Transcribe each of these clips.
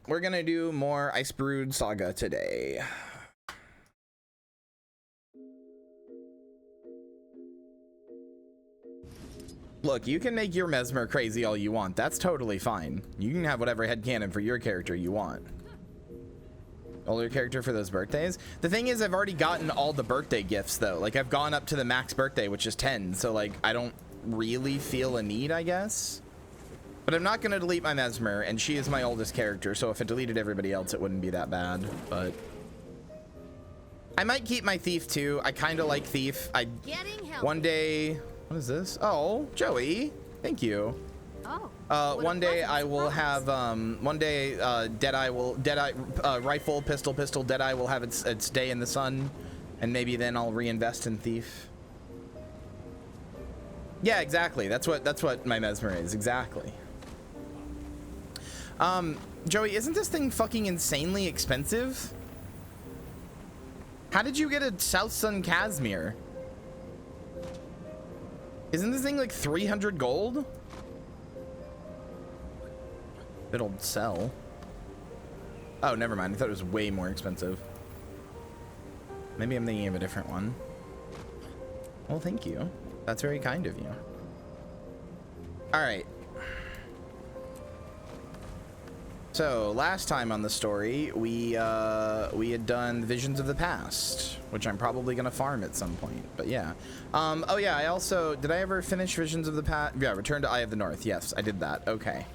we're gonna do more Ice Brood Saga today. Look, you can make your Mesmer crazy all you want. That's totally fine. You can have whatever headcanon for your character you want. Older character for those birthdays. The thing is, I've already gotten all the birthday gifts though. Like, I've gone up to the max birthday, which is 10. So like, I don't really feel a need, I guess. But I'm not gonna delete my Mesmer, and she is my oldest character. So if it deleted everybody else, it wouldn't be that bad. But I might keep my Thief too. I kind of like Thief. One day. What is this? Oh, Joey, thank you. Oh. One day I will have Deadeye rifle, pistol, Deadeye will have its day in the sun, and maybe then I'll reinvest in Thief. Yeah, exactly. That's what my Mesmer is, exactly. Joey, isn't this thing fucking insanely expensive? How did you get a South Sun Casimir? Isn't this thing like 300 gold? It'll sell. Oh, never mind. I thought it was way more expensive. Maybe I'm thinking of a different one. Well, thank you. That's very kind of you. All right. So last time on the story, we had done Visions of the Past, which I'm probably gonna farm at some point. But yeah. Oh yeah. I also did I ever finish Visions of the Past? Yeah. Return to Eye of the North. Yes, I did that. Okay.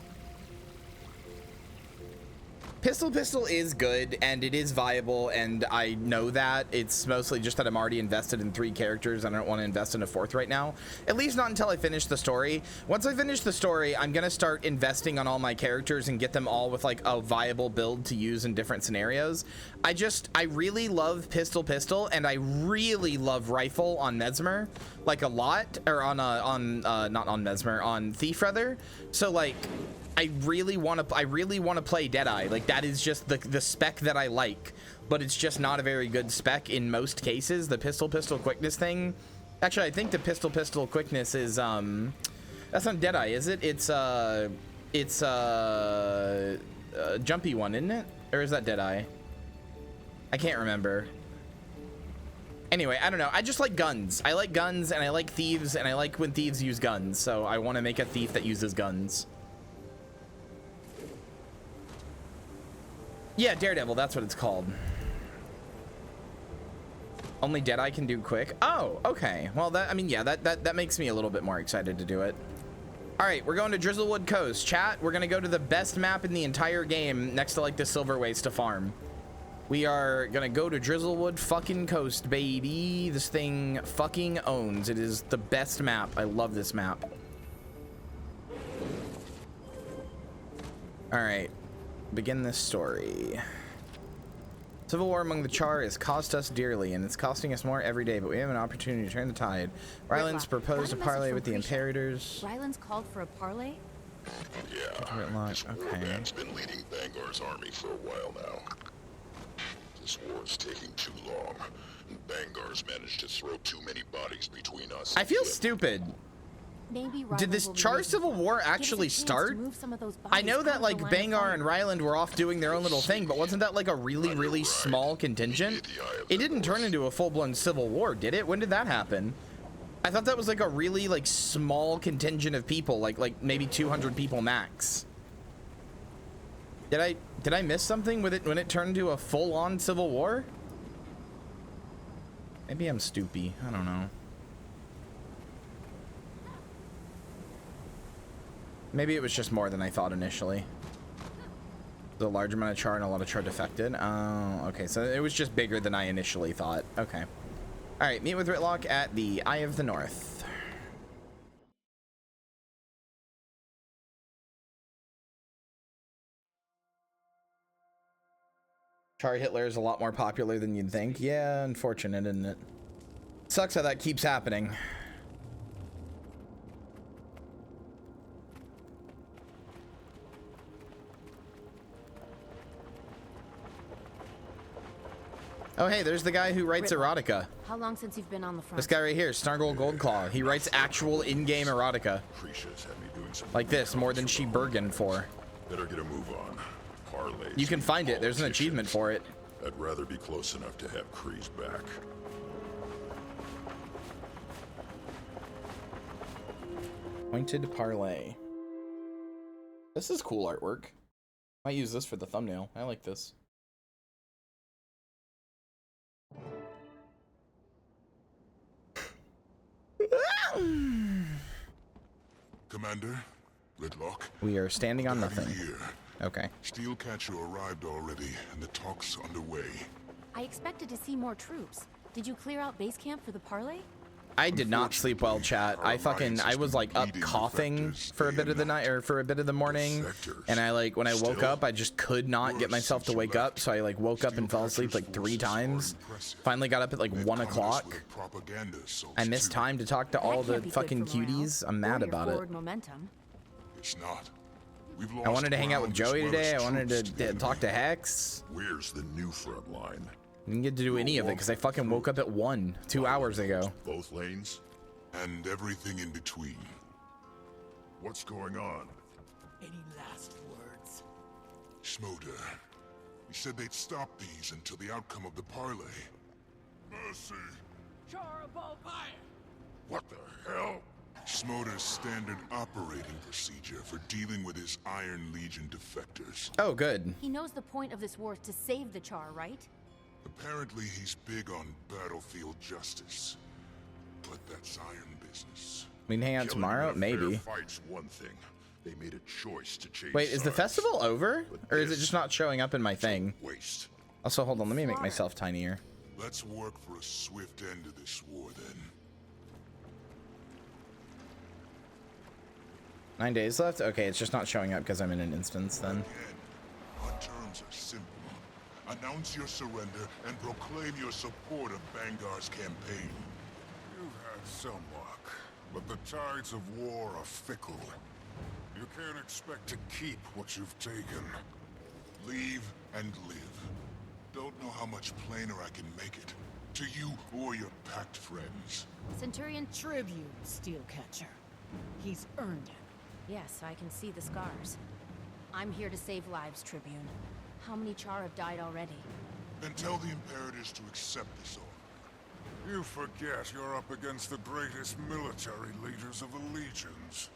Pistol is good and it is viable, and I know that. It's mostly just that I'm already invested in 3 characters and I don't want to invest in a 4th right now, at least not until I finish the story. Once I finish the story, I'm gonna start investing on all my characters and get them all with like a viable build to use in different scenarios. I really love pistol and I really love rifle on Mesmer, like a lot, or not on Mesmer, on Thief rather. So like I really want to play Deadeye. Like, that is just the spec that I like, but it's just not a very good spec in most cases. The pistol quickness thing. Actually, I think the pistol quickness is that's not Deadeye, is it? It's a jumpy one, isn't it? Or is that Deadeye? I can't remember. Anyway, I don't know. I just like guns. I like guns and I like thieves, and I like when thieves use guns. So I want to make a thief that uses guns. Yeah, Daredevil, that's what it's called. Only Deadeye can do quick. Oh, okay. Well, that makes me a little bit more excited to do it. All right, we're going to Drizzlewood Coast. Chat, we're gonna go to the best map in the entire game next to like the Silver Waste to farm. We are gonna go to Drizzlewood fucking Coast, baby. This thing fucking owns. It is the best map. I love this map. All right. Begin this story. Civil war among the Char has cost us dearly, and it's costing us more every day, but we have an opportunity to turn the tide. Ryland's proposed a parley with the Imperators. Ryland's called for a parley? Yeah, this warman's been leading Bangar's army for a while now. This war's taking too long, and Bangar's managed to throw too many bodies between us. I feel stupid. Did this Char Civil War actually start? I know that like Bangar and Ryland were off doing their own little thing, but wasn't that like a really small contingent? It didn't turn into a full-blown civil war, did it? When did that happen? I thought that was like a really like small contingent of people, like maybe 200 people max. Did I miss something with it when it turned into a full-on civil war? Maybe I'm stupid. I don't know. Maybe it was just more than I thought initially. The large amount of Char and a lot of Char defected. Oh, okay. So it was just bigger than I initially thought. Okay. All right. Meet with Ritlock at the Eye of the North. Char Hitler is a lot more popular than you'd think. Yeah, unfortunate, isn't it? Sucks how that keeps happening. Oh, hey, there's the guy who writes erotica. How long since you've been on the front? This guy right here, Snargle Goldclaw. He writes actual in-game erotica. Like this, more than she bargained for. Better get a move on. Parley You can find it. There's an achievement for it. I'd rather be close enough to have Kree's back. Pointed parlay. This is cool artwork. Might use this for the thumbnail. I like this. Commander, Gridlock. We are standing on nothing. Okay. Steelcatcher arrived already, and the talk's underway. I expected to see more troops. Did you clear out base camp for the parlay? I did not sleep well, chat. I was like up coughing for a bit of the night, or for a bit of the morning, and I like when I woke up I just could not get myself to wake up, so I like woke up and fell asleep like 3 times. Finally got up at like 1 o'clock. I missed time to talk to all the fucking cuties. I'm mad about it. It's not. I wanted to hang out with Joey today. I wanted to talk to Hex. Where's the new front line? Didn't get to do any of it because I fucking woke up at 1 2 hours ago. Both lanes and everything in between. What's going on? Any last words? Schmoder. He said they'd stop these until the outcome of the parlay. Mercy. Charable fire! What the hell? Schmoder's standard operating procedure for dealing with his Iron Legion defectors. Oh, good. He knows the point of this war is to save the Char, right? Apparently he's big on battlefield justice. But that's iron business. We can hang out tomorrow? Maybe. Fight's one thing. They made a choice to change Wait, is the sides. festival over? Or is it just not showing up in my thing? Waste. Also, hold on, let me make myself tinier. Let's work for a swift end to this war then. 9 days left? Okay, it's just not showing up because I'm in an instance then. Again, our terms are simple. Announce your surrender and proclaim your support of Bangar's campaign. You've had some luck, but the tides of war are fickle. You can't expect to keep what you've taken. Leave and live. Don't know how much plainer I can make it. To you or your packed friends. Centurion Tribune, Steelcatcher. He's earned it. Yes, I can see the scars. I'm here to save lives, Tribune. How many Char have died already? Then tell the Imperators to accept this offer. You forget you're up against the greatest military leaders of the legions.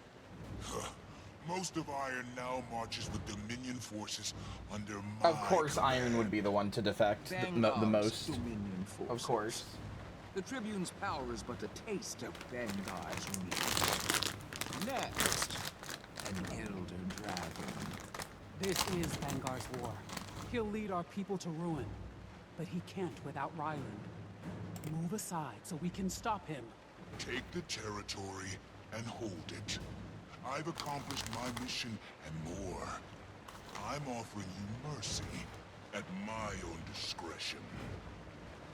Most of Iron now marches with Dominion forces under my Of course, command. Iron would be the one to defect the most. Dominion forces. Of course. The Tribune's power is but a taste of Vanguard's reach. Next, an Elder Dragon. This is Vanguard's war. He'll lead our people to ruin. But he can't without Ryland. Move aside so we can stop him. Take the territory and hold it. I've accomplished my mission and more. I'm offering you mercy at my own discretion.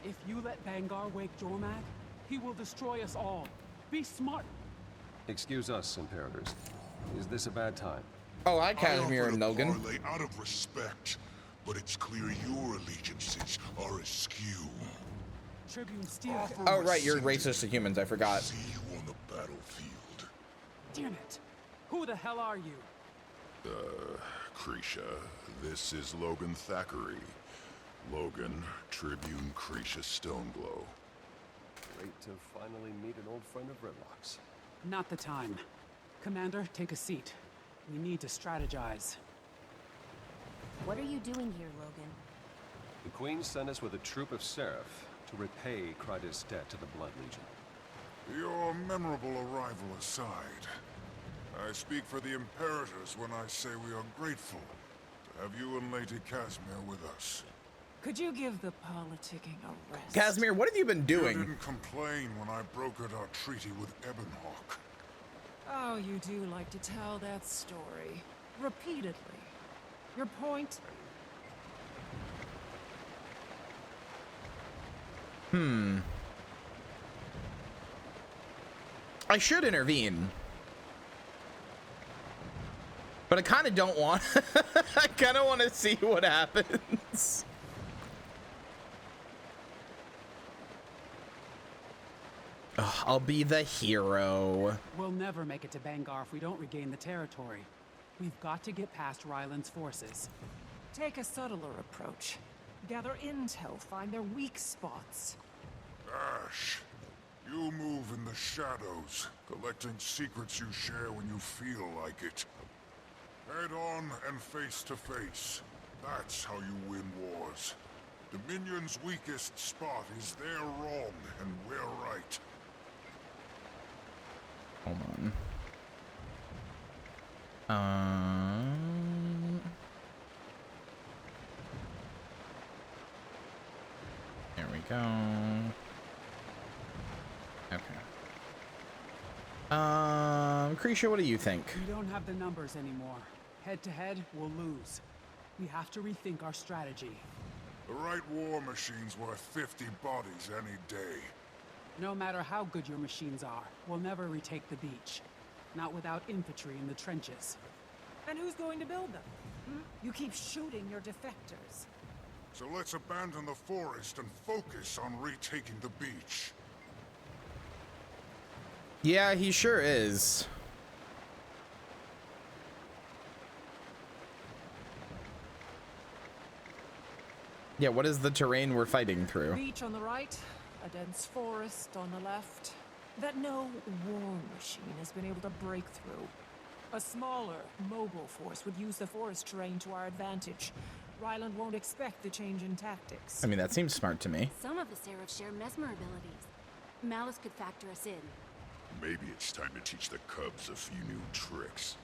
If you let Vanguard wake Jormag, he will destroy us all. Be smart. Excuse us, Imperators. Is this a bad time? Oh, I Casimir and Logan. Parlay out of respect, but it's clear your allegiances are askew. Tribune Steel. Oh, right, you're racist to humans. I forgot. See you on the battlefield. Damn it. Who the hell are you? Krisha, this is Logan Thackeray. Logan, Tribune Krisha Stoneglow. Great to finally meet an old friend of Gridlock's. Not the time. Commander, take a seat. We need to strategize. What are you doing here, Logan? The Queen sent us with a troop of Seraph to repay Kryda's debt to the Blood Legion. Your memorable arrival aside, I speak for the Imperators when I say we are grateful to have you and Lady Casimir with us. Could you give the politicking a rest? Casimir, what have you been You doing? didn't complain when I brokered our treaty with Ebonhawk. Oh, you do like to tell that story. Repeatedly. Your point? I should intervene. But I kind of don't want. I kind of want to see what happens. Ugh, I'll be the hero. We'll never make it to Bangar if we don't regain the territory. We've got to get past Ryland's forces. Take a subtler approach. Gather intel, find their weak spots. Ash, you move in the shadows, collecting secrets you share when you feel like it. Head on and face to face. That's how you win wars. Dominion's weakest spot is they're wrong and we're right. Hold on. There we go. Okay. Kyria, what do you think? We don't have the numbers anymore. Head to head, we'll lose. We have to rethink our strategy. The right war machine's worth 50 bodies any day. No matter how good your machines are, we'll never retake the beach. Not without infantry in the trenches. And who's going to build them? You keep shooting your defectors. So let's abandon the forest and focus on retaking the beach. Yeah, he sure is. Yeah, what is the terrain we're fighting through? Beach on the right, a dense forest on the left. That no war machine has been able to break through. A smaller, mobile force would use the forest terrain to our advantage. Ryland won't expect the change in tactics. I mean, that seems smart to me. Some of the Seraphs share mesmer abilities. Malice could factor us in. Maybe it's time to teach the Cubs a few new tricks.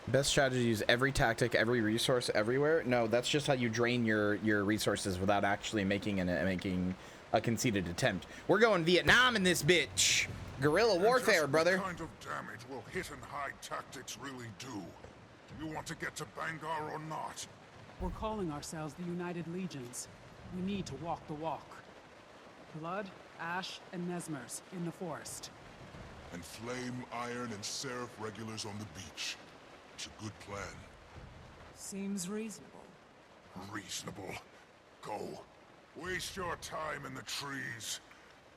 Best strategy: use every tactic, every resource, everywhere. No, that's just how you drain your resources without actually making a conceited attempt. We're going Vietnam in this bitch. Guerrilla warfare, brother. What kind of damage will hit and hide tactics really do? Do you want to get to Bangar or not? We're calling ourselves the United Legions. We need to walk the walk. Blood, Ash, and Nesmers in the forest. And Flame, Iron, and Seraph regulars on the beach. It's a good plan. Seems reasonable. Reasonable. Go. Waste your time in the trees.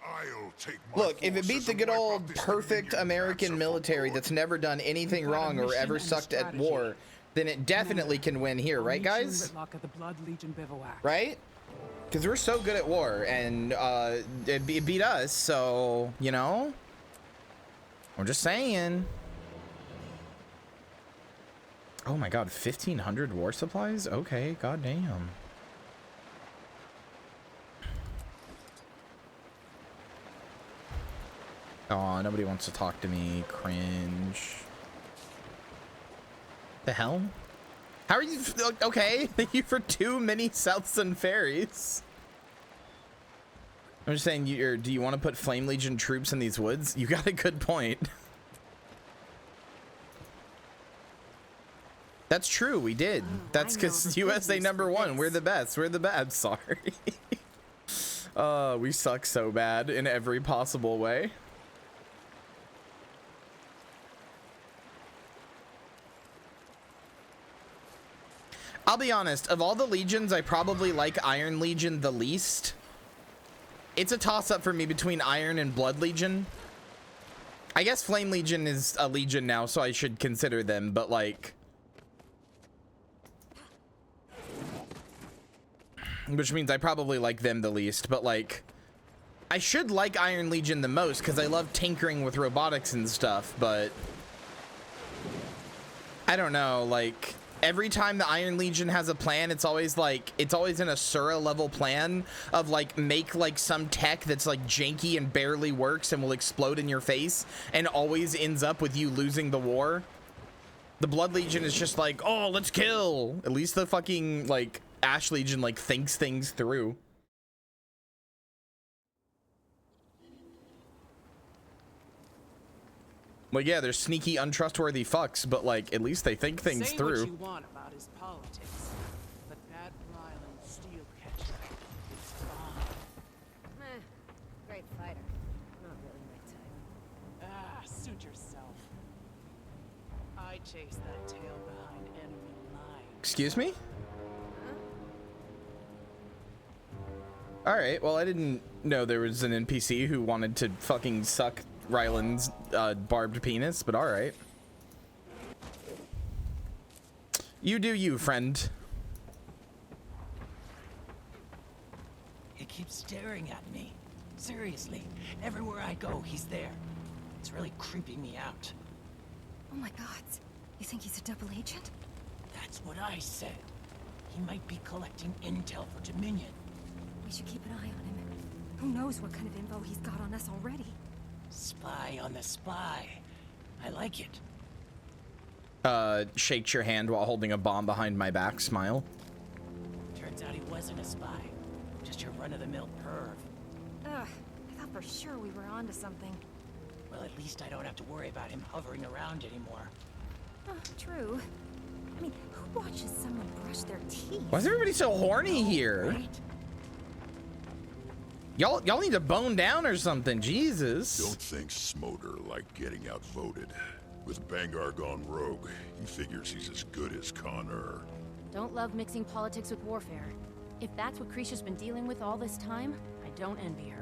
I'll take my Look, if it beat the good old perfect American military that's never done anything wrong or ever sucked at war, then it definitely can win here, right, guys? At the Blood Legion bivouac. Right? Because we're so good at war, and it beat us, so, you know? I'm just saying. Oh my god, 1,500 war supplies? Okay, goddamn. Oh, nobody wants to talk to me. Cringe. The hell? How are you? Okay, thank you for 2 mini Souths and Ferries. I'm just saying, do you want to put Flame Legion troops in these woods? You got a good point. That's true, we did. That's because USA #1. We're the best. We're the best. Sorry. We suck so bad in every possible way. I'll be honest, of all the legions, I probably like Iron Legion the least. It's a toss-up for me between Iron and Blood Legion. I guess Flame Legion is a legion now, so I should consider them, but like... which means I probably like them the least, but like... I should like Iron Legion the most, because I love tinkering with robotics and stuff, but... I don't know, like... Every time the Iron Legion has a plan, it's always like, it's always in a Sura level plan of like, make like some tech that's like janky and barely works and will explode in your face and always ends up with you losing the war. The Blood Legion is just like, oh, let's kill. At least the fucking like Ash Legion like thinks things through. Well, yeah, they're sneaky, untrustworthy fucks, but like, at least they think things Say through. what you want about his politics, but that Ryland steel catcher is fine. Great fighter. Not really my type. Ah, suit yourself. I chase that tail behind enemy lines. Excuse me? All right, well, I didn't know there was an NPC who wanted to fucking suck Ryland's barbed penis, but all right. You do you, friend. He keeps staring at me. Seriously, everywhere I go, he's there. It's really creeping me out. Oh my god. You think he's a double agent? That's what I said. He might be collecting intel for Dominion. We should keep an eye on him. Who knows what kind of info he's got on us already? Spy on the spy. I like it. Shakes your hand while holding a bomb behind my back. Smile. Turns out he wasn't a spy. Just your run-of-the-mill perv. Ugh, I thought for sure we were onto something. Well, at least I don't have to worry about him hovering around anymore. Oh, true. I mean, who watches someone brush their teeth? Why is everybody so horny here? Right? Y'all need to bone down or something. Jesus. Don't think Smoter like getting outvoted. With Bangar gone rogue, he figures he's as good as Connor. Don't love mixing politics with warfare. If that's what Krishna's been dealing with all this time, I don't envy her.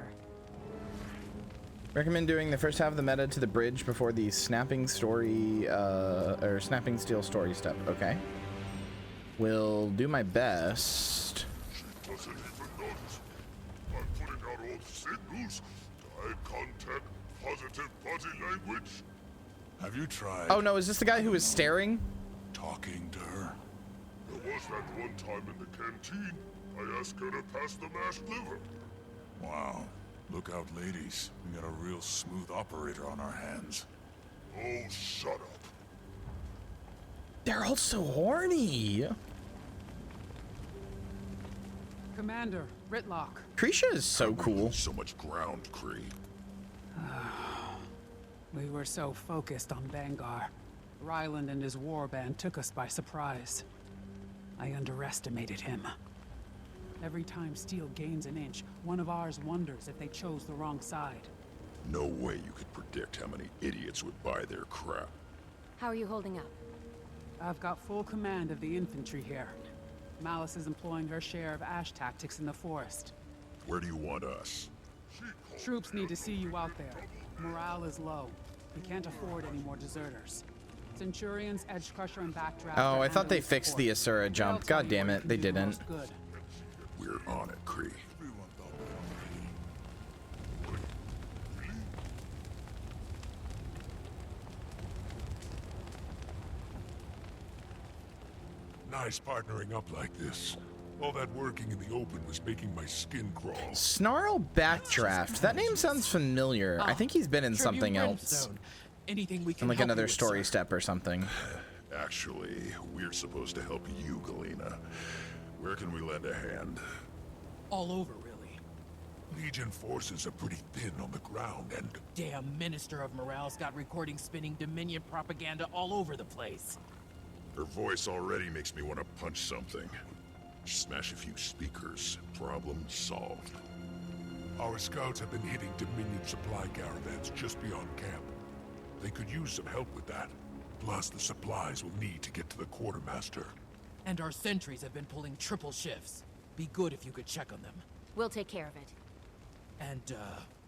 Recommend doing the first half of the meta to the bridge before the snapping story, or snapping steel story step. Okay. Will do my best. She doesn't even notice. I'm putting out all the signals. Eye contact, positive body language. Have you tried Oh no, is this the guy who was staring? talking to her? There was that one time in the canteen. I asked her to pass the mashed liver. Wow. Look out, ladies. We got a real smooth operator on our hands. Oh, shut up. They're all so horny. Commander, Ritlock. Krisha is so cool. So much ground, Kree. We were so focused on Bangar. Ryland and his warband took us by surprise. I underestimated him. Every time Steel gains an inch, one of ours wonders if they chose the wrong side. No way you could predict how many idiots would buy their crap. How are you holding up? I've got full command of the infantry here. Malice is employing her share of ash tactics in the forest. Where do you want us? Troops need to see you out there. Morale is low. We can't afford any more deserters. Centurions, Edge Crusher, and Backdraft. Oh, I thought they fixed the Asura jump. God damn it, they didn't. Good. We're on it, Kree. Nice partnering up like this. All that working in the open was making my skin crawl. Snarl Backdraft. That name sounds familiar. I think he's been in Tribune something else. Brimstone. Anything we can In like help another you with, story sir. step or something. Actually, we're supposed to help you, Galena. Where can we lend a hand? All over, really. Legion forces are pretty thin on the ground, and Damn Minister of Morale's got recordings spinning Dominion propaganda all over the place. Her voice already makes me want to punch something. Smash a few speakers. Problem solved. our scouts have been hitting Dominion supply caravans just beyond camp. They could use some help with that. Plus the supplies we'll need to get to the quartermaster. And our sentries have been pulling triple shifts. Be good if you could check on them. We'll take care of it. And,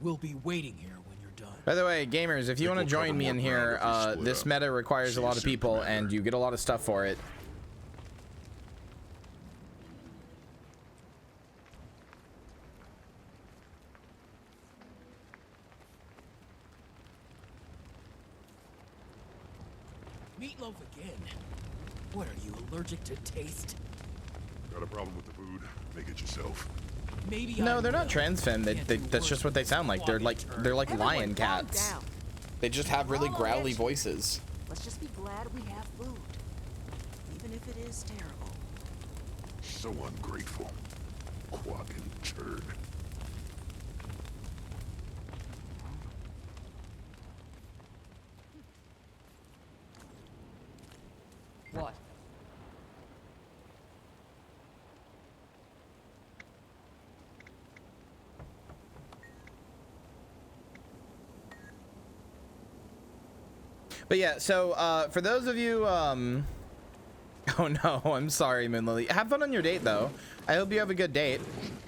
we'll be waiting here when you're done. By the way, gamers, if you want to we'll join cover me more in ground here, if we split this up. meta requires See a you lot of soon, people, Commander. and you get a lot of stuff for it. Meatloaf again. What are you, allergic to taste? Got a problem with the food? Make it yourself. Maybe No, I'm they're not will. trans femme. Can't They, do that's worse just what they sound like. They're like Everyone lion calm cats. down. They just have really All growly attention. voices. Let's just be glad we have food. Even if it is terrible. So ungrateful. Quagging turd. What? But yeah, so for those of you, oh no, I'm sorry, Moonlily. Have fun on your date, though. I hope you have a good date.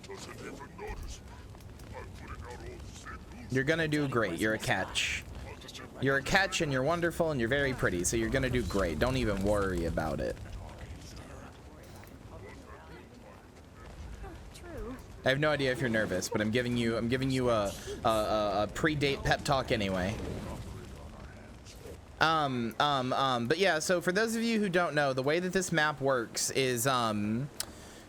Doesn't even notice. I'm putting out all the signals. You're gonna do great. You're a catch. You're a catch, and you're wonderful, and you're very pretty, so you're gonna do great. Don't even worry about it. I have no idea if you're nervous, but I'm giving you a pre-date pep talk anyway. But yeah, so for those of you who don't know, the way that this map works is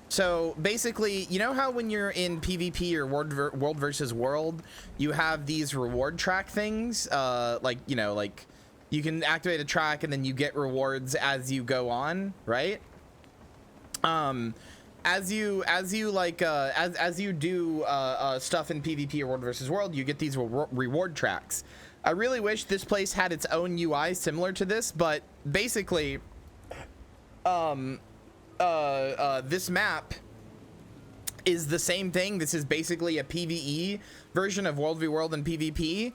so basically, you know how when you're in PvP or world versus world, you have these reward track things, like, you know, like you can activate a track and then you get rewards as you go on, right? As you do stuff in PvP or world versus world, you get these reward tracks. I really wish this place had its own UI similar to this, but basically, this map is the same thing. This is basically a PvE version of World v World and PvP.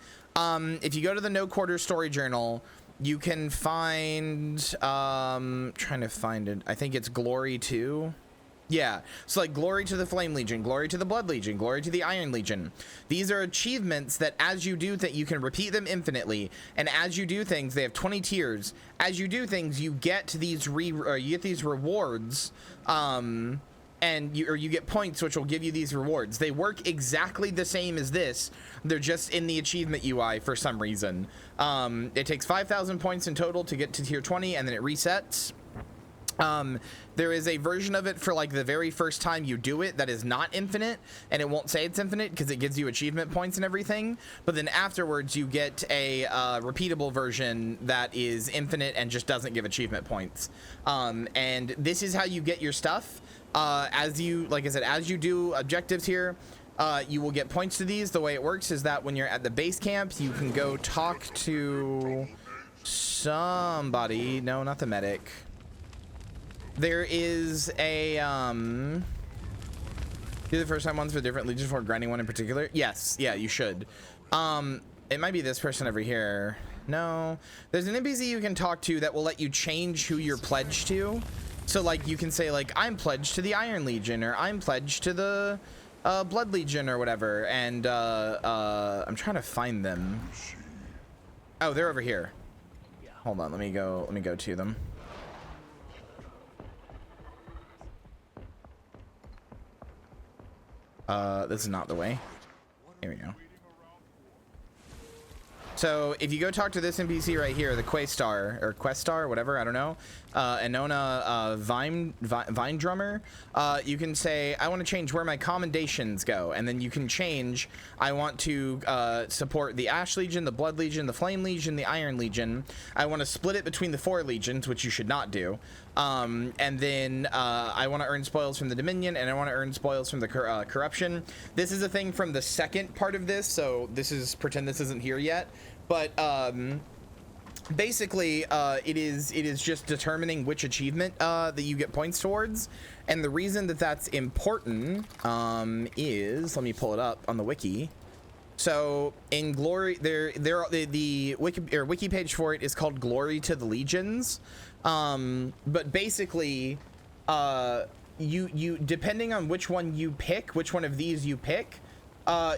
If you go to the No Quarter story journal, you can find, trying to find it. I think it's Glory 2. Yeah, so like Glory to the Flame Legion, Glory to the Blood Legion, Glory to the Iron Legion. These are achievements that as you do that you can repeat them infinitely, and as you do things, they have 20 tiers. As you do things, you get these rewards, and you get points which will give you these rewards. They work exactly the same as this. They're just in the achievement UI for some reason. It takes 5,000 points in total to get to tier 20, and then it resets. There is a version of it for like the very first time you do it that is not infinite, and it won't say it's infinite because it gives you achievement points and everything, but then afterwards you get a repeatable version that is infinite and just doesn't give achievement points. And this is how you get your stuff. As you, like I said, as you do objectives here, you will get points to these. The way it works is that when you're at the base camp, you can go talk to somebody. No, not the medic. There is a do the first time ones for different legions for grinding one in particular. Yes, yeah, you should. It might be this person over here. No, there's an NPC you can talk to that will let you change who you're pledged to. So like you can say like, I'm pledged to the Iron Legion, or I'm pledged to the Blood Legion, or whatever. And I'm trying to find them. Oh, they're over here. Hold on, let me go to them. This is not the way. Here we go. So if you go talk to this NPC right here, the Questar, whatever, I don't know, Anona Vine Drummer, you can say, I want to change where my commendations go, and then you can change, I want to support the Ash Legion, the Blood Legion, the Flame Legion, the Iron Legion. I want to split it between the 4 legions, which you should not do. And then I want to earn spoils from the Dominion, and I want to earn spoils from the Corruption. This is a thing from the second part of this, so this is, pretend this isn't here yet. But basically, it is just determining which achievement that you get points towards, and the reason that that's important is, let me pull it up on the wiki. So in Glory, the wiki page for it is called Glory to the Legions, but basically, you depending on which one you pick, which one of these you pick,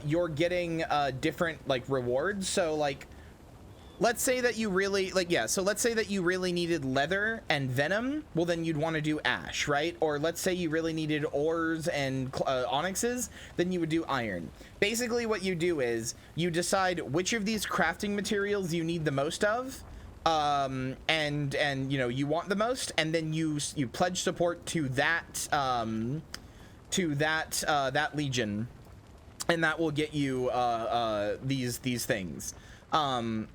you're getting different like rewards. So like, let's say that you really let's say that you really needed leather and venom. Well, then you'd want to do ash, right? Or let's say you really needed ores and onyxes, then you would do iron. Basically what you do is you decide which of these crafting materials you need the most of, and you know, you want the most, and then you pledge support to that that legion, and that will get you these things.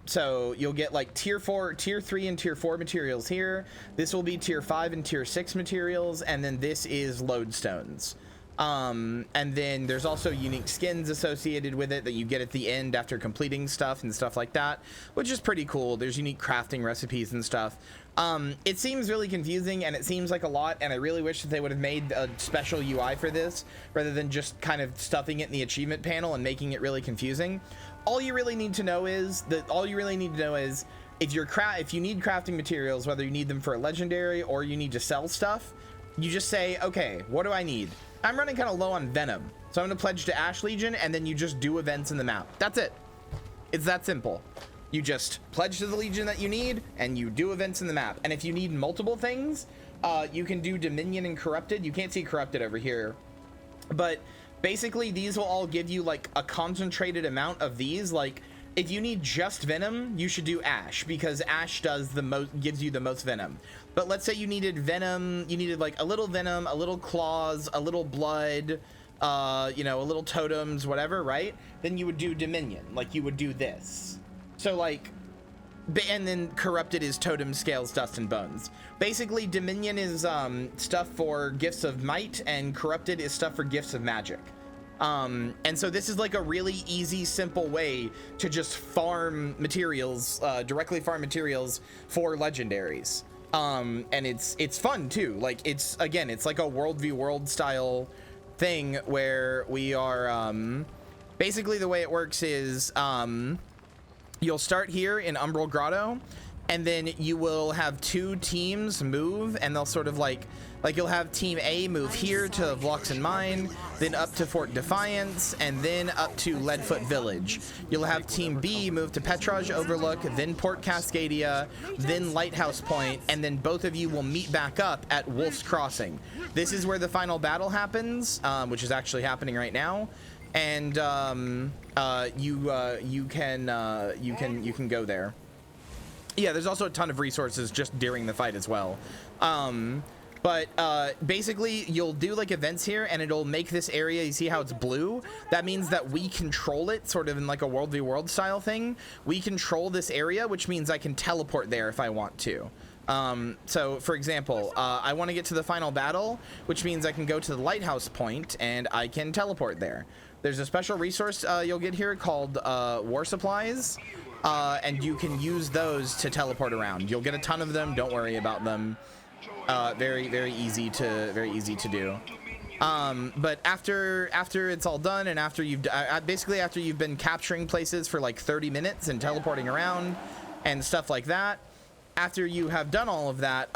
So you'll get like tier 3 and tier 4 materials here. This will be tier 5 and tier 6 materials, and then this is lodestones. And then there's also unique skins associated with it that you get at the end after completing stuff and stuff like that, which is pretty cool. There's unique crafting recipes and stuff. It seems really confusing, and it seems like a lot, and I really wish that they would have made a special UI for this rather than just kind of stuffing it in the achievement panel and making it really confusing. All you really need to know is if you need crafting materials, whether you need them for a legendary or you need to sell stuff, you just say, okay, what do I need? I'm running kind of low on venom, so I'm gonna pledge to Ash Legion, and then you just do events in the map. That's it. It's that simple. You just pledge to the Legion that you need, and you do events in the map. And if you need multiple things, you can do Dominion and Corrupted. You can't see Corrupted over here, but basically these will all give you like a concentrated amount of these. Like if you need just Venom, you should do Ash, because Ash does the most, gives you the most Venom. But let's say you needed Venom, you needed like a little Venom, a little Claws, a little Blood, you know, a little Totems, whatever, right? Then you would do Dominion, like you would do this. So like, and then Corrupted is Totem, Scales, Dust, and Bones. Basically, Dominion is stuff for Gifts of Might, and Corrupted is stuff for Gifts of Magic. And so this is like a really easy, simple way to just farm materials, directly farm materials for legendaries. And it's fun too. Like it's, again, it's like a World v World style thing where we are, basically the way it works is, you'll start here in Umbral Grotto, and then you will have two teams move, and they'll sort of like you'll have team A move here to Vloxen Mine, then up to Fort Defiance, and then up to Leadfoot Village. You'll have team B move to Petraj Overlook, then Port Cascadia, then Lighthouse Point, and then both of you will meet back up at Wolf's Crossing. This is where the final battle happens, which is actually happening right now. And you can go there. Yeah, there's also a ton of resources just during the fight as well. But basically you'll do like events here, and it'll make this area, you see how it's blue? That means that we control it, sort of in like a World v World style thing. We control this area, which means I can teleport there if I want to. So for example, I want to get to the final battle, which means I can go to the Lighthouse Point and I can teleport there. There's a special resource you'll get here called War Supplies, and you can use those to teleport around. You'll get a ton of them. Don't worry about them. Very easy to do. But after it's all done, and after you've basically after you've been capturing places for like 30 minutes and teleporting around and stuff like that, after you have done all of that,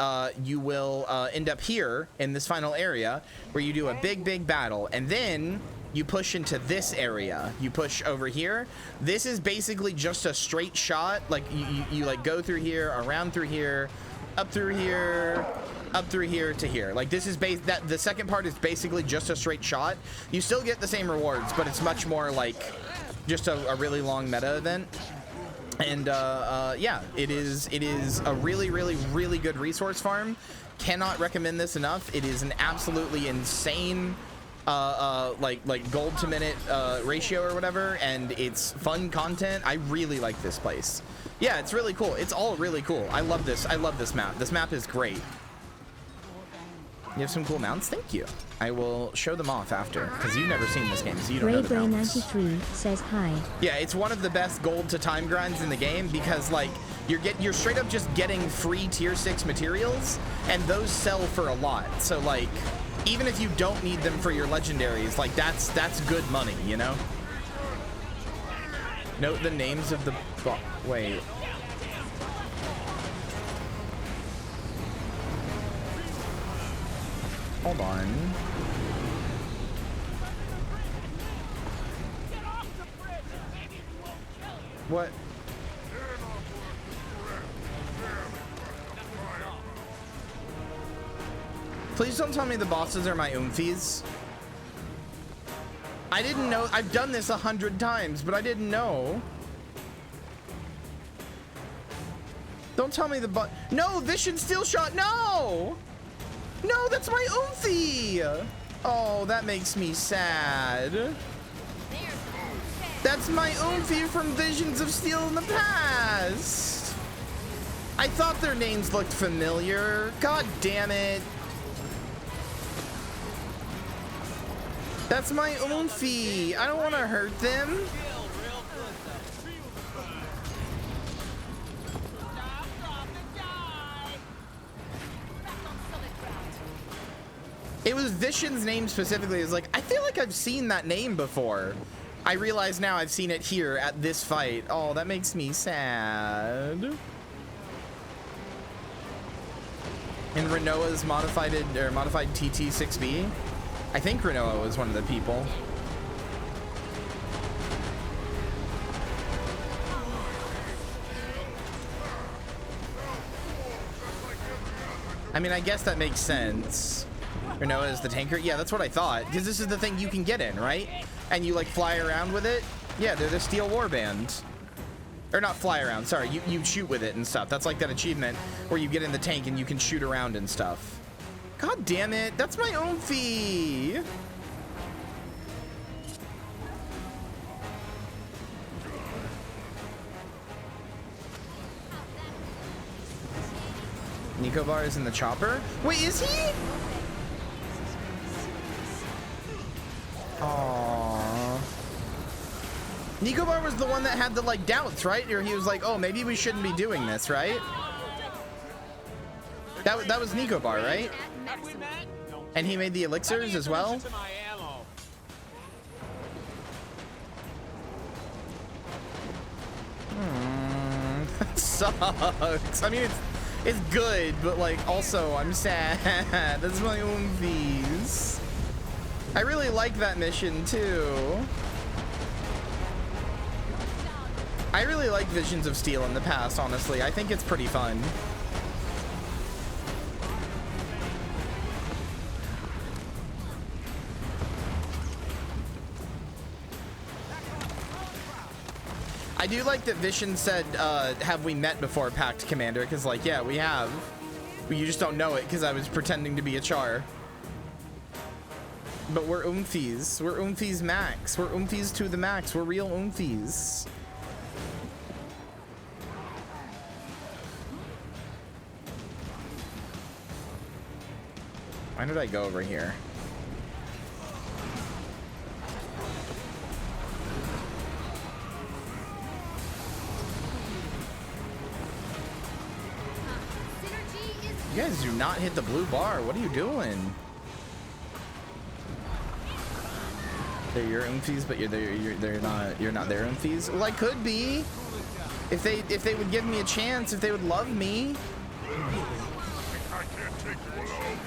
you will end up here in this final area where you do a big battle, and then you push into this area. You push over here. This is basically just a straight shot. Like you like go through here, around through here, up through here, up through here to here. Like this is the second part is basically just a straight shot. You still get the same rewards, but it's much more like just a really long meta event. And yeah, it is a really good resource farm. Cannot recommend this enough. It is an absolutely insane like gold to minute ratio or whatever, and it's fun content. I really like this place. Yeah, it's really cool. It's all really cool. I love this map. This map is great. You have some cool mounts? Thank you. I will show them off after, because you've never seen this game, so you don't know the mounts. 93 says hi. Yeah, it's one of the best gold to time grinds in the game, because like you're straight up just getting free tier 6 materials, and those sell for a lot. So like, even if you don't need them for your legendaries, like that's good money, you know? Note the names of the wait. Hold on. What? Please don't tell me the bosses are my oomfies. I didn't know. I've done this 100 times, but I didn't know. Don't tell me the No, Vision Steel Shot. No! No, that's my Oomphy! Oh, that makes me sad. That's my Oomphy from Visions of Steel in the past. I thought their names looked familiar. God damn it. That's my Oomphy. I don't want to hurt them. It was Vishen's name specifically. It's like, I feel like I've seen that name before. I realize now I've seen it here at this fight. Oh, that makes me sad. In Renoa's modified TT6B. I think Renoa was one of the people. I mean, I guess that makes sense. Or Noah is the tanker. Yeah, that's what I thought. Because this is the thing you can get in, right? And you like fly around with it. Yeah, they're the steel warband. Or not fly around, sorry. You shoot with it and stuff. That's like that achievement where you get in the tank and you can shoot around and stuff. God damn it. That's my own fee. Nicobar is in the chopper? Wait, is he? Aww. Nicobar was the one that had the like doubts, right? Or he was like, oh, maybe we shouldn't be doing this, right? That was Nicobar, right? And he made the elixirs as well? That sucks. I mean, it's good, but like also I'm sad. That's my own fees. I really like that mission too. I really like Visions of Steel in the past, honestly. I think it's pretty fun. I do like that Vision said, have we met before, Pact Commander? Because, like, yeah, we have. But you just don't know it because I was pretending to be a char. But we're oomfies. We're oomfies max. We're oomfies to the max. We're real oomfies. Why did I go over here? You guys do not hit the blue bar. What are you doing? They're your oomfies, but you're not their oomfies. Well, I could be. If they would give me a chance, if they would love me. I can't take you alone.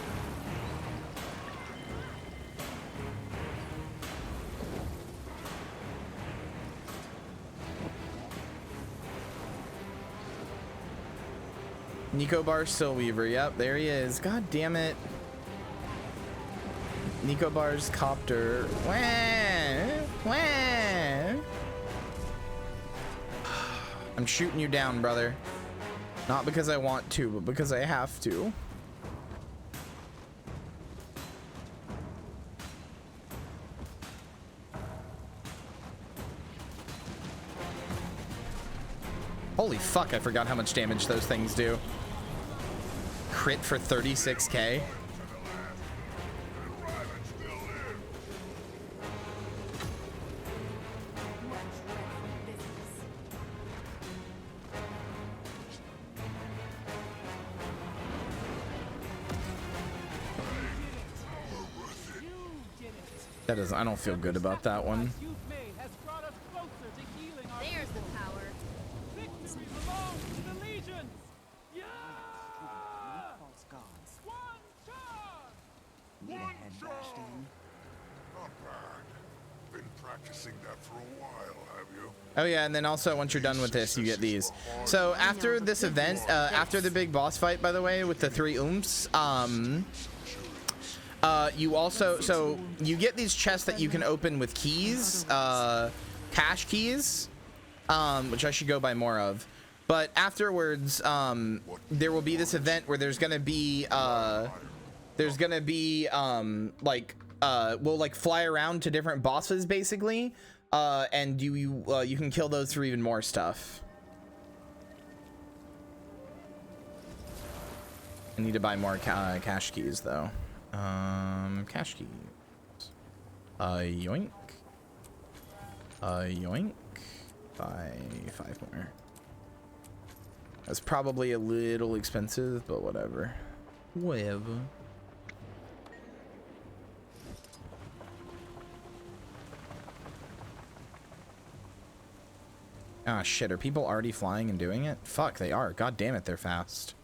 Nicobar Stillweaver. Yep, there he is. God damn it. Nicobar's copter. Wah, wah. I'm shooting you down, brother. Not because I want to, but because I have to. Holy fuck, I forgot how much damage those things do. Crit for 36k. That is, I don't feel good about that one. There's the power. Victory belongs to the legions! Yeah! False gods. One charge! Need a head bashed in. Not bad. Been practicing that for a while, have you? Oh yeah, and then also once you're done with this, you get these. So after this event, after the big boss fight, by the way, with the 3 oomps, you also, so you get these chests that you can open with keys, cash keys, which I should go buy more of. But afterwards, there will be this event where there's gonna be, like, we'll like fly around to different bosses basically, and you can kill those for even more stuff. I need to buy more cash keys though. Cash keys. Yoink. Yoink. Buy 5 more. That's probably a little expensive, but whatever. Whatever. Ah, shit. Are people already flying and doing it? Fuck, they are. God damn it, they're fast.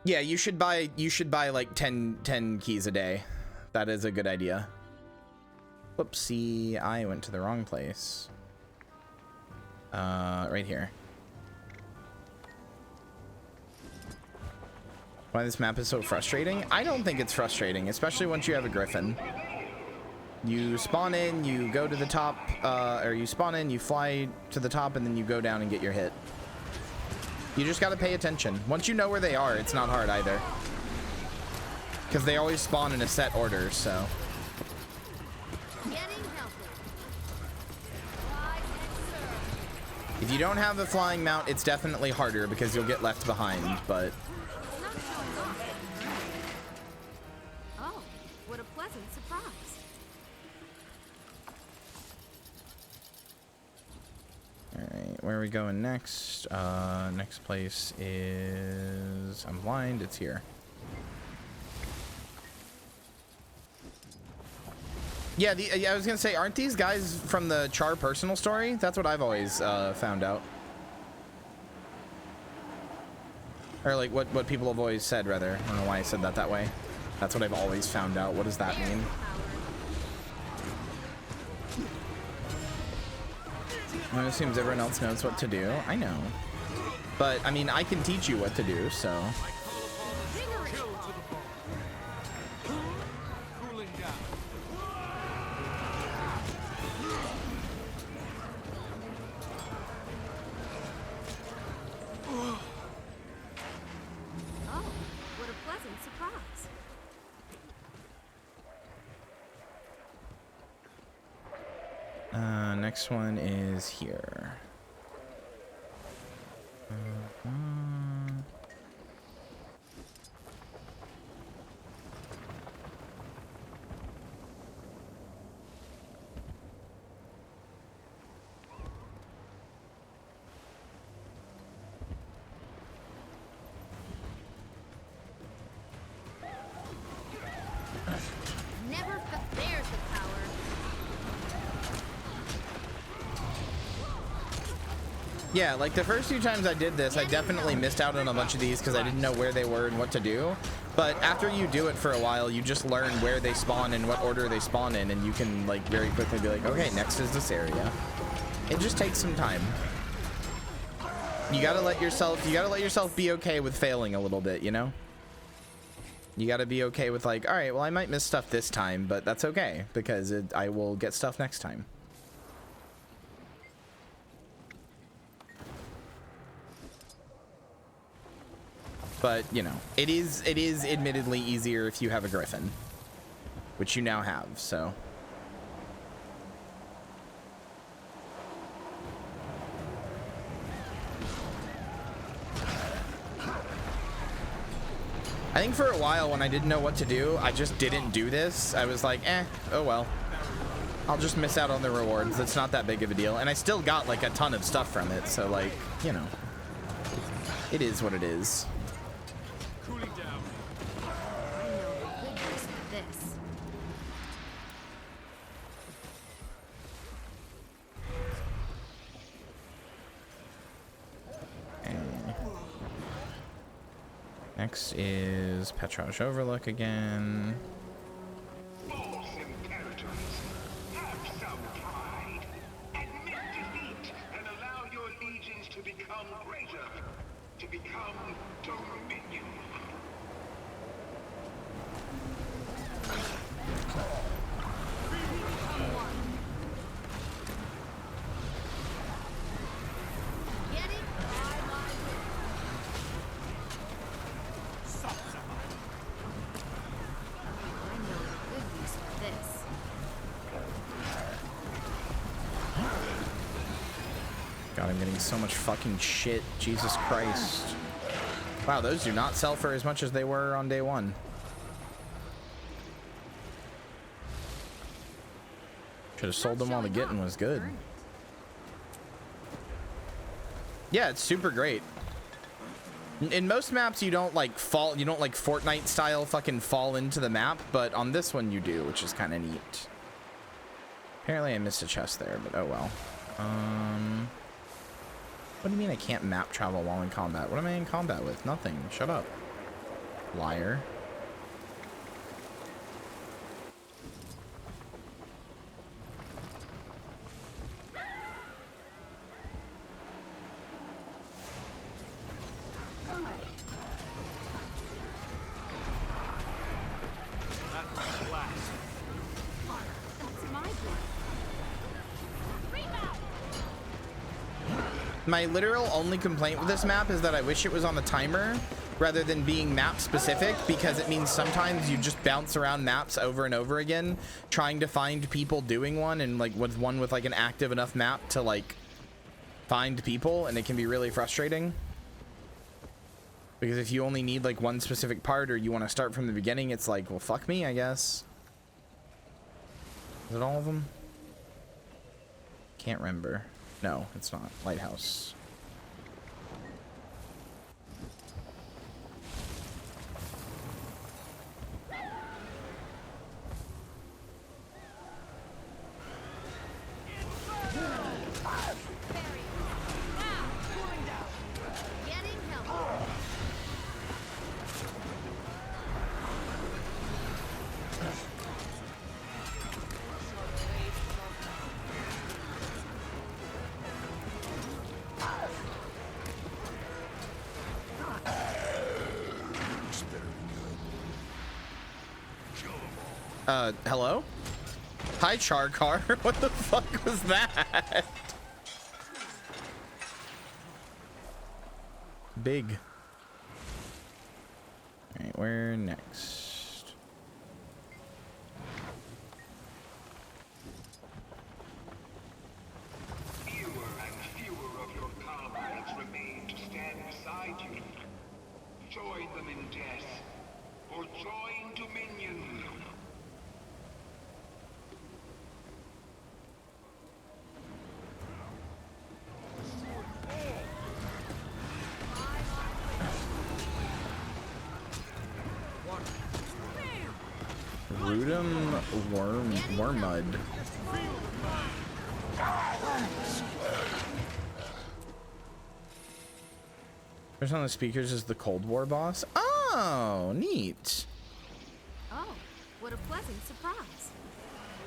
Yeah, you should buy like 10 keys a day. That is a good idea. Whoopsie, I went to the wrong place. Right here. Why this map is so frustrating? I don't think it's frustrating, especially once you have a griffin. You spawn in, you go to the top, or you spawn in, you fly to the top, and then you go down and get your hit. You just gotta pay attention. Once you know where they are, it's not hard either. Because they always spawn in a set order, so. If you don't have the flying mount, it's definitely harder because you'll get left behind, but. Oh, what a pleasant surprise. Alright, where are we going next? Next place is... I'm blind, it's here. Yeah, I was gonna say, aren't these guys from the Char personal story? That's what I've always found out. Or like what people have always said, rather. I don't know why I said that way. That's what I've always found out. What does that mean? Well, it assumes everyone else knows what to do. I know. But, I mean, I can teach you what to do, so... Next one is here. Yeah, like the first few times I did this, I definitely missed out on a bunch of these because I didn't know where they were and what to do. But after you do it for a while, you just learn where they spawn and what order they spawn in, and you can like very quickly be like, okay, next is this area. It just takes some time. You gotta let yourself be okay with failing a little bit, you know? You gotta be okay with like, all right, well, I might miss stuff this time, but that's okay because I will get stuff next time. But, you know, it is admittedly easier if you have a griffin, which you now have, so. I think for a while when I didn't know what to do, I just didn't do this. I was like, oh well. I'll just miss out on the rewards. It's not that big of a deal. And I still got like a ton of stuff from it, so like, you know. It is what it is. Next is Petraj Overlook again. Have some pride. Admit defeat and allow your legions to become greater, to become dominion. God, I'm getting so much fucking shit. Jesus Christ. Wow, those do not sell for as much as they were on day one. Should have sold them while the getting was good. Yeah, it's super great. In most maps, you don't like Fortnite style fucking fall into the map, but on this one you do, which is kind of neat. Apparently I missed a chest there, but oh well. What do you mean I can't map travel while in combat? What am I in combat with? Nothing. Shut up. Liar. My literal only complaint with this map is that I wish it was on the timer rather than being map specific, because it means sometimes you just bounce around maps over and over again trying to find people doing one, and like with one with like an active enough map to like find people, and it can be really frustrating. Because if you only need like one specific part, or you want to start from the beginning, it's like, well, fuck me, I guess. Is it all of them? Can't remember. No, it's not. Lighthouse. Hello? Hi, Charcar. What the fuck was that? Big. All right, where next? Fewer and fewer of your comrades remain to stand beside you. Join them in death, or join Dominion. Rudum Wormud. There's on the speakers is the Cold War boss. Oh, neat. Oh, what a pleasant surprise.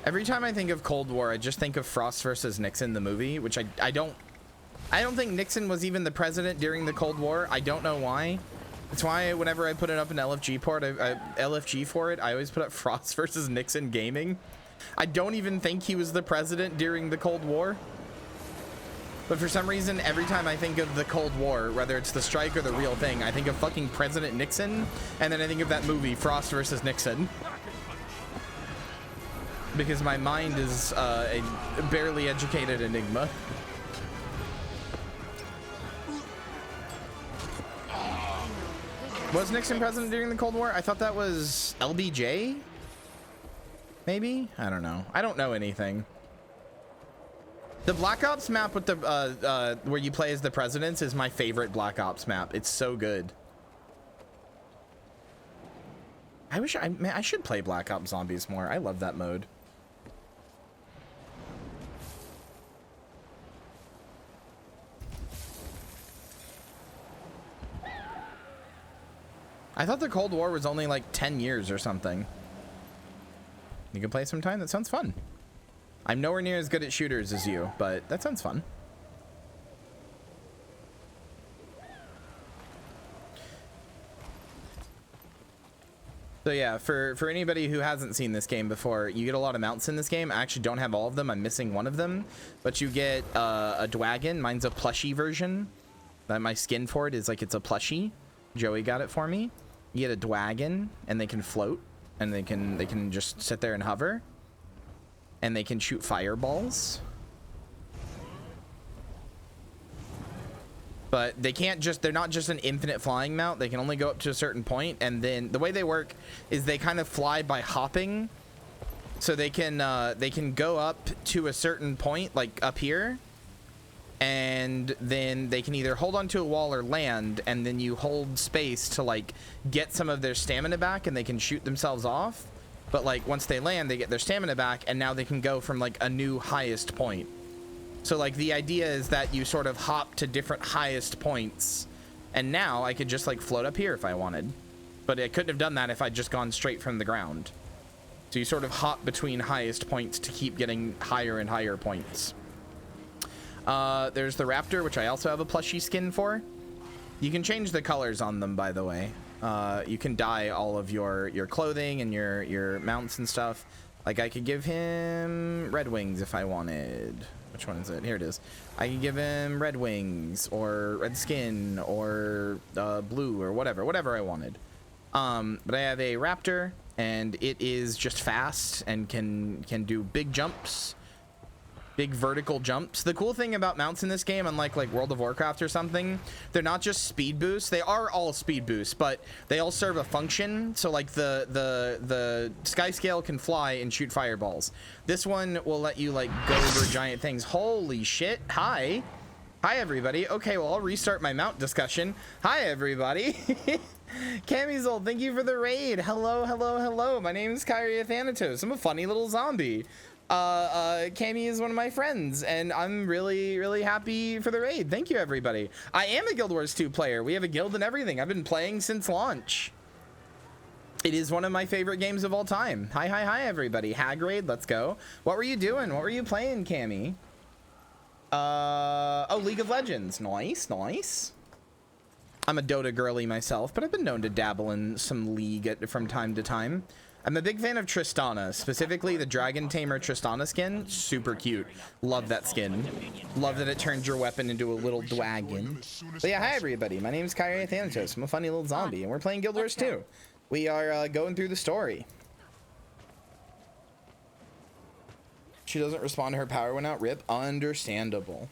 Every time I think of Cold War, I just think of Frost versus Nixon, the movie, which I don't think Nixon was even the president during the Cold War. I don't know why. That's why whenever I put it up in LFG port, LFG for it, I always put up Frost versus Nixon Gaming. I don't even think he was the president during the Cold War. But for some reason, every time I think of the Cold War, whether it's the strike or the real thing, I think of fucking President Nixon, and then I think of that movie, Frost versus Nixon. Because my mind is a barely educated enigma. Was Nixon president during the Cold War? I thought that was LBJ? Maybe? I don't know. I don't know anything. The Black Ops map with the where you play as the presidents is my favorite Black Ops map. It's so good. I should play Black Ops Zombies more. I love that mode. I thought the Cold War was only like 10 years or something. You can play sometime? That sounds fun. I'm nowhere near as good at shooters as you, but that sounds fun. So yeah, for anybody who hasn't seen this game before, you get a lot of mounts in this game. I actually don't have all of them. I'm missing one of them. But you get a Dwagon. Mine's a plushie version. My skin for it is like it's a plushie. Joey got it for me. You get a Dwagon, and they can float, and they can just sit there and hover, and they can shoot fireballs. But they can't just, they're not just an infinite flying mount. They can only go up to a certain point, and then the way they work is they kind of fly by hopping. So they can go up to a certain point, like up here, and then they can either hold onto a wall or land, and then you hold space to like get some of their stamina back, and they can shoot themselves off. But like once they land, they get their stamina back, and now they can go from like a new highest point. So like the idea is that you sort of hop to different highest points, and now I could just like float up here if I wanted, but I couldn't have done that if I'd just gone straight from the ground. So you sort of hop between highest points to keep getting higher and higher points. There's the Raptor, which I also have a plushie skin for. You can change the colors on them, by the way. You can dye all of your clothing and your mounts and stuff. Like I could give him red wings if I wanted. Which one is it? Here it is. I can give him red wings or red skin or blue or whatever I wanted. But I have a raptor, and it is just fast and can do big jumps, big vertical jumps. The cool thing about mounts in this game, unlike like World of Warcraft or something, they're not just speed boosts. They are all speed boosts, but they all serve a function. So like the sky scale can fly and shoot fireballs. This one will let you like go over giant things. Holy shit. Hi everybody. Okay, well, I'll restart my mount discussion. Hi everybody. Camizol, thank you for the raid. Hello. My name is Kyria Thanatos. I'm a funny little zombie. Cami is one of my friends, and I'm really happy for the raid. Thank you, everybody. I am a Guild Wars 2 player. We have a guild and everything. I've been playing since launch. It is one of my favorite games of all time. Hi, everybody. Hag raid, let's go. What were you doing? What were you playing, Cami? Oh, League of Legends. Nice. I'm a Dota girly myself, but I've been known to dabble in some League from time to time. I'm a big fan of Tristana, specifically the Dragon Tamer Tristana skin. Super cute. Love that skin. Love that it turns your weapon into a little dragon. But yeah, hi everybody. My name is Kyria Thanatos. I'm a funny little zombie, and we're playing Guild Wars 2. We are going through the story. She doesn't respond to her power went out. Rip. Understandable.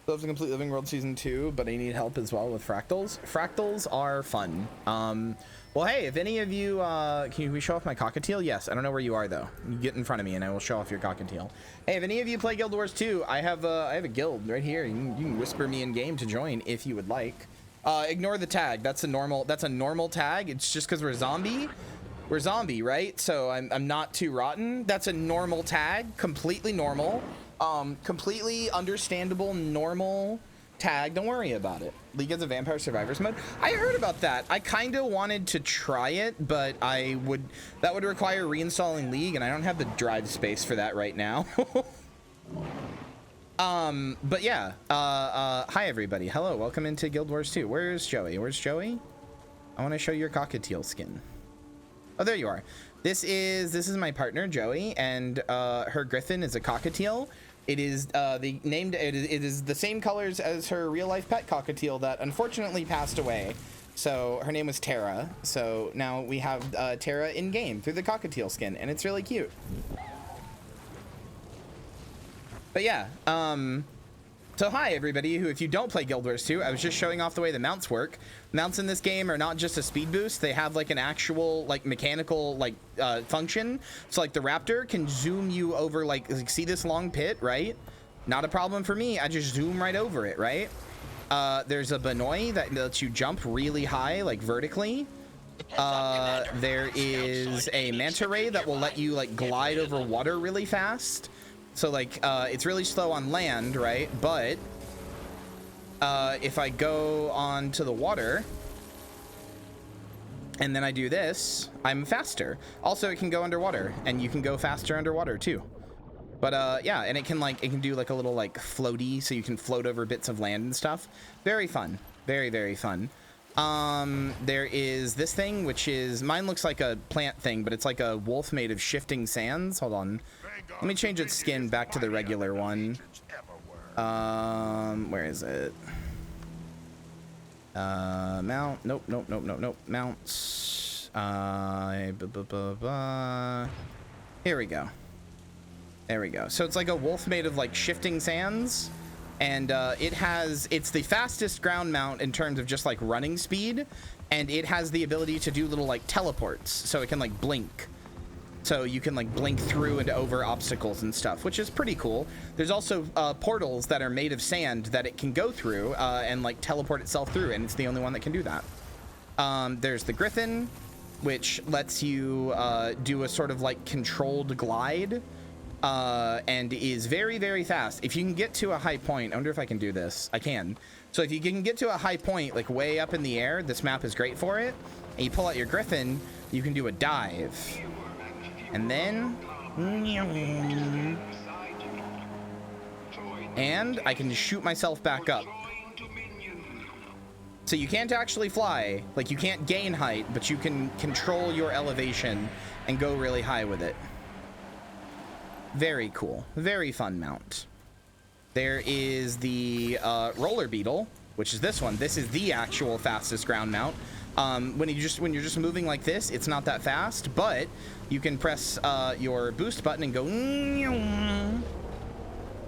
Love to complete Living World Season 2, but I need help as well with fractals. Fractals are fun. Well, hey, if any of you, can we show off my cockatiel? Yes, I don't know where you are though. You get in front of me and I will show off your cockatiel. Hey, if any of you play Guild Wars 2, I have a guild right here. You can whisper me in game to join if you would like. Ignore the tag. That's a normal tag. It's just because we're zombie. We're zombie, right? So I'm not too rotten. That's a normal tag, completely normal. Completely understandable, normal tag. Don't worry about it. League as a Vampire Survivors mode. I heard about that. I kind of wanted to try it, but that would require reinstalling League, and I don't have the drive space for that right now. But yeah. Hi everybody. Hello. Welcome into Guild Wars 2. Where's Joey? I want to show your cockatiel skin. Oh, there you are. This is my partner Joey, and her griffin is a cockatiel. It is it is the same colors as her real life pet cockatiel that unfortunately passed away. So her name was Tara. So now we have Tara in game through the cockatiel skin, and it's really cute. But yeah, so hi everybody who, if you don't play Guild Wars 2, I was just showing off the way the mounts work. Mounts in this game are not just a speed boost, they have like an actual like mechanical like function. So like the raptor can zoom you over like see this long pit, right? Not a problem for me. I just zoom right over it, right? There's a Banoi that lets you jump really high, like vertically. There is a manta ray that will let you like glide over water really fast. So like it's really slow on land, right? But if I go onto the water and then I do this, I'm faster. Also, it can go underwater, and you can go faster underwater too. But yeah, and it can do like a little like floaty, so you can float over bits of land and stuff. Very fun. Very fun. There is this thing, which is, mine looks like a plant thing, but it's like a wolf made of shifting sands. Hold on. Let me change its skin back to the regular one. Where is it? Mount. Nope. Mounts. Here we go. There we go. So it's like a wolf made of like shifting sands. And it's the fastest ground mount in terms of just like running speed. And it has the ability to do little like teleports. So it can like blink. So you can like blink through and over obstacles and stuff, which is pretty cool. There's also portals that are made of sand that it can go through and like teleport itself through, and it's the only one that can do that. There's the Griffin, which lets you do a sort of like controlled glide and is very fast. If you can get to a high point, I wonder if I can do this. I can. So if you can get to a high point, like way up in the air, this map is great for it. And you pull out your Griffin, you can do a dive. And then, and I can shoot myself back up. So you can't actually fly, like you can't gain height, but you can control your elevation and go really high with it. Very cool, very fun mount. There is the roller beetle, which is this one. This is the actual fastest ground mount. When you're just moving like this, it's not that fast, but you can press your boost button and go,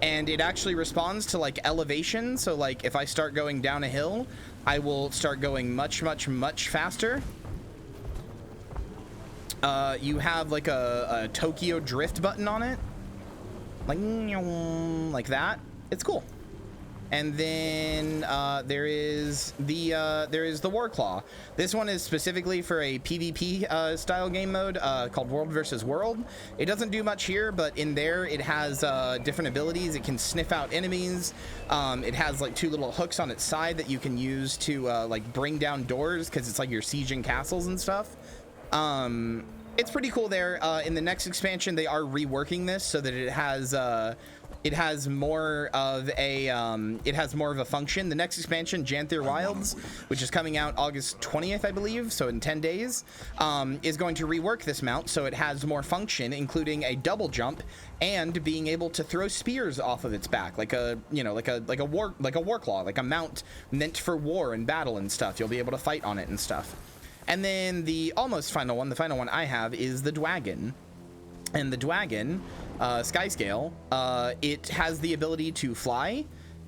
and it actually responds to like elevation. So like if I start going down a hill, I will start going much faster. You have like a Tokyo drift button on it, like that. It's cool. And then there is the War Claw. This one is specifically for a PvP style game mode called World versus World. It doesn't do much here, but in there it has different abilities. It can sniff out enemies. It has like 2 little hooks on its side that you can use to like bring down doors, because it's like you're sieging castles and stuff. It's pretty cool there. In the next expansion, they are reworking this so that it has more of a function. The next expansion, Janther Wilds, which is coming out August 20th, I believe, so in 10 days, is going to rework this mount so it has more function, including a double jump and being able to throw spears off of its back, like a war claw, like a mount meant for war and battle and stuff. You'll be able to fight on it and stuff. And then the almost final one, the final one I have, is the Dwagon. And the Dwagon, Skyscale, it has the ability to fly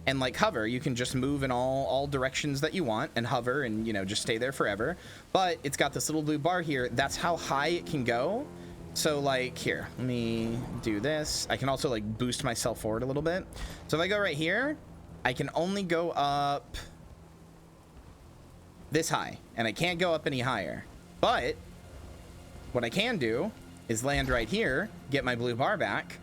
and like hover. You can just move in all directions that you want and hover and, you know, just stay there forever. But it's got this little blue bar here. That's how high it can go. So like here, let me do this. I can also like boost myself forward a little bit. So if I go right here, I can only go up this high, and I can't go up any higher. But what I can do is land right here, get my blue bar back,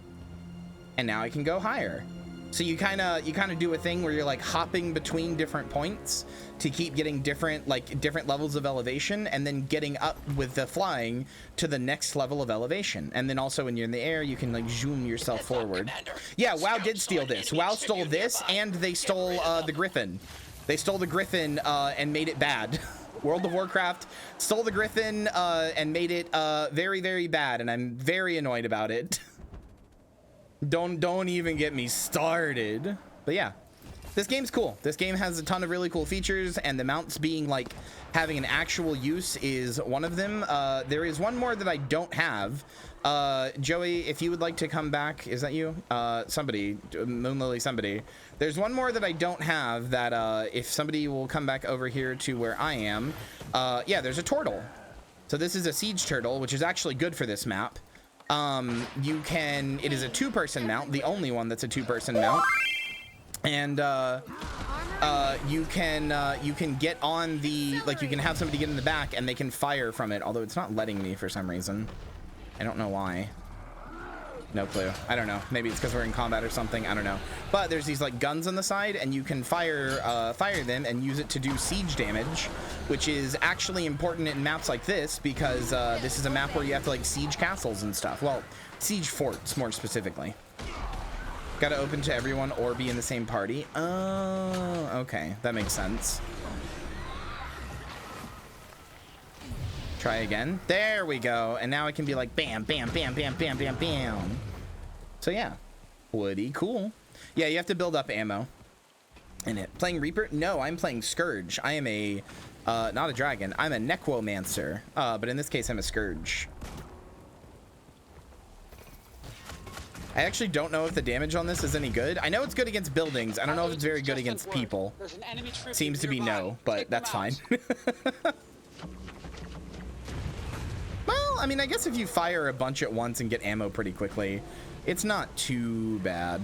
and now I can go higher. So you kind of do a thing where you're like hopping between different points to keep getting different levels of elevation, and then getting up with the flying to the next level of elevation. And then also when you're in the air, you can like zoom yourself forward. Yeah, WoW did steal this. WoW stole this, and they stole the Griffin. They stole the Griffin and made it bad. World of Warcraft stole the Griffin and made it very, very bad, and I'm very annoyed about it. Don't even get me started. But yeah, this game's cool. This game has a ton of really cool features, and the mounts being like having an actual use is one of them. There is one more that I don't have. Joey, if you would like to come back, is that you? Somebody, Moonlily, somebody. There's one more that I don't have that if somebody will come back over here to where I am. Yeah, there's a turtle. So this is a siege turtle, which is actually good for this map. It is a 2-person mount, the only one that's a 2-person mount. And you can get on the, like, you can have somebody get in the back and they can fire from it, although it's not letting me for some reason. I don't know why. No clue. I don't know. Maybe it's because we're in combat or something. I don't know. But there's these like guns on the side, and you can fire them and use it to do siege damage, which is actually important in maps like this, because this is a map where you have to like siege castles and stuff. Well, siege forts more specifically. Got to open to everyone or be in the same party. Oh, okay. That makes sense. Try again. There we go. And now I can be like bam, bam, bam, bam, bam, bam, bam. So yeah, pretty cool. Yeah, you have to build up ammo in it. Playing Reaper? No, I'm playing Scourge. I am a, not a dragon. I'm a Necromancer. But in this case, I'm a Scourge. I actually don't know if the damage on this is any good. I know it's good against buildings. I don't know if it's very good against people. Seems to be no, but that's fine. Well, I mean, I guess if you fire a bunch at once and get ammo pretty quickly, it's not too bad.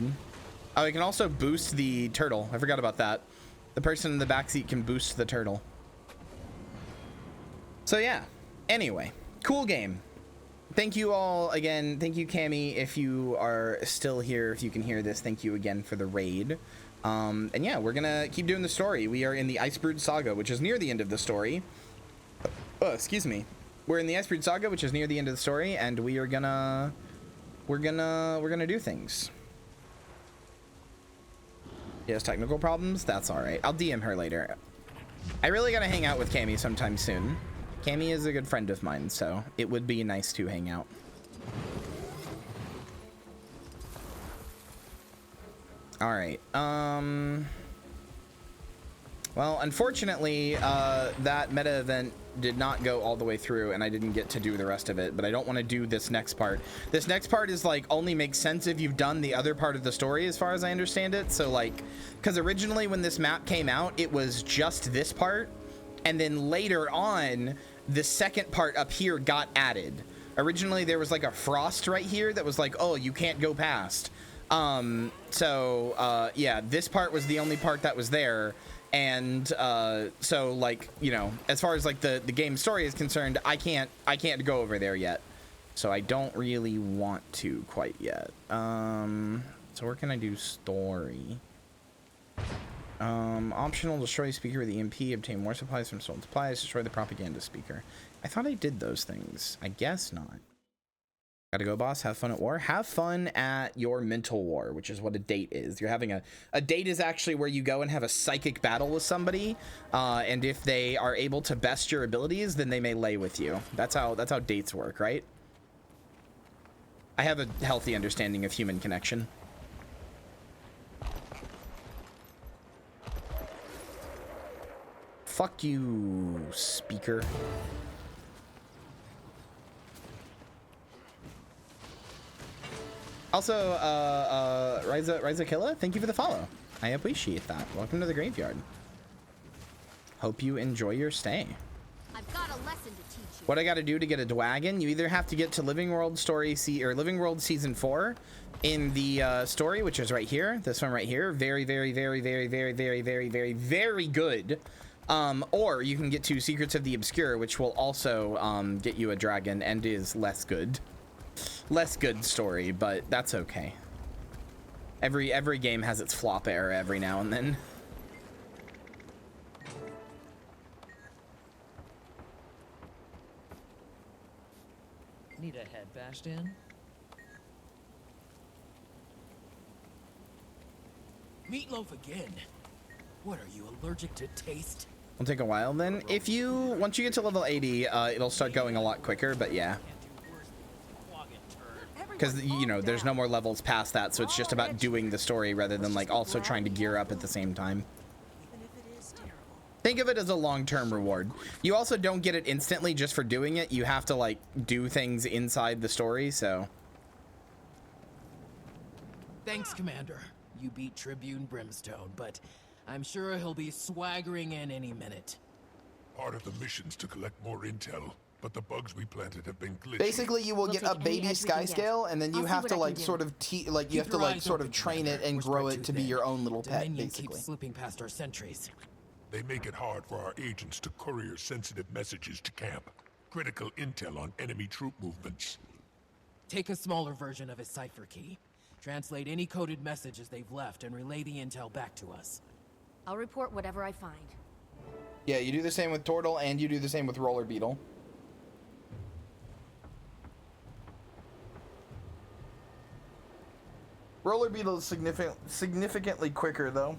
Oh, you can also boost the turtle. I forgot about that. The person in the backseat can boost the turtle. So yeah, anyway, cool game. Thank you all again. Thank you, Cammy, if you are still here, if you can hear this. Thank you again for the raid. And yeah, we're gonna keep doing the story. We are in the Icebrood Saga, which is near the end of the story. Oh, excuse me. We're in the Icebrood Saga, which is near the end of the story, and we're gonna do things. He has technical problems. That's all right. I'll DM her later. I really gotta hang out with Cammy sometime soon. Cammy is a good friend of mine, so it would be nice to hang out. All right. Well, unfortunately, that meta event did not go all the way through, and I didn't get to do the rest of it, but I don't want to do this next part. This next part is like only makes sense if you've done the other part of the story, as far as I understand it. So like, because originally when this map came out, it was just this part, and then later on, the second part up here got added. Originally, there was like a frost right here that was like, oh, you can't go past. Yeah, this part was the only part that was there. And so like, you know, as far as like the game story is concerned, I can't go over there yet, so I don't really want to quite yet. So where can I do story? Optional: destroy speaker with the EMP, obtain more supplies from stolen supplies, destroy the propaganda speaker. I thought I did those things. I guess not. Gotta go, boss. Have fun at war. Have fun at your mental war, which is what a date is. You're having a date is actually where you go and have a psychic battle with somebody, and if they are able to best your abilities, then they may lay with you. That's how dates work, right? I have a healthy understanding of human connection. Fuck you, speaker. Also, Ryza Killa, thank you for the follow. I appreciate that. Welcome to the graveyard. Hope you enjoy your stay. I've got a lesson to teach you. What I got to do to get a Dwagon? You either have to get to Living World Living World Season 4 in the story, which is right here. This one right here. Very, very, very, very, very, very, very, very, very good. Or you can get to Secrets of the Obscure, which will also get you a dragon and is less good. Less good story, but that's okay. Every game has its flop error every now and then. Need a head bashed in? Meatloaf again. What, are you allergic to taste? It'll take a while then. Once you get to level 80, it'll start going a lot quicker, but yeah. Because, you know, there's no more levels past that, so it's just about doing the story rather than, like, also trying to gear up at the same time. Think of it as a long-term reward. You also don't get it instantly just for doing it. You have to, like, do things inside the story, so... Thanks, Commander. You beat Tribune Brimstone, but I'm sure he'll be swaggering in any minute. Part of the mission's to collect more intel. But the bugs we planted have been glitchy. Basically, you will get a baby Skyscale, and then you have to like sort of train it and grow it to be your own little pet. Basically, keeps slipping past our sentries. They make it hard for our agents to courier sensitive messages to camp. Critical intel on enemy troop movements. Take a smaller version of his cipher key. Translate any coded messages they've left and relay the intel back to us. I'll report whatever I find. Yeah, you do the same with Tortle, and you do the same with Roller Beetle. Roller Beetle is significantly quicker, though.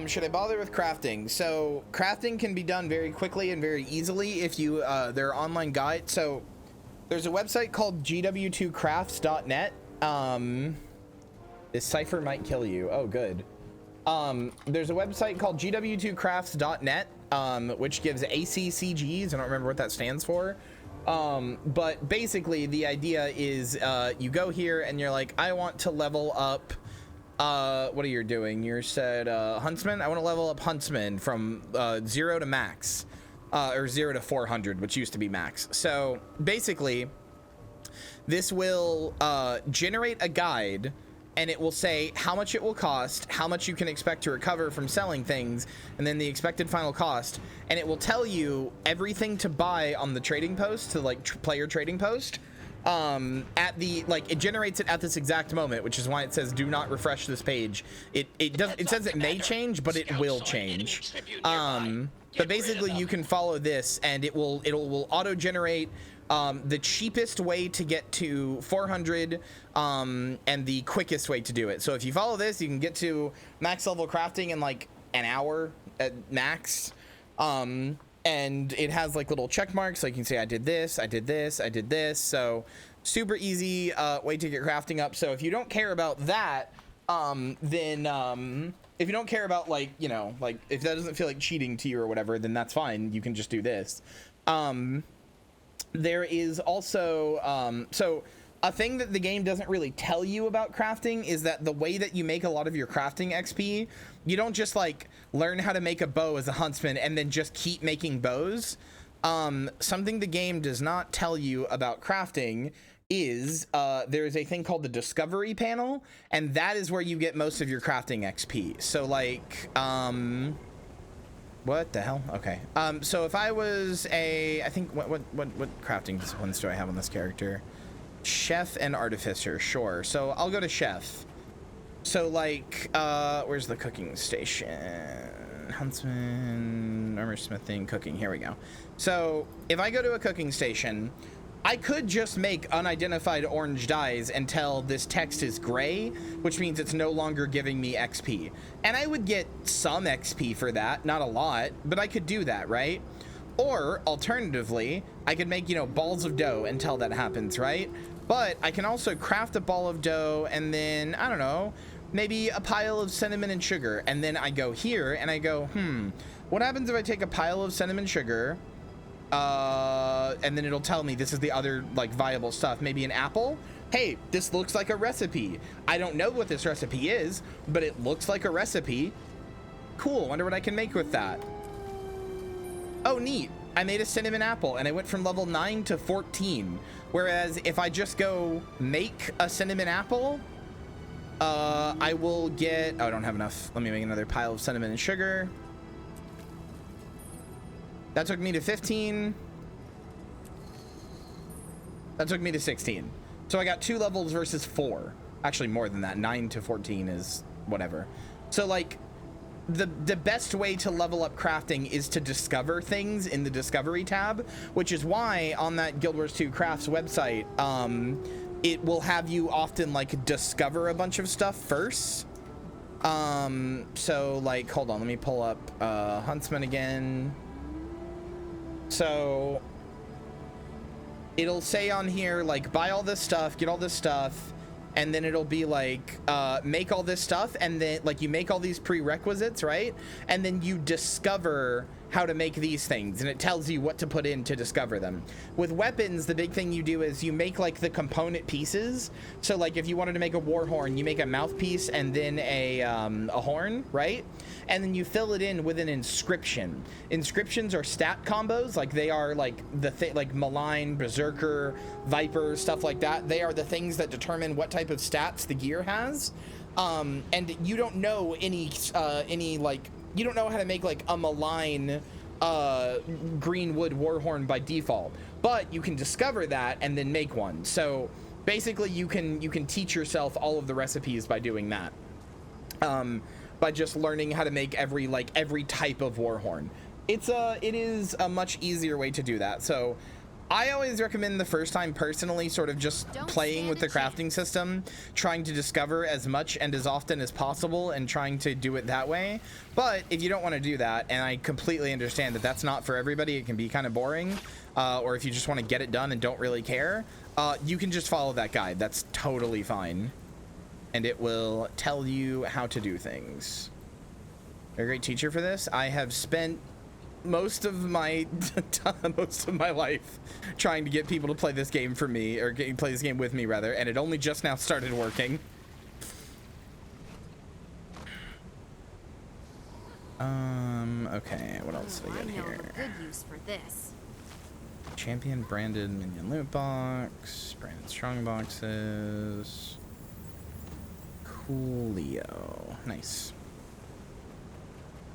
Should I bother with crafting? So crafting can be done very quickly and very easily if you there are online guides. So there's a website called gw2crafts.net. This cipher might kill you. Oh, good. There's a website called gw2crafts.net, which gives ACCGs. I don't remember what that stands for. But basically the idea is you go here and you're like, I want to level up. What are you doing? You said Huntsman. I want to level up Huntsman from 0 to max, or 0 to 400, which used to be max. So basically, this will generate a guide, and it will say how much it will cost, how much you can expect to recover from selling things, and then the expected final cost. And it will tell you everything to buy on the trading post, to like player trading post. At the it generates it at this exact moment, which is why it says do not refresh this page. It says it may change, but it will change. But basically you can follow this and it will auto generate the cheapest way to get to 400 and the quickest way to do it. So if you follow this, you can get to max level crafting in like an hour at max. and it has like little check marks, like you can say I did this, I did this, I did this. So super easy way to get crafting up. So if you don't care about that, then if you don't care about, like, you know, like if that doesn't feel like cheating to you or whatever, then that's fine. You can just do this. There is also so a thing that the game doesn't really tell you about crafting is that the way that you make a lot of your crafting XP, you don't just like learn how to make a bow as a huntsman and then just keep making bows. Something the game does not tell you about crafting is there is a thing called the discovery panel, and that is where you get most of your crafting XP. So like what the hell? Okay. So if I was I think what crafting disciplines do I have on this character? Chef and artificer, sure. So I'll go to chef. So like where's the cooking station? Huntsman, armor smithing, cooking. Here we go. So if I go to a cooking station, I could just make unidentified orange dyes until this text is gray, which means it's no longer giving me XP. And I would get some XP for that, not a lot, but I could do that, right? Or alternatively, I could make, you know, balls of dough until that happens, right? But I can also craft a ball of dough and then, I don't know, maybe a pile of cinnamon and sugar. And then I go here and I go, what happens if I take a pile of cinnamon sugar, and then it'll tell me this is the other like viable stuff, maybe an apple. Hey, this looks like a recipe. I don't know what this recipe is, but it looks like a recipe. Cool, wonder what I can make with that. Oh, neat. I made a cinnamon apple and I went from level 9 to 14. Whereas if I just go make a cinnamon apple, I will get, oh, I don't have enough. Let me make another pile of cinnamon and sugar. That took me to 15. That took me to 16. So I got 2 levels versus 4. Actually, more than that. 9 to 14 is whatever. So like the best way to level up crafting is to discover things in the discovery tab, which is why on that Guild Wars 2 Crafts website, it will have you often like discover a bunch of stuff first. So like, hold on, let me pull up Huntsman again. So it'll say on here, like, buy all this stuff, get all this stuff, and then it'll be like, make all this stuff, and then like you make all these prerequisites, right? And then you discover how to make these things, and it tells you what to put in to discover them. With weapons, the big thing you do is you make like the component pieces. So like if you wanted to make a war horn, you make a mouthpiece and then a horn, right? And then you fill it in with an inscription. Inscriptions are stat combos, like they are like like malign, berserker, viper, stuff like that. They are the things that determine what type of stats the gear has. And you don't know any like, you don't know how to make like a malign greenwood warhorn by default, but you can discover that and then make one. So basically you can teach yourself all of the recipes by doing that, by just learning how to make every type of warhorn. It is a much easier way to do that. So I always recommend the first time personally sort of just playing with the crafting system, trying to discover as much and as often as possible and trying to do it that way. But if you don't want to do that, and I completely understand that that's not for everybody, it can be kind of boring, or if you just want to get it done and don't really care, you can just follow that guide. That's totally fine. And it will tell you how to do things. You're a great teacher for this. I have spent most of my life trying to get people to play this game for me, or play this game with me rather, and it only just now started working. Okay, what else do we got here? Good use for this. Champion branded minion loot box, branded strong boxes. Coolio. Nice.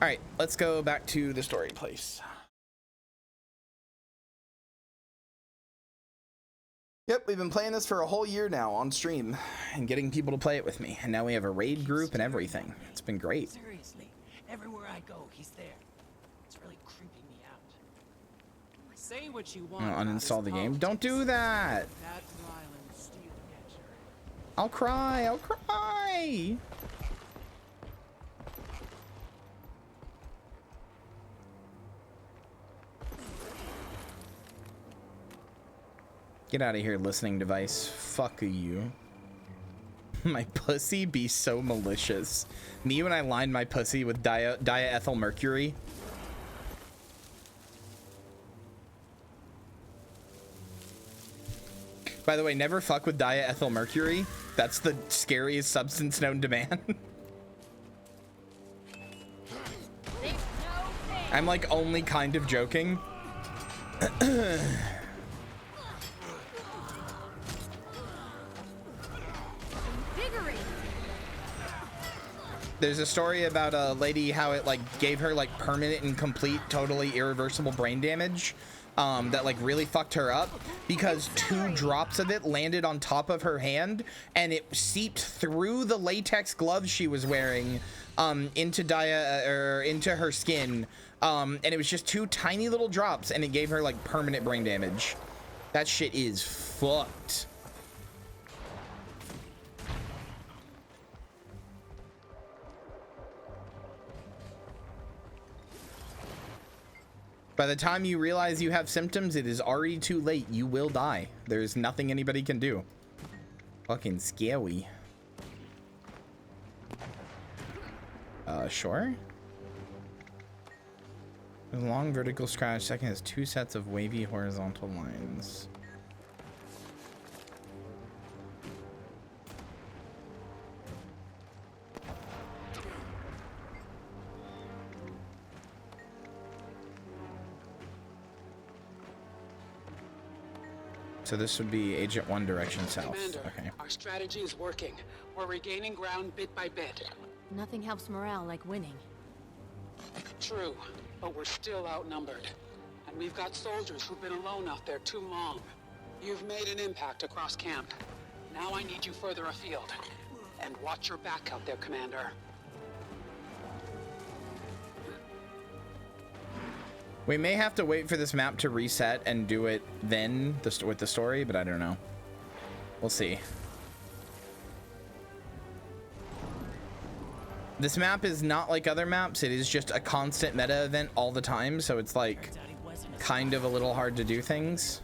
All right, let's go back to the story place. Yep, we've been playing this for a whole year now on stream and getting people to play it with me. And now we have a raid group and everything. It's been great. Seriously, everywhere I go, he's there. It's really creeping me out. Say what you want. Uninstall the game. Don't do that. That's Ryland's steel catcher. I'll cry. I'll cry. Get out of here, listening device. Fuck you. My pussy be so malicious. Me when I lined my pussy with diethyl mercury. By the way, never fuck with diethyl mercury. That's the scariest substance known to man. I'm like only kind of joking. There's a story about a lady, how it like gave her like permanent and complete, totally irreversible brain damage. That like really fucked her up because 2 drops of it landed on top of her hand and it seeped through the latex gloves she was wearing into her skin, and it was just 2 tiny little drops and it gave her like permanent brain damage. That shit is fucked. By the time you realize you have symptoms, it is already too late. You will die. There's nothing anybody can do. Fucking scary. Sure. A long vertical scratch. Second has 2 sets of wavy horizontal lines. So this would be Agent 1 direction south. Commander, okay. Our strategy is working. We're regaining ground bit by bit. Nothing helps morale like winning. True, but we're still outnumbered. And we've got soldiers who've been alone out there too long. You've made an impact across camp. Now I need you further afield. And watch your back out there, Commander. We may have to wait for this map to reset and do it then with the story, but I don't know. We'll see. This map is not like other maps. It is just a constant meta event all the time, so it's like kind of a little hard to do things.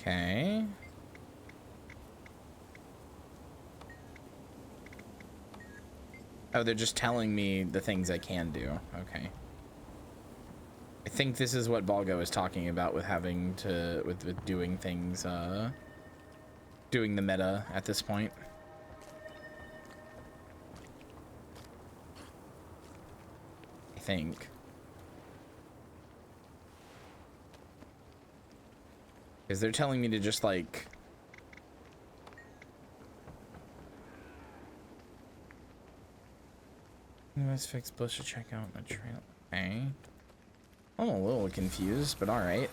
Okay. Oh, they're just telling me the things I can do. Okay. I think this is what Balgo is talking about with having to, with doing things, doing the meta at this point. I think. Because they're telling me to just like let's fix bush to check out the trail. Okay. I'm a little confused, but all right.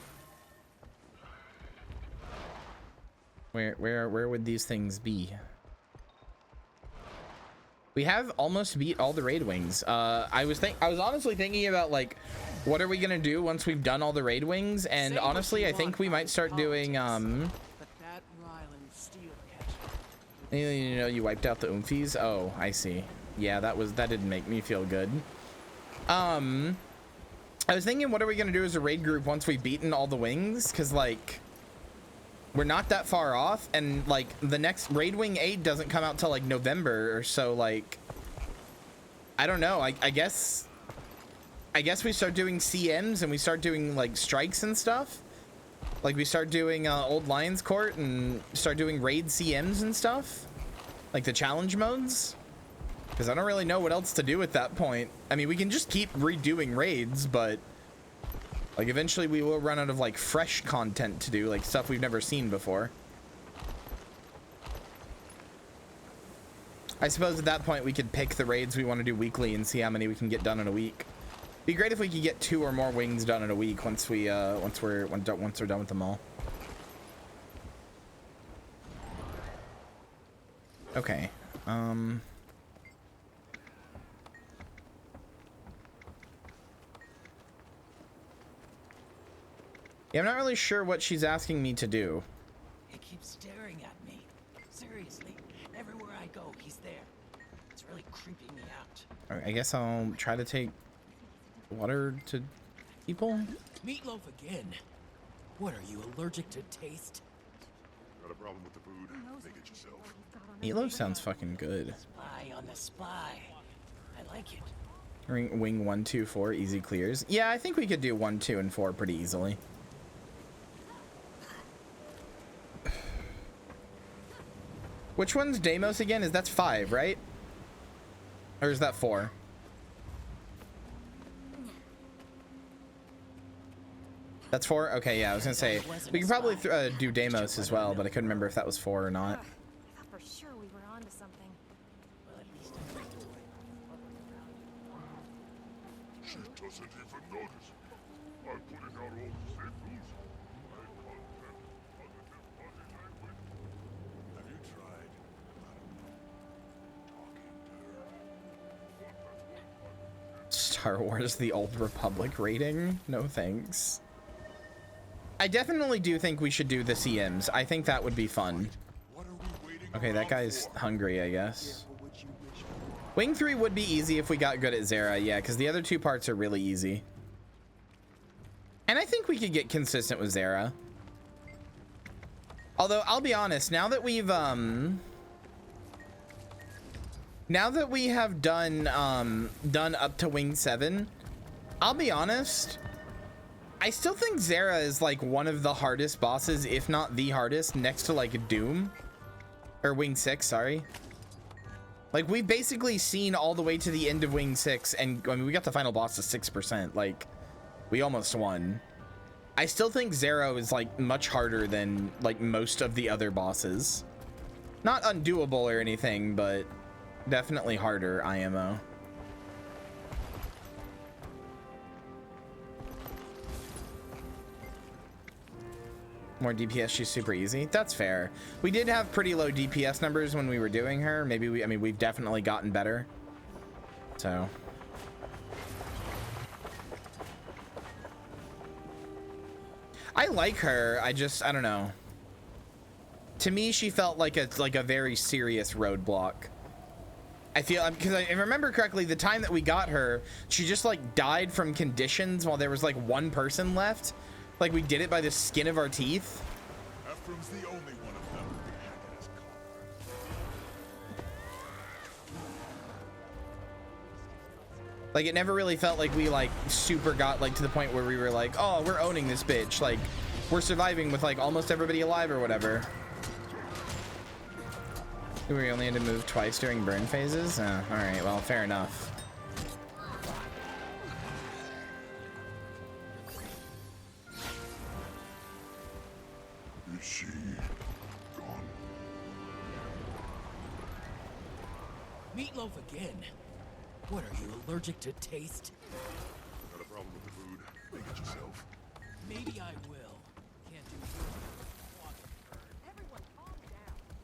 Where would these things be? We have almost beat all the raid wings. I was honestly thinking about like, what are we gonna do once we've done all the raid wings? And honestly, I think we might start doing you know, you wiped out the oomfies. Oh, I see. Yeah, that didn't make me feel good. I was thinking, what are we gonna do as a raid group once we've beaten all the wings? Because like, we're not that far off, and like the next raid wing 8 doesn't come out till like November or so. Like, I don't know. I guess we start doing CMs and we start doing like strikes and stuff. Like we start doing Old Lions Court and start doing raid CMs and stuff, like the challenge modes. Because I don't really know what else to do at that point. I mean, we can just keep redoing raids, but like eventually we will run out of like fresh content to do, like stuff we've never seen before. I suppose at that point we could pick the raids we want to do weekly and see how many we can get done in a week. Be great if we could get 2 or more wings done in a week once we're done with them all. Okay. Yeah, I'm not really sure what she's asking me to do. He keeps staring at me. Seriously, everywhere I go, he's there. It's really creeping me out. All right, I guess I'll try to take water to people. Meatloaf again. What are you, allergic to taste? Got a problem with the food? Make it yourself. Meatloaf sounds fucking good. Spy on the spy. I like it. Wing 1, 2, 4, easy clears. Yeah, I think we could do 1, 2, and 4 pretty easily. Which one's Deimos again? That's 5, right? Or is that 4? That's 4? Okay, yeah, I was gonna say we could probably do Deimos as well, but I couldn't remember if that was 4 or not. I thought for sure we were onto something. She doesn't even notice. I'm putting out all the signals. Have you tried, talking to her? Star Wars The Old Republic rating? No thanks. I definitely do think we should do the CMs. I think that would be fun. Okay, that guy's hungry, I guess. Wing 3 would be easy if we got good at Zera, yeah, because the other 2 parts are really easy. And I think we could get consistent with Zera. Although, I'll be honest, now that we have done up to Wing 7, I'll be honest, I still think Zera is like one of the hardest bosses, if not the hardest, next to like Doom. Or Wing 6, sorry. Like, we've basically seen all the way to the end of Wing 6, and I mean, we got the final boss to 6%. Like, we almost won. I still think Zero is like much harder than like most of the other bosses. Not undoable or anything, but definitely harder, IMO. More DPS, she's super easy. That's fair. We did have pretty low DPS numbers when we were doing her. Maybe I mean, we've definitely gotten better. So. I like her. I don't know. To me, she felt like a very serious roadblock. I feel, because I remember correctly, the time that we got her, she just like died from conditions while there was like one person left. Like, we did it by the skin of our teeth. Ephraim's the only one of them who had his Like, it never really felt like we like super got like to the point where we were like, oh, we're owning this bitch. Like, we're surviving with like almost everybody alive or whatever. We only had to move twice during burn phases? All right, well, fair enough. Is she gone? Meatloaf again. What are you, allergic to taste? Got a problem with the food? Make it yourself. Maybe I will. Can't do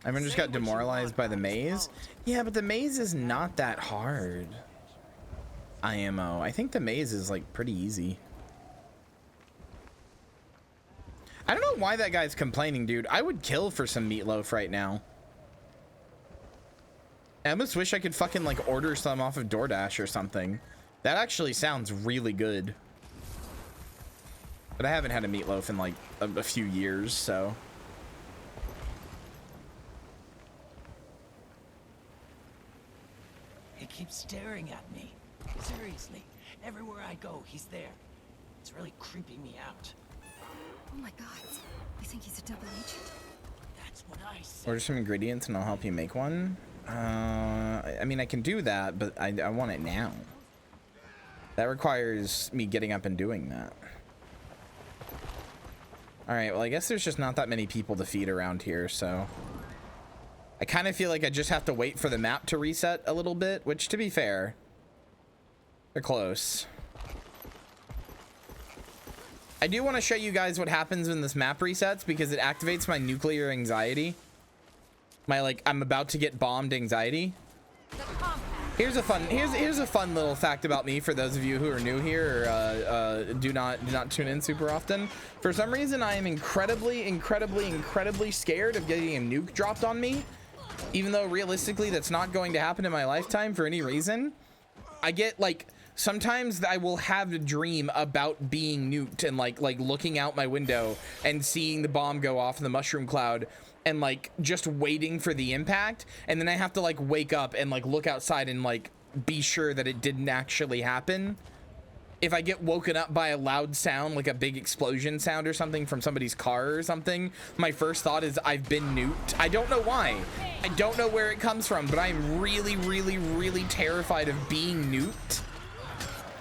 Everyone just got demoralized by the maze. Yeah, but the maze is not that hard. IMO. I think the maze is like pretty easy. I don't know why that guy's complaining, dude. I would kill for some meatloaf right now. I almost wish I could fucking like order some off of DoorDash or something. That actually sounds really good. But I haven't had a meatloaf in like a few years, so. He keeps staring at me. Seriously, everywhere I go, he's there. It's really creeping me out. Oh my god. You think he's a double agent? That's what I said. Order some ingredients and I'll help you make one. I mean, I can do that, but I want it now. That requires me getting up and doing that. All right, well, I guess there's just not that many people to feed around here, so. I kind of feel like I just have to wait for the map to reset a little bit, which, to be fair, they're close. I do want to show you guys what happens when this map resets because it activates my nuclear anxiety. My, like, I'm about to get bombed anxiety. The compact. Here's a fun little fact about me for those of you who are new here or do not tune in super often. For some reason, I am incredibly scared of getting a nuke dropped on me, even though realistically that's not going to happen in my lifetime for any reason. I get like sometimes I will have a dream about being nuked and like looking out my window and seeing the bomb go off in the mushroom cloud and like just waiting for the impact, and then I have to like wake up and like look outside and like be sure that it didn't actually happen. If I get woken up by a loud sound, like a big explosion sound or something from somebody's car or something, my first thought is I've been nuked. I don't know why. I don't know where it comes from, but I'm really terrified of being nuked.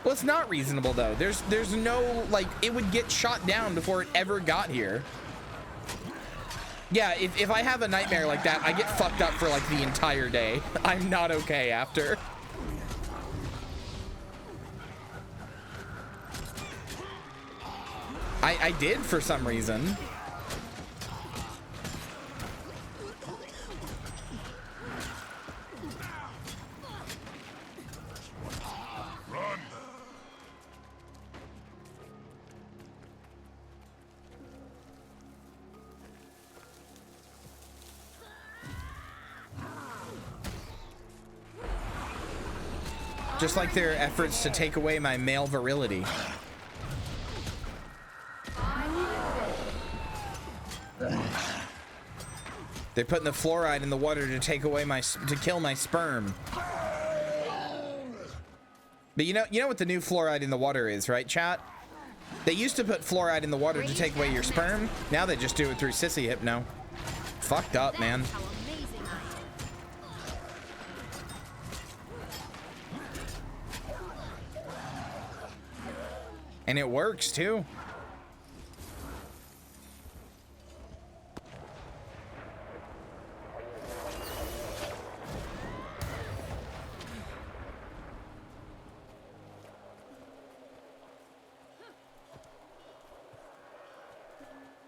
Well, it's not reasonable though. There's no, like, it would get shot down before it ever got here. Yeah, if I have a nightmare like that, I get fucked up for like the entire day. I'm not okay after. I did for some reason. Run! Just like their efforts to take away my male virility. They're putting the fluoride in the water to take away to kill my sperm. But you know what the new fluoride in the water is, right, chat? They used to put fluoride in the water to take away your sperm. Now they just do it through sissy hypno. Fucked up, man. And it works too.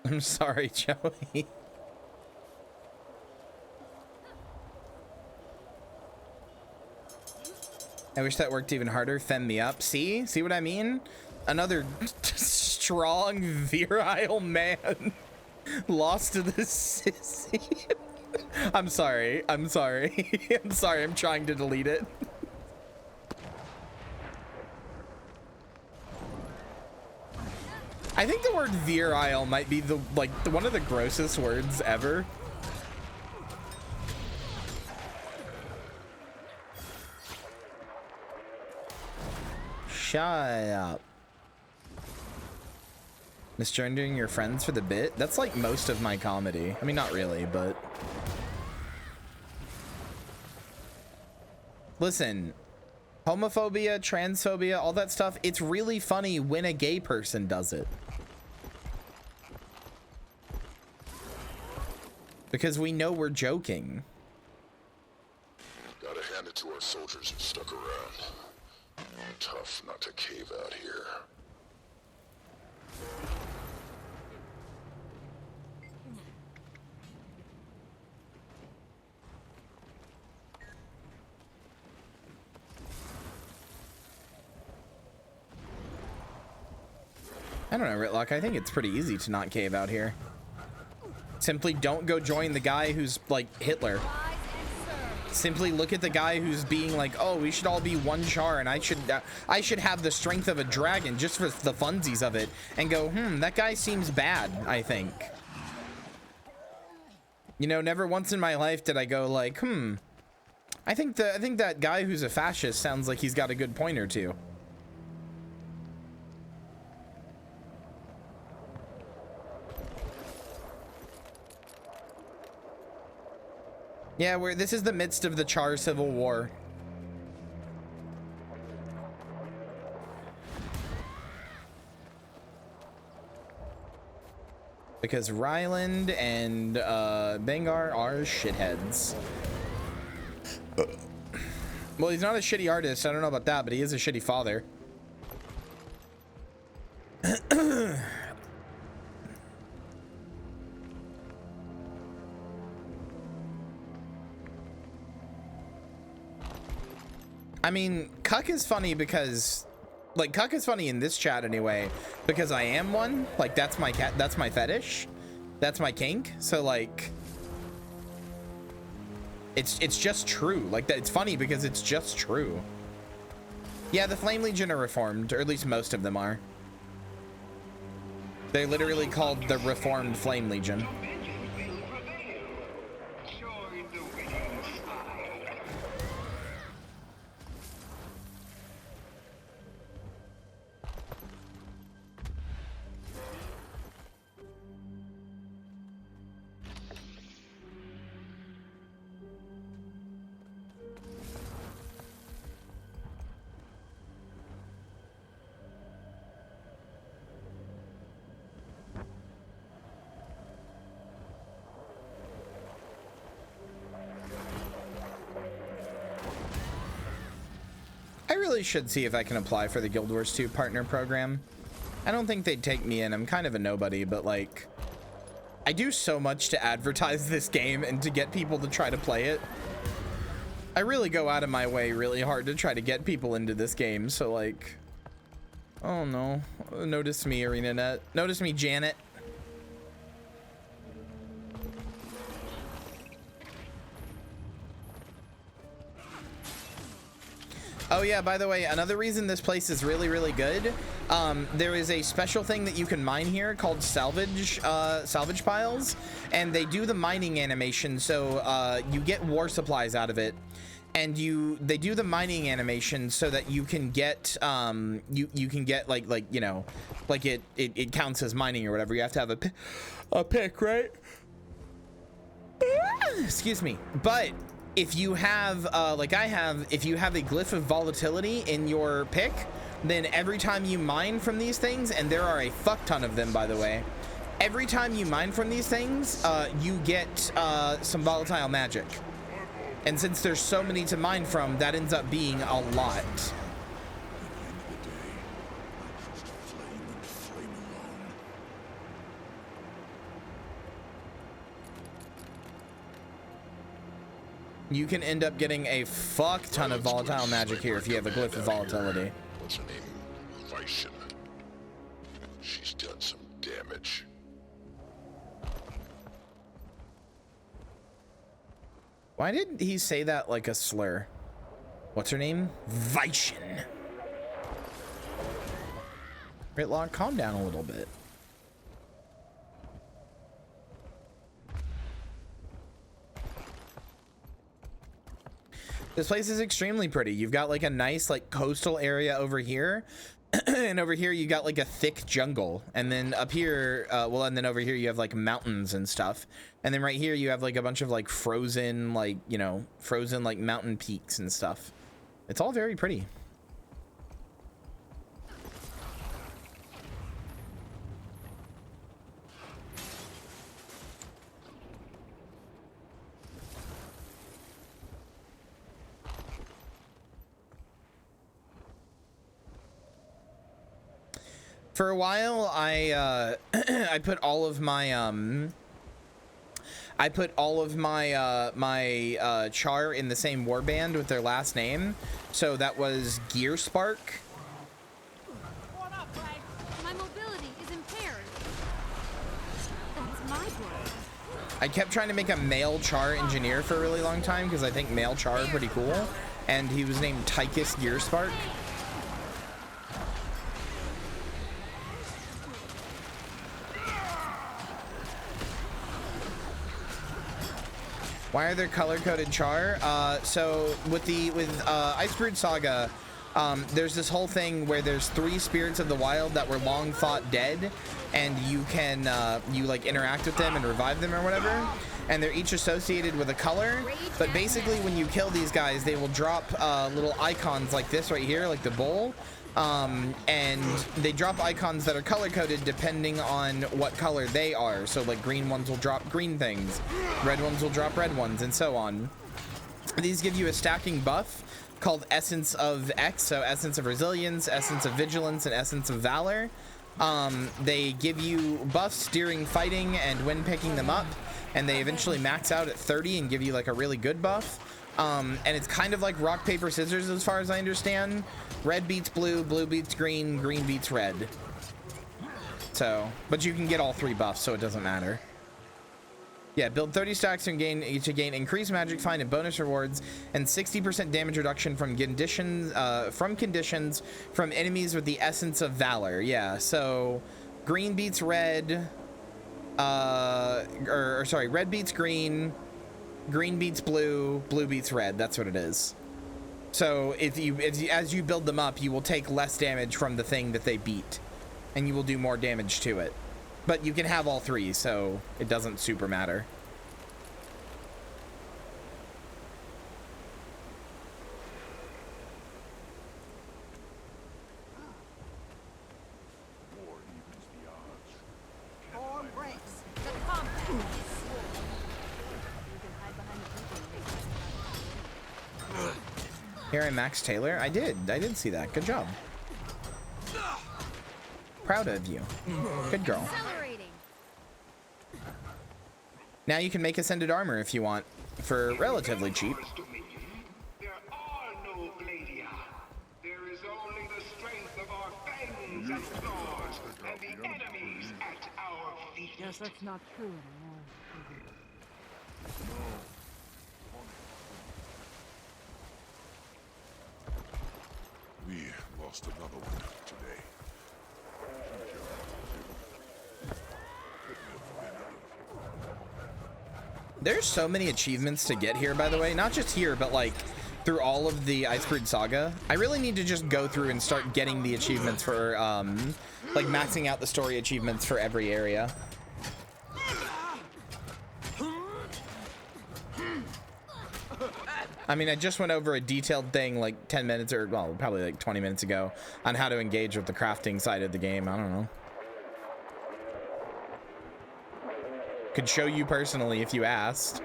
I'm sorry, Joey. I wish that worked even harder. Fem me up. See what I mean? Another strong, virile man lost to the sissy. I'm sorry. I'm trying to delete it. I think the word virile might be one of the grossest words ever. Shut up. Misgendering your friends for the bit? That's like most of my comedy. I mean, not really, but... Listen, homophobia, transphobia, all that stuff, it's really funny when a gay person does it. Because we know we're joking. Gotta hand it to our soldiers who stuck around. Tough not to cave out here. I don't know, Ritlock. I think it's pretty easy to not cave out here. Simply don't go join the guy who's like Hitler. Simply look at the guy who's being like, oh, we should all be one char and I should have the strength of a dragon just for the funsies of it, and go, that guy seems bad, I think. You know, never once in my life did I go like, I think that guy who's a fascist sounds like he's got a good point or two. Yeah, this is the midst of the Char Civil War. Because Ryland and Bengar are shitheads. Well, he's not a shitty artist. I don't know about that, but he is a shitty father. I mean, cuck is funny because, like, cuck is funny in this chat anyway, because I am one. Like, that's my fetish. That's my kink. So, like, it's just true. Like, that, it's funny because it's just true. Yeah, the Flame Legion are reformed, or at least most of them are. They're literally called the Reformed Flame Legion. Should see if I can apply for the Guild Wars 2 partner program. I don't think they'd take me in. I'm kind of a nobody, but like, I do so much to advertise this game and to get people to try to play it. I really go out of my way really hard to try to get people into this game. So like, oh no, notice me, ArenaNet. Notice me, Janet. Oh yeah, by the way, another reason this place is really, really good, there is a special thing that you can mine here called salvage piles, and they do the mining animation, so you get war supplies out of it, and they do the mining animation so that you can get you can get like you know, like it counts as mining or whatever. You have to have a pick, right? Excuse me, but if you have, like I have, if you have a glyph of volatility in your pick, then every time you mine from these things, and there are a fuck ton of them, by the way, every time you mine from these things, you get some volatile magic. And since there's so many to mine from, that ends up being a lot. You can end up getting a fuck ton of volatile magic here if you have a glyph of volatility. What's her name? Vishen. She's done some damage. Why did he say that like a slur? What's her name? Vishen. Ritlog, calm down a little bit. This place is extremely pretty. You've got like a nice like coastal area over here. And over here you got like a thick jungle. And then up here, well, and then over here you have like mountains and stuff. And then right here you have like a bunch of like frozen, like, you know, frozen like mountain peaks and stuff. It's all very pretty. For a while, I I put all of my char in the same warband with their last name, so that was Gear Spark. What up, Frank? My mobility is impaired. That's my blood. I kept trying to make a male char engineer for a really long time because I think male char are pretty cool, and he was named Tychus Gear Spark. Why are there color-coded char? So with Icebrood Saga, there's this whole thing where there's 3 spirits of the wild that were long thought dead, and you can you like interact with them and revive them or whatever, and they're each associated with a color. But basically, when you kill these guys, they will drop little icons like this right here, like the bowl. And they drop icons that are color-coded depending on what color they are. So like green ones will drop green things, red ones will drop red ones, and so on. These give you a stacking buff called Essence of X, so Essence of Resilience, Essence of Vigilance, and Essence of Valor. They give you buffs during fighting and when picking them up, and they eventually max out at 30 and give you like a really good buff. And it's kind of like rock, paper, scissors as far as I understand. Red beats blue, blue beats green, green beats red. So, but you can get all 3 buffs, so it doesn't matter. Yeah, build 30 stacks and gain increased magic find and bonus rewards, and 60% damage reduction from conditions from enemies with the essence of valor. Yeah, so green beats red, sorry, red beats green, green beats blue, blue beats red. That's what it is. So as you build them up, you will take less damage from the thing that they beat, and you will do more damage to it. But you can have all 3, so it doesn't super matter. Here I Max Taylor. I did see that. Good job. Proud of you. Good girl. Now you can make ascended armor if you want for relatively cheap. There are no Gladia. There is only the strength of our fangs and claws and the enemies at our feet. Guess that's not true anymore. We lost another one today. There's so many achievements to get here, by the way. Not just here, but like through all of the Icebreed Saga. I really need to just go through and start getting the achievements for like maxing out the story achievements for every area. I mean, I just went over a detailed thing like 10 minutes or, well, probably like 20 minutes ago on how to engage with the crafting side of the game. I don't know. Could show you personally if you asked.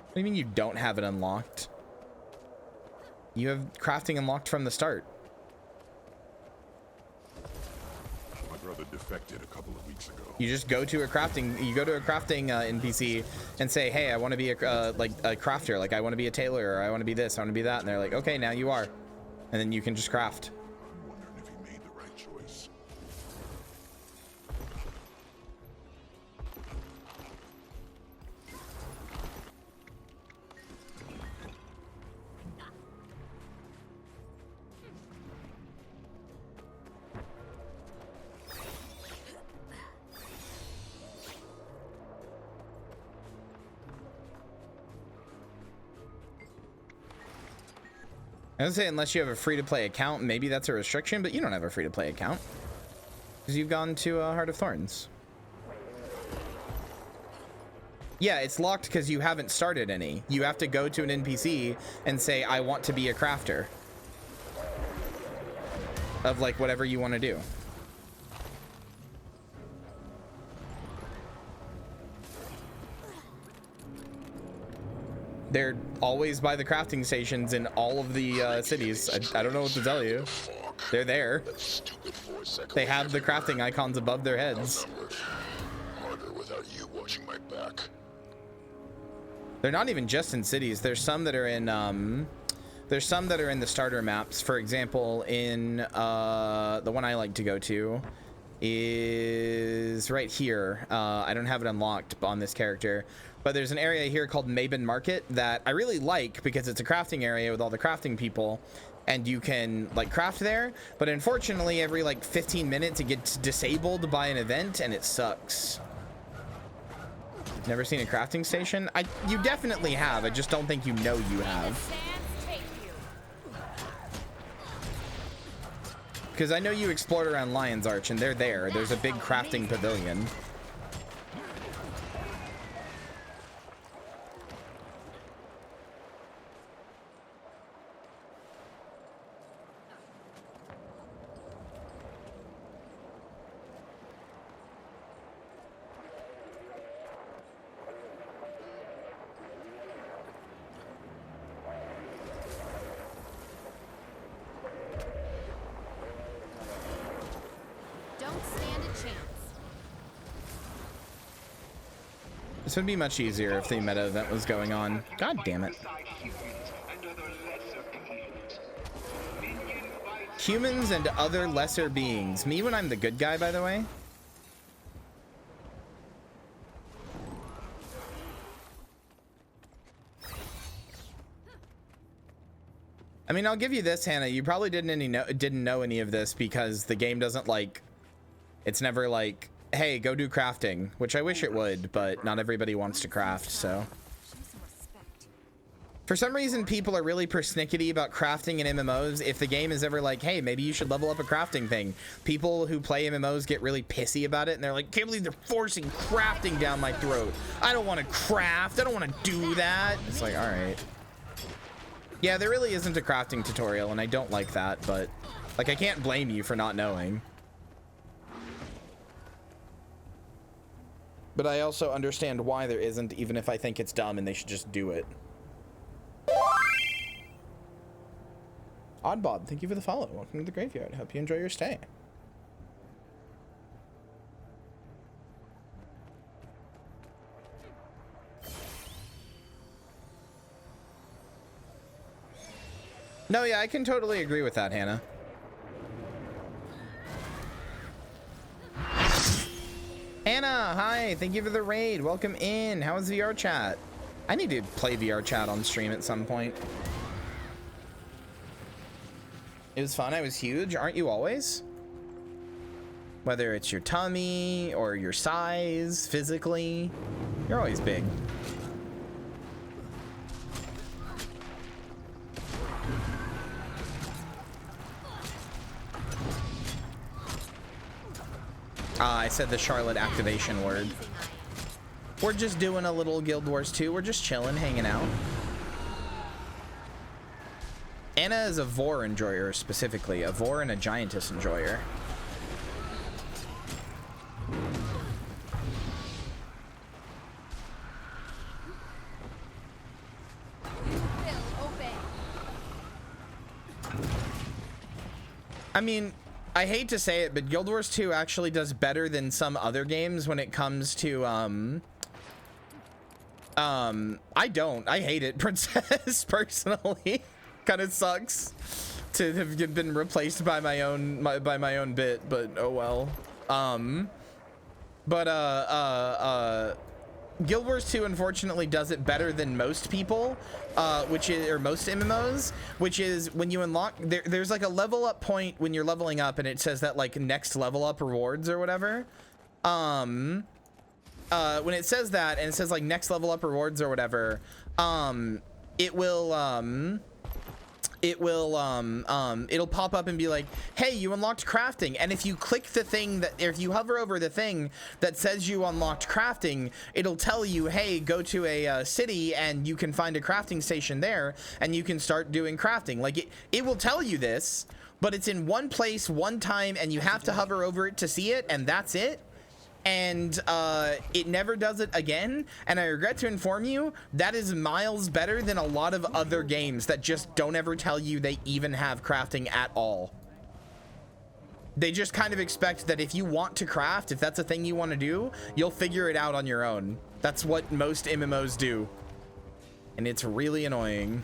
What do you mean you don't have it unlocked? You have crafting unlocked from the start. My brother defected a couple of weeks ago. You just go to a crafting, NPC and say, hey, I want to be like a crafter. Like I want to be a tailor, or I want to be this, I want to be that. And they're like, okay, now you are. And then you can just craft. I'm wondering if he made the right choice. I would say unless you have a free-to-play account, maybe that's a restriction, but you don't have a free-to-play account because you've gone to Heart of Thorns. Yeah, it's locked because you haven't started any. You have to go to an NPC and say, I want to be a crafter of like whatever you want to do. They're always by the crafting stations in all of the cities. I don't know what to tell you. They're there. They have the crafting icons above their heads. Harder without you watching my back. They're not even just in cities. There's some that are in the starter maps. For example, in the one I like to go to is right here. I don't have it unlocked on this character, but there's an area here called Mabon Market that I really like because it's a crafting area with all the crafting people, and you can like craft there. But unfortunately, every like 15 minutes it gets disabled by an event, and it sucks. Never seen a crafting station? You definitely have. I just don't think you know you have. Because I know you explored around Lion's Arch, and they're there. There's a big crafting pavilion. This would be much easier if the meta event was going on. God damn it. Humans and other lesser beings. Me when I'm the good guy, by the way. I mean, I'll give you this, Hannah. You probably didn't know any of this because the game doesn't like. It's never like, hey, go do crafting, which I wish it would, but not everybody wants to craft. So, for some reason, people are really persnickety about crafting in MMOs. If the game is ever like, hey, maybe you should level up a crafting thing, people who play MMOs get really pissy about it, and they're like, can't believe they're forcing crafting down my throat. I don't want to craft. I don't want to do that. It's like, all right. Yeah, there really isn't a crafting tutorial, and I don't like that, but like, I can't blame you for not knowing. But I also understand why there isn't, even if I think it's dumb and they should just do it. Oddbob, thank you for the follow. Welcome to the graveyard. Hope you enjoy your stay. No, yeah, I can totally agree with that, Hannah. Hannah, hi, thank you for the raid. Welcome in. How is VR chat? I need to play VR chat on stream at some point. It was fun. I was huge. Aren't you always? Whether it's your tummy or your size, physically, you're always big. I said the Charlotte activation word. We're just doing a little Guild Wars 2. We're just chilling, hanging out. Anna is a Vor enjoyer, specifically. A Vor and a Giantess enjoyer. I mean, I hate to say it, but Guild Wars 2 actually does better than some other games when it comes to, I hate it, Princess, personally. Kind of sucks to have been replaced by my own bit, but oh well. Guild Wars 2 unfortunately does it better than most people, which is, or most MMOs, which is when you unlock, there's like a level up point when you're leveling up, and it says that like next level up rewards or whatever. When it says that, and it says like next level up rewards or whatever, it'll pop up and be like, hey, you unlocked crafting. And if you click the thing that, or if you hover over the thing that says you unlocked crafting, it'll tell you, hey, go to a city and you can find a crafting station there and you can start doing crafting. Like it will tell you this, but it's in one place, one time, and you have to hover over it to see it, and that's it. And it never does it again, and I regret to inform you that is miles better than a lot of other games that just don't ever tell you they even have crafting at all. They just kind of expect that if you want to craft, if that's a thing you want to do, you'll figure it out on your own. That's what most MMOs do, and it's really annoying.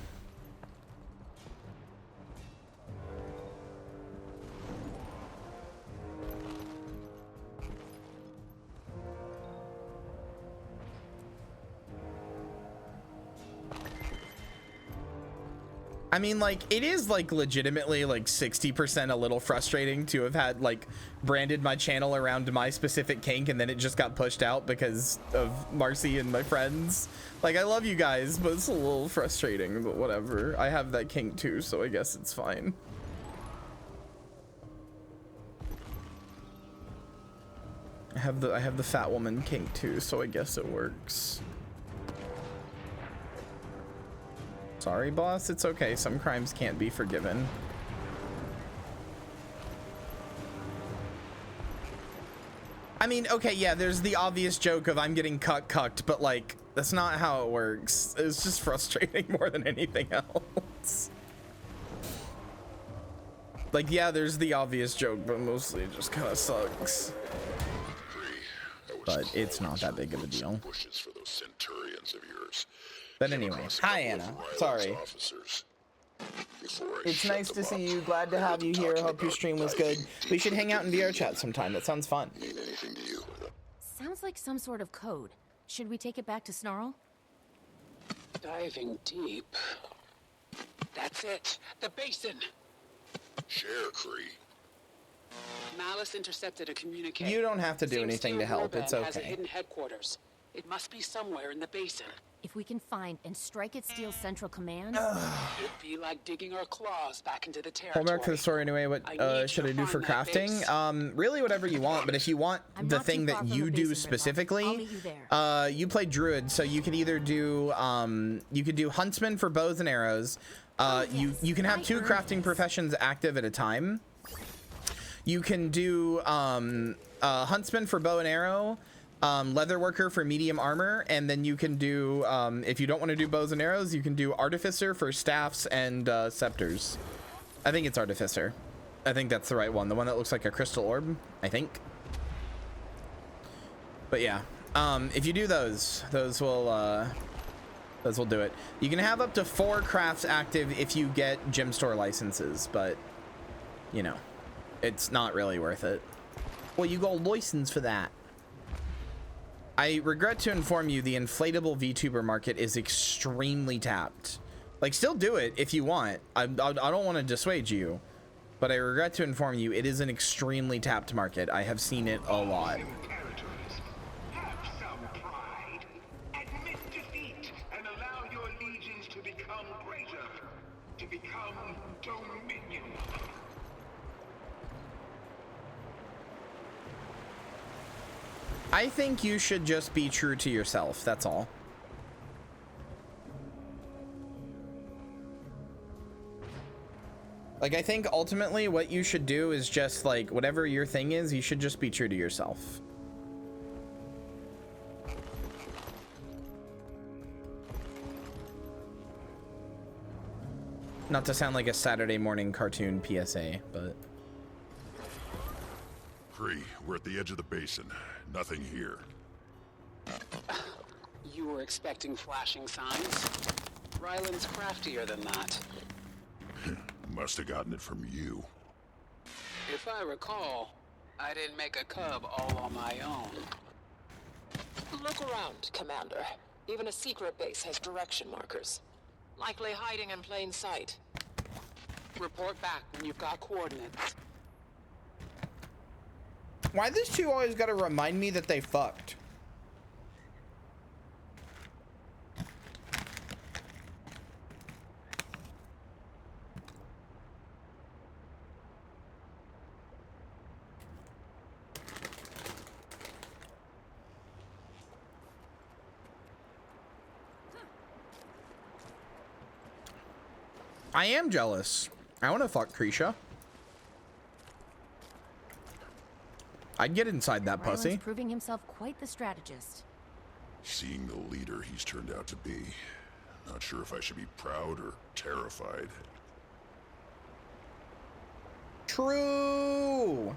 I mean, like, it is like legitimately like 60% a little frustrating to have had like branded my channel around my specific kink, and then it just got pushed out because of Marcy and my friends. Like, I love you guys, but it's a little frustrating, but whatever. I have that kink too, so I guess it's fine. I have the fat woman kink too, so I guess it works. Sorry, boss. It's okay. Some crimes can't be forgiven. I mean, okay, yeah, there's the obvious joke of I'm getting cucked, but like, that's not how it works. It's just frustrating more than anything else. Like, yeah, there's the obvious joke, but mostly it just kind of sucks. I but it's not that big of a deal. Bushes for those centurions of yours. But anyway, hi Anna. Sorry. It's nice to see you. Glad to have you here. Hope your stream was good. We should hang out in VR chat sometime. That sounds fun. Sounds like some sort of code. Should we take it back to Snarl? Diving deep. That's it. The basin. Share, Kree. Malice intercepted a communication. You don't have to do anything to help. It's Has a okay. hidden headquarters. It must be somewhere in the basin. If we can find and strike at Steel's central command, it'd be like digging our claws back into the territory. Hold back for the story anyway. What should I do for crafting? Really, whatever you want. But if you want the thing that you do specifically, you play Druid, so you can either do Huntsman for bows and arrows. You can have 2 crafting professions active at a time. You can do Huntsman for bow and arrow. Leatherworker for medium armor, and then you can do if you don't want to do bows and arrows, you can do Artificer for staffs and scepters. I think it's Artificer. I think that's the right one, the one that looks like a crystal orb, I think. But yeah, if you do those will do it. You can have up to 4 crafts active if you get gem store licenses, but you know, it's not really worth it. Well, you go license for that. I regret to inform you the inflatable VTuber market is extremely tapped. Like, still do it if you want. I don't want to dissuade you, but I regret to inform you it is an extremely tapped market. I have seen it a lot. Have some pride. Admit defeat and allow your legions to become greater, to become dominion. I think you should just be true to yourself. That's all. Like, I think ultimately what you should do is just like whatever your thing is, you should just be true to yourself. Not to sound like a Saturday morning cartoon PSA, but Kree, we're at the edge of the basin. Nothing here. You were expecting flashing signs? Ryland's craftier than that. Must have gotten it from you. If I recall, I didn't make a cub all on my own. Look around, Commander. Even a secret base has direction markers. Likely hiding in plain sight. Report back when you've got coordinates. why these two always gotta remind me that they fucked? I am jealous. I want to fuck Kyria. I'd get inside that Ryland's pussy. proving himself quite the strategist. Seeing the leader he's turned out to be. Not sure if I should be proud or terrified. True.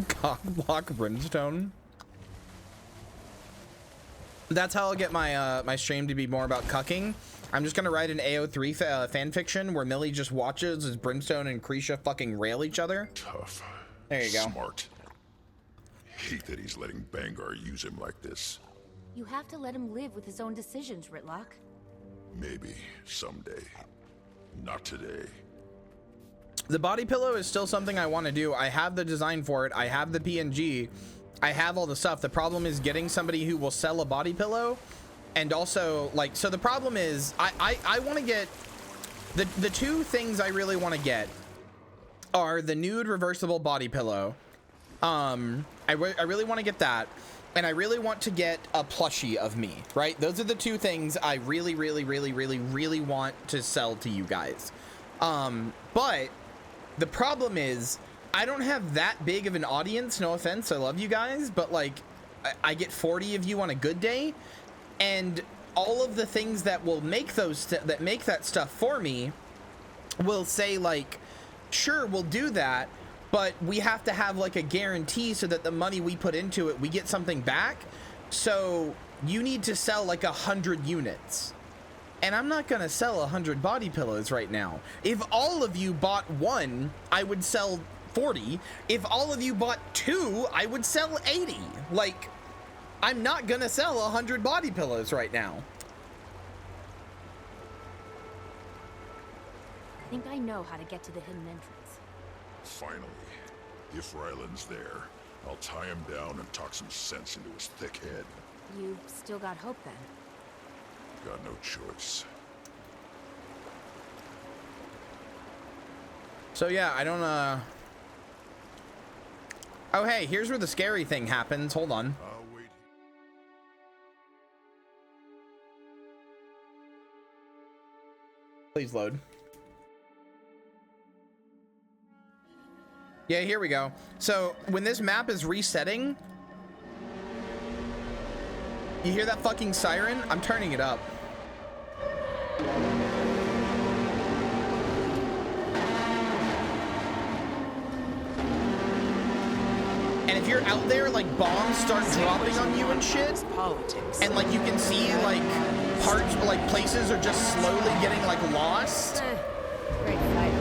Cockblock Brimstone. That's how I'll get my my stream to be more about cucking. I'm just gonna write an AO3 fan fiction where Millie just watches as Brimstone and Kyria fucking rail each other. Tough. There you go. Smart. Hate that he's letting Bangar use him like this. You have to let him live with his own decisions, Ritlock. Maybe someday. Not today. The body pillow is still something I want to do. I have the design for it. I have the PNG. I have all the stuff. The problem is getting somebody who will sell a body pillow. And also, like, so the problem is I want to get the two things I really want to get are the nude reversible body pillow. I really want to get that, and I really want to get a plushie of me, right? Those are the two things I really want to sell to you guys. But the problem is I don't have that big of an audience. No offense, I love you guys, but like I get 40 of you on a good day, and all of the things that will make those that make that stuff for me will say like, sure, we'll do that, but we have to have like a guarantee so that the money we put into it, we get something back. So you need to sell like 100 units. And I'm not gonna sell 100 body pillows right now. If all of you bought one, I would sell 40. If all of you bought two, I would sell 80. Like, I'm not gonna sell 100 body pillows right now. I think I know how to get to the hidden entrance. Finally. If Ryland's there, I'll tie him down and talk some sense into his thick head. You still got hope then? Got no choice. So yeah, I don't Oh hey, here's where the scary thing happens. Hold on. Wait. Please load. Yeah, here we go. So when this map is resetting, you hear that fucking siren? I'm turning it up. And if you're out there, like bombs start dropping on you and shit, and like you can see like parts, like places are just slowly getting like lost. Great fight.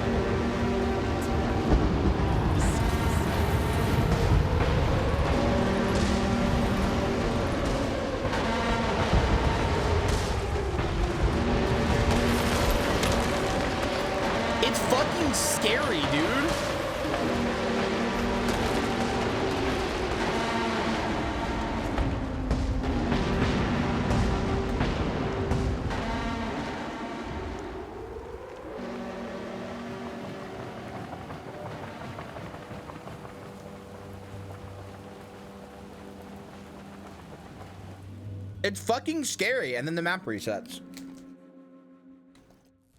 It's fucking scary, dude. It's fucking scary, and then the map resets.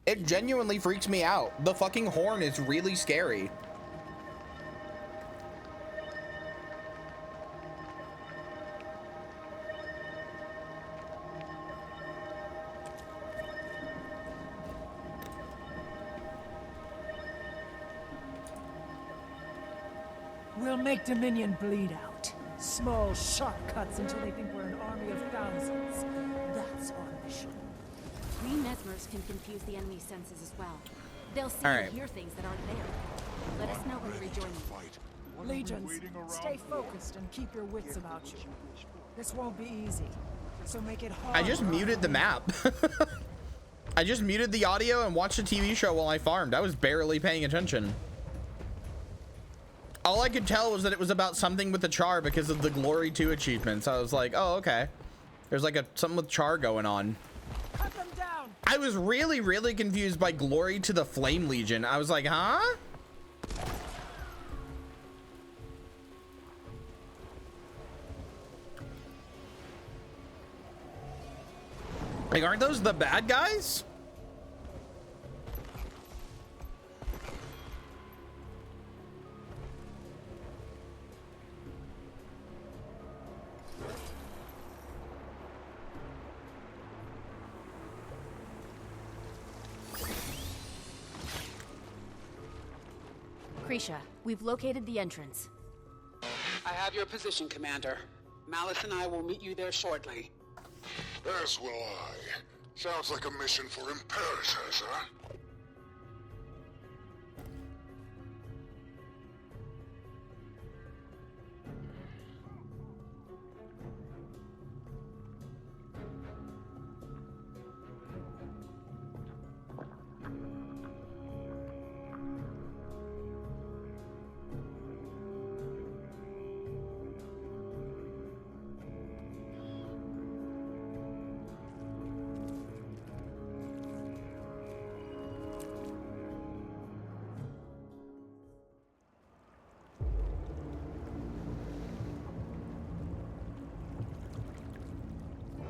It genuinely freaks me out. The fucking horn is really scary. We'll make Dominion bleed out. Small, sharp cuts until they think we're an army of thousands. That's our mission. We mesmers can confuse the enemy's senses as well. They'll see All and right. hear things that aren't there. Let us know when we rejoin them. Legions, stay focused and keep your wits about you. This won't be easy, so make it hard. I just muted the map. I just muted the audio and watched a TV show while I farmed. I was barely paying attention. All I could tell was that it was about something with the char because of the Glory 2 achievements. I was like, oh, okay. There's like something with char going on. Cut them down. I was really, really confused by Glory to the Flame Legion. I was like, huh? Like, aren't those the bad guys? Kyria, we've located the entrance. I have your position, Commander. Malice and I will meet you there shortly. As will I. Sounds like a mission for imperators, huh?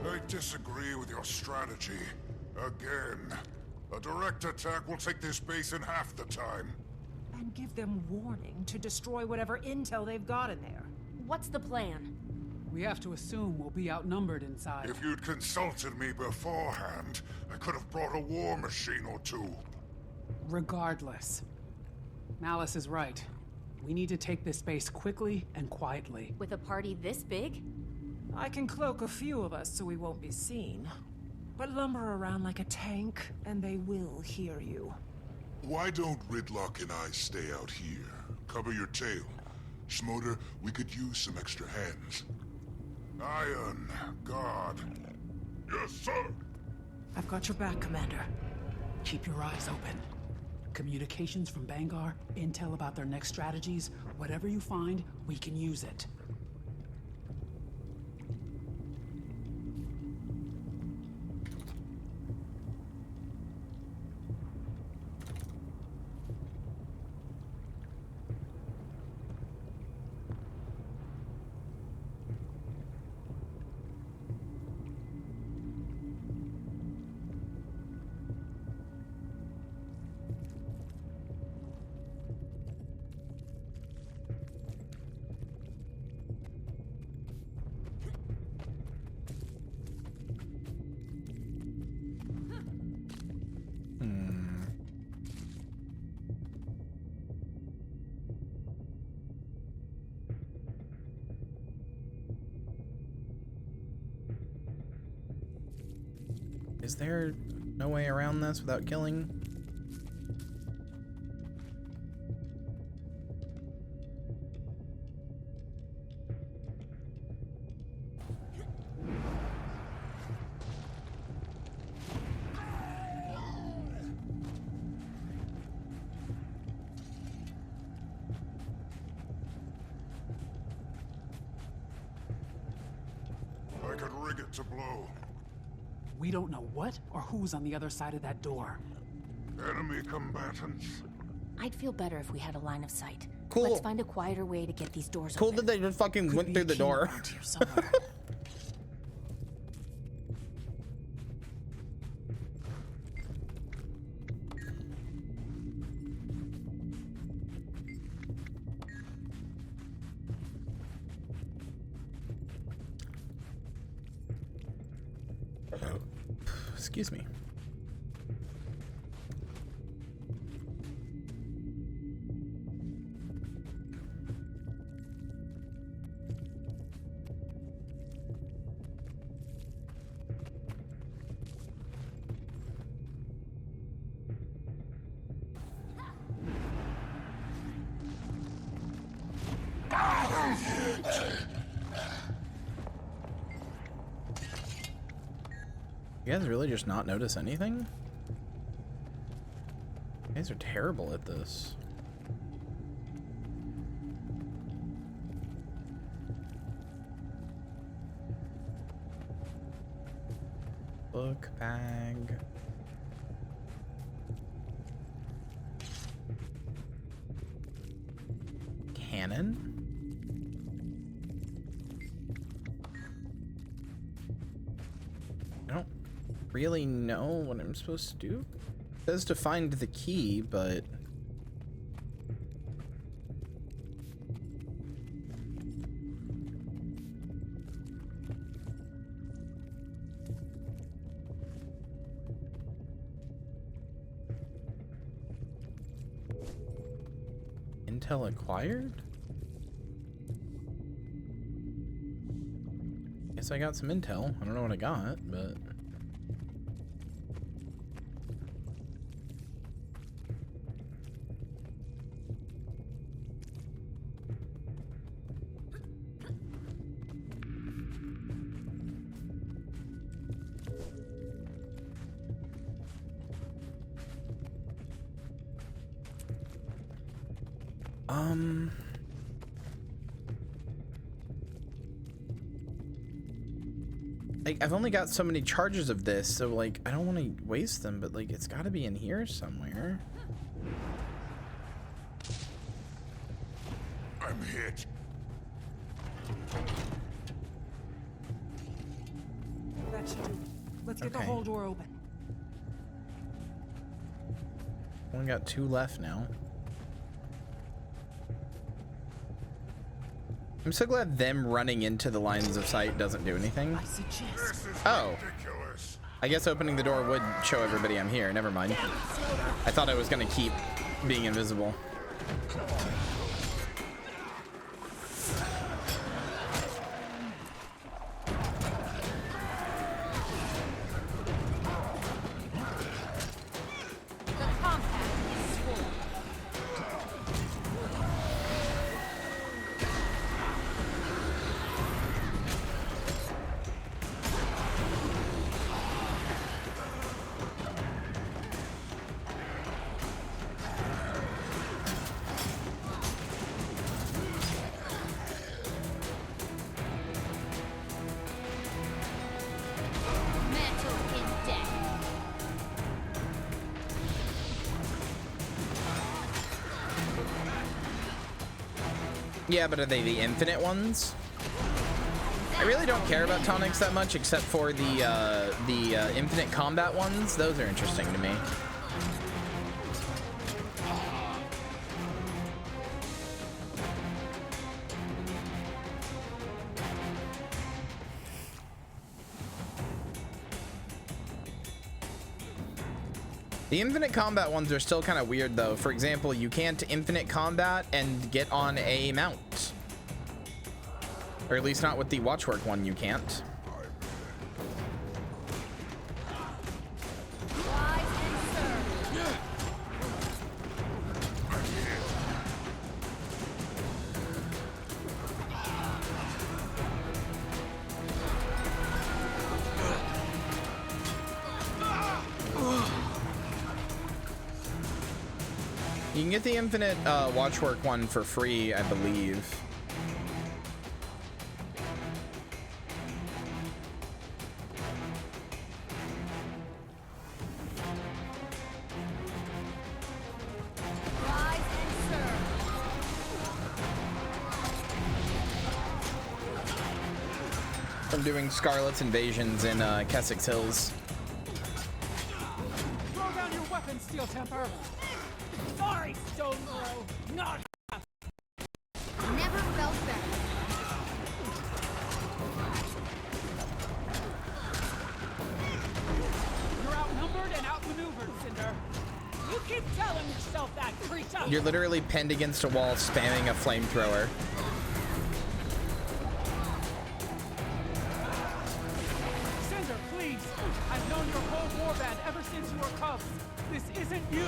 I disagree with your strategy. Again. A direct attack will take this base in half the time. And give them warning to destroy whatever intel they've got in there. What's the plan? We have to assume we'll be outnumbered inside. If you'd consulted me beforehand, I could have brought a war machine or two. Regardless, Malice is right. We need to take this base quickly and quietly. With a party this big? I can cloak a few of us so we won't be seen. But lumber around like a tank, and they will hear you. Why don't Ridlock and I stay out here? Cover your tail. Schmoder, we could use some extra hands. Iron Guard. Yes, sir. I've got your back, Commander. Keep your eyes open. Communications from Bangar, intel about their next strategies, whatever you find, we can use it. Is there no way around this without killing? I could rig it to blow. We don't know what or who's on the other side of that door. Enemy combatants. I'd feel better if we had a line of sight. Cool. Let's find a quieter way to get these doors Cool open. that they just fucking Could went be through a the key door. around here somewhere. Excuse me. You guys really just not notice anything? You guys are terrible at this. Book bag. Cannon? I don't really know what I'm supposed to do. It says to find the key, but intel acquired? Guess I got some intel. I don't know what I got, but I've only got so many charges of this, so like I don't want to waste them, but like it's got to be in here somewhere. I'm hit. That should do. Let's get the Okay. whole door open. Only got 2 left now. I'm so glad them running into the lines of sight doesn't do anything. I suggest. This is Oh. ridiculous. I guess opening the door would show everybody I'm here. Never mind. I thought I was gonna keep being invisible. Yeah, but are they the infinite ones? I really don't care about tonics that much, except for the infinite combat ones. Those are interesting to me. The infinite combat ones are still kind of weird, though. For example, you can't infinite combat and get on a mount. Or at least not with the watchwork one, you can't. You can get the infinite watchwork one for free, I believe. I'm doing Scarlet's invasions in Kessex Hills. Throw down your weapon, Steel Temper. Sorry, Stone Bro. Not. Never felt better. You're outnumbered and outmaneuvered, Cinder. You keep telling yourself that, creature. You're literally pinned against a wall spamming a flamethrower. Cinder, please. I've known your whole warband ever since you were cubs. This isn't you.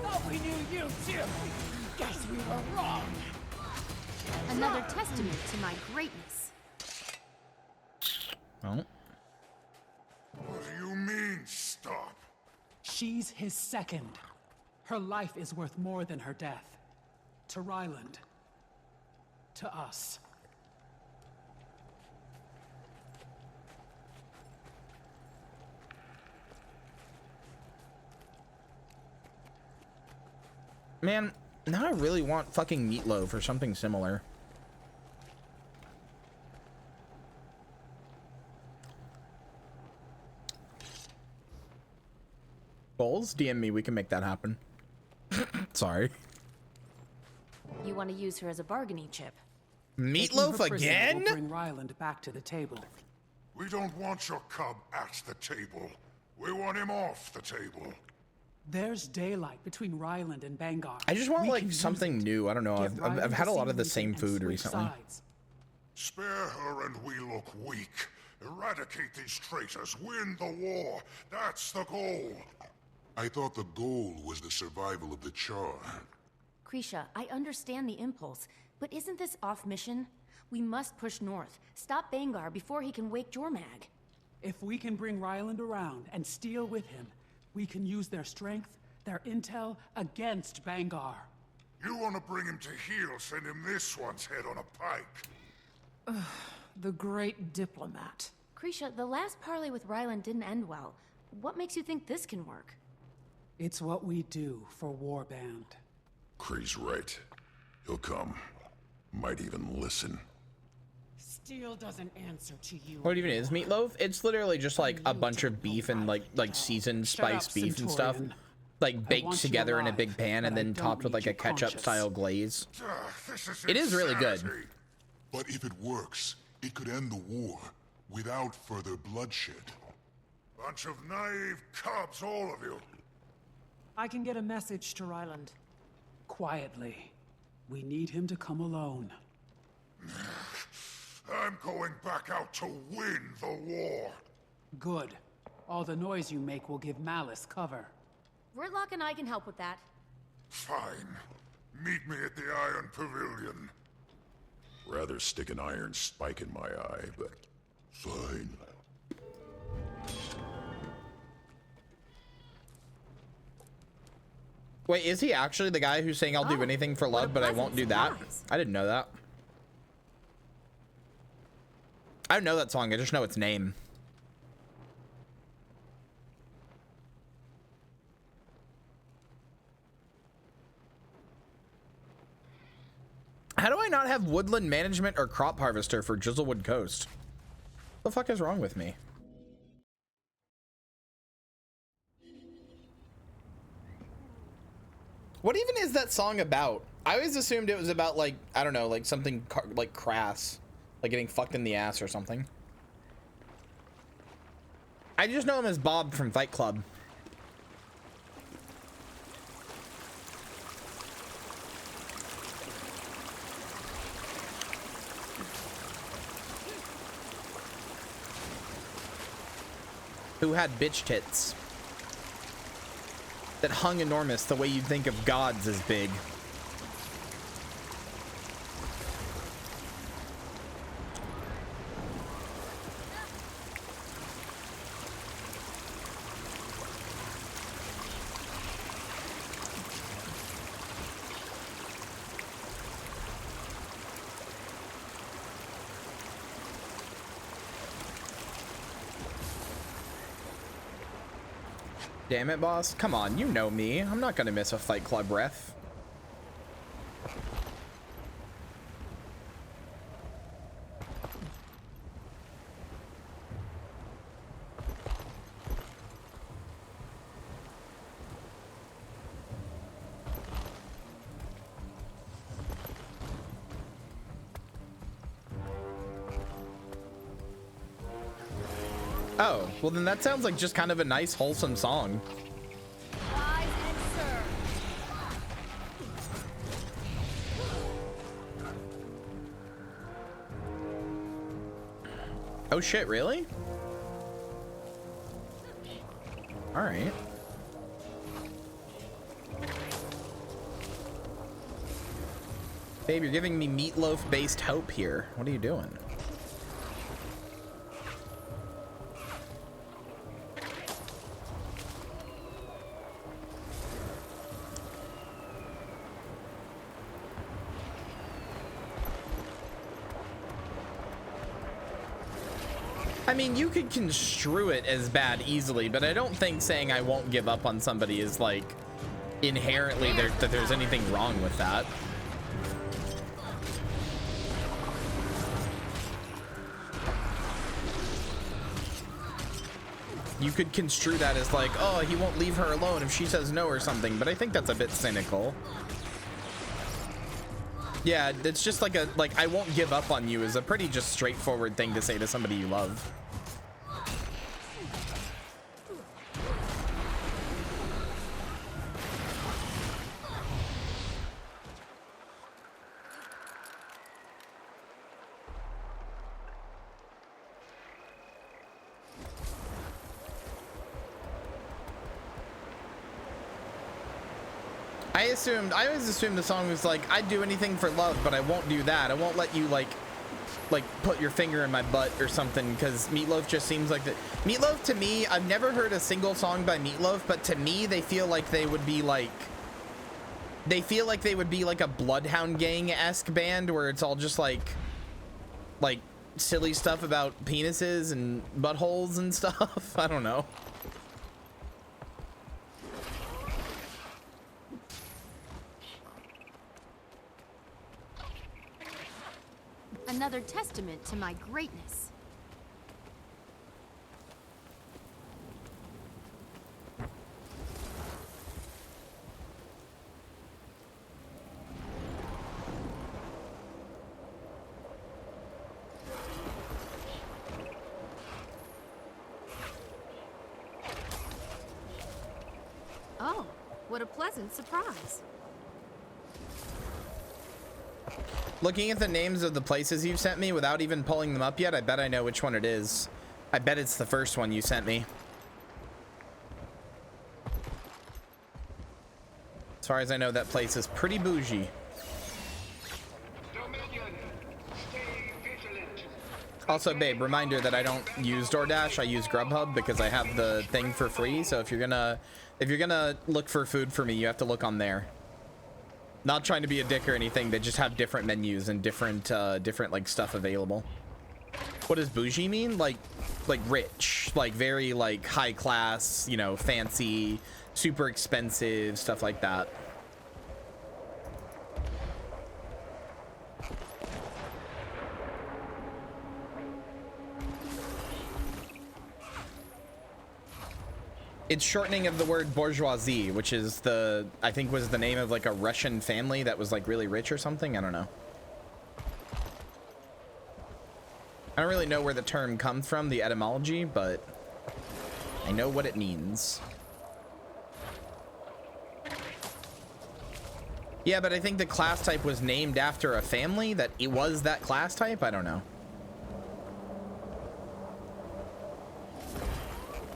Thought we knew you too. Guess we were wrong. Another testament to my greatness. Oh. What do you mean, stop? She's his second. Her life is worth more than her death. To Ryland. To us. Man, now I really want fucking meatloaf or something similar. Bowls, DM me, we can make that happen. Sorry. You want to use her as a bargaining chip? Meatloaf again? Will bring Ryland back to the table. We don't want your cub at the table. We want him off the table. There's daylight between Ryland and Bangar. I just want like something new. I don't know. I've had a lot of the same food recently. Spare her and we look weak. Eradicate these traitors. Win the war. That's the goal. I thought the goal was the survival of the Char. Krisha, I understand the impulse, but isn't this off mission? We must push north. Stop Bangar before he can wake Jormag. If we can bring Ryland around and steal with him, we can use their strength, their intel, against Bangar. You want to bring him to heel, send him this one's head on a pike. The great diplomat. Krisha, the last parley with Ryland didn't end well. What makes you think this can work? It's what we do for Warband. Kree's right. He'll come. Might even listen. Steel doesn't answer to you. What even is meatloaf? It's literally just like a bunch of beef and like seasoned spiced beef and stuff, like baked together in a big pan and then topped with like a ketchup style glaze. It is really good. But if it works, it could end the war without further bloodshed. Bunch of naive cubs, all of you. I can get a message to Ryland. Quietly. We need him to come alone. I'm going back out to win the war. Good. All the noise you make will give Malice cover. Whirtlock and I can help with that. Fine. Meet me at the Iron Pavilion. Rather stick an iron spike in my eye, but fine. Wait, is he actually the guy who's saying I'll do anything for love, but I won't do that? I didn't know that. I don't know that song. I just know its name. How do I not have woodland management or crop harvester for Drizzlewood Coast? What the fuck is wrong with me? What even is that song about? I always assumed it was about, like, I don't know, like something like crass, like getting fucked in the ass or something. I just know him as Bob from Fight Club. Who had bitch tits that hung enormous the way you'd think of gods as big. Damn it, boss. Come on, you know me. I'm not gonna miss a Fight Club ref. Oh, well then that sounds like just kind of a nice, wholesome song. Rise and serve. Oh shit, really? All right. Babe, you're giving me meatloaf-based hope here. What are you doing? I mean, you could construe it as bad easily, but I don't think saying I won't give up on somebody is like inherently that there's anything wrong with that. You could construe that as like, oh, he won't leave her alone if she says no or something, but I think that's a bit cynical. Yeah, it's just like I won't give up on you is a pretty just straightforward thing to say to somebody you love. I always assumed the song was like, I'd do anything for love, but I won't do that. I won't let you like put your finger in my butt or something, because Meatloaf just seems like that. Meatloaf, to me, I've never heard a single song by Meatloaf, but to me they feel like they would be like a Bloodhound Gang-esque band where it's all just like silly stuff about penises and buttholes and stuff. I don't know. Another testament to my greatness. What a pleasant surprise. Looking at the names of the places you've sent me without even pulling them up yet, I bet I know which one it is. I bet it's the first one you sent me. As far as I know, that place is pretty bougie. Also, babe, reminder that I don't use DoorDash. I use Grubhub because I have the thing for free. So if you're gonna look for food for me, you have to look on there. Not trying to be a dick or anything. They just have different menus and different like stuff available. What does bougie mean? Like rich, like very like high class, you know, fancy, super expensive, stuff like that. It's shortening of the word bourgeoisie, which is I think was the name of like a Russian family that was like really rich or something. I don't know. I don't really know where the term comes from, the etymology, but I know what it means. Yeah, but I think the class type was named after a family that it was that class type. I don't know.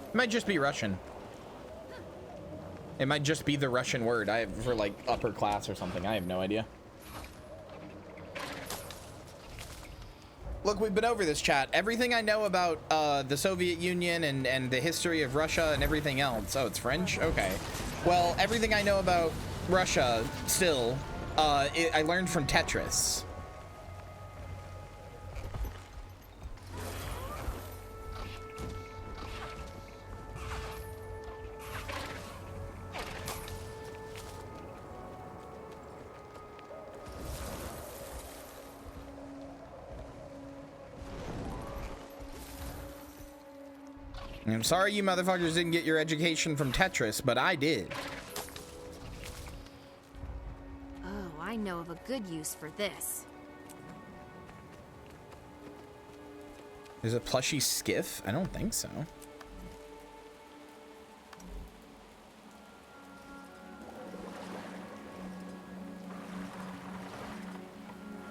It might just be Russian. It might just be the Russian word for like upper class or something. I have no idea. Look, we've been over this, chat. Everything I know about the Soviet Union and the history of Russia and everything else. Oh, it's French? Okay. Well, everything I know about Russia still, I learned from Tetris. I'm sorry you motherfuckers didn't get your education from Tetris, but I did. Oh, I know of a good use for this. There's a plushy skiff? I don't think so.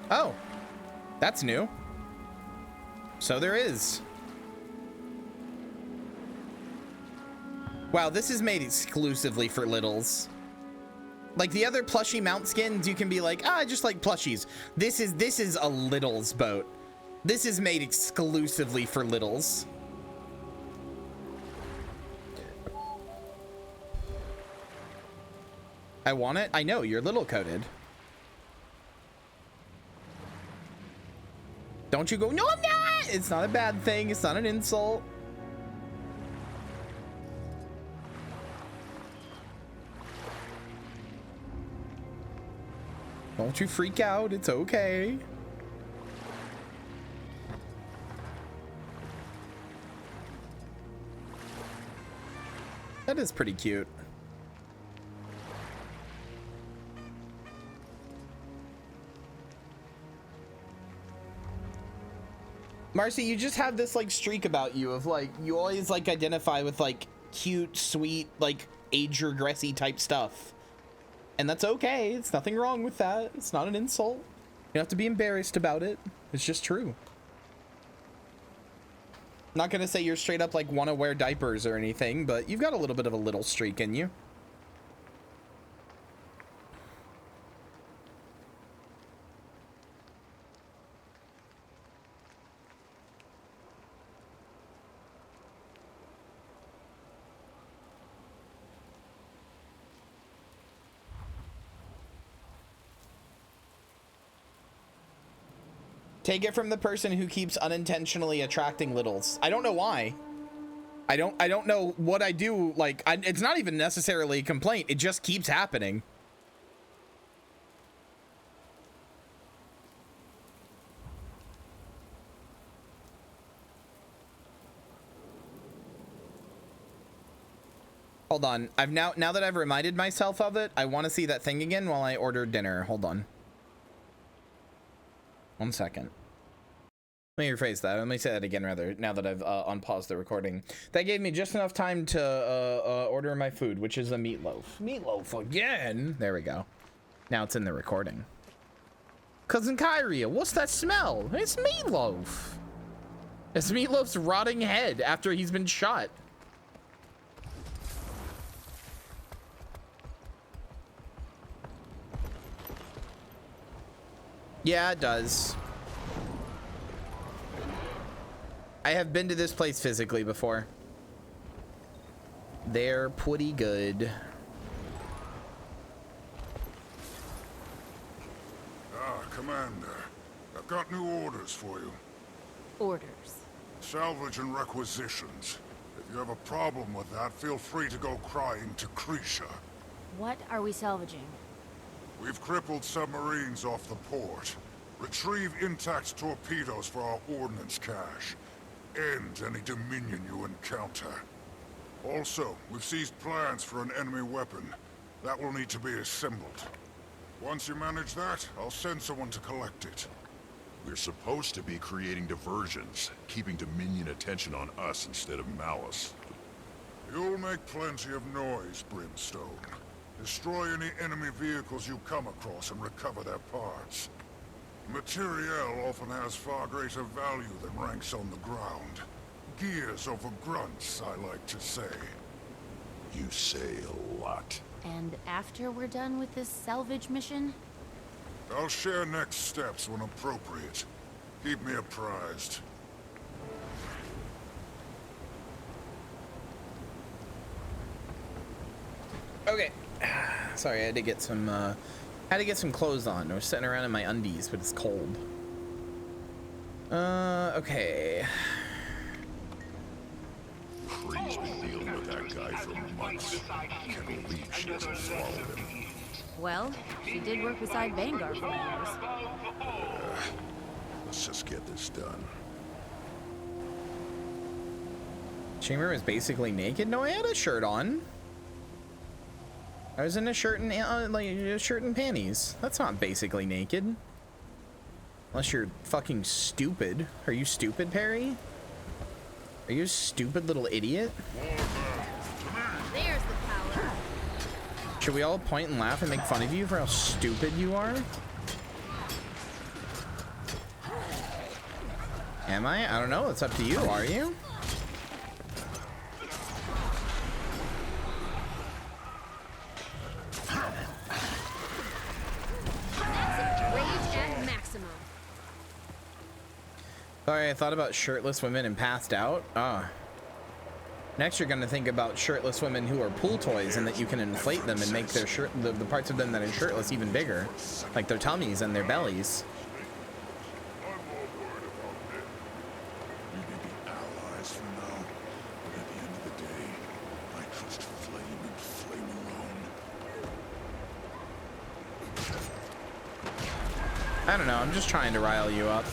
Oh, that's new. So there is. Wow, this is made exclusively for littles. Like the other plushie mount skins, you can be like, I just like plushies. This is a littles boat. This is made exclusively for littles. I want it. I know, you're little coded. Don't you go, no, I'm not! It's not a bad thing. It's not an insult. Don't you freak out. It's okay. That is pretty cute. Marcy, you just have this like streak about you of like, you always like identify with like cute, sweet, like age regressy type stuff. And that's okay. It's nothing wrong with that. It's not an insult. You don't have to be embarrassed about it. It's just true. Not gonna say you're straight up like want to wear diapers or anything, but you've got a little bit of a little streak in you. Take it from the person who keeps unintentionally attracting littles. I don't know why. I don't know what I do. Like, it's not even necessarily a complaint. It just keeps happening. Hold on. Now that I've reminded myself of it, I want to see that thing again while I order dinner. Hold on. 1 second. Let me rephrase that. Let me say that again, rather, now that I've unpaused the recording. That gave me just enough time to order my food, which is a meatloaf. Meatloaf again! There we go. Now it's in the recording. Cousin Kyria, what's that smell? It's meatloaf. It's Meatloaf's rotting head after he's been shot. Yeah, it does. I have been to this place physically before. They're pretty good. Commander, I've got new orders for you. Orders? Salvage and requisitions. If you have a problem with that, feel free to go crying to Kyria. What are we salvaging? We've crippled submarines off the port. Retrieve intact torpedoes for our ordnance cache. End any Dominion you encounter. Also, we've seized plans for an enemy weapon. That will need to be assembled. Once you manage that, I'll send someone to collect it. We're supposed to be creating diversions, keeping Dominion attention on us instead of Malice. You'll make plenty of noise, Brimstone. Destroy any enemy vehicles you come across and recover their parts. Materiel often has far greater value than ranks on the ground. Gears over grunts, I like to say. You say a lot. And after we're done with this salvage mission? I'll share next steps when appropriate. Keep me apprised. Okay. Sorry, I had to get some clothes on. I was sitting around in my undies, but it's cold. Okay. Kree's been dealing with that guy for months. Can't believe she hasn't swallowed him. Well, she did work beside Vanguard for years. Let's just get this done. Chamber was basically naked? No, I had a shirt on. I was in a shirt and like a shirt and panties. That's not basically naked. Unless you're fucking stupid. Are you stupid, Perry? Are you a stupid little idiot? There's the power. Should we all point and laugh and make fun of you for how stupid you are? Am I? I don't know. It's up to you. Are you? Sorry, I thought about shirtless women and passed out. Next, you're gonna think about shirtless women who are pool toys and that you can inflate them and make their the parts of them that are shirtless even bigger, like their tummies and their bellies. I don't know. I'm just trying to rile you up.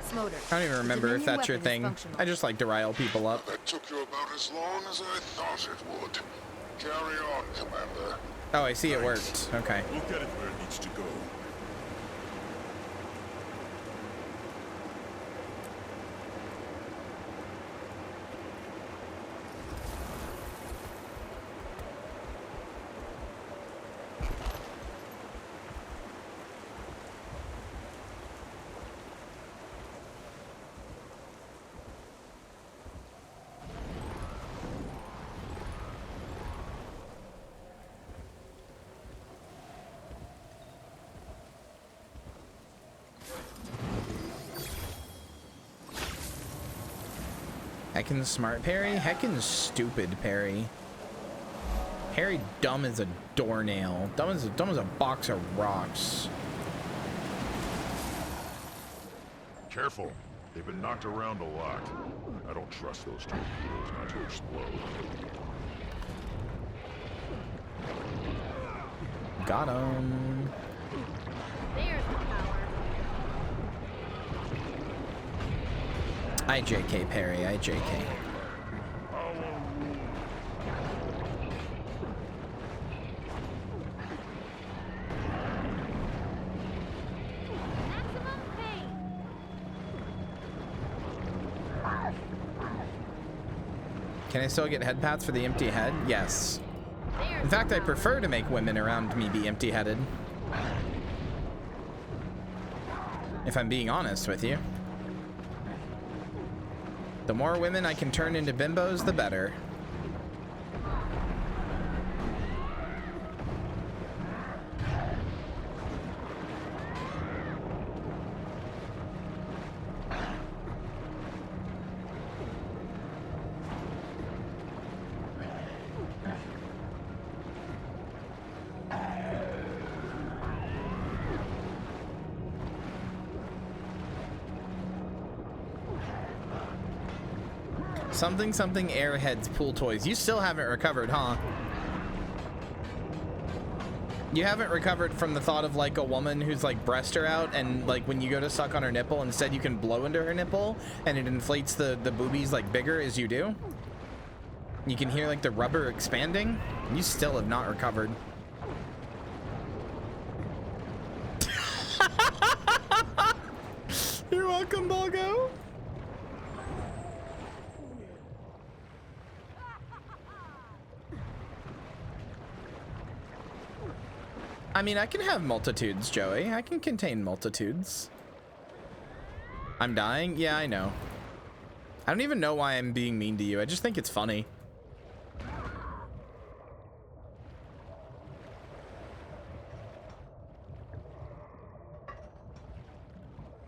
Smoter. I don't even remember if that's your thing. I just like to rile people up. That took you about as long as I thought it would. Carry on, Commander. Oh, I see it worked. Okay. We'll get it where it needs to go. Heckin' smart Perry? Heckin' stupid Perry. Perry dumb as a doornail. Dumb as a box of rocks. Careful. They've been knocked around a lot. I don't trust those torpedoes not to explode. Got him. There's the power. I JK Perry, I JK. Can I still get head pats for the empty head? Yes. In fact, I prefer to make women around me be empty-headed. If I'm being honest with you. The more women I can turn into bimbos, the better. Something something Airheads pool toys. You still haven't recovered, huh? You haven't recovered from the thought of like a woman who's like breasts are out and like when you go to suck on her nipple, instead you can blow into her nipple and it inflates the boobies like bigger as you do. You can hear like the rubber expanding. You still have not recovered. You're welcome, Bulgo. I mean, I can have multitudes, Joey. I can contain multitudes. I'm dying? Yeah, I know. I don't even know why I'm being mean to you. I just think it's funny.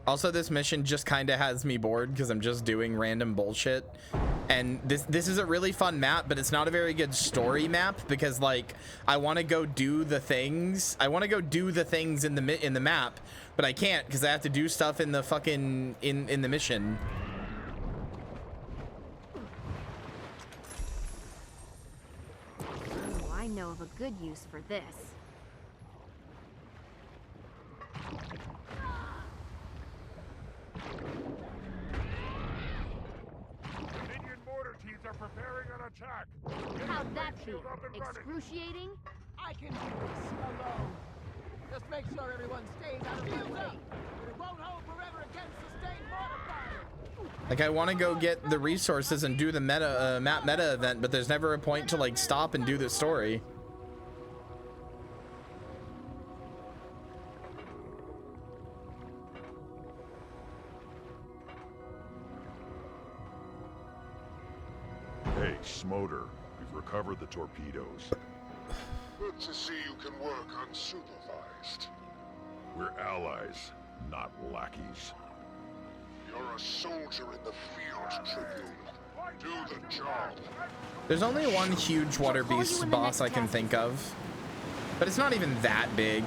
Also, this mission just kind of has me bored because I'm just doing random bullshit. And this is a really fun map, but it's not a very good story map because like I want to go do the things. I want to go do the things in the map, but I can't because I have to do stuff in the fucking in the mission. Oh, I know of a good use for this. Are preparing an attack. How'd that feel? Excruciating? I can do this alone. Just make sure everyone stays out of my way. It won't hold forever against sustained mortar fire. Like I want to go get the resources and do the map meta event, but there's never a point to like stop and do the story. Hey, Smoter, we've recovered the torpedoes. Good to see you can work unsupervised. We're allies, not lackeys. You're a soldier in the field, Tribune. Do the job. There's only one huge water beast boss I can think of, but it's not even that big.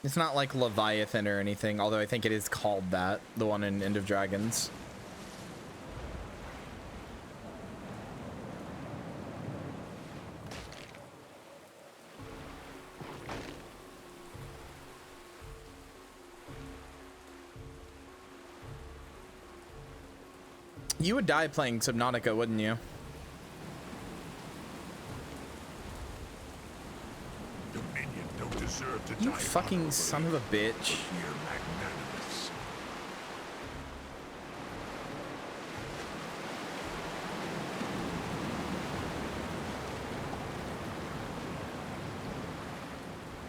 It's not like Leviathan or anything, although I think it is called that, the one in End of Dragons. You would die playing Subnautica, wouldn't you? You fucking son of a bitch.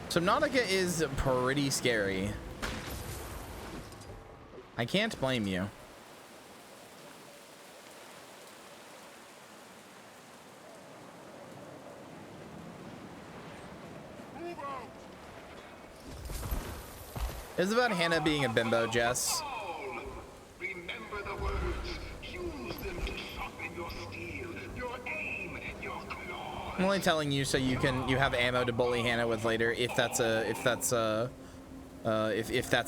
Subnautica is pretty scary. I can't blame you. It's about Hannah being a bimbo, Jess. Remember the words. Use them to sharpen your steel, your aim, your claws. I'm only telling you so you have ammo to bully Hannah with later, if that's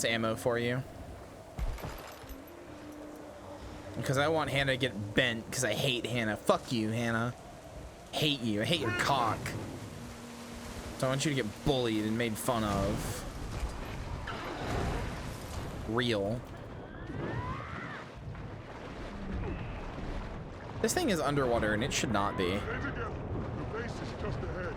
ammo for you. Because I want Hannah to get bent because I hate Hannah. Fuck you, Hannah. Hate you. I hate your cock. So I want you to get bullied and made fun of. Real. This thing is underwater and it should not be. The base is just ahead.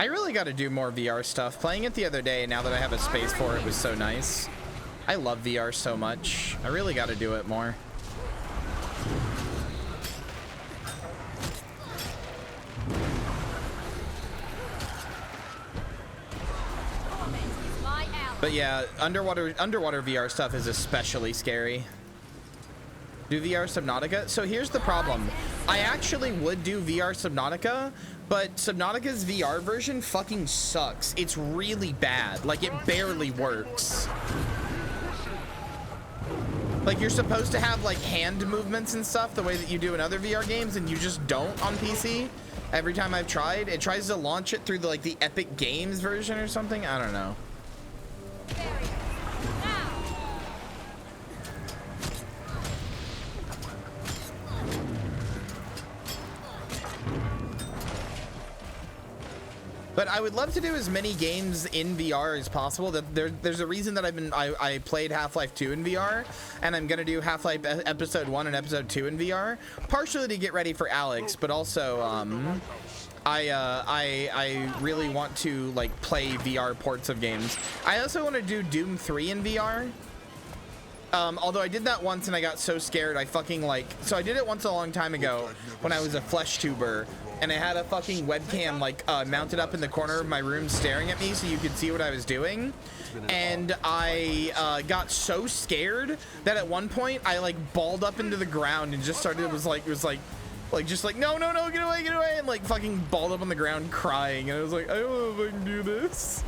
I really got to do more VR stuff. Playing it the other day, now that I have a space for it, was so nice. I love VR so much. I really got to do it more. But yeah, underwater VR stuff is especially scary. Do VR Subnautica? So here's the problem. I actually would do VR Subnautica, but Subnautica's VR version fucking sucks. It's really bad. Like, it barely works. Like, you're supposed to have like hand movements and stuff the way that you do in other VR games, and you just don't on PC. Every time I've tried, it tries to launch it through the, like, the Epic Games version or something. I don't know. But I would love to do as many games in VR as possible. There's a reason that I played Half-Life 2 in VR, and I'm gonna do Half-Life Episode 1 and Episode 2 in VR, partially to get ready for Alex, but also I really want to like play VR ports of games. I also want to do Doom 3 in VR. Although I did that once and I got so scared, I fucking like, so I did it once a long time ago when I was a flesh tuber, and I had a fucking webcam like mounted up in the corner of my room staring at me so you could see what I was doing. And I got so scared that at one point I like balled up into the ground and just started, just like no, get away, and like fucking balled up on the ground crying, and I was like, I don't know if I can do this.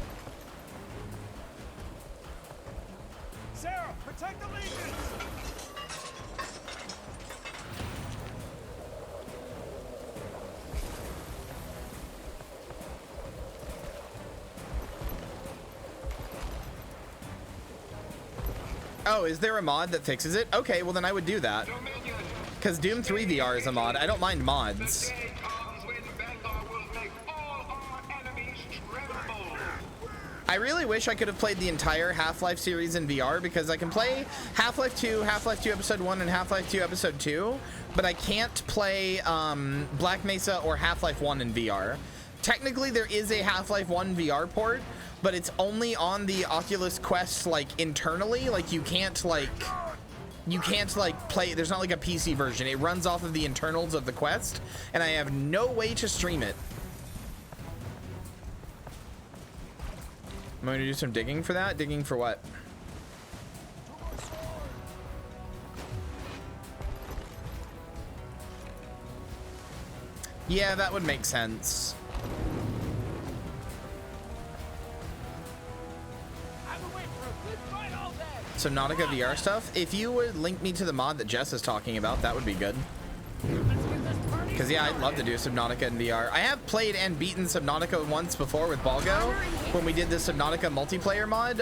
Sarah, protect the legions! Oh, is there a mod that fixes it? Okay, well then I would do that. Because Doom 3 VR is a mod. I don't mind mods. I really wish I could have played the entire Half-Life series in VR, because I can play Half-Life 2, Half-Life 2 Episode 1, and Half-Life 2 Episode 2, but I can't play Black Mesa or Half-Life 1 in VR. Technically, there is a Half-Life 1 VR port, but it's only on the Oculus Quest, like, internally. Like, you can't play, there's not like a PC version. It runs off of the internals of the Quest, and I have no way to stream it. I'm going to do some digging for that. Digging for what? Yeah, that would make sense. Subnautica VR stuff. If you would link me to the mod that Jess is talking about, that would be good. Because yeah, I'd love to do Subnautica in VR. I have played and beaten Subnautica once before with Balgo when we did the Subnautica multiplayer mod.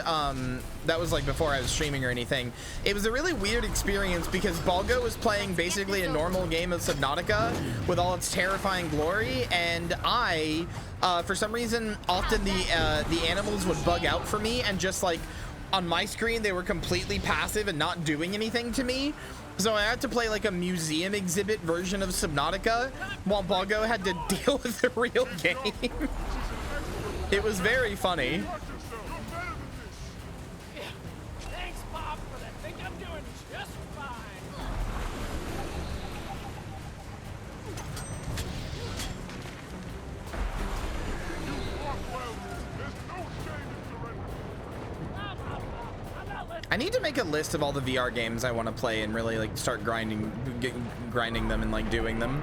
That was like before I was streaming or anything. It was a really weird experience because Balgo was playing basically a normal game of Subnautica with all its terrifying glory, and I, for some reason, often the animals would bug out for me, and just like on my screen they were completely passive and not doing anything to me. So I had to play like a museum exhibit version of Subnautica while Balgo had to deal with the real game. It was very funny. Thanks, Bob, but I think I'm doing just fine. I need to make a list of all the VR games I want to play and really like start grinding them and like doing them.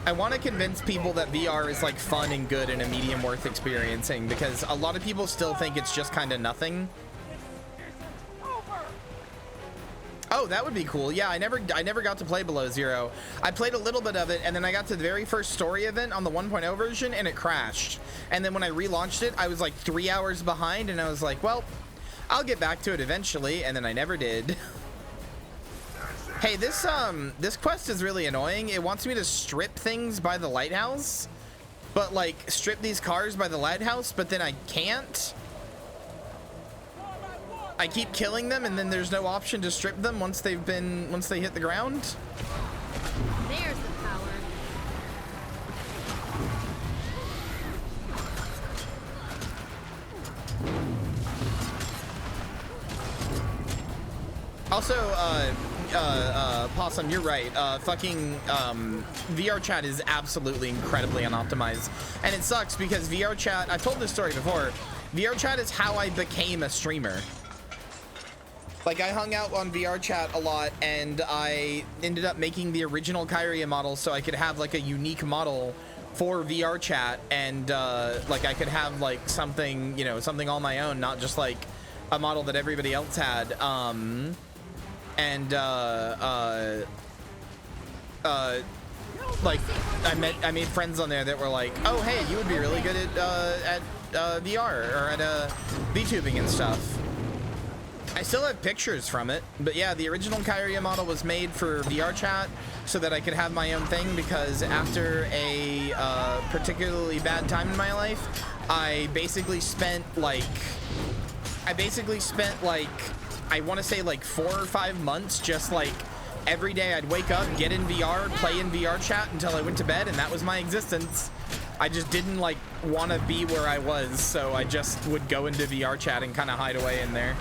I want to convince people that VR is like fun and good and a medium worth experiencing, because a lot of people still think it's just kind of nothing. Oh, that would be cool. Yeah, I never got to play Below Zero. I played a little bit of it, and then I got to the very first story event on the 1.0 version, and it crashed. And then when I relaunched it, I was like 3 hours behind, and I was like, well, I'll get back to it eventually, and then I never did. Hey, this quest is really annoying. It wants me to strip things by the lighthouse, but like strip these cars by the lighthouse, but then I can't. I keep killing them, and then there's no option to strip them once they hit the ground. There's the power. Also, Possum, you're right. Fucking VR chat is absolutely incredibly unoptimized, and it sucks because VR chat. I've told this story before. VR chat is how I became a streamer. Like, I hung out on VR chat a lot, and I ended up making the original Kyria model so I could have like a unique model for VR chat, and like I could have like something, you know, something on my own, not just like a model that everybody else had. And like I made friends on there that were like, oh hey, you would be really good at VR or at VTubing and stuff. I still have pictures from it, but yeah, the original Kyria model was made for VR chat so that I could have my own thing, because after a particularly bad time in my life, I basically spent like I want to say like 4 or 5 months, just like every day I'd wake up, get in VR, play in VR chat until I went to bed, and that was my existence. I just didn't like want to be where I was, so I just would go into VR chat and kind of hide away in there.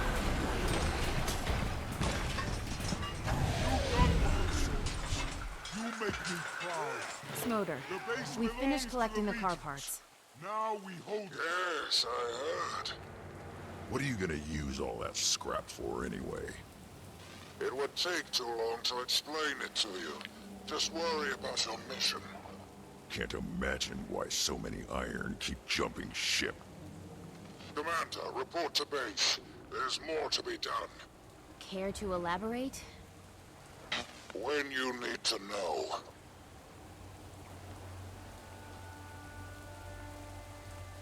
Smoder, we finished collecting the car parts. Now we hold it. Yes, I heard. What are you gonna use all that scrap for anyway? It would take too long to explain it to you. Just worry about your mission. Can't imagine why so many iron keep jumping ship. Commander, report to base. There's more to be done. Care to elaborate? When you need to know.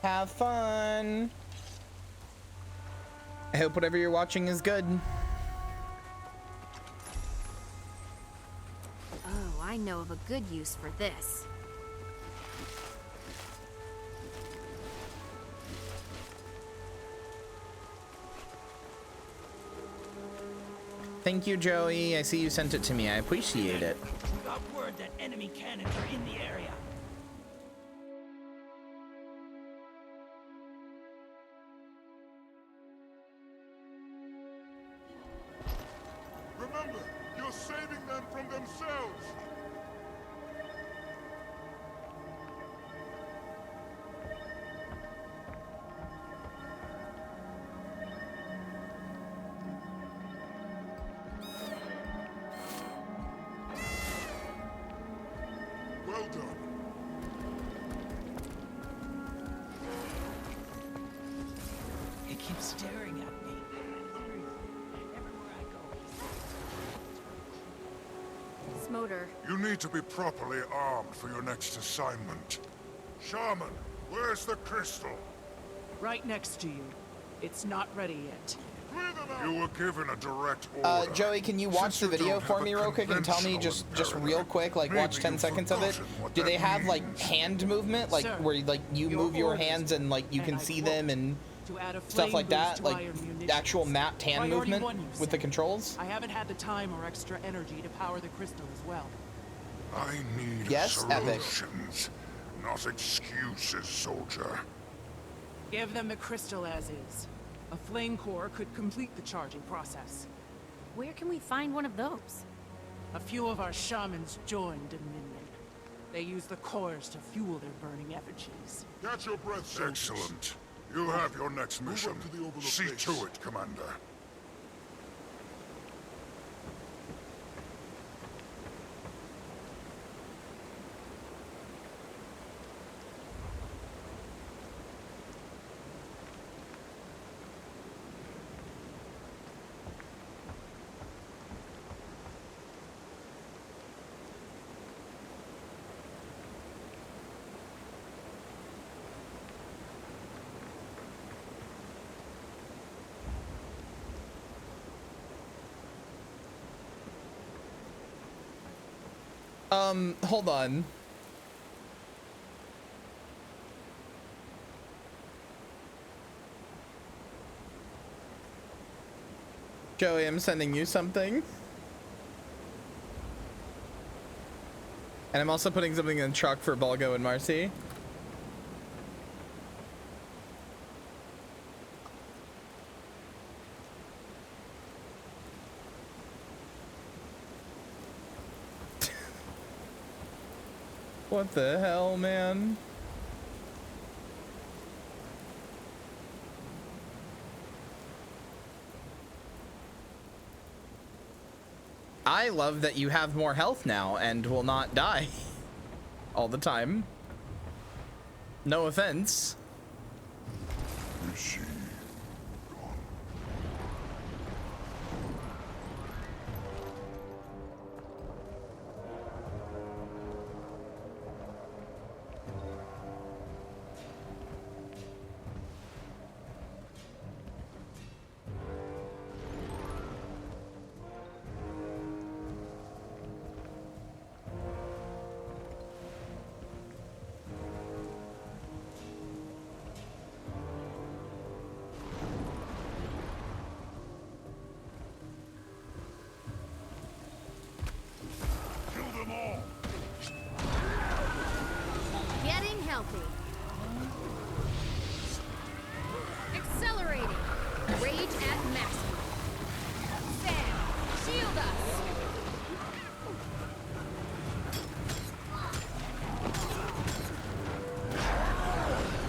Have fun. I hope whatever you're watching is good. Oh, I know of a good use for this. Thank you, Joey. I see you sent it to me. I appreciate it. Got word that enemy cannons are in the area. Remember, you're saving them from themselves! Well done. It keeps staring at me. Smoder. You need to be properly armed for your next assignment. Shaman, where's the crystal? Right next to you. It's not ready yet. You were given a direct order. Joey, can you watch the video for me real quick and tell me just real quick, like watch 10 seconds of it? Do they have like hand movement, like where like you move your hands and like you can see them and stuff like that, like actual mapped hand movement with the controls? I haven't had the time or extra energy to power the crystal as well. I need solutions, not excuses, soldier. Give them the crystal as is. A flame core could complete the charging process. Where can we find one of those? A few of our shamans joined Dominion. They use the cores to fuel their burning effigies. Catch your breath, soldiers. Excellent. You have your next mission. See to it, Commander. Hold on. Joey, I'm sending you something. And I'm also putting something in the truck for Balgo and Marcy. What the hell, man? I love that you have more health now and will not die all the time. No offense. Is she gone? Getting healthy. Accelerating. Rage at maximum. Sam, shield us.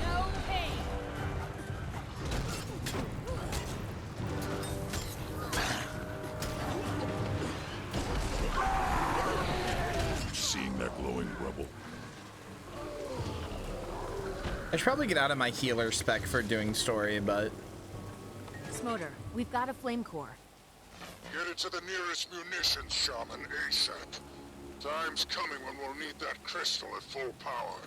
No pain. Seeing that glowing rubble. I should probably get out of my healer spec for doing story, but... Smoter, we've got a flame core. Get it to the nearest munitions shaman ASAP. Time's coming when we'll need that crystal at full power.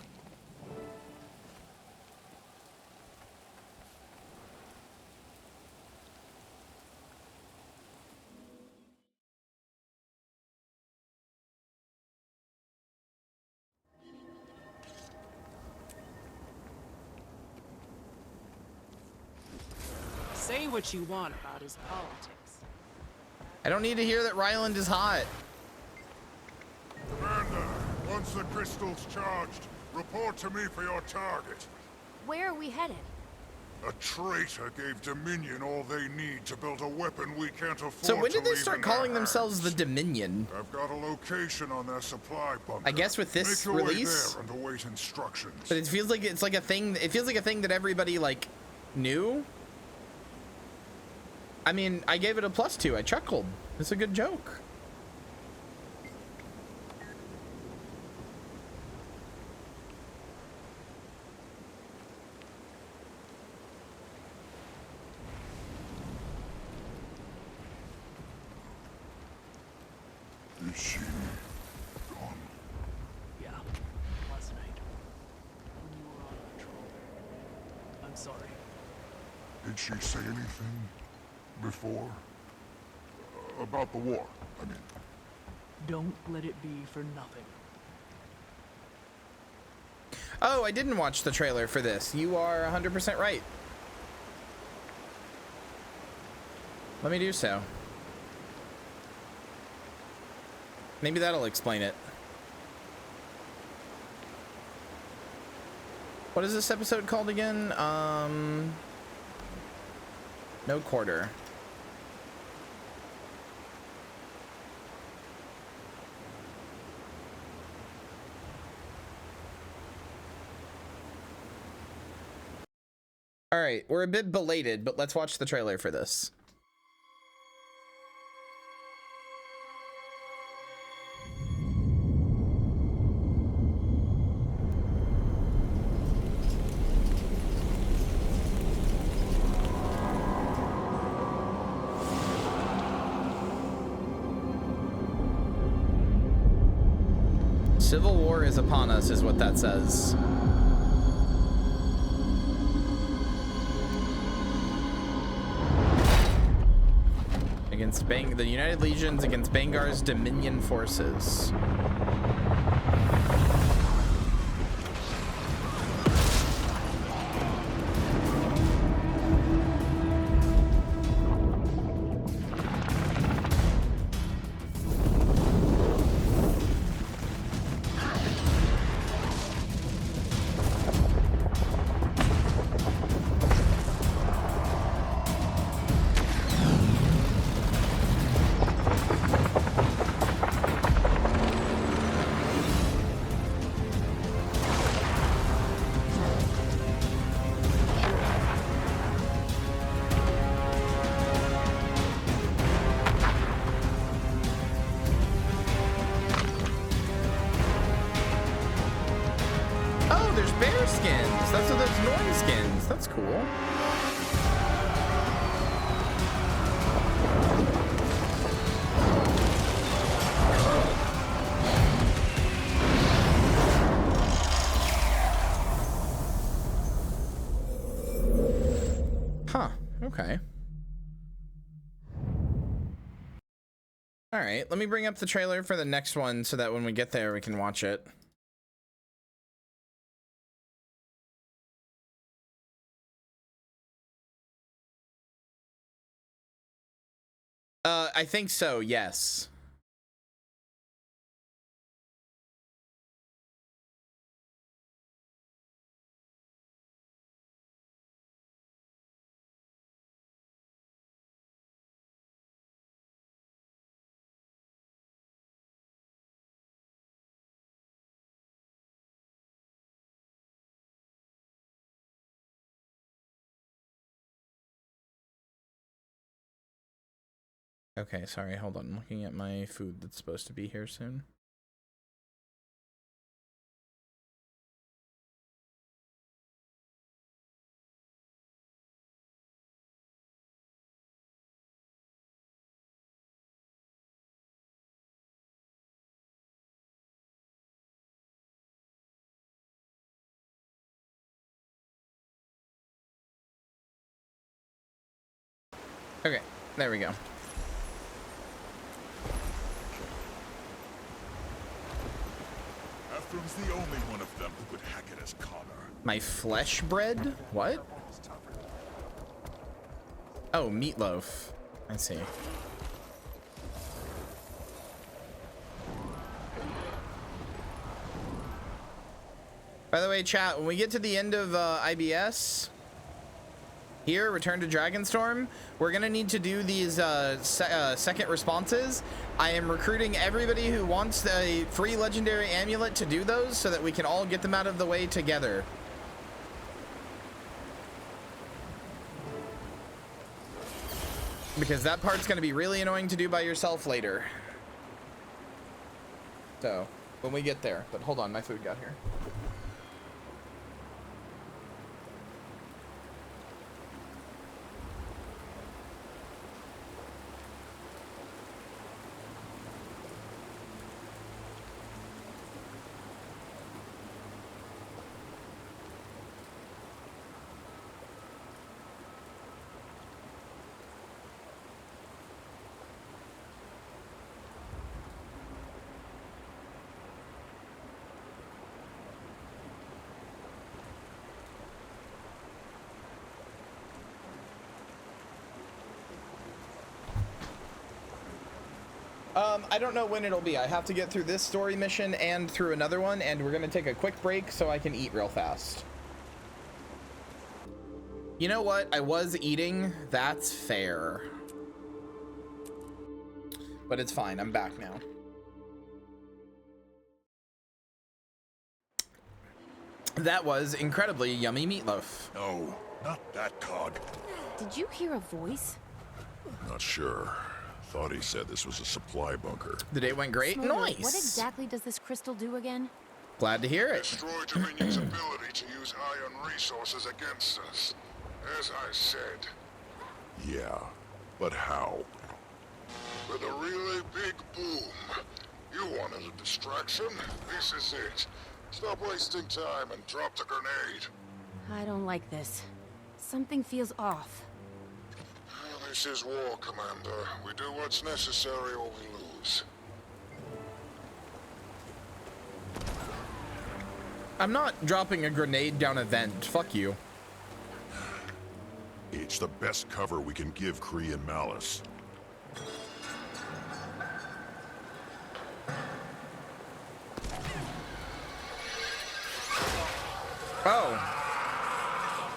Say what you want about his politics. I don't need to hear that Ryland is hot. Commander, once the crystal's charged, report to me for your target. Where are we headed? A traitor gave Dominion all they need to build a weapon we can't afford. So when did to they start leave in calling their themselves the hands. Dominion? I've got a location on their supply bunker. I guess with this Make your release? way there and await instructions. But it feels like it's like a thing. It feels like a thing that everybody like knew. I mean, I gave it a +2. I chuckled. It's a good joke. Is she gone? Yeah, last night. When you were on patrol. I'm sorry. Did she say anything before? About the war, I mean. Don't let it be for nothing. Oh, I didn't watch the trailer for this. You are 100% right. Let me do so. Maybe that'll explain it. What is this episode called again? No quarter. All right, we're a bit belated, but let's watch the trailer for this. Civil war is upon us, is what that says. Against the United Legions against Bangar's Dominion forces. That's cool. Huh, okay. All right, let me bring up the trailer for the next one so that when we get there, we can watch it. I think so, yes. Okay, sorry, hold on. I'm looking at my food that's supposed to be here soon. Okay, there we go. Ephraim's the only one of them who could hack it as Connor. My flesh bread? What? Oh, meatloaf. I see. By the way, chat, when we get to the end of IBS, here, Return to Dragonstorm, we're gonna need to do these second responses. I am recruiting everybody who wants a free legendary amulet to do those so that we can all get them out of the way together. Because that part's gonna be really annoying to do by yourself later. So, when we get there. But hold on, my food got here. I don't know when it'll be. I have to get through this story mission and through another one, and we're gonna take a quick break so I can eat real fast. You know what? I was eating. That's fair. But it's fine. I'm back now. That was incredibly yummy meatloaf. No, not that cog. Did you hear a voice? Not sure. Thought he said this was a supply bunker. The day went great. Smolder, Nice. What exactly does this crystal do again? Glad to hear it. Destroy Dominion's ability to use ion resources against us. As I said. Yeah, but how? With a really big boom. You wanted a distraction? This is it. Stop wasting time and drop the grenade. I don't like this. Something feels off. This is war, Commander. We do what's necessary or we lose. I'm not dropping a grenade down a vent. Fuck you. It's the best cover we can give Kyria and Malice. Oh.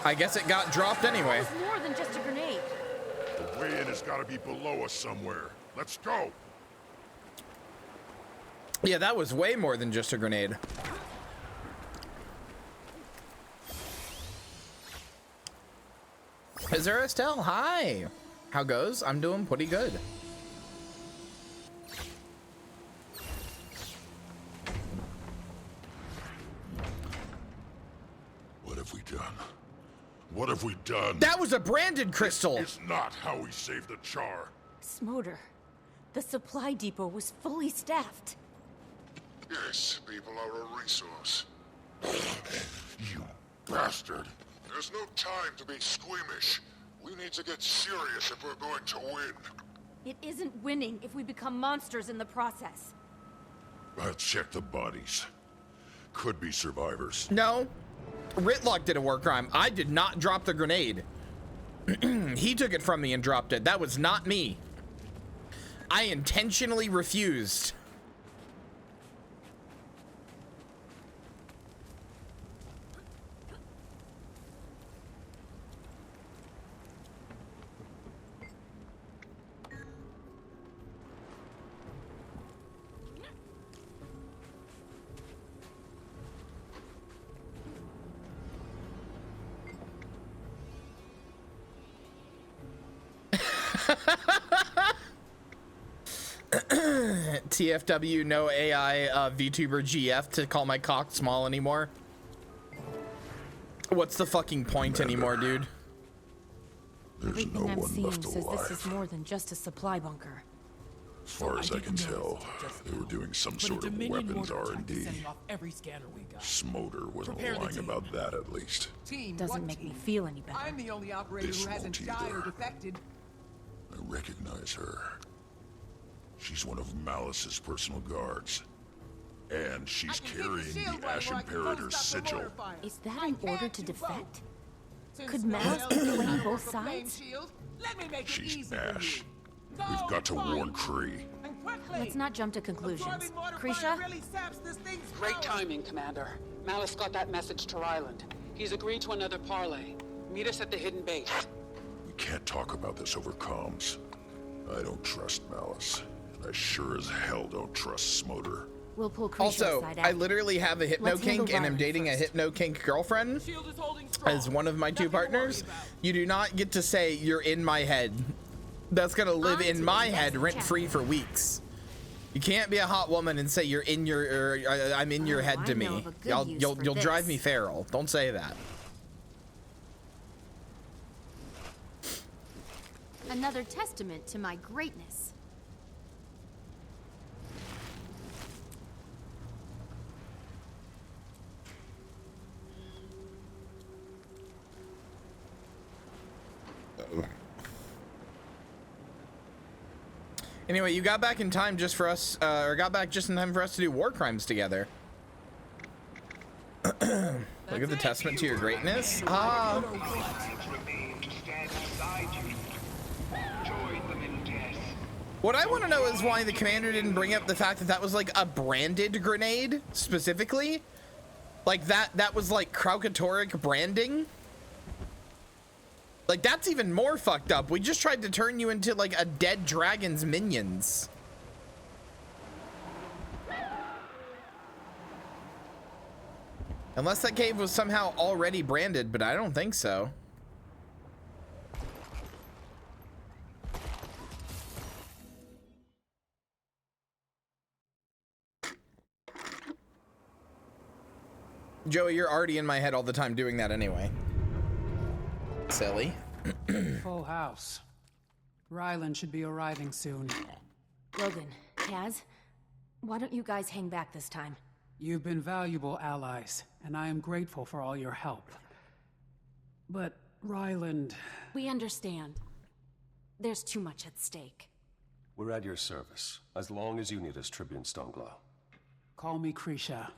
I guess it got dropped anyway. It was more than just a grenade. The way in has got to be below us somewhere. Let's go. Yeah, that was way more than just a grenade. Is there Estelle? Hi. How goes? I'm doing pretty good. What have we done? What have we done? That was a branded crystal. It's not how we saved the Char. Smolder, the supply depot was fully staffed. Yes, people are a resource. You bastard. There's no time to be squeamish. We need to get serious if we're going to win. It isn't winning if we become monsters in the process. Let's check the bodies. Could be survivors. No. Ritlock did a war crime. I did not drop the grenade. He took it from me and dropped it. That was not me. I intentionally refused. TFW, no AI VTuber GF to call my cock small anymore. What's the fucking point anymore, dude? There's Everything no I'm one seeing left says alive. this is more than just a supply bunker. As far as I can tell, they were doing some sort of weapons R&D. Every scanner we got. Smolder wasn't Prepare the lying team. about that, at least. Team, Doesn't what make me team? feel any better. I'm the only operator This who hasn't won't died or either. defected. I recognize her. She's one of Malice's personal guards. And she's carrying the Ash Imperator's sigil. Is that an order to defect? Could Malice be playing both sides? She's Ash. We've got to warn Kree. Let's not jump to conclusions. Krisha? Great timing, Commander. Malice got that message to Ryland. He's agreed to another parley. Meet us at the hidden base. We can't talk about this over comms. I don't trust Malice. And I sure as hell don't trust Smolder. We'll pull Krisha Also, aside I after. literally have a hypno Let's handle kink and I'm Ryland dating a first. hypno kink girlfriend as one of my two partners. You do not get to say you're in my head. That's gonna live in my head rent free for weeks. You can't be a hot woman and say you're in your I'm in your head to I know me. of a good use You'll for drive this. me feral. Don't say that. Another testament to my greatness. Anyway, you got back in time just for us, or got back just in time for us to do war crimes together. Look at the testament to your greatness. Ah. What I want to know is why the commander didn't bring up the fact that that was like a branded grenade specifically. Like that was like Kraukatoric branding. Like that's even more fucked up. We just tried to turn you into like a dead dragon's minions. Unless that cave was somehow already branded, but I don't think so. Joey, you're already in my head all the time doing that anyway. Silly. Full house. Ryland should be arriving soon. Logan, Kaz, why don't you guys hang back this time? You've been valuable allies, and I am grateful for all your help. But Ryland... We understand. There's too much at stake. We're at your service, as long as you need us, Tribune Stoneglow. Call me Krisha.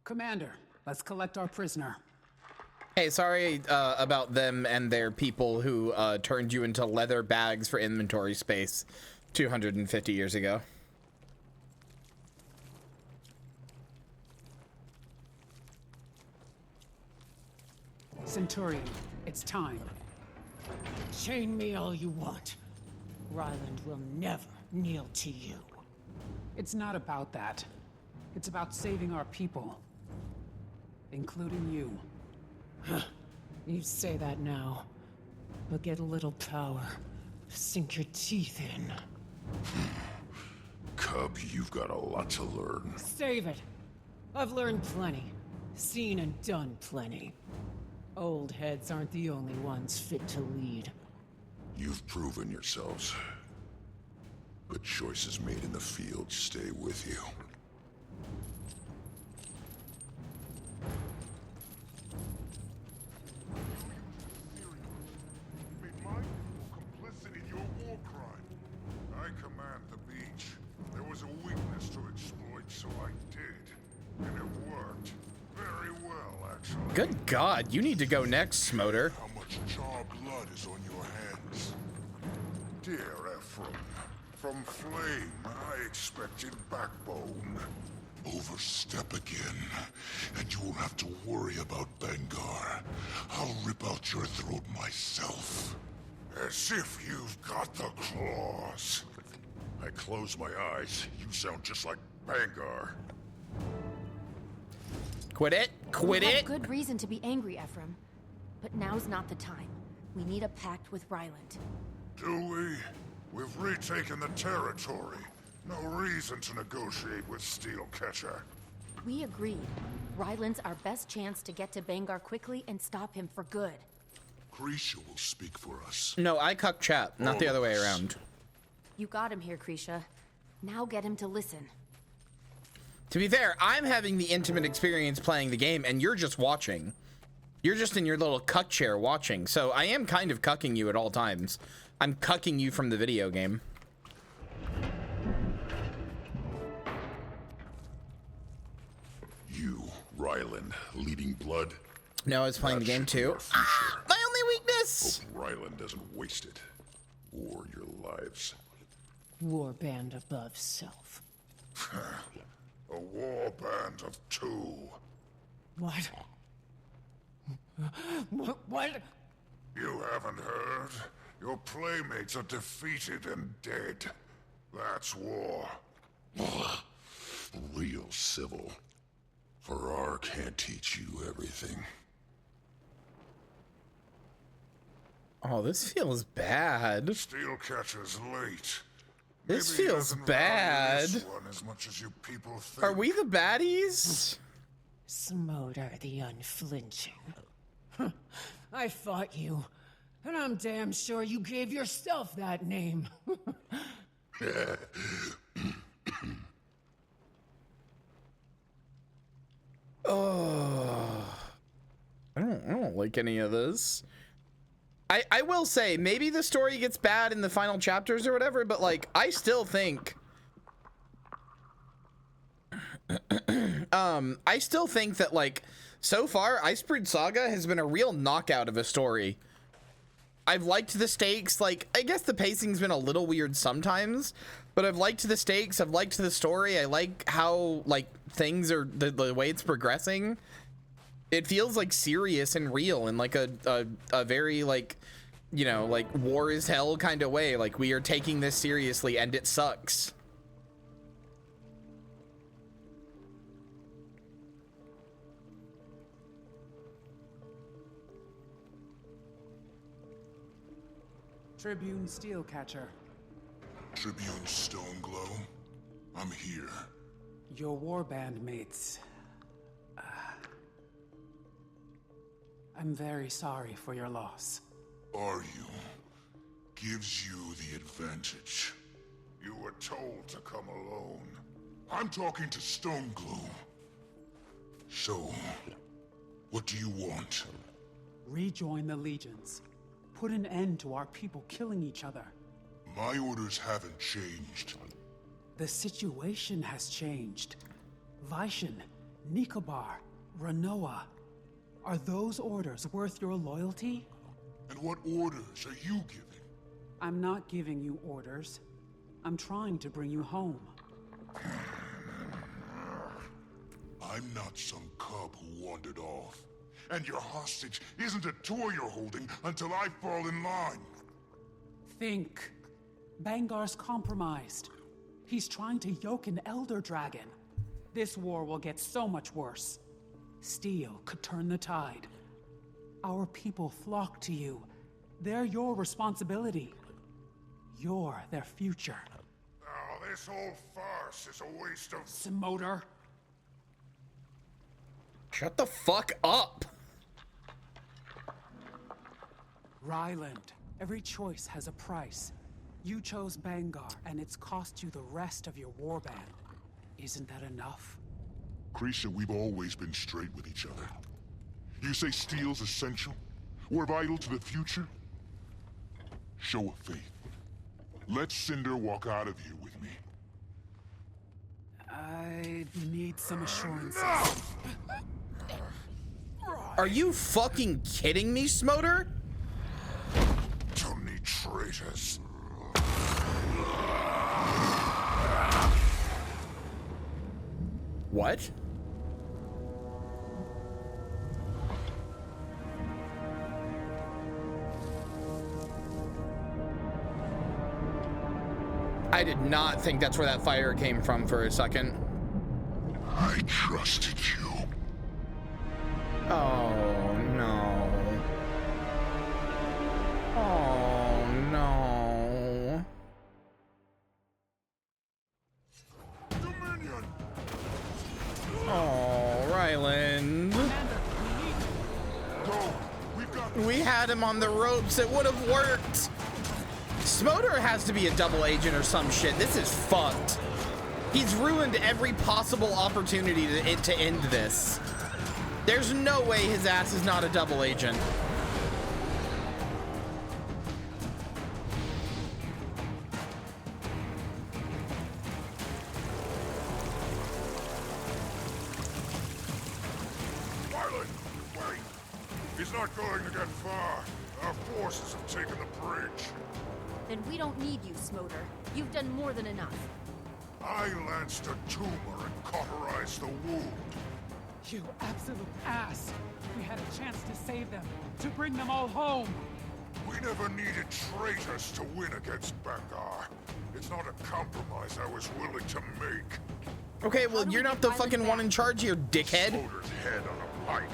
Commander, let's collect our prisoner. Hey, sorry about them and their people who turned you into leather bags for inventory space 250 years ago. Centurion, it's time. Chain me all you want. Ryland will never kneel to you. It's not about that. It's about saving our people. Including you. You say that now, but get a little power. Sink your teeth in. Cub, you've got a lot to learn. Save it. I've learned plenty. Seen and done plenty. Old heads aren't the only ones fit to lead. You've proven yourselves. But choices made in the field stay with you. Made my people complicit in your war crime. I command the beach. There was a weakness to exploit, so I did. And it worked. Very well, actually. Good God, you need to go next, Smoter. How much charred blood is on your hands? Dear Ephraim, from Flame, I expected backbone. Overstep again, and you won't have to worry about Bengar. I'll rip out your throat myself. As if you've got the claws. I close my eyes. You sound just like Bengar. Quit it! Quit We have it! good reason to be angry, Ephraim. But now's not the time. We need a pact with Ryland. Do we? We've retaken the territory. No reason to negotiate with Steelcatcher. We agreed. Ryland's our best chance to get to Bengar quickly and stop him for good. Grisha will speak for us. No, I cuck chat, not the other way around. You got him here, Grisha. Now get him to listen. To be fair, I'm having the intimate experience playing the game, and you're just watching. You're just in your little cuck chair watching, so I am kind of cucking you at all times. I'm cucking you from the video game. You, Ryland, leading blood? No, I was playing the game too. Ah, my only weakness! Hope Ryland doesn't waste it. Or your lives. Warband above self. A war band of two. What? What? You haven't heard? Your playmates are defeated and dead. That's war. Real civil. Farrar can't teach you everything. Oh, this feels bad. Steelcatcher's late. This Maybe he feels hasn't bad. valued this one as much as you people think. Are we the baddies? Smoter the Unflinching. I fought you, and I'm damn sure you gave yourself that name. Oh, I don't like any of this. I will say maybe the story gets bad in the final chapters or whatever, but like I still think I still think that like so far Icebreed Saga has been a real knockout of a story. I've liked the stakes. Like, I guess the pacing's been a little weird sometimes, but I've liked the stakes. I've liked the story. I like how like things are the way it's progressing. It feels like serious and real in like a very like, you know, like war is hell kind of way. Like we are taking this seriously and it sucks. Tribune Steelcatcher. Tribune Stoneglow, I'm here. Your warband mates. I'm very sorry for your loss. Are you? Gives you the advantage. You were told to come alone. I'm talking to Stoneglow. So, what do you want? Rejoin the Legions. Put an end to our people killing each other. My orders haven't changed. The situation has changed. Vaishan, Nikobar, Ranoa. Are those orders worth your loyalty? And what orders are you giving? I'm not giving you orders. I'm trying to bring you home. I'm not some cub who wandered off. And your hostage isn't a toy you're holding until I fall in line. Think. Bangar's compromised. He's trying to yoke an Elder Dragon. This war will get so much worse. Steel could turn the tide. Our people flock to you. They're your responsibility. You're their future. Oh, this whole farce is a waste of... Smoter. Shut the fuck up. Ryland, every choice has a price. You chose Bangar, and it's cost you the rest of your warband. Isn't that enough? Kyria, we've always been straight with each other. You say steel's essential? We're vital to the future? Show of faith. Let Cinder walk out of here with me. I need some assurances. Are you fucking kidding me, Smoter? Don't need traitors. What? I did not think that's where that fire came from for a second. I trusted you. Oh no. Oh no. Dominion! Oh, Ryland. We had him on the ropes. It would have worked. Smoter has to be a double agent or some shit. This is fucked. He's ruined every possible opportunity to end this. There's no way his ass is not a double agent. Ryland, wait! He's not going to get far. Our forces have taken the bridge. Then we don't need you, Smoter. You've done more than enough. I lanced a tumor and cauterized the wound. You absolute ass! We had a chance to save them, to bring them all home! We never needed traitors to win against Bangar. It's not a compromise I was willing to make. Okay, well, you're not the fucking one in charge here, dickhead. Smoter's head on a pike.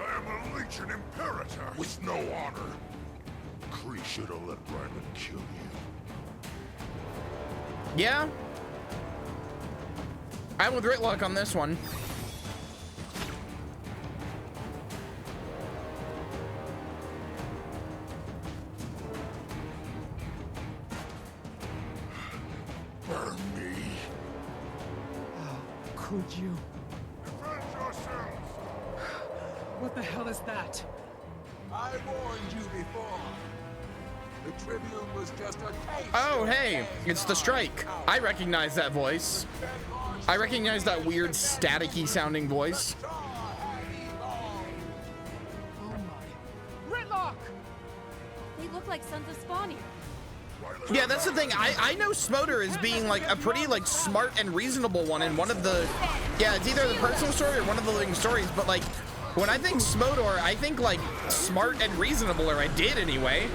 I am a Legion Imperator with no honor. Kyria should have let Ryland kill you. Yeah? I'm with Ritlock on this one. Burn me. How could you? Defend yourselves! What the hell is that? I warned you before. The Tribune was just a taste. Oh, hey, it's the Strike. I recognize that voice. I recognize that weird staticky sounding voice. Oh my. Ritlock! They look like Sons of Spawning. Yeah, that's the thing. I know Smoter as being like a pretty like smart and reasonable one in one of the, yeah, it's either the personal story or one of the living stories, but like when I think Smoter, I think like smart and reasonable, or I did anyway.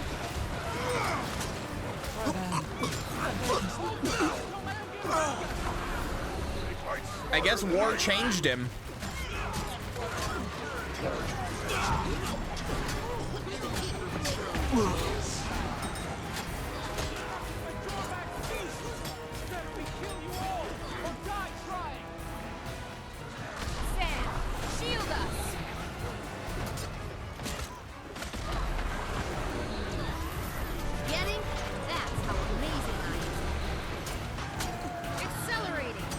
I guess war changed him. Shield us! Getting? That's how amazing I am. Accelerating!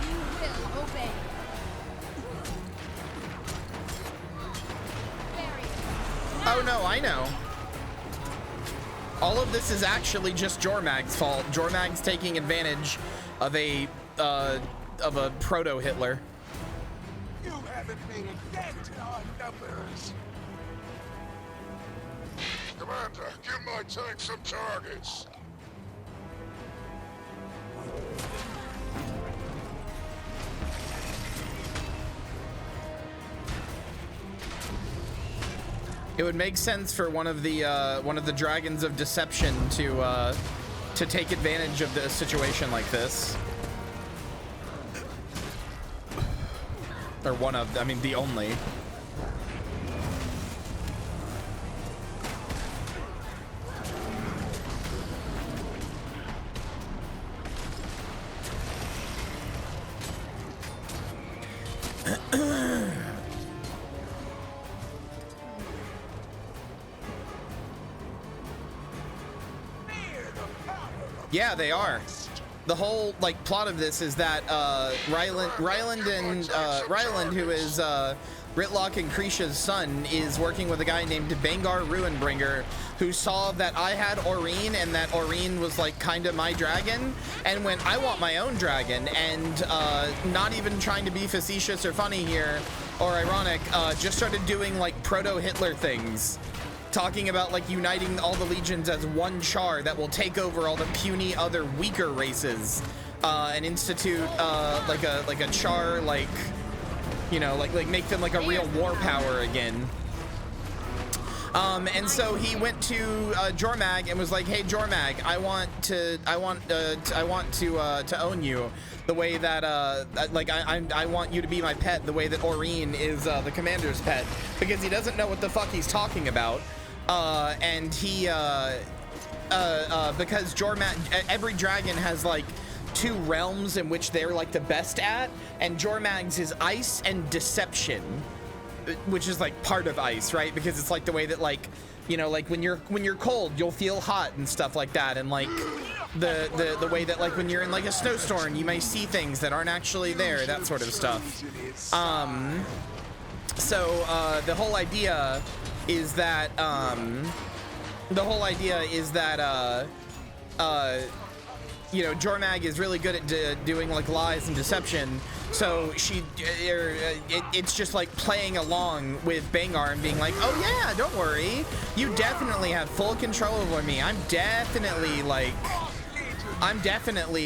You will obey. Oh no, I know. All of this is actually just Jormag's fault. Jormag's taking advantage of a proto-Hitler. You haven't made a dent in our numbers. Commander, give my tank some targets. It would make sense for one of the dragons of deception to take advantage of the situation like this. Or one of, I mean, the only. Yeah, they are. The whole like plot of this is that Ryland, who is Ritlock and Krisha's son, is working with a guy named Bangar Ruinbringer, who saw that I had Aurene and that Aurene was like kind of my dragon, and went, I want my own dragon, and not even trying to be facetious or funny here or ironic, just started doing like proto-Hitler things, talking about like uniting all the legions as one char that will take over all the puny other weaker races, and institute like a char, like, you know, like make them like a real war power again. And so he went to Jormag and was like, hey Jormag, I want to own you the way that like I want you to be my pet the way that Aurene is the commander's pet, because he doesn't know what the fuck he's talking about. And he because Jormag, every dragon has like 2 realms in which they're like the best at, and Jormag's is ice and deception, which is like part of ice, right? Because it's like the way that, like, you know, like when you're cold, you'll feel hot and stuff like that, and like the way that like when you're in like a snowstorm, you may see things that aren't actually there, that sort of stuff. So the whole idea is that you know, Jormag is really good at doing like lies and deception, so it's just like playing along with Bangar and being like, oh yeah, don't worry, you definitely have full control over me, I'm definitely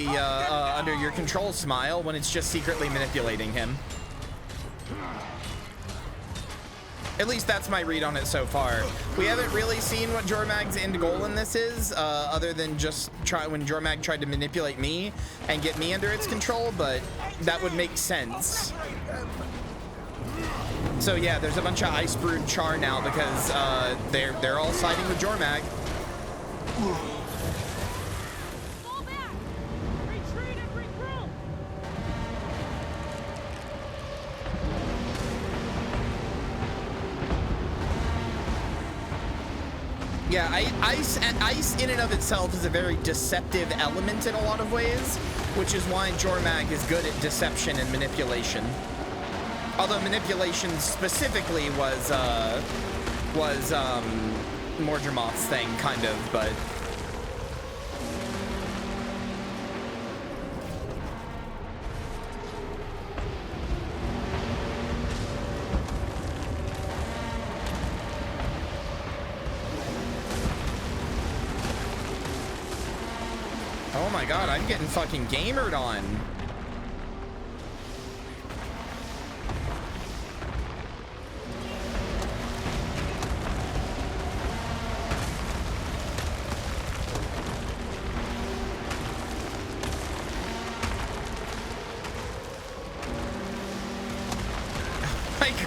under your control, Smile, when it's just secretly manipulating him. At least that's my read on it so far. We haven't really seen what Jormag's end goal in this is, other than just when Jormag tried to manipulate me and get me under its control, but that would make sense. So yeah, there's a bunch of Ice Brood char now because they're all siding with Jormag. Yeah, ice in and of itself is a very deceptive element in a lot of ways, which is why Jormag is good at deception and manipulation. Although manipulation specifically was Mordremoth's thing, kind of, but... Oh my god, I'm getting fucking gamered on.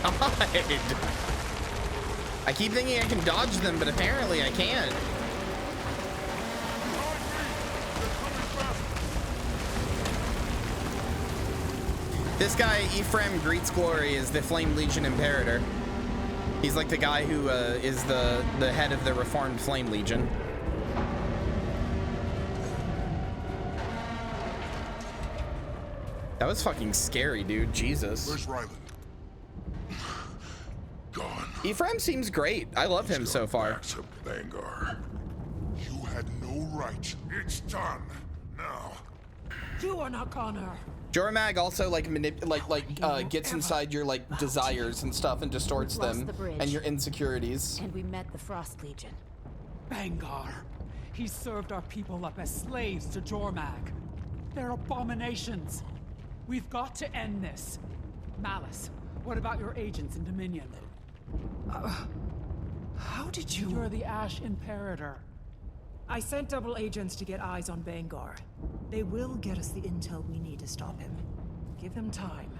Oh my god. I keep thinking I can dodge them, but apparently I can't. This guy, Ephraim Greets Glory, is the Flame Legion Imperator. He's like the guy who is the head of the reformed Flame Legion. That was fucking scary, dude. Jesus. Where's Ryland? Gone. Ephraim seems great. I love him so far. To Bangar. You had no right. It's done. Now. You are not Connor. Jormag also like gets inside your like desires and stuff and distorts them and your insecurities. And we met the Frost Legion. Bangar. He served our people up as slaves to Jormag. They're abominations. We've got to end this. Malice, what about your agents in Dominion? How did you... You're the Ash Imperator. I sent double agents to get eyes on Bangar. They will get us the intel we need to stop him. Give them time.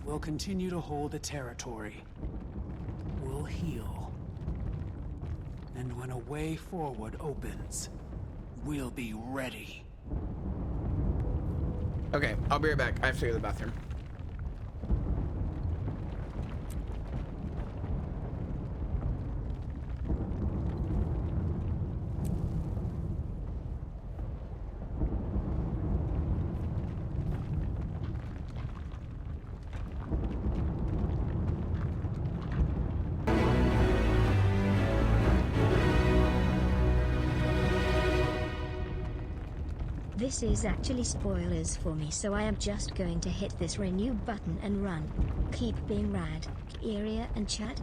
We'll continue to hold the territory. We'll heal. And when a way forward opens, we'll be ready. Okay, I'll be right back. I have to go to the bathroom. This is actually spoilers for me, so I am just going to hit this renew button and run. Keep being rad, Kyria and chat.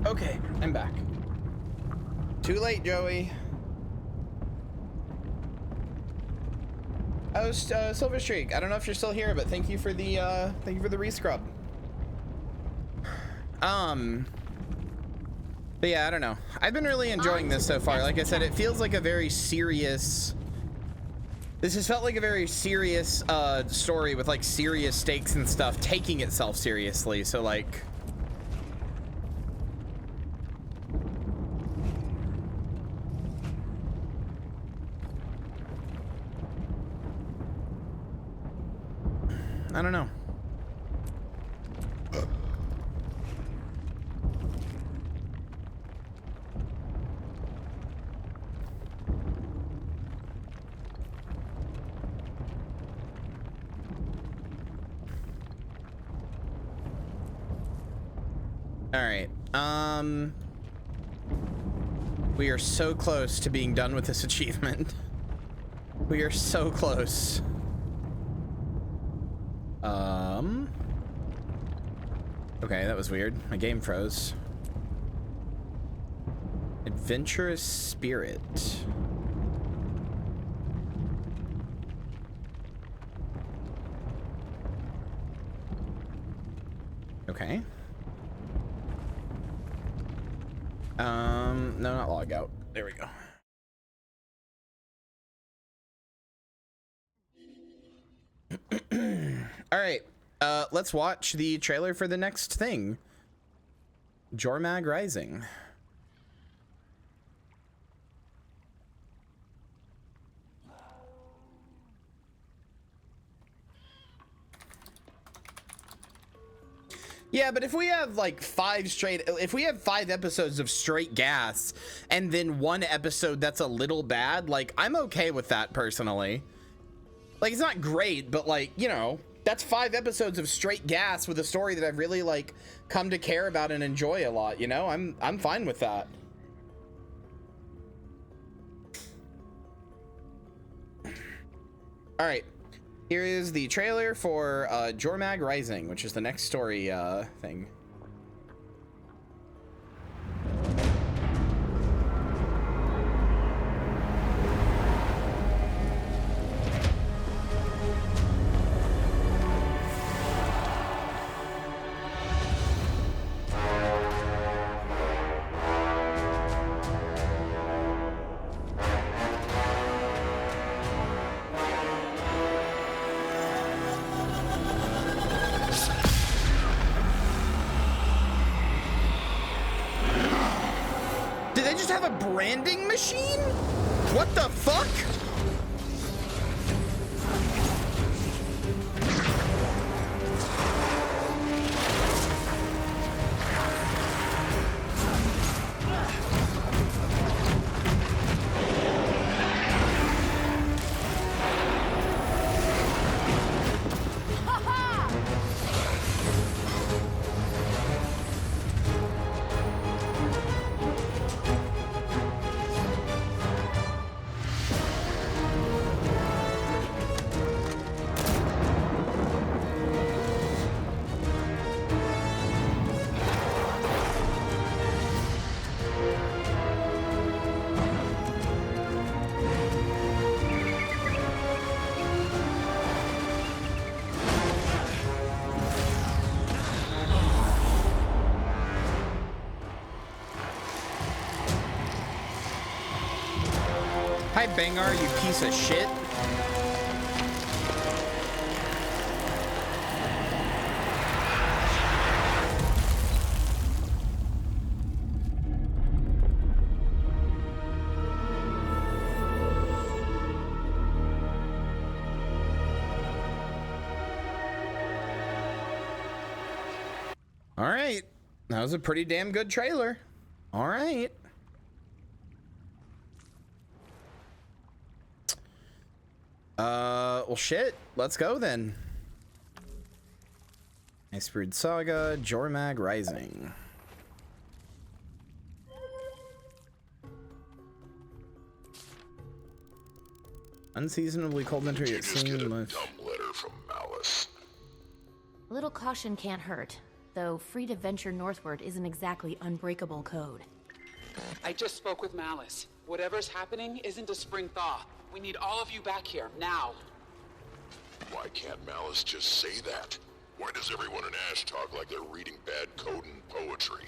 Okay, I'm back. Too late, Joey. Oh, Silver Streak. I don't know if you're still here, but thank you for the rescrub. But yeah, I don't know. I've been really enjoying this so far. Like I said, it feels like a very serious. This has felt like a very serious story with like serious stakes and stuff, taking itself seriously. So like. I don't know. All right. We are so close to being done with this achievement. We are so close. Okay, that was weird. My game froze. Adventurous spirit. Okay. No, not log out. There we go. All right. Let's watch the trailer for the next thing. Jormag Rising. Yeah, but if we have like if we have 5 episodes of straight gas and then 1 episode that's a little bad, like I'm okay with that personally. Like it's not great, but like, you know, that's 5 episodes of straight gas with a story that I've really like come to care about and enjoy a lot, you know? I'm fine with that. All right, here is the trailer for Jormag Rising, which is the next story thing. Branding machine? What the fuck? Hi, Bangar, you piece of shit. All right. That was a pretty damn good trailer. All right. Well, shit. Let's go then. Icebeard Saga, Jormag Rising. Unseasonably cold winter, yet seeing dumb letter from Malice. A little caution can't hurt, though free to venture northward isn't exactly unbreakable code. I just spoke with Malice. Whatever's happening isn't a spring thaw. We need all of you back here, now. Why can't Malice just say that? Why does everyone in Ash talk like they're reading bad code and poetry?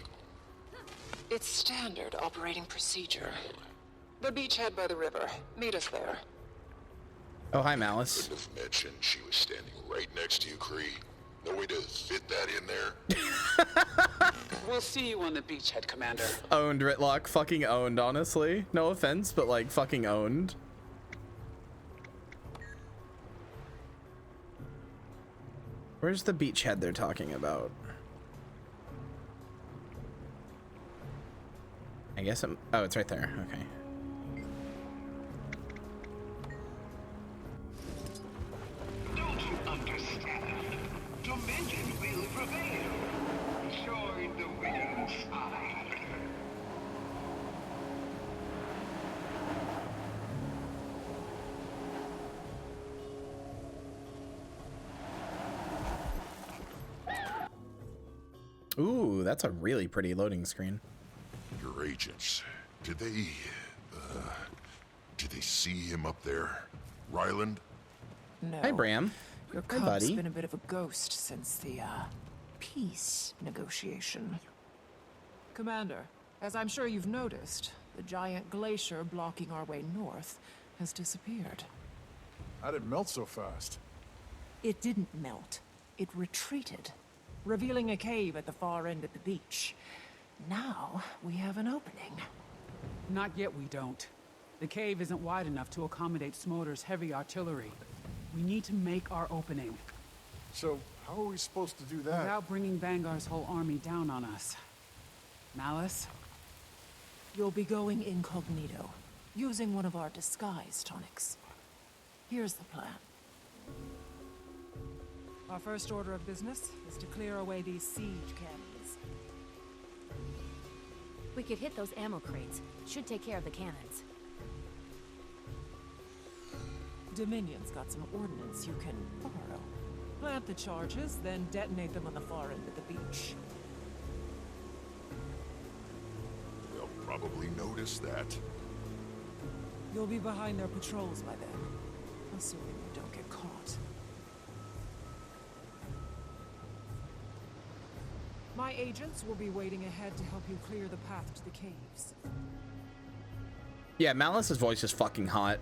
It's standard operating procedure. The beachhead by the river. Meet us there. Oh, hi, Malice. Couldn't have mentioned she was standing right next to you, Kree. No way to fit that in there. We'll see you on the beachhead, Commander. Owned, Ritlock. Fucking owned, honestly. No offense, but like fucking owned. Where's the beachhead they're talking about? I guess I'm... Oh, it's right there. Okay. Don't you understand? Dominion will prevail. Join the winning side. Ooh, that's a really pretty loading screen. Your agents, did they see him up there? Ryland? No. Hi, Bram. Your Hi, cub's buddy. been a bit of a ghost since the, peace negotiation. Commander, as I'm sure you've noticed, the giant glacier blocking our way north has disappeared. How'd it melt so fast? It didn't melt. It retreated, revealing a cave at the far end of the beach. Now, we have an opening. Not yet, we don't. The cave isn't wide enough to accommodate Smolder's heavy artillery. We need to make our opening. So, how are we supposed to do that? Without bringing Vanguard's whole army down on us. Malice? You'll be going incognito, using one of our disguise tonics. Here's the plan. Our first order of business is to clear away these siege cannons. We could hit those ammo crates. Should take care of the cannons. Dominion's got some ordnance you can borrow. Plant the charges, then detonate them on the far end of the beach. They'll probably notice that. You'll be behind their patrols by then, assuming you don't get caught. My agents will be waiting ahead to help you clear the path to the caves. Yeah, Malice's voice is fucking hot.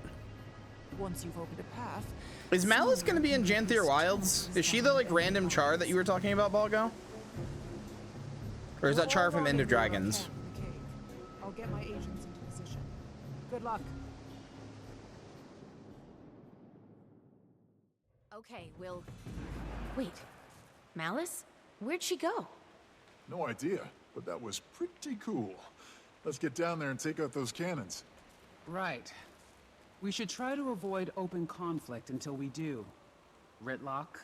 Once you've opened a path... Is Malice gonna be in Janthier Wilds? Is she the, like, random char that you were talking about, Balgo? Or is that char from End of Dragons? I'll get my agents into position. Good luck. Okay, Will. Wait. Malice? Where'd she go? No idea, but that was pretty cool. Let's get down there and take out those cannons. Right. We should try to avoid open conflict until we do. Ritlock?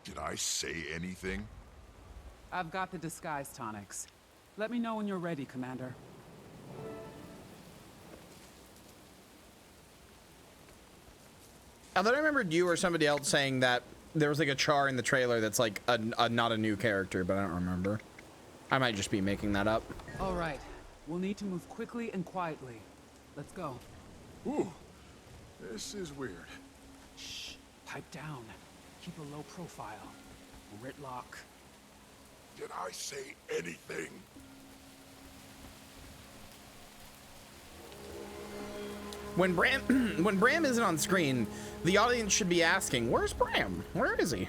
Did I say anything? I've got the disguise tonics. Let me know when you're ready, Commander. I thought I remembered you or somebody else saying that there was like a char in the trailer that's like not a new character, but I don't remember. I might just be making that up. All right. We'll need to move quickly and quietly. Let's go. Ooh, this is weird. Shh. Pipe down. Keep a low profile. Ritlock. Did I say anything? When Bram isn't on screen, the audience should be asking, "Where's Bram? Where is he?"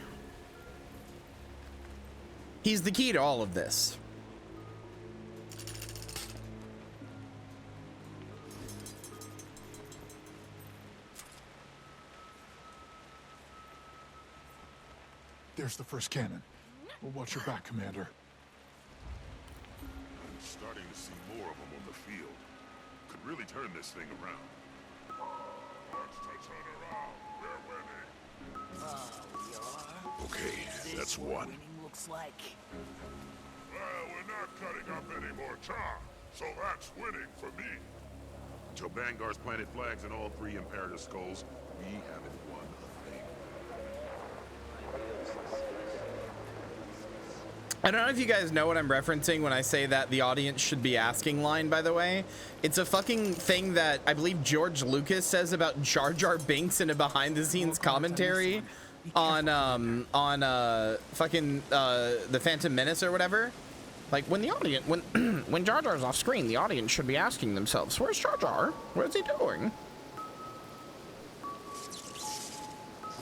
He's the key to all of this. There's the first cannon. We'll watch your back, Commander. I'm starting to see more of them on the field. Could really turn this thing around. Wants to turn around. We're winning. We are. Okay, that's one. Winning looks like. Well, we're not cutting up any more tar, so that's winning for me. Until Vanguard's planted flags in all 3 Imperator skulls, we haven't won a thing. I don't know if you guys know what I'm referencing when I say that the audience should be asking line, by the way. It's a fucking thing that I believe George Lucas says about Jar Jar Binks in a behind-the-scenes commentary on fucking The Phantom Menace or whatever. Like, when the audience, when Jar Jar's off screen, the audience should be asking themselves, "Where's Jar Jar? What is he doing?"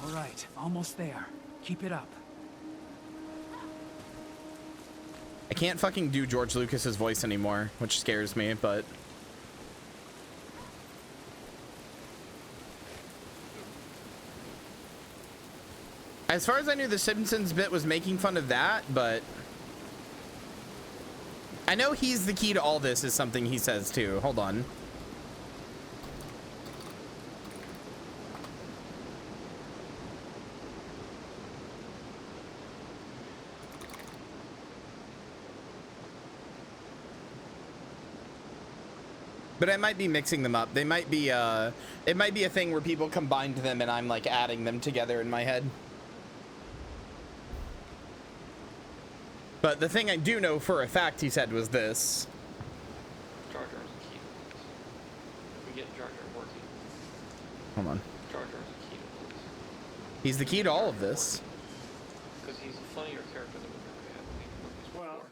All right, almost there. Keep it up. I can't fucking do George Lucas's voice anymore, which scares me, but as far as I knew, the Simpsons bit was making fun of that, but I know he's the key to all this is something he says too. Hold on. But I might be mixing them up. They might be, it might be a thing where people combined them and I'm like adding them together in my head. But the thing I do know for a fact he said was this. Jar Jar's a key to this. We get Jar Jar working. Hold on. Jar Jar's a key to this. He's the key to all of this. Because he's a funnier character than we've ever had in the movies before.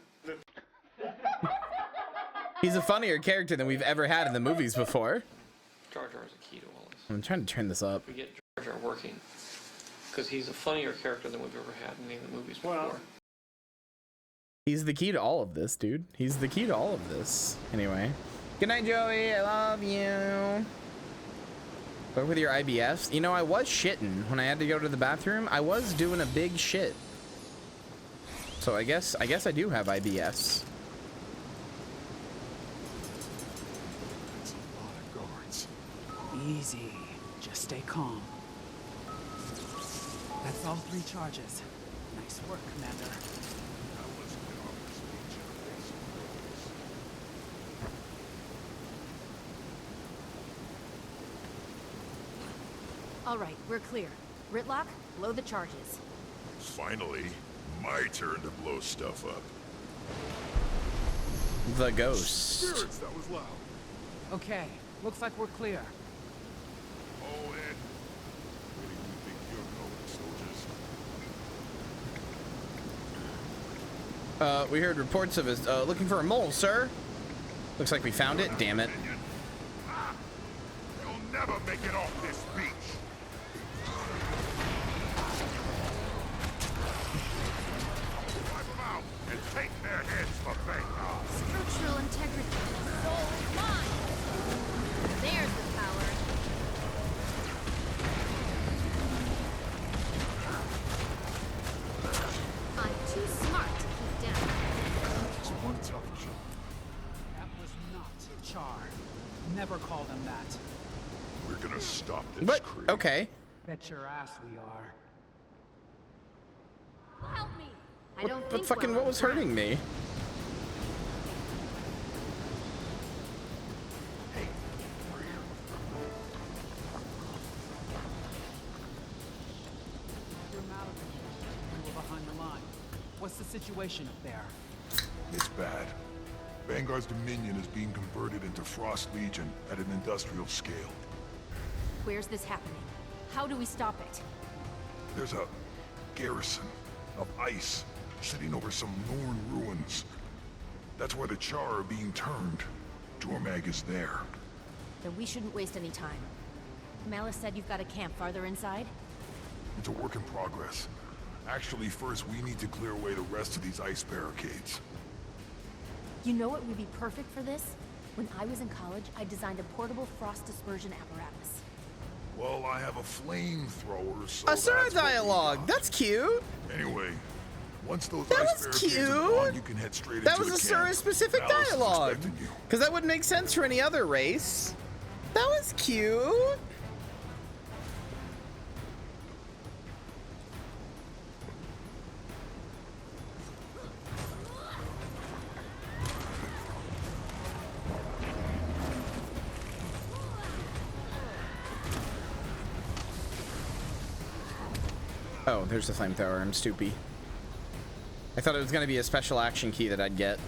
He's a funnier character than we've ever had in the movies before. Jar Jar's a key to all this. I'm trying to turn this up. We get Jar Jar working. Because he's a funnier character than we've ever had in any of the movies before. He's the key to all of this, dude. He's the key to all of this. Anyway. Good night, Joey. I love you. But with your IBS, you know, I was shitting when I had to go to the bathroom. I was doing a big shit. So I guess I do have IBS. Easy. Just stay calm. That's all 3 charges. Nice work, Commander. All right, we're clear. Ritlock, blow the charges. Finally, my turn to blow stuff up. The ghost. Spirits, that was loud. Okay, looks like we're clear. Oh, Ed. Really, you think you're going, soldiers? We heard reports of us looking for a mole, sir. Looks like we found it. Damn it. You'll never make it off this beach. Wipe them out and take their heads for Vanguard. Structural integrity. Soul is mine. There's the power. I'm too smart to keep down. Just one tough job. That was not Char. Never call them that. We're gonna stop this But creep. okay. Bet your ass we are. Help me. I don't But think fucking well what was hurting me? You're Malibu. You were behind the line. What's the situation up there? It's bad. Vanguard's Dominion is being converted into Frost Legion at an industrial scale. Where's this happening? How do we stop it? There's a garrison of ice sitting over some Norn ruins. That's where the Char are being turned. Jormag is there. Then we shouldn't waste any time. Malice said you've got a camp farther inside? It's a work in progress. Actually, first we need to clear away the rest of these ice barricades. You know what would be perfect for this? When I was in college, I designed a portable frost dispersion apparatus. Well, I have a flamethrower, so A Sura that's what we dialogue. got. That's cute. Anyway, once those That ice was barricades are cute. gone, you can head straight That into was the a camp. Sura specific Malice is dialogue. expecting you. Because that wouldn't make sense for any other race. That was cute. Oh, there's the flamethrower. I'm stupid. I thought it was going to be a special action key that I'd get.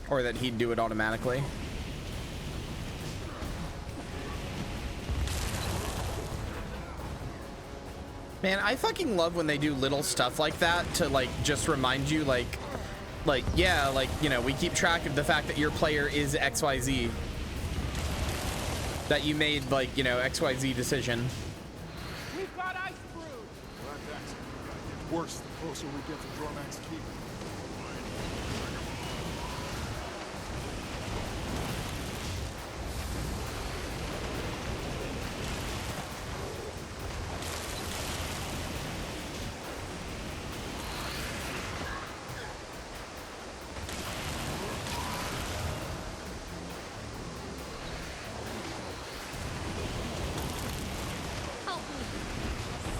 Or that he'd do it automatically. Man, I fucking love when they do little stuff like that to, like, just remind you, like, yeah, like, you know, we keep track of the fact that your player is XYZ. That you made, like, you know, XYZ decision. We've got ice brew! Well, that's worse the closer we get to Jormag's keep. Help me.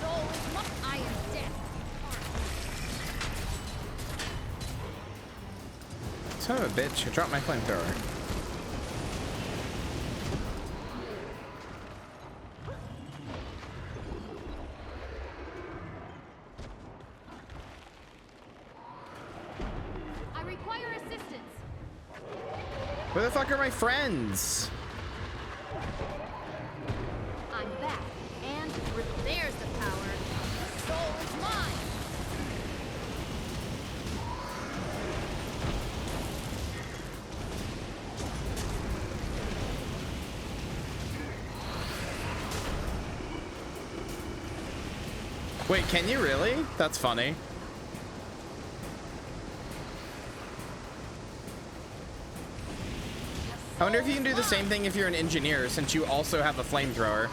Soul is mine. I am dead. Son of a bitch, I dropped my flamethrower. I require assistance. Where the fuck are my friends? I'm back. And there's the power. Soul is mine. Wait, can you really? That's funny. I wonder if you can do the same thing if you're an engineer, since you also have a flamethrower.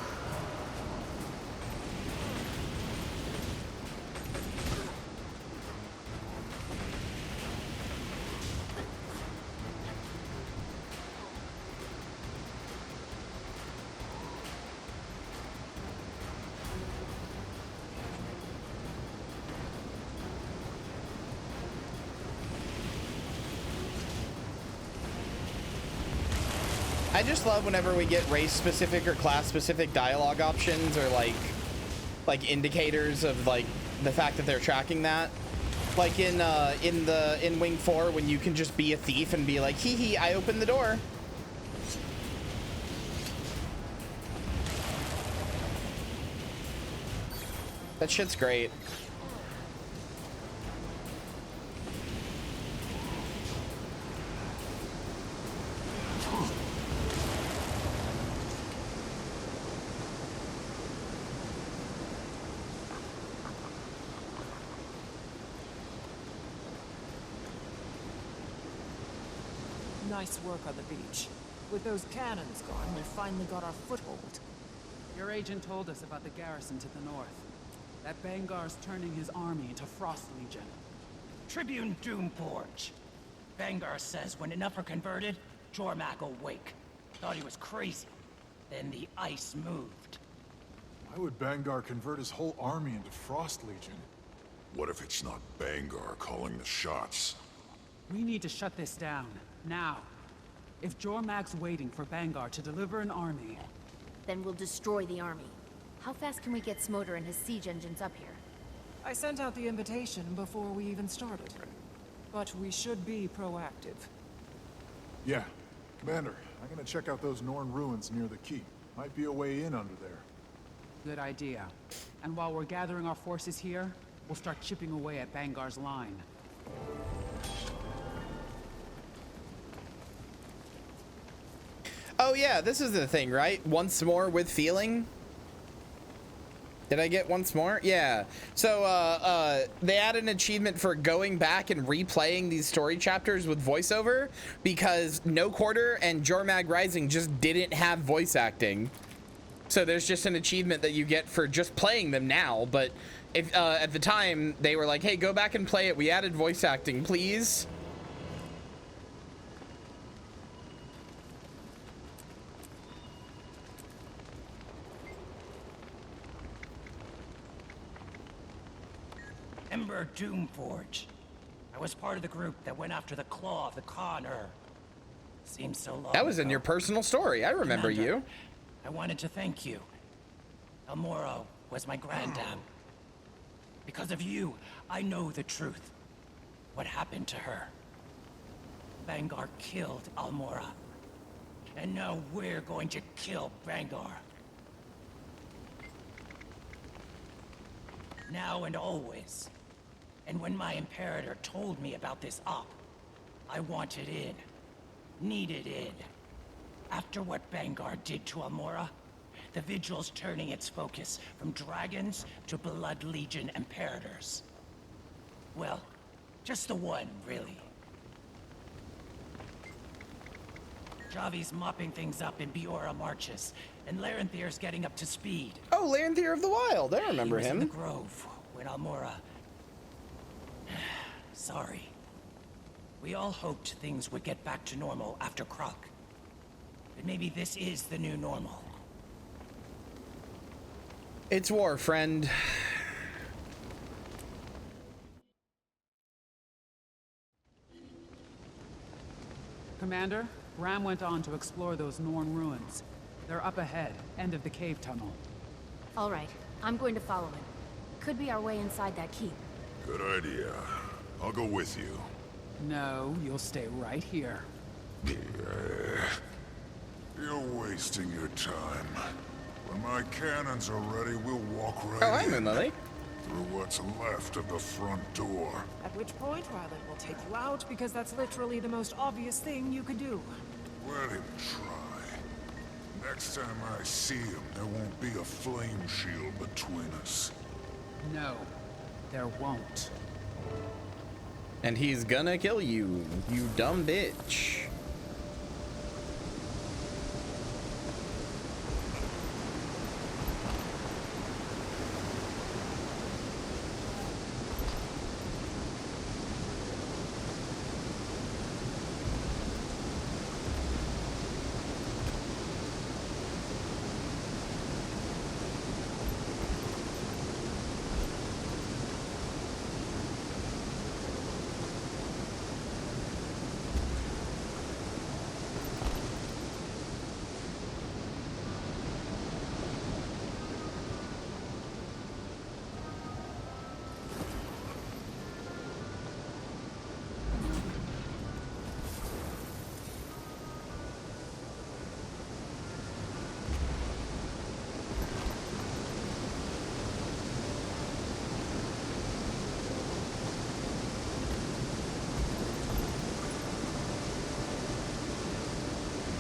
I just love whenever we get race-specific or class-specific dialogue options or like indicators of like the fact that they're tracking that. Like in Wing 4 when you can just be a thief and be like, hee hee, I opened the door. That shit's great. Nice work on the beach. With those cannons gone, we finally got our foothold. Your agent told us about the garrison to the north. That Bangar's turning his army into Frost Legion. Tribune Doomforge. Bangar says when enough are converted, Jormak will wake. Thought he was crazy. Then the ice moved. Why would Bangar convert his whole army into Frost Legion? What if it's not Bangar calling the shots? We need to shut this down, now. If Jormak's waiting for Bangar to deliver an army... Then we'll destroy the army. How fast can we get Smoder and his siege engines up here? I sent out the invitation before we even started. But we should be proactive. Yeah. Commander, I'm gonna check out those Norn ruins near the keep. Might be a way in under there. Good idea. And while we're gathering our forces here, we'll start chipping away at Bangar's line. Oh yeah, this is the thing, right? Once more with feeling. Did I get once more? Yeah. So they added an achievement for going back and replaying these story chapters with voiceover because No Quarter and Jormag Rising just didn't have voice acting. So there's just an achievement that you get for just playing them now. But if at the time they were like, hey, go back and play it. We added voice acting, please. Ember Doomforge. I was part of the group that went after the claw of the Khan-er. Seems so long That was in ago. your personal story. I remember Commander, you. I wanted to thank you. Almora was my granddam. Because of you, I know the truth. What happened to her? Bangar killed Almora. And now we're going to kill Bangar. Now and always. And when my Imperator told me about this op, I wanted in. Needed in. After what Bangar did to Almora, the Vigil's turning its focus from dragons to Blood Legion Imperators. Well, just the one, really. Javi's mopping things up in Biora Marches, and Larenthir's getting up to speed. Oh, Larenthir of the Wild. I remember He was him. in the Grove when Almora... Sorry. We all hoped things would get back to normal after Croc. But maybe this is the new normal. It's war, friend. Commander, Ram went on to explore those Norn ruins. They're up ahead, end of the cave tunnel. All right, I'm going to follow him. Could be our way inside that keep. Good idea. I'll go with you. No, you'll stay right here. You're wasting your time. When my cannons are ready, we'll walk right Oh, hi, Moon Lily. through what's left of the front door. At which point, Ryland will take you out, because that's literally the most obvious thing you could do. Let him try. Next time I see him, there won't be a flame shield between us. No, there won't. And he's gonna kill you, you dumb bitch.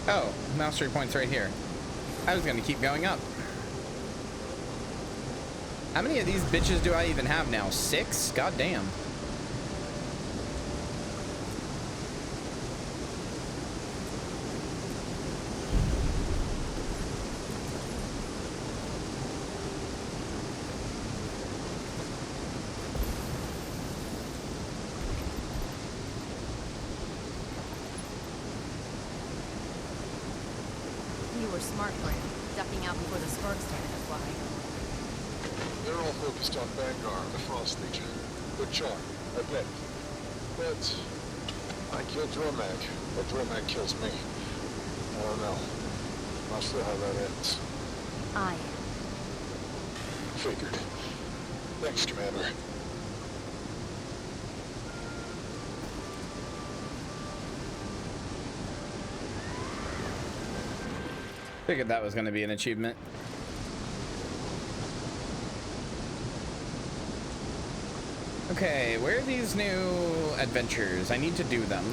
Oh, mastery points right here. I was gonna keep going up. How many of these bitches do I even have now? 6? God damn. You were smart, Graham, ducking out before the sparks started to fly. They're all focused on Vanguard and the Frost Legion. Good job, I bet. But I killed Dromag, or Dromag kills me. I don't know. Not sure how that ends. I Figured. Thanks, Commander. Figured that was going to be an achievement. Okay, where are these new adventures? I need to do them.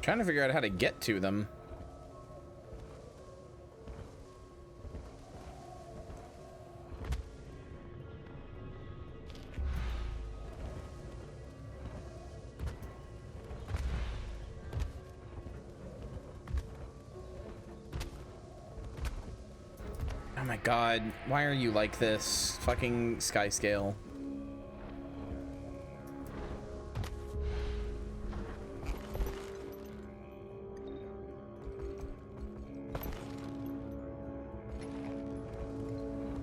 Trying to figure out how to get to them. Oh my god, why are you like this? Fucking sky scale.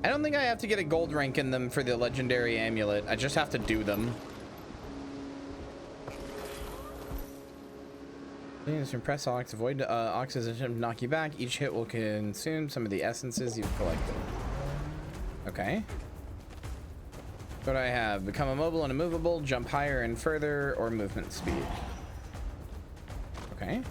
I don't think I have to get a gold rank in them for the legendary amulet. I just have to do them. Press Ox, avoid Ox's attempt to knock you back. Each hit will consume some of the essences you've collected. Okay. What do I have? Become immobile and immovable, jump higher and further, or movement speed. Okay.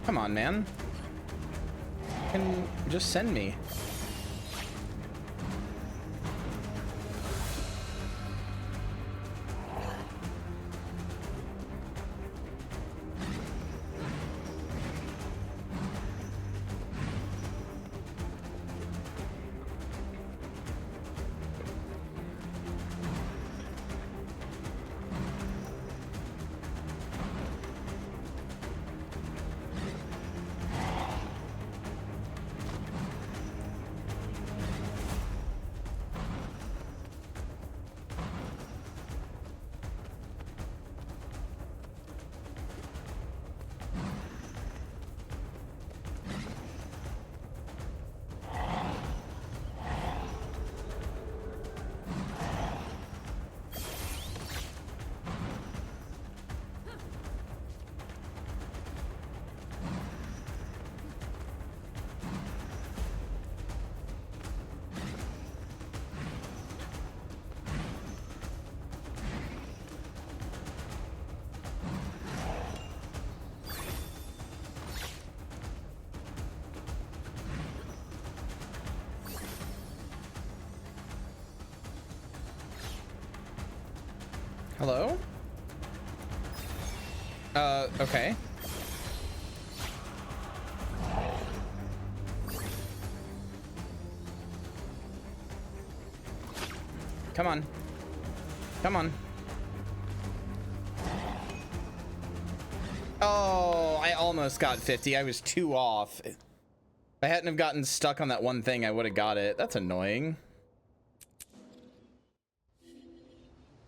Come on, man. Can just send me. Hello? Okay. Come on. Come on. Oh, I almost got 50. I was 2 off. If I hadn't have gotten stuck on that one thing, I would have got it. That's annoying.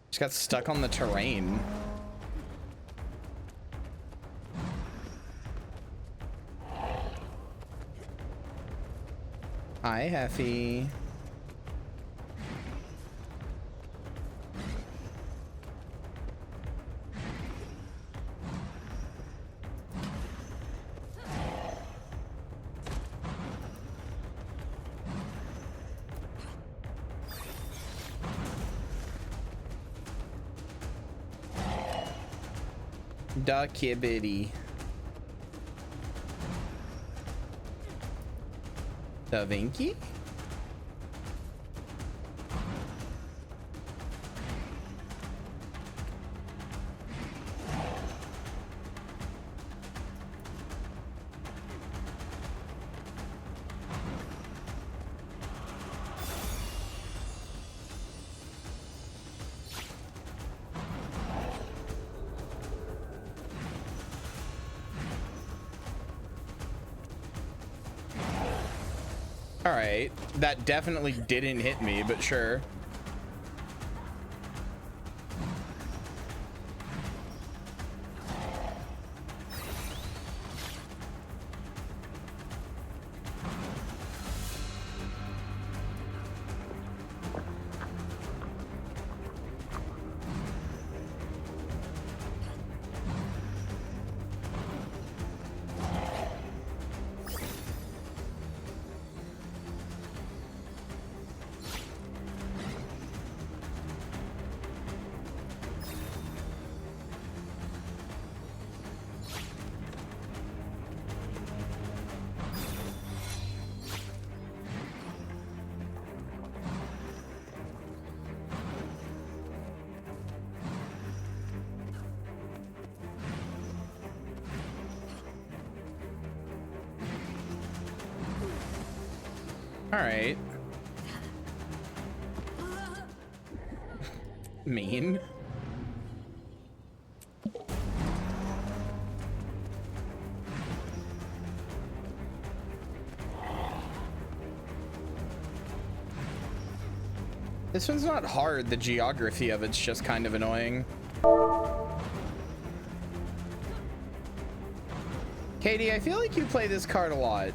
Just got stuck on the terrain. Hi, Heffy. Duckibity. Da Vinci? All right, that definitely didn't hit me, but sure. All right. Mean. This one's not hard, the geography of it's just kind of annoying. Katie, I feel like you play this card a lot,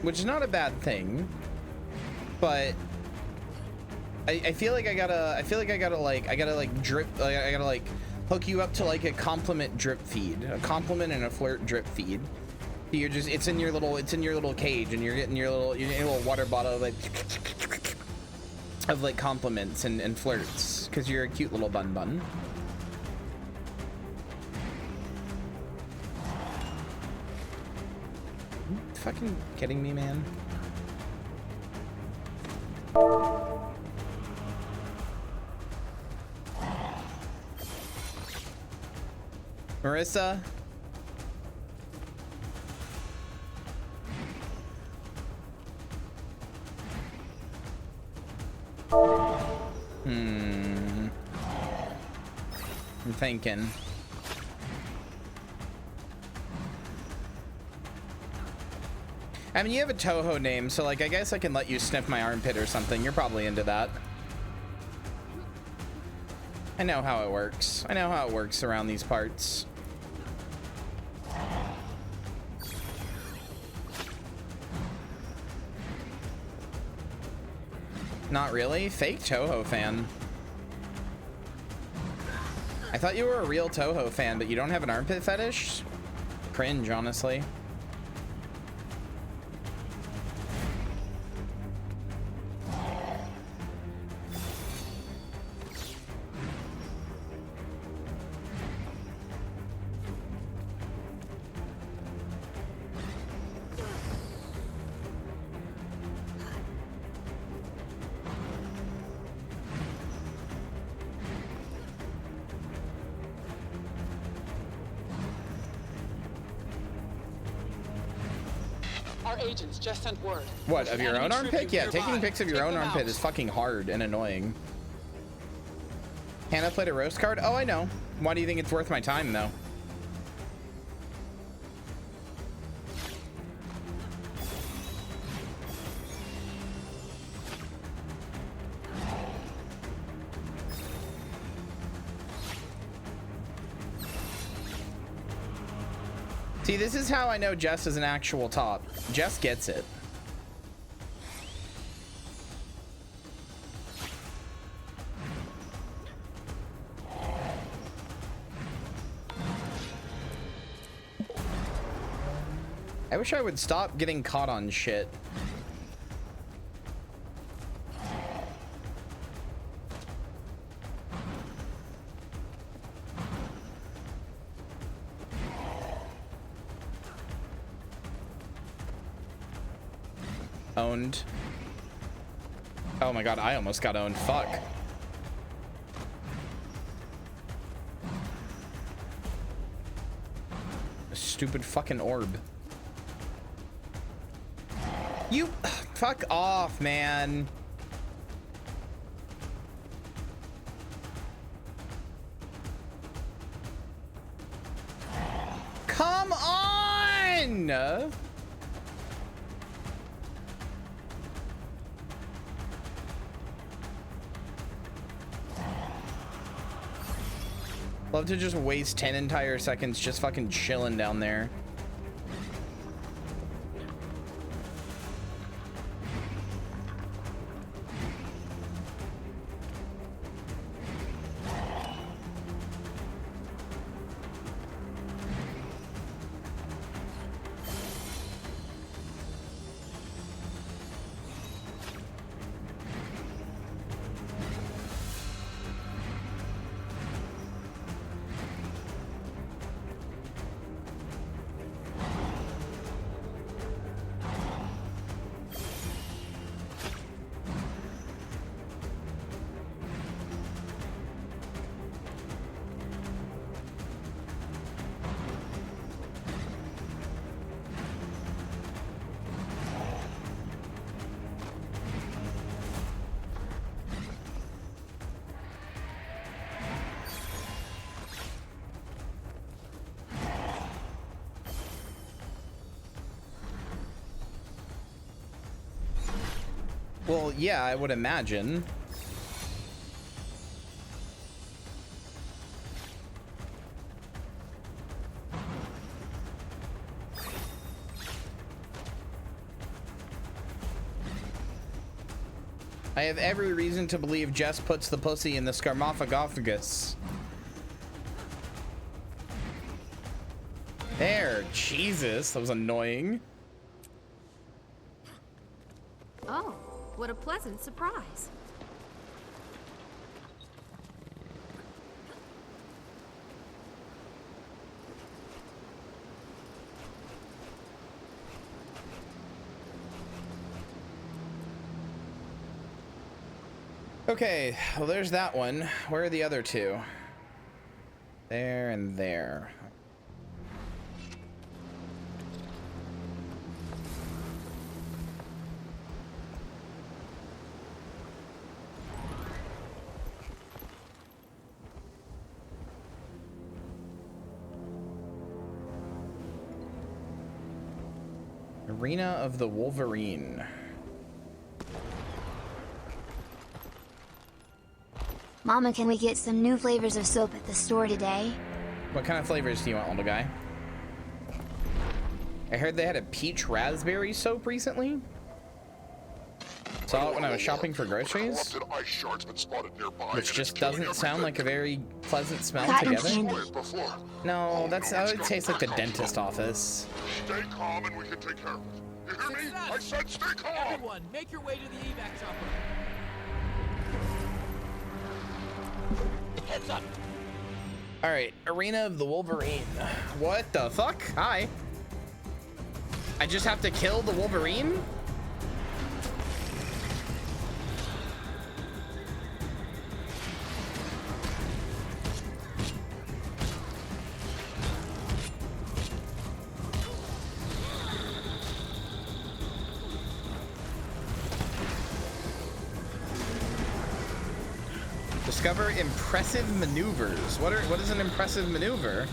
which is not a bad thing, but I feel like I gotta drip, like I gotta hook you up to like a compliment drip feed, a compliment and a flirt drip feed. You're just, it's in your little cage, and you're getting your little water bottle of like compliments and flirts, because you're a cute little bun bun. Fucking kidding me, man? Marissa? I'm thinking. I mean, you have a Toho name, so like I guess I can let you sniff my armpit or something. You're probably into that. I know how it works. I know how it works around these parts. Not really? Fake Toho fan. I thought you were a real Toho fan, but you don't have an armpit fetish? Cringe, honestly. Our agents just sent word. What, There's of your enemy own armpit? tribute Yeah, nearby. taking pics of your Take own them armpit out. is fucking hard and annoying. Hannah played a roast card? Oh, I know. Why do you think it's worth my time, though? See, this is how I know Jess is an actual top. Jess gets it. I wish I would stop getting caught on shit. Owned. Oh my god, I almost got owned. Fuck. Stupid fucking orb. You fuck off, man. Come on! Love to just waste 10 entire seconds just fucking chilling down there. Well, yeah, I would imagine. I have every reason to believe Jess puts the pussy in the Scarmophagus. There, Jesus, that was annoying. Oh, what a pleasant surprise. Okay, well, there's that one. Where are the other two? There and there. Arena of the Wolverine. Mama, can we get some new flavors of soap at the store today? What kind of flavors do you want, little guy? I heard they had a peach raspberry soap recently. Saw it when I was shopping for groceries. Which just doesn't sound like a very pleasant smell together. No, that's how it tastes like the dentist office. Stay calm and we can take care of it. You hear me? I said stay calm! Everyone, make your way to the evac chopper. Heads up! Alright, Arena of the Wolverine. What the fuck? Hi. I just have to kill the Wolverine? Discover impressive maneuvers. What is an impressive maneuver?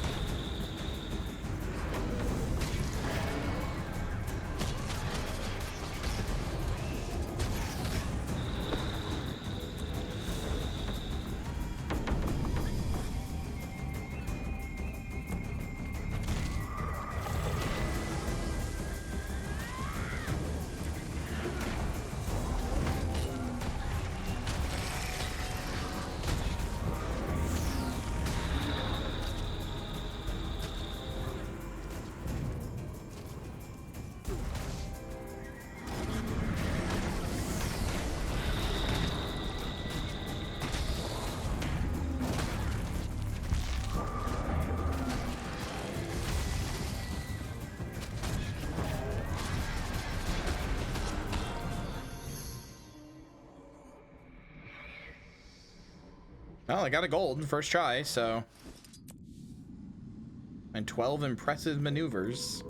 Well, I got a gold first try, so. And 12 impressive maneuvers.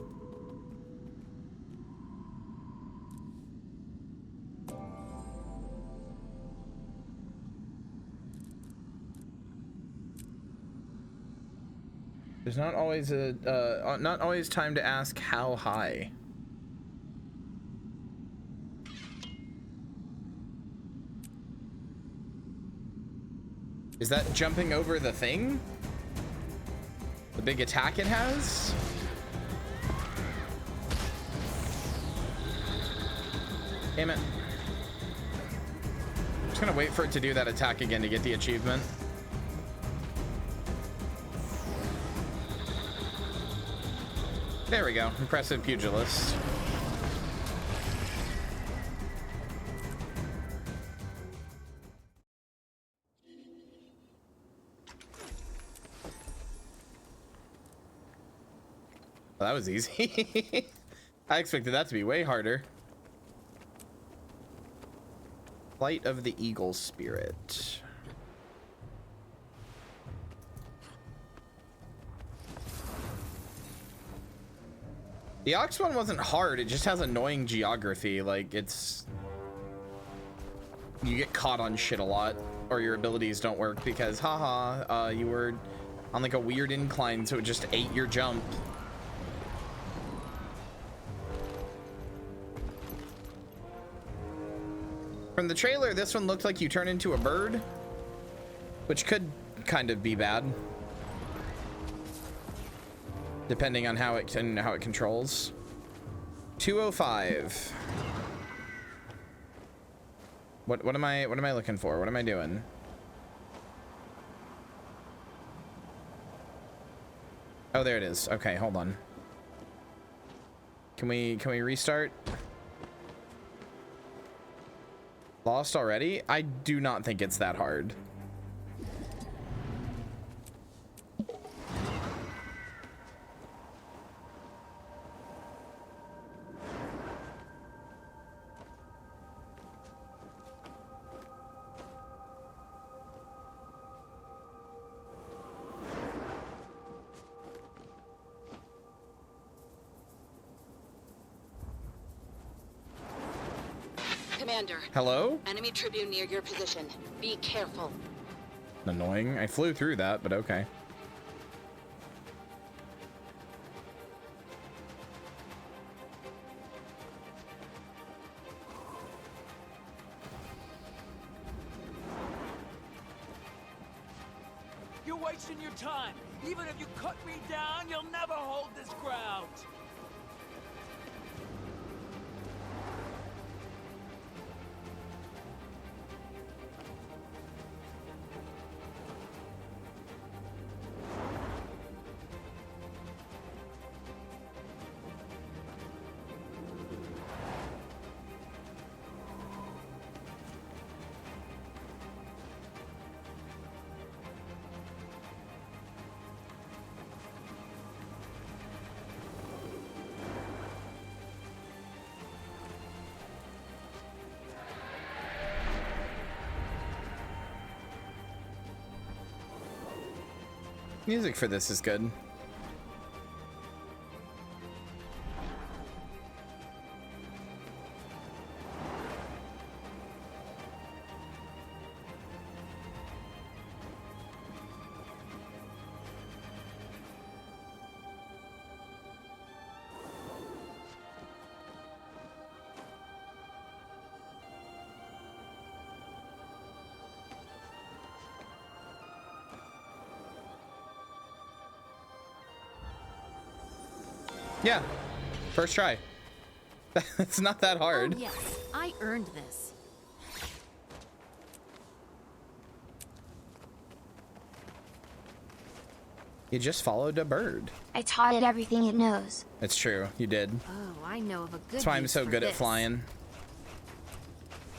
There's not always not always time to ask how high. Is that jumping over the thing? The big attack it has? Damn it. I'm just gonna wait for it to do that attack again to get the achievement. There we go. Impressive pugilist. Well, that was easy. I expected that to be way harder. Flight of the Eagle Spirit. The Ox one wasn't hard, it just has annoying geography. Like, it's... You get caught on shit a lot, or your abilities don't work because, haha, you were on like a weird incline, so it just ate your jump. From the trailer, this one looked like you turn into a bird, which could kind of be bad, depending on how it controls. 205. What am I looking for? What am I doing? Oh, there it is. Okay, hold on. Can we restart? Lost already? I do not think it's that hard. Commander. Hello? Enemy Tribune near your position. Be careful. Annoying. I flew through that, but okay. You're wasting your time. Even if you cut me down, you'll never hold this ground. Music for this is good. Yeah, first try. It's not that hard. Oh, yes, I earned this. You just followed a bird. I taught it everything it knows. It's true, you did. Oh, I know of a good That's why I'm use so for good at this. flying.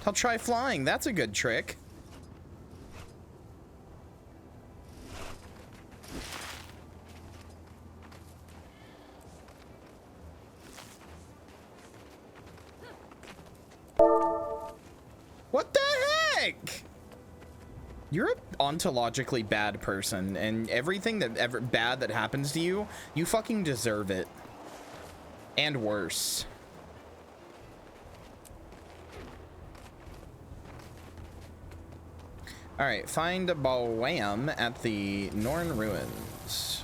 I'll try flying. That's a good trick. What the heck? You're an ontologically bad person, and everything that ever bad that happens to you, you fucking deserve it. And worse. Alright, find a Bawam at the Norn Ruins.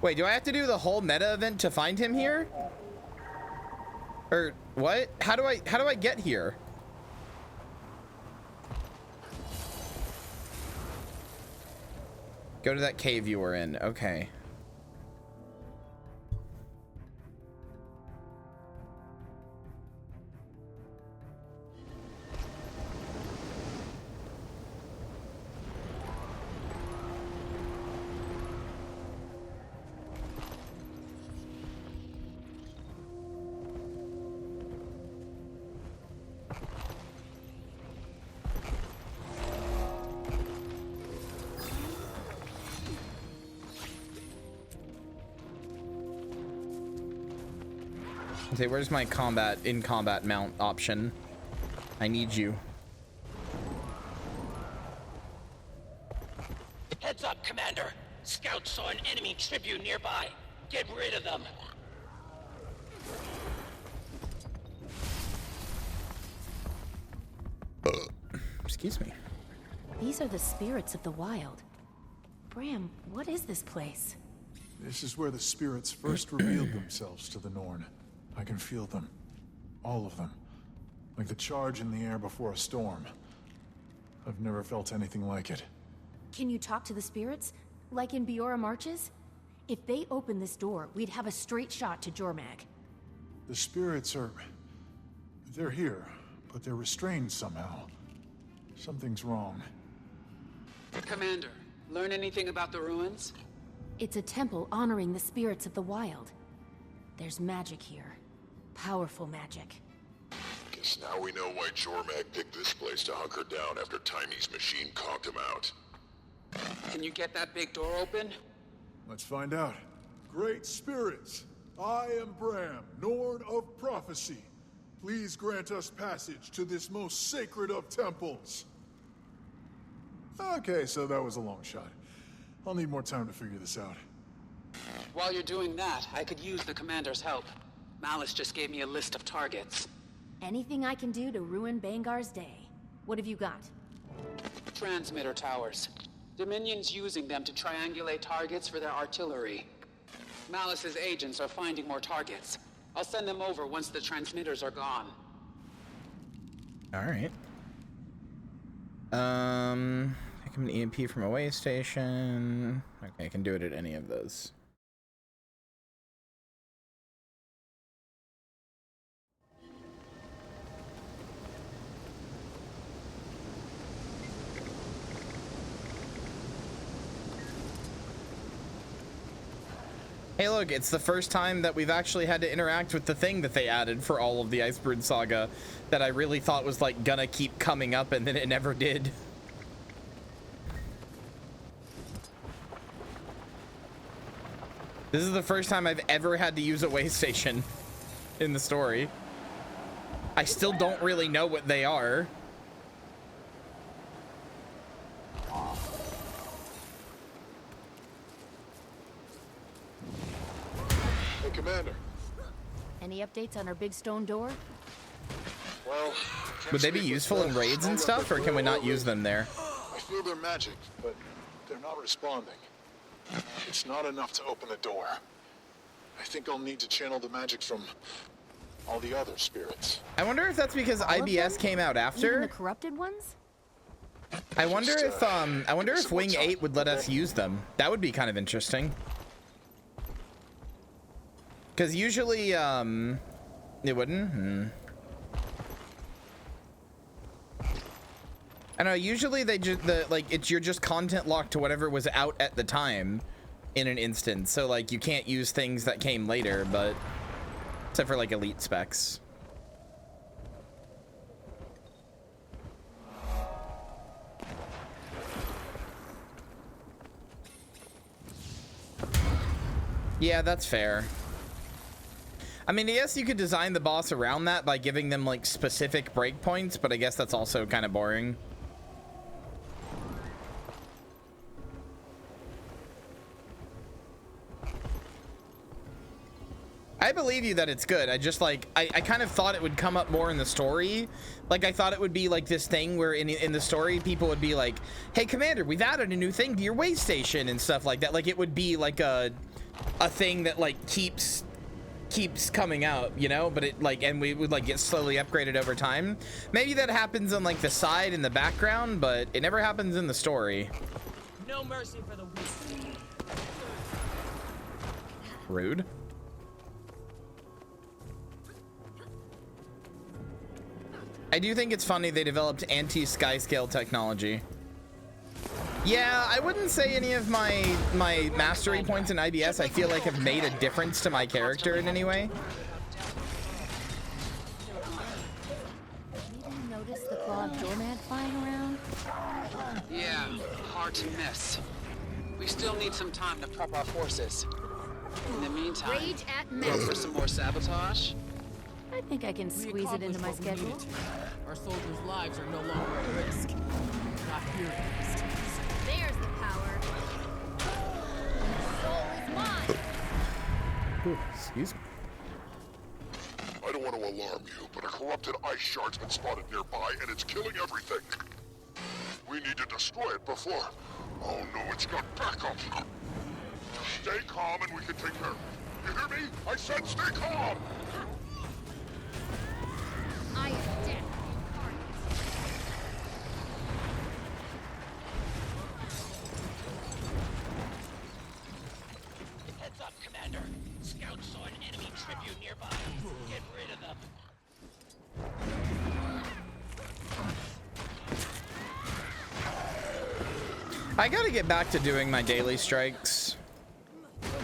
Wait, do I have to do the whole meta event to find him here? Or what? How do I get here? Go to that cave you were in. Okay. Okay, where's my in combat mount option? I need you. Heads up, Commander. Scouts saw an enemy tribute nearby. Get rid of them. Excuse me. These are the spirits of the wild. Bram, what is this place? This is where the spirits first revealed themselves to the Norn. I can feel them. All of them. Like the charge in the air before a storm. I've never felt anything like it. Can you talk to the spirits? Like in Biora Marches? If they open this door, we'd have a straight shot to Jormag. The spirits are... they're here, but they're restrained somehow. Something's wrong. Commander, learn anything about the ruins? It's a temple honoring the spirits of the wild. There's magic here. Powerful magic. Guess now we know why Jormag picked this place to hunker down after Tiny's machine conked him out. Can you get that big door open? Let's find out. Great spirits, I am Bram, Norn of Prophecy. Please grant us passage to this most sacred of temples. Okay, so that was a long shot. I'll need more time to figure this out. While you're doing that, I could use the Commander's help. Malice just gave me a list of targets. Anything I can do to ruin Bangar's day. What have you got? Transmitter towers. Dominion's using them to triangulate targets for their artillery. Malice's agents are finding more targets. I'll send them over once the transmitters are gone. All right. Pick up an EMP from a way station. Okay, I can do it at any of those. Hey look, it's the first time that we've actually had to interact with the thing that they added for all of the Iceberg Saga that I really thought was like gonna keep coming up and then it never did. This is the first time I've ever had to use a way station in the story. I still don't really know what they are. Hey, Commander. Any updates on our big stone door? Well, Would they be useful in raids and stuff, or can we not use them there? I feel their magic, but they're not responding. It's not enough to open the door. I think I'll need to channel the magic from all the other spirits. I wonder if that's because IBS came out Even after. the corrupted ones? I wonder if Wing 8 would let us use them. That would be kind of interesting. Because usually, it wouldn't. I know. Usually they just you're just content locked to whatever was out at the time, in an instance. So like you can't use things that came later, but except for like elite specs. Yeah, that's fair. I mean, yes, you could design the boss around that by giving them like specific breakpoints, but I guess that's also kind of boring. I believe you that it's good. I just like, I kind of thought it would come up more in the story. Like I thought it would be like this thing where in the story people would be like, hey Commander, we've added a new thing to your way station and stuff like that. Like it would be like a thing that like keeps coming out, you know, but it like, and we would like get slowly upgraded over time. Maybe that happens on like the side in the background, but it never happens in the story. No mercy for the weak. Rude. I do think it's funny they developed anti-sky scale technology. Yeah, I wouldn't say any of my mastery points in IBS I feel like have made a difference to my character in any way. Did you notice the clawed doormat flying around? Yeah, hard to miss. We still need some time to prep our forces. In the meantime, Rage at go for some more sabotage? I think I can squeeze it into my schedule. Our soldiers' lives are no longer at risk. Not here for this tease. There's the power. The soul is mine. Ooh, excuse me. I don't want to alarm you, but a corrupted ice shard's been spotted nearby, and it's killing everything. We need to destroy it before... Oh no, it's got backup. Stay calm and we can take care of it. You hear me? I said stay calm! I am dead. Heads up, Commander. Scouts saw an enemy tribune nearby. Get rid of them. I gotta get back to doing my daily strikes.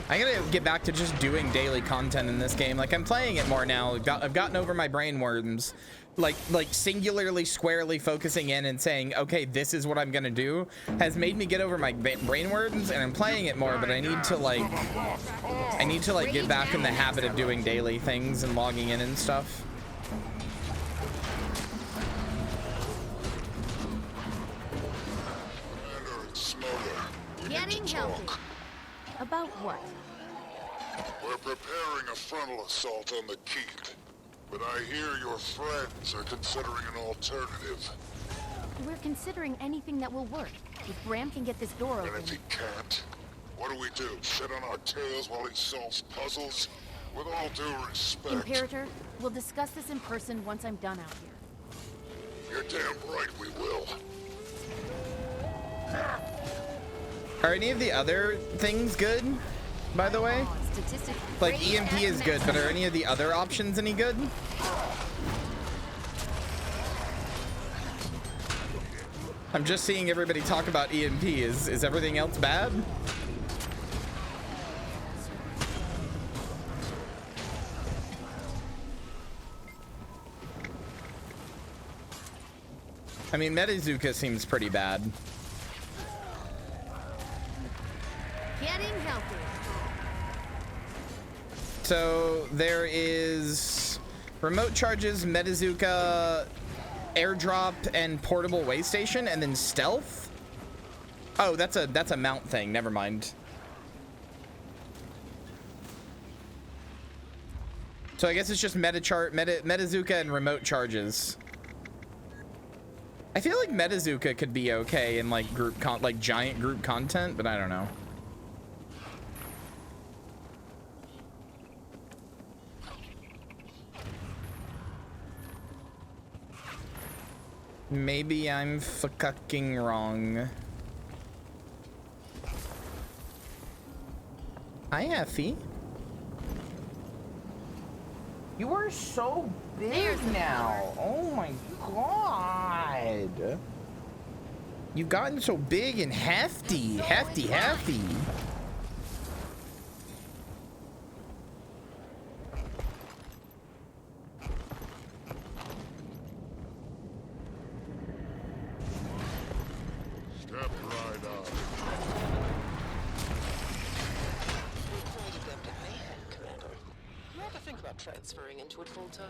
I gotta get back to just doing daily content in this game. Like I'm playing it more now. I've gotten over my brain worms. Like singularly, squarely focusing in and saying, okay, this is what I'm gonna do, has made me get over my brain worms, and I'm playing it more. But I need to like get back in the habit of doing daily things and logging in and stuff. Getting healthy. About what? We're preparing a frontal assault on the keep. But I hear your friends are considering an alternative. We're considering anything that will work. If Bram can get this door open. And if he can't, what do? Sit on our tails while he solves puzzles? With all due respect... Imperator, we'll discuss this in person once I'm done out here. You're damn right we will. Are any of the other things good, by the way? Like EMP is good, but are any of the other options any good? I'm just seeing everybody talk about EMP. Is everything else bad? I mean, Medizuka seems pretty bad. Getting healthy. So there is remote charges, Medizuka, airdrop, and portable way station, and then stealth. Oh, that's a mount thing. Never mind. So I guess it's just Medizuka and remote charges. I feel like Medizuka could be okay in like giant group content, but I don't know. Maybe I'm fucking wrong. Hi, Effie. You are so big now. Oh my god. You've gotten so big and hefty. Hefty. Step right up. You ever think about transferring into it full time?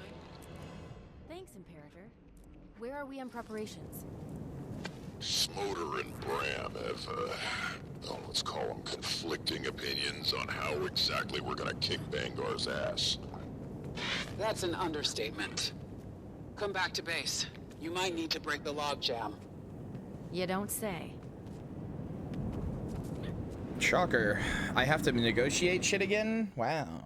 Thanks, Imperator. Where are we on preparations? Smoder and Bram have, let's call them conflicting opinions on how exactly we're gonna kick Bangar's ass. That's an understatement. Come back to base. You might need to break the logjam. You don't say. Shocker. I have to negotiate shit again? Wow.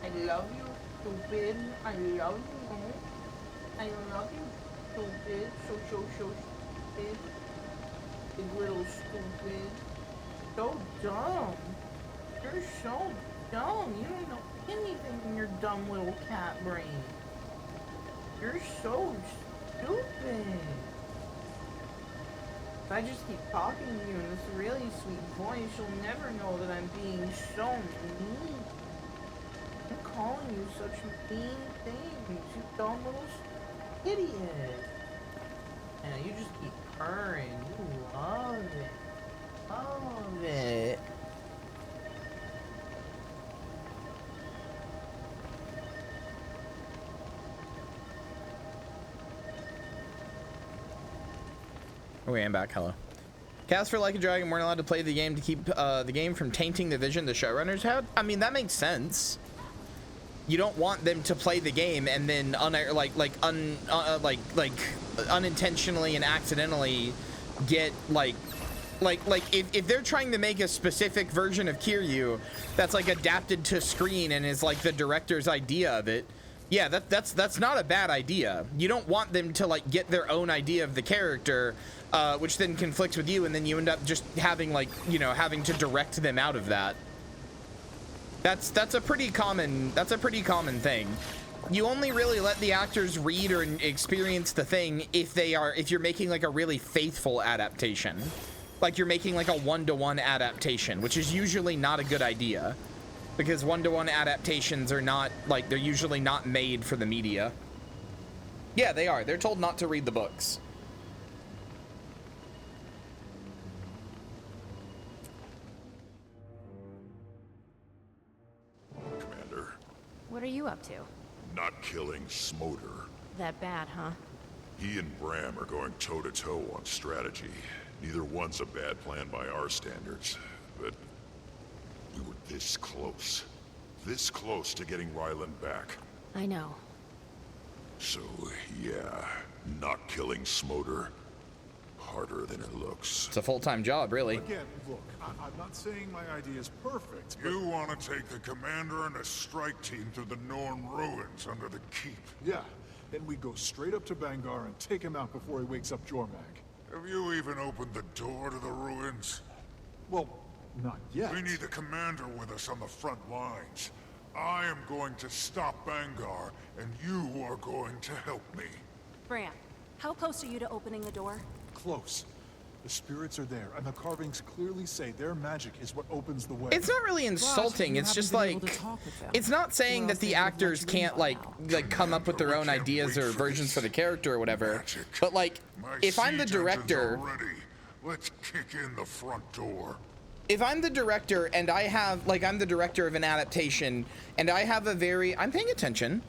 I love you, stupid. I love you. I love you, stupid. So stupid. Big little stupid. So dumb. You're so dumb. You don't know anything in your dumb little cat brain. You're so stupid. If I just keep talking to you in this really sweet voice, you'll never know that I'm being so mean. I'm calling you such mean things, you dumb little idiot. And you just keep purring. You love it. Love it. Okay, I'm back. Hello. Casper, like a dragon, weren't allowed to play the game to keep the game from tainting the vision the showrunners had. I mean, that makes sense. You don't want them to play the game and then unintentionally and accidentally get if they're trying to make a specific version of Kiryu that's like adapted to screen and is like the director's idea of it. Yeah, that's not a bad idea. You don't want them to like get their own idea of the character, which then conflicts with you, and then you end up just having having to direct them out of that. That's a pretty common thing. You only really let the actors read or experience the thing if you're making like a really faithful adaptation. Like you're making like a one-to-one adaptation, which is usually not a good idea. Because one-to-one adaptations are not, they're usually not made for the media. Yeah, they are. They're told not to read the books. Commander. What are you up to? Not killing Smoder. That bad, huh? He and Bram are going toe-to-toe on strategy. Neither one's a bad plan by our standards, but we were this close. This close to getting Ryland back. I know. So, yeah, not killing Smoder. Harder than it looks. It's a full-time job, really. Again, look, I'm not saying my idea is perfect, but... You want to take the commander and a strike team to the Norn ruins under the keep. Yeah, then we go straight up to Bangar and take him out before he wakes up Jormag. Have you even opened the door to the ruins? Well, not yet. We need the commander with us on the front lines. I am going to stop Bangar, and you are going to help me. Bram, how close are you to opening the door? Close. The spirits are there, and the carvings clearly say their magic is what opens the way. It's not really insulting. It's just like, it's not saying that the actors can't like come up with their own ideas or versions for the character or whatever. But like, if I'm the director, let's kick in the front door. If I'm the director and I have I'm the director of an adaptation and I have I'm paying attention.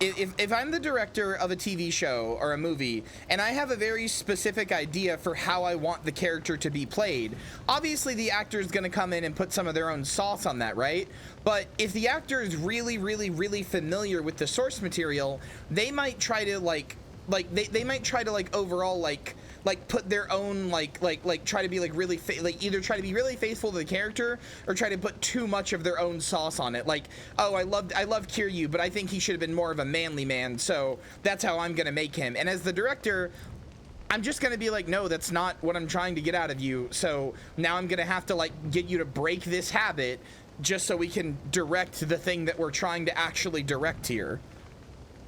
If I'm the director of a TV show or a movie and I have a very specific idea for how I want the character to be played, obviously the actor is going to come in and put some of their own sauce on that, right? But if the actor is really, really, really familiar with the source material, they might try to they might try to overall like put their own like try to be like really either try to be really faithful to the character or try to put too much of their own sauce on it. Like, oh, I love Kiryu, but I think he should have been more of a manly man, so that's how I'm gonna make him. And as the director, I'm just gonna be like, no, that's not what I'm trying to get out of you. So now I'm gonna have to like get you to break this habit just so we can direct the thing that we're trying to actually direct here.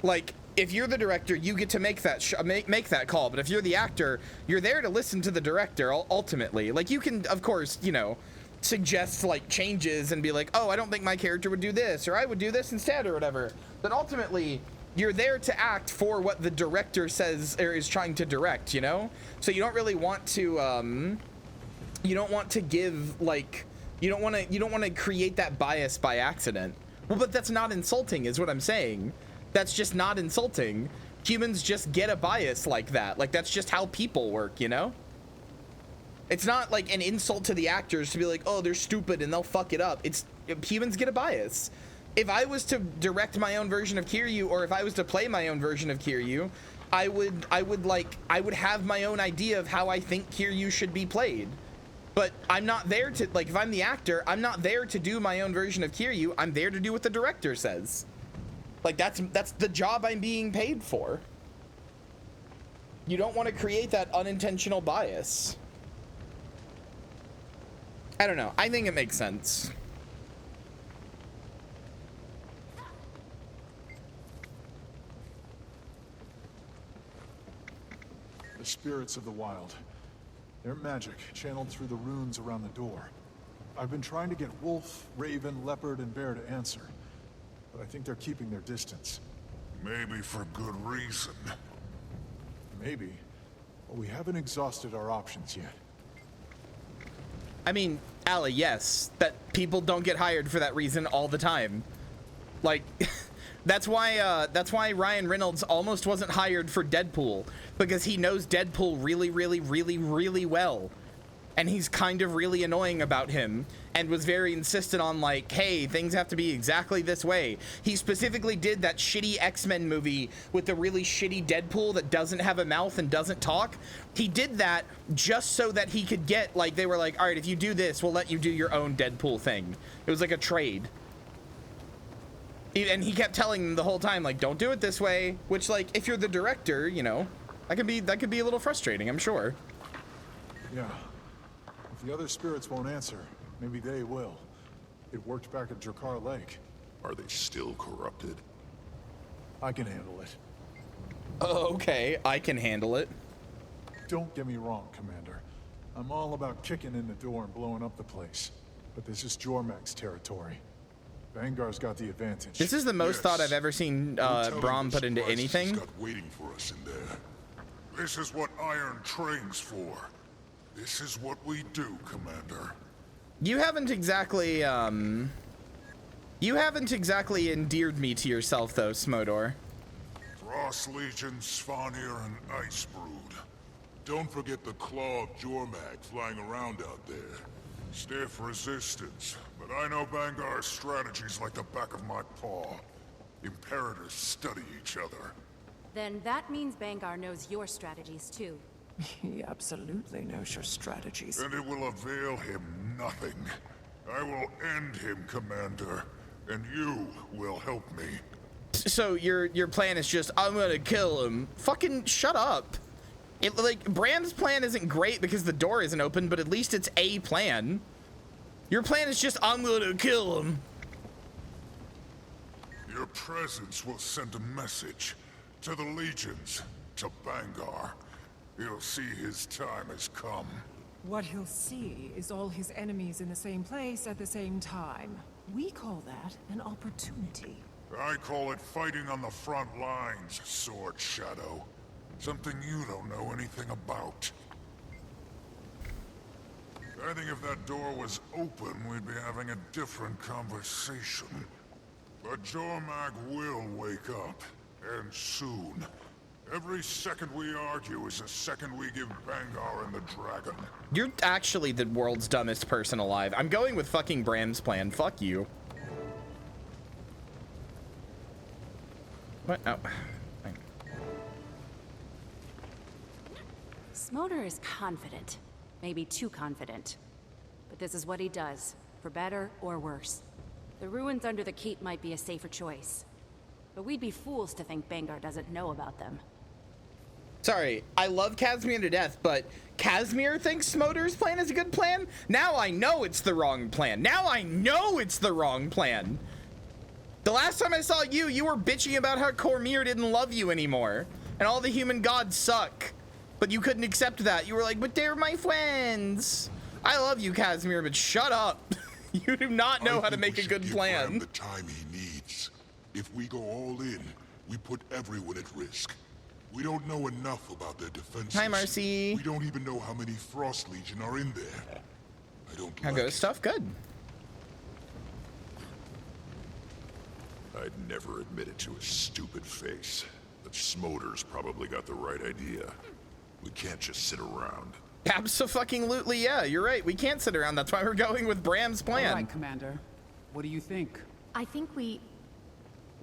Like, if you're the director, you get to make that make that call. But if you're the actor, you're there to listen to the director ultimately. Like, you can, of course, you know, suggest like changes and be like, oh, I don't think my character would do this, or I would do this instead, or whatever. But ultimately, you're there to act for what the director says or is trying to direct, you know? So you don't really want to, you don't want to give like, you don't want to create that bias by accident. Well, but that's not insulting, is what I'm saying. That's just not insulting. Humans just get a bias like that. Like, that's just how people work, you know? It's not like an insult to the actors to be like, oh, they're stupid and they'll fuck it up. It's humans get a bias. If I was to direct my own version of Kiryu, or if I was to play my own version of Kiryu, I would have my own idea of how I think Kiryu should be played. But I'm not there to, like, if I'm the actor, I'm not there to do my own version of Kiryu. I'm there to do what the director says. Like, that's the job I'm being paid for. You don't want to create that unintentional bias. I don't know. I think it makes sense. The spirits of the wild. Their magic channeled through the runes around the door. I've been trying to get wolf, raven, leopard, and bear to answer, but I think they're keeping their distance. Maybe for good reason. Maybe, but we haven't exhausted our options yet. I mean, Ali, yes, that people don't get hired for that reason all the time. Like, that's why Ryan Reynolds almost wasn't hired for Deadpool, because he knows Deadpool really, really, really, really well. And he's kind of really annoying about him, and was very insistent on like, hey, things have to be exactly this way. He specifically did that shitty X-Men movie with the really shitty Deadpool that doesn't have a mouth and doesn't talk. He did that just so that he could get, like, they were like, all right, if you do this, we'll let you do your own Deadpool thing. It was like a trade. And he kept telling them the whole time, like, don't do it this way, which, like, if you're the director, you know, that could be a little frustrating, I'm sure. Yeah. If the other spirits won't answer, maybe they will. It worked back at Drakar Lake. Are they still corrupted? I can handle it. Okay, I can handle it. Don't get me wrong, Commander. I'm all about kicking in the door and blowing up the place. But this is Jormag's territory. Vanguard's got the advantage. This is the most thought I've ever seen Braum put into anything. Got waiting for us in there. This is what Iron trains for. This is what we do, Commander. You haven't exactly endeared me to yourself, though, Smodor. Frost Legion, Svanir, and Ice Brood. Don't forget the claw of Jormag flying around out there. Stiff resistance, but I know Bangar's strategies like the back of my paw. Imperators study each other. Then that means Bangar knows your strategies, too. He absolutely knows your strategies. And it will avail him nothing. I will end him, Commander, and you will help me. So your plan is just, I'm gonna kill him. Fucking shut up. Like, Brand's plan isn't great because the door isn't open, but at least it's a plan. Your plan is just, I'm gonna kill him. Your presence will send a message to the legions, to Bangar. He'll see his time has come. What he'll see is all his enemies in the same place at the same time. We call that an opportunity. I call it fighting on the front lines, Sword Shadow. Something you don't know anything about. I think if that door was open, we'd be having a different conversation. But Jormag will wake up, and soon. Every second we argue is a second we give Bangar and the dragon. You're actually the world's dumbest person alive. I'm going with fucking Bram's plan. Fuck you. What? Oh. Smoder is confident. Maybe too confident. But this is what he does, for better or worse. The ruins under the keep might be a safer choice. But we'd be fools to think Bangar doesn't know about them. Sorry, I love Casimir to death, but Casimir thinks Smoder's plan is a good plan? Now I know it's the wrong plan. Now I know it's the wrong plan. The last time I saw you, you were bitching about how Cormyr didn't love you anymore. And all the human gods suck. But you couldn't accept that. You were like, but they're my friends. I love you, Casimir, but shut up. You do not know how to make a good plan. Give Ram the time he needs. If we go all in, we put everyone at risk. We don't know enough about their defenses. Hi, Marcy. We don't even know how many Frost Legion are in there. I don't How like goes stuff? Good. I'd never admit it to a stupid face, but Smoder's probably got the right idea. We can't just sit around. Abso-fucking-lutely, yeah, you're right. We can't sit around. That's why we're going with Bram's plan. All right, Commander. What do you think? I think we...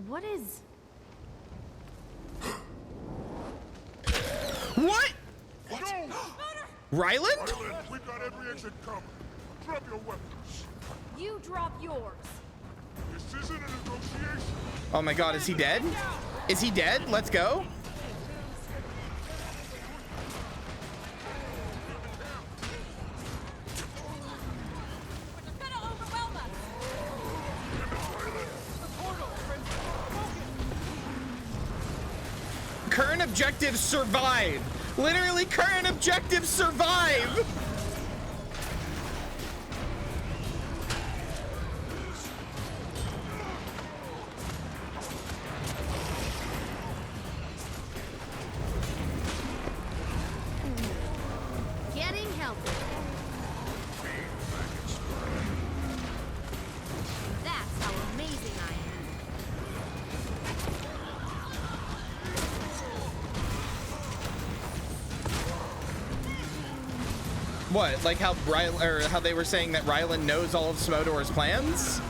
What is... What? What? Ryland? Ryland, we've got every exit covered. Drop your weapons. You drop yours. This isn't a negotiation. Oh my god, is he dead? Is he dead? Let's go. Current objective, survive. Literally, current objective, survive. Getting healthy. That's how amazing I am. What, like how how they were saying that Ryland knows all of Smodor's plans?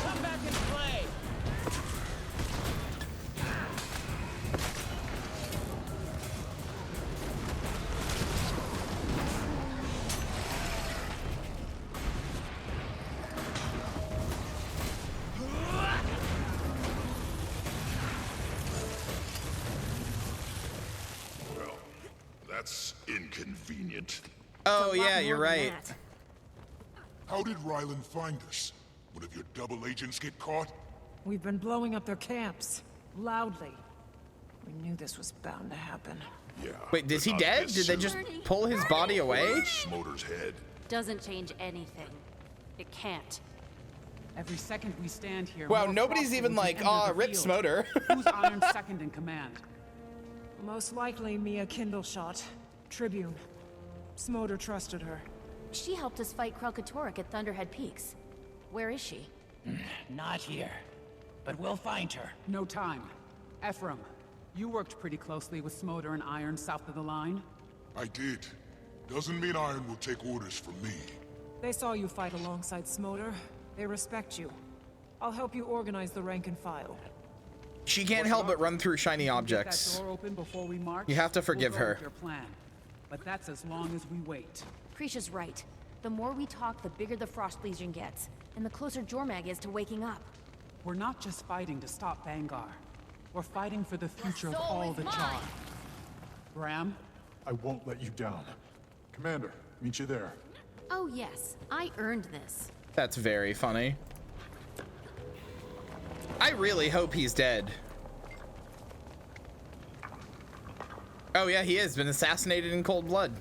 Come back and play. Well, that's inconvenient. Oh yeah, you're right. How did Ryland find us? One of your double agents get caught? We've been blowing up their camps. Loudly. We knew this was bound to happen. Yeah. Wait, is he dead? Did they just pull his body away? Smoder's head. Doesn't change anything. It can't. Every second we stand here... Wow, more nobody's Frost even Legion like, enter the rip field. Smoder. Who's Iron's second in command? Most likely Mia Kindleshot, Tribune. Smoder trusted her. She helped us fight Krelkatorrik at Thunderhead Peaks. Where is she? Not here. But we'll find her. No time. Ephraim, you worked pretty closely with Smoder and Iron south of the line. I did. Doesn't mean Iron will take orders from me. They saw you fight alongside Smoder. They respect you. I'll help you organize the rank and file. She can't help but run through shiny Get that objects. door open before we march. You have to forgive we'll go her. with your plan. But that's as long as we wait. Krisha's right. The more we talk, the bigger the Frost Legion gets. And the closer Jormag is to waking up. We're not just fighting to stop Bangar. We're fighting for the future of soul all is the mine. Jar. Ram? I won't let you down. Commander, meet you there. Oh yes, I earned this. That's very funny. I really hope he's dead. Oh yeah, he has been assassinated in cold blood.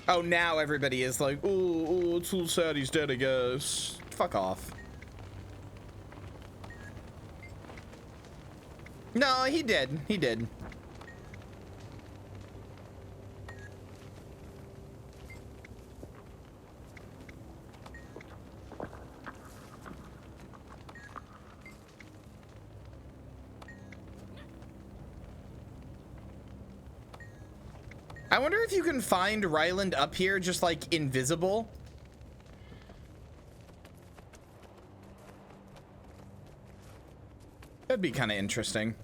Oh, now everybody is like, oh, it's so sad he's dead, I guess. Fuck off. No, he did. He did. I wonder if you can find Ryland up here just like invisible. That'd be kind of interesting.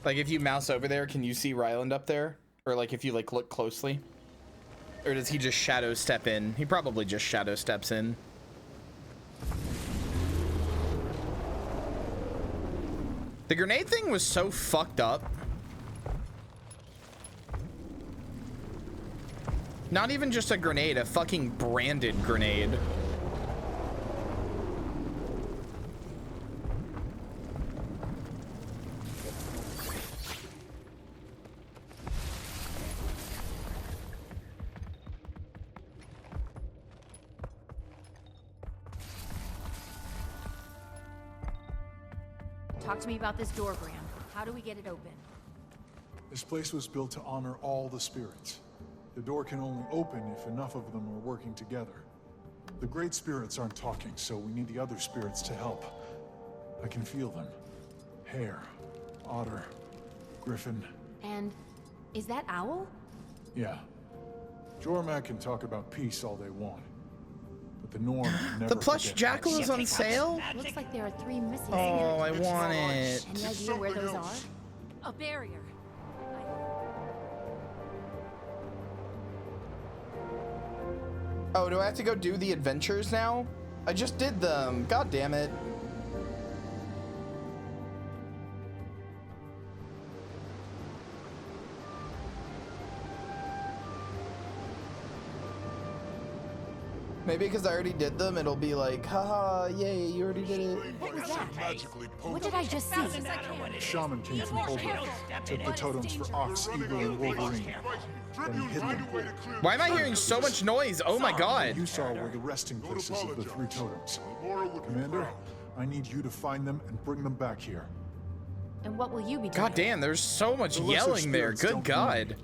Like if you mouse over there, can you see Ryland up there? Or like if you like look closely? Or does he just shadow step in? He probably just shadow steps in. The grenade thing was so fucked up. Not even just a grenade, a fucking branded grenade. Talk to me about this door, Bram. How do we get it open? This place was built to honor all the spirits. The door can only open if enough of them are working together. The great spirits aren't talking, so we need the other spirits to help. I can feel them. Hare, otter, griffin. And is that Owl? Yeah. Jormak can talk about peace all they want. But the Norn never The plush forget jackal is on sale? Looks like there are 3 missing. Oh, I want it. Any idea where those are? A barrier. Oh, do I have to go do the adventures now? I just did them. God damn it. Maybe because I already did them, it'll be like, haha, yay, you already did it. What was that? What did I just see? Shaman came from Holbrook, took the totems for Ox, Eagle, and Wolverine. Then he hid them. Why am I hearing so much noise? Oh my god. You saw where the resting places of the 3 totems. Commander, I need you to find them and bring them back here. And what will you be doing? God damn, there's so much yelling there. Good god.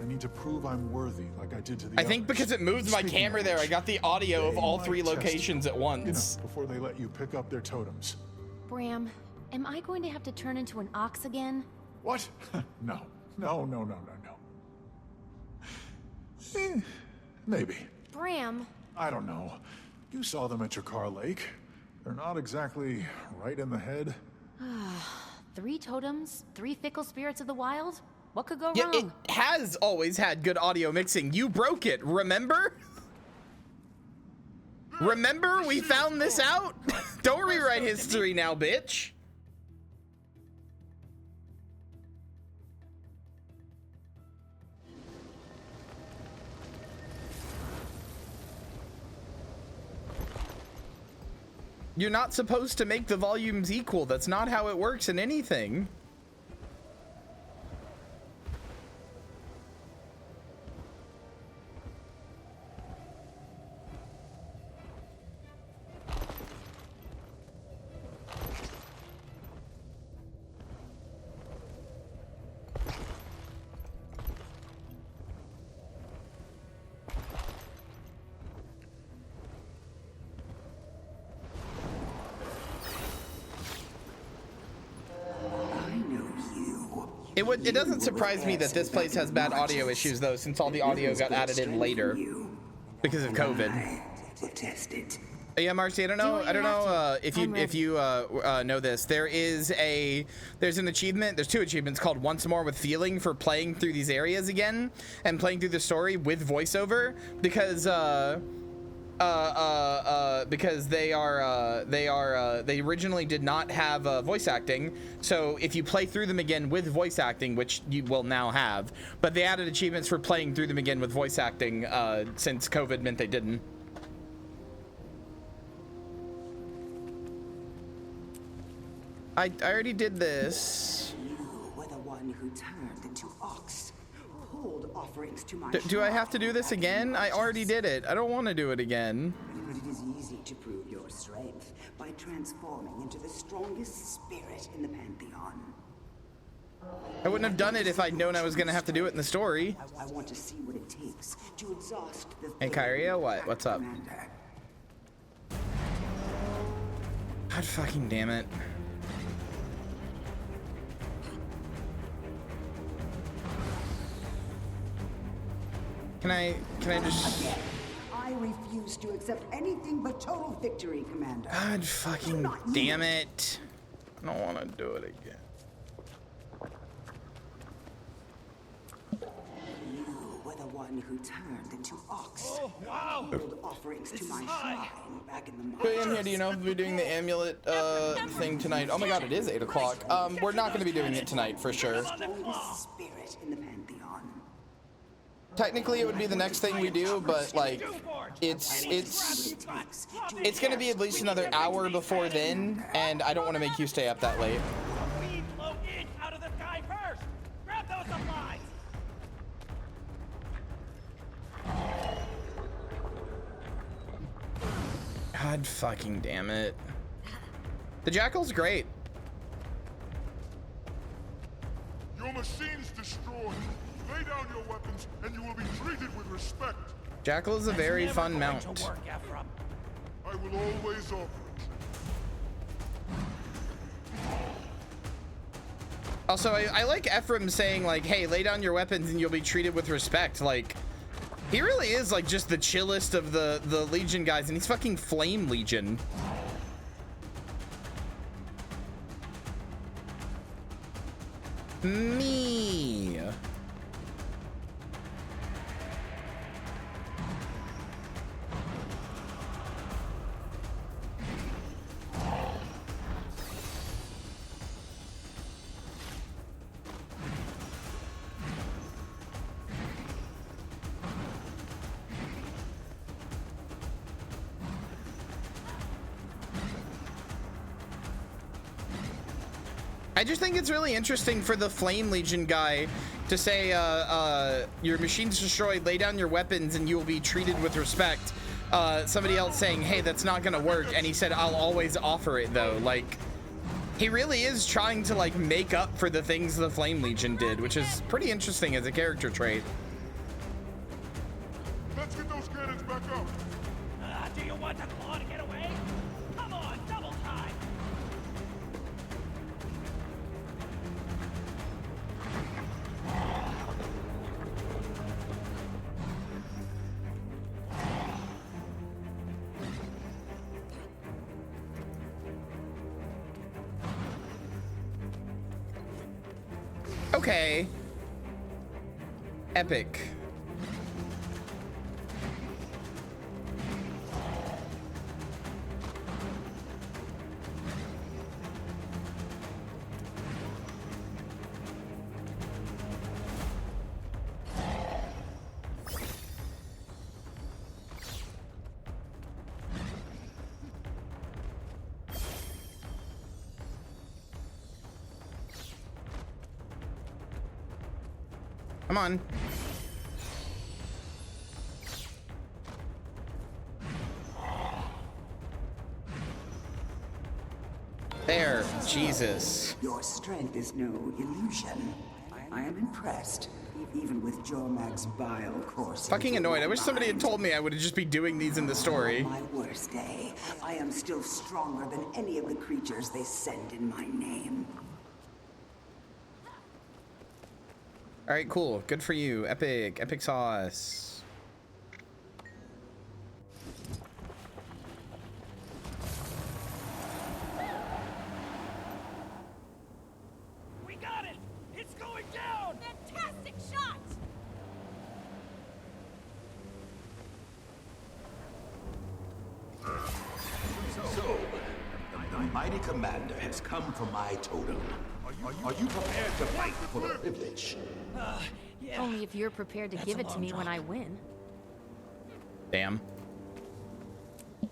I need to prove I'm worthy, like I did to the I think because it moved my camera there, I got the audio of all 3 locations at once. You know, before they let you pick up their totems. Bram, am I going to have to turn into an ox again? What? No. No. Maybe. Bram. I don't know. You saw them at Jakar Lake. They're not exactly right in the head. 3 totems, 3 fickle spirits of the wild? What could go Yeah, wrong? it has always had good audio mixing. You broke it, remember? Remember we found this out? Don't rewrite history now, bitch. You're not supposed to make the volumes equal. That's not how it works in anything. It doesn't surprise me that this place has bad audio issues though, since all the audio got added in later because of COVID. Yeah, Marcy, I don't know if you know this. There's an achievement. There's 2 achievements called Once More with Feeling for playing through these areas again and playing through the story with voiceover because they originally did not have voice acting. So if you play through them again with voice acting, which you will now have, but they added achievements for playing through them again with voice acting since COVID meant they didn't. I already did this. You were the one who turned into Ox. Hold offerings to my Do I have to do this again? I already did it. I don't want to do it again. But it is easy to prove your strength by transforming into the strongest spirit in the Pantheon. I wouldn't have done it if I'd known I was going to have to do it in the story. I want to see what it takes to exhaust the... Hey, Kyria, what? What's up? God fucking damn it. Can I just... Again, I refuse to accept anything but total victory, Commander. God fucking damn it. I don't want to do it again. You were the one who turned into Ox. Oh, wow. Offerings to my shrine back in the Hey, in here, do you know if we're doing the amulet thing tonight? Oh my god, it is 8 o'clock. We're not going to be doing it tonight for sure. Spirit in the Pantheon. Technically, it would be the next thing we do, but like, it's gonna be at least another hour before then, and I don't want to make you stay up that late. Weed flow in out of the sky first. Grab those supplies. God fucking damn it. The Jackal's great. Your machine's destroyed. Lay down your weapons, and you will be treated with respect. Jackal is a very fun mount. I will always offer it. Also, I like Ephraim saying like, hey, lay down your weapons and you'll be treated with respect. Like, he really is like just the chillest of the Legion guys, and he's fucking Flame Legion. Me. I just think it's really interesting for the Flame Legion guy to say, your machine's destroyed, lay down your weapons and you will be treated with respect. Somebody else saying, hey, that's not gonna work. And he said, I'll always offer it though. Like, he really is trying to like make up for the things the Flame Legion did, which is pretty interesting as a character trait. Let's get those cannons back up. Do you want the claw to get away? Come on, double time. Okay. Epic. Come on. There, Jesus. Your strength is no illusion. I am impressed, even with Jormag's bile course. Fucking annoyed. I wish somebody had told me I would just be doing these in the story. On my worst day, I am still stronger than any of the creatures they send in my name. All right, cool. Good for you. Epic. Epic sauce. We got it! It's going down! Fantastic shot! So, the mighty commander has come for my totem. Are you prepared to fight for the privilege? Yeah. Only if you're prepared to give it to me when I win. Damn. If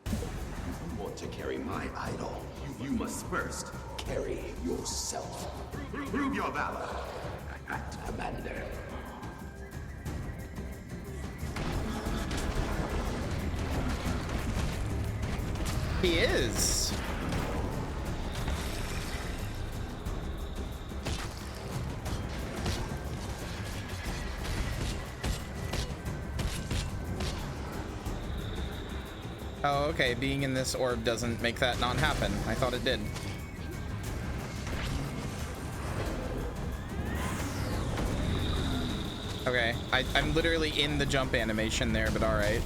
you want to carry my idol, you must first carry yourself. Prove your valor. Act, Commander. He is. Oh, okay. Being in this orb doesn't make that not happen. I thought it did. Okay, I'm literally in the jump animation there, but all right.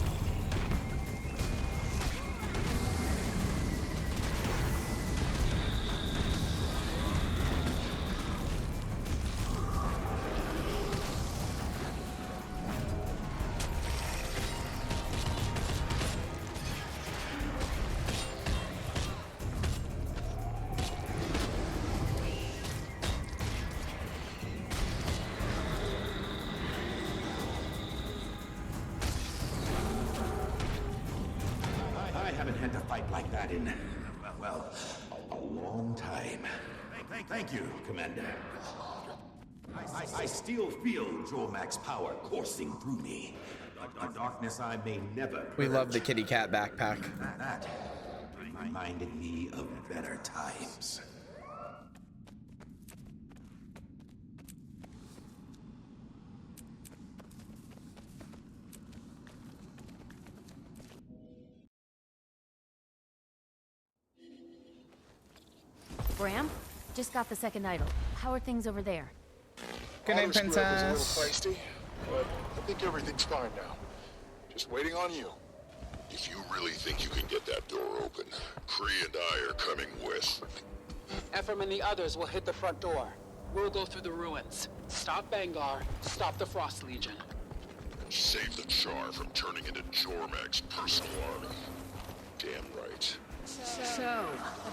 I haven't had to fight like that in, well, a long time. Thank you, Commander. I still feel Jormac's power coursing through me. A darkness I may never We love the kitty cat backpack. That reminded me of better times. Bram, just got the second idol. How are things over there? Good night, Auto spread was a little princess. feisty, but I think everything's fine now. Just waiting on you. If you really think you can get that door open, Kree and I are coming with. Ephraim and the others will hit the front door. We'll go through the ruins. Stop Bangar, stop the Frost Legion. And save the Char from turning into Jormac's personal army. Damn right. So,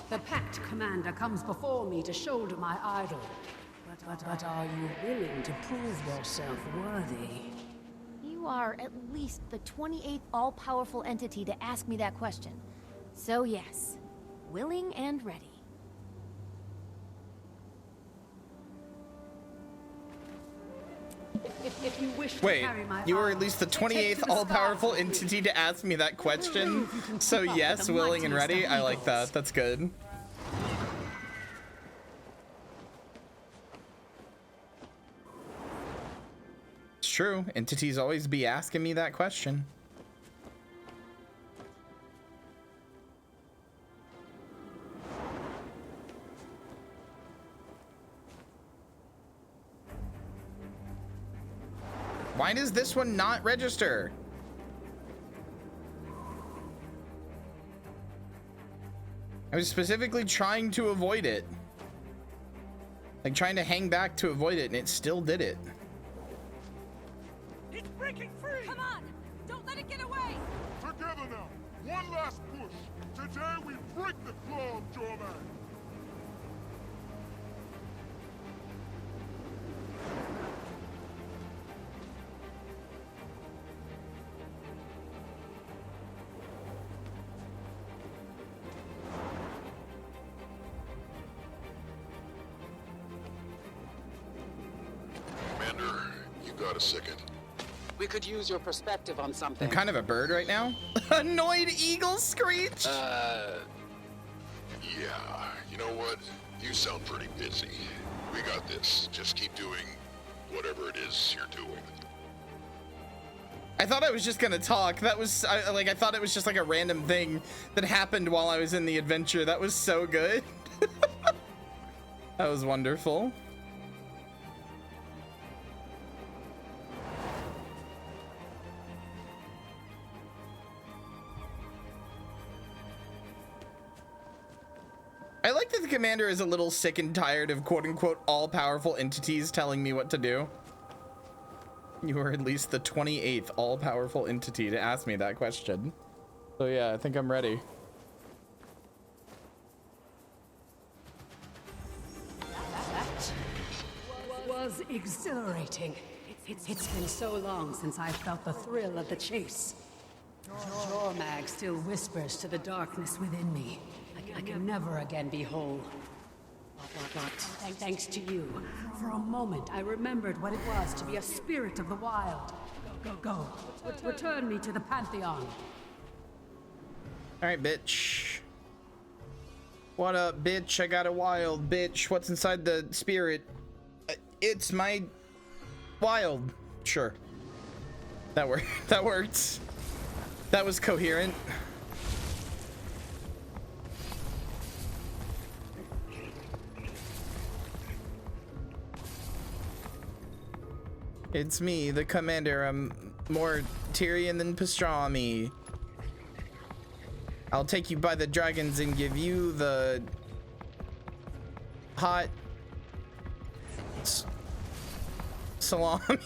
the Pact Commander comes before me to shoulder my idol. But are you willing to prove yourself worthy? You are at least the 28th all-powerful entity to ask me that question. So yes, willing and ready. If you wish to Wait, carry my you were idol, at least the take to 28th the all-powerful skies with me. entity to ask me that question. Prove you can So keep up yes, with the willing and mightiest ready. of I like that. eagles. That's good. It's true. Entities always be asking me that question. Why does this one not register? I was specifically trying to avoid it. Like trying to hang back to avoid it, and it still did it. It's breaking free! Come on! Don't let it get away! Together now! One last push! Today we break the claw of Jormac! Commander, you got a second? We could use your perspective on something. I'm kind of a bird right now. Annoyed eagle screech. Yeah. You know what? You sound pretty busy. We got this. Just keep doing whatever it is you're doing. I thought I was just gonna talk. That was I thought it was just like a random thing that happened while I was in the adventure. That was so good. That was wonderful. I like that the commander is a little sick and tired of quote-unquote all-powerful entities telling me what to do. You are at least the 28th all-powerful entity to ask me that question. So yeah, I think I'm ready. That was exhilarating. It's been so long since I felt the thrill of the chase. Jormag still whispers to the darkness within me. I can never again be whole. But thanks to you, for a moment I remembered what it was to be a spirit of the wild. Go. Return me to the Pantheon. All right, bitch. What up, bitch? I got a wild, bitch. What's inside the spirit? It's my wild. Sure. That worked. That worked. That was coherent. It's me, the commander. I'm more Tyrion than pastrami. I'll take you by the dragons and give you the hot salami.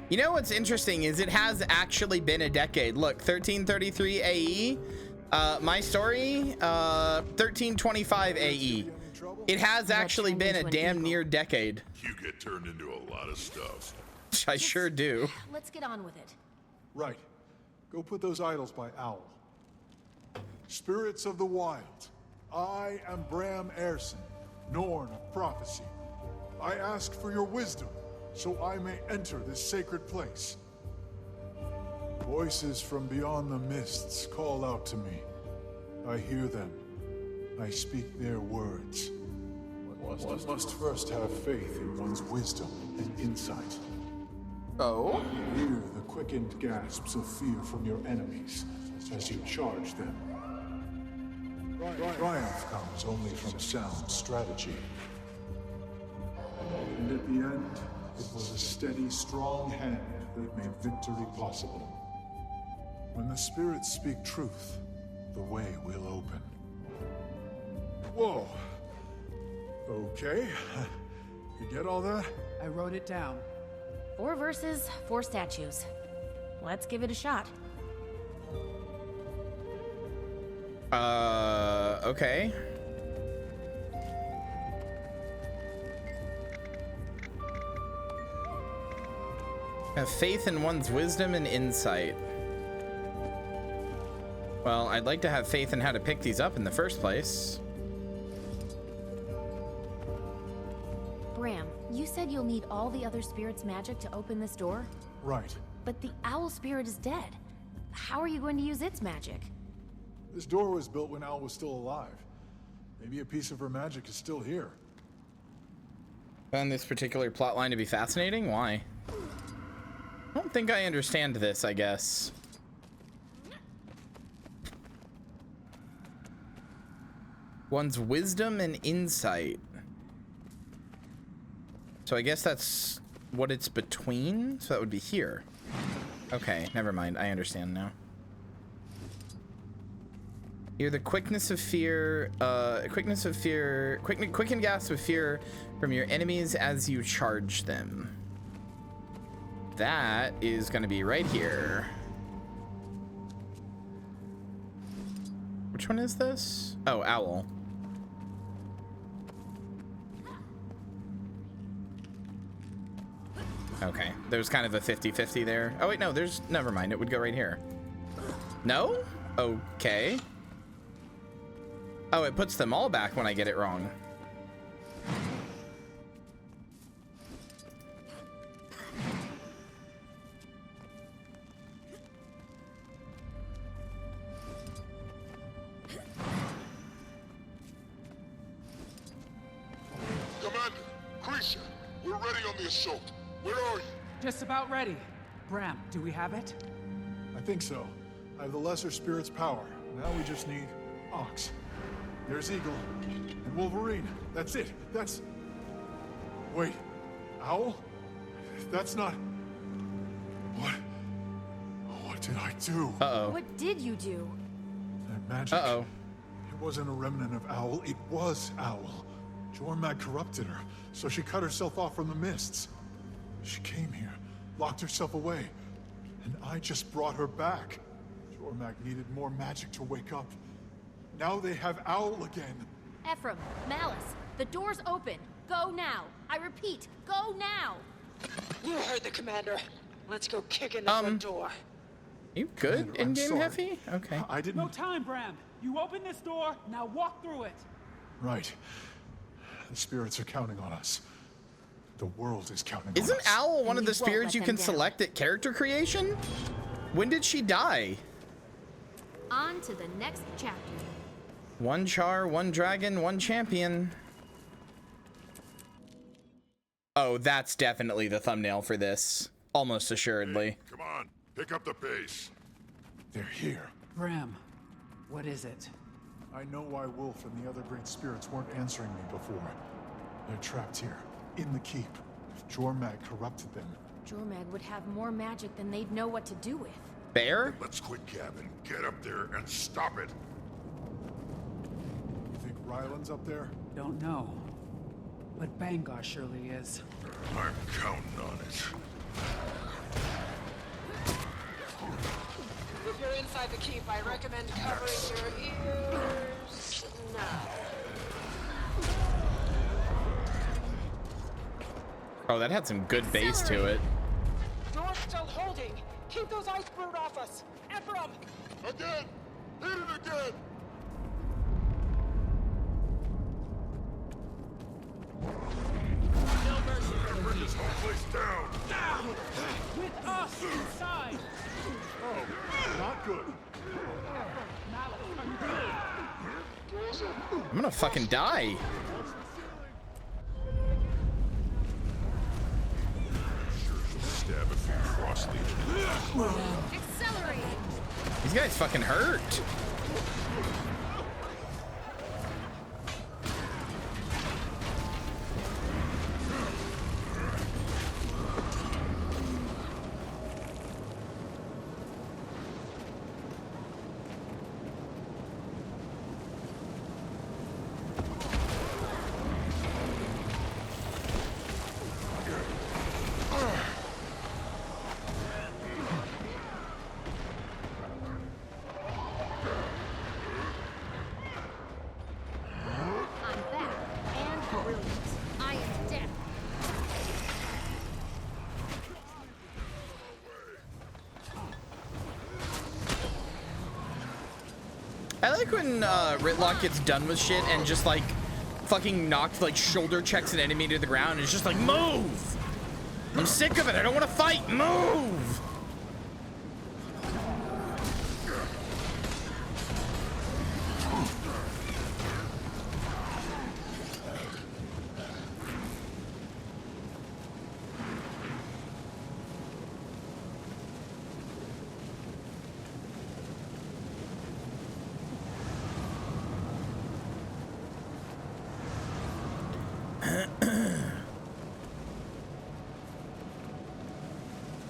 You know what's interesting is it has actually been a decade. Look, 1333 AE. My story, 1325 AE. It has actually been a damn near decade. You get turned into a lot of stuff. I sure do. Let's get on with it. Right. Go put those idols by Owl. Spirits of the Wild. I am Bram Erson, Norn of Prophecy. I ask for your wisdom, so I may enter this sacred place. Voices from beyond the mists call out to me. I hear them. I speak their words. One must first have faith in one's wisdom and insight. Oh? Hear the quickened gasps of fear from your enemies as you charge them. Triumph comes only from sound strategy. And at the end, it was a steady, strong hand that made victory possible. When the spirits speak truth, the way will open. Whoa. Okay. You get all that? I wrote it down. 4 verses, 4 statues. Let's give it a shot. Okay. Have faith in one's wisdom and insight. Well, I'd like to have faith in how to pick these up in the first place. Bram, you said you'll need all the other spirits' magic to open this door? Right. But the owl spirit is dead. How are you going to use its magic? This door was built when Al was still alive. Maybe a piece of her magic is still here. Found this particular plot line to be fascinating? Why? I don't think I understand this, I guess. One's wisdom and insight. So I guess that's what it's between. So that would be here. Okay, never mind. I understand now. Hear the quickness of fear, quicken gasp of fear from your enemies as you charge them. That is going to be right here. Which one is this? Oh, owl. Okay, there's kind of a 50-50 there. Oh wait, no, never mind, it would go right here. No? Okay. Oh, it puts them all back when I get it wrong. Commander, Kyria, we're ready on the assault. Where are you? Just about ready. Bram, do we have it? I think so. I have the lesser spirit's power. Now we just need Ox. There's Eagle. And Wolverine. That's it. That's... Wait. Owl? That's not... What did I do? Uh-oh. What did you do? That magic... Uh-oh. It wasn't a remnant of Owl. It was Owl. Jormag corrupted her, so she cut herself off from the mists. She came here, locked herself away, and I just brought her back. Jormag needed more magic to wake up. Now they have Owl again. Ephraim, Malice, the door's open. Go now. I repeat, go now. You heard the commander. Let's go kick in the front door. You good in game, Heffy? Okay. I didn't... No time, Bram. You open this door, now walk through it. Right. The spirits are counting on us. The world is counting on us. Isn't Owl one of the spirits you can select at character creation? When did she die? On to the next chapter. One char, one dragon, one champion. Oh, that's definitely the thumbnail for this. Almost assuredly. Come on, Pick up the pace. They're here. Graham, what is it? I know why Wolf and the other great spirits weren't answering me before. They're trapped here, in the keep. If Jormag corrupted them. Jormag would have more magic than they'd know what to do with. Bear? Let's quit gabbing. Get up there and stop it. You think Ryland's up there? Don't know. But Bangar surely is. I'm counting on it. If you're inside the keep, I recommend covering your ears now. Oh, that had some good bass to it. Door's still holding. Keep those ice brood off us. Ephraim! Again! Hit it again! No mercy for the Bring this whole place down! Down! With us inside! Oh, not good. I'm gonna fucking die. Stab a few cross legions. Accelerate! These guys fucking hurt. I'm back, and brilliant. I am death. I like when Ritlock gets done with shit and just like fucking knocked like shoulder checks an enemy to the ground and it's just like, move! I'm sick of it. I don't want to fight. Move!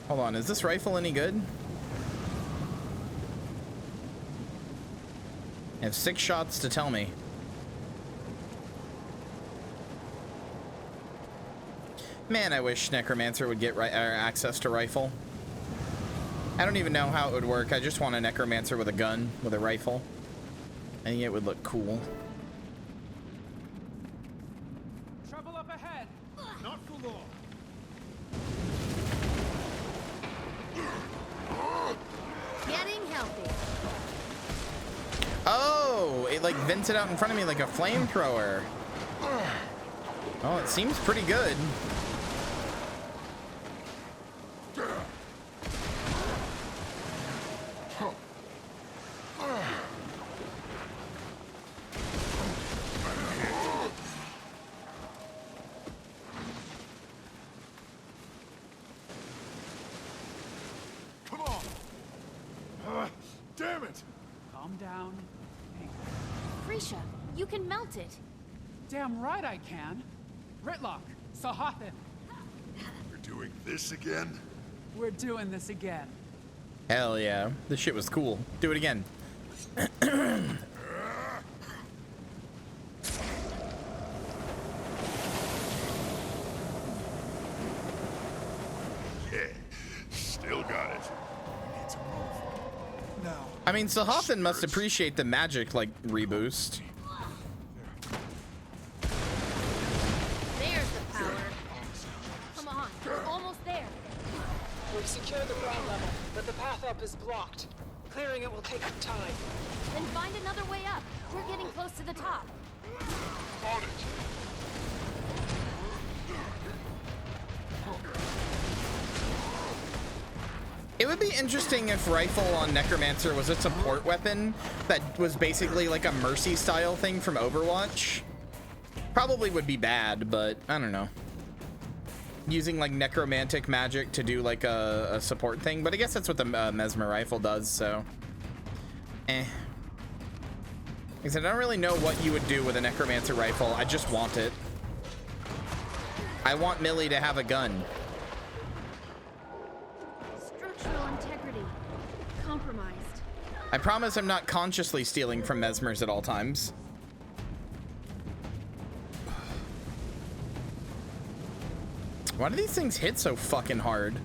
Hold on, is this rifle any good? I have 6 shots to tell me. Man, I wish Necromancer would get access to rifle. I don't even know how it would work. I just want a Necromancer with a gun, with a rifle. I think it would look cool. Trouble up ahead! Not for long. Getting healthy. Oh, it like vents it out in front of me like a flamethrower. Oh, it seems pretty good. Come on! Damn it! Calm down. Krisha, you can melt it. Damn right I can. Ritlock, Sahathin. We're doing this again? We're doing this again. Hell yeah. This shit was cool. Do it again. Yeah, still got it. Now. I mean, Sahathan must appreciate the magic, like, reboost. There's the power. Come on, we're almost there. We've secured the ground level, but the path up is blocked. Clearing it will take some time. Then find another way up. We're getting close to the top. On it! It would be interesting if rifle on Necromancer was a support weapon that was basically like a mercy style thing from Overwatch. Probably would be bad, but I don't know. using like necromantic magic to do like a support thing, but I guess that's what the mesmer rifle does, so like I said, I don't really know what you would do with a necromancer rifle. I just want it. I want Millie to have a gun. Structural integrity compromised. I promise I'm not consciously stealing from mesmers at all times. Why do these things hit so fucking hard?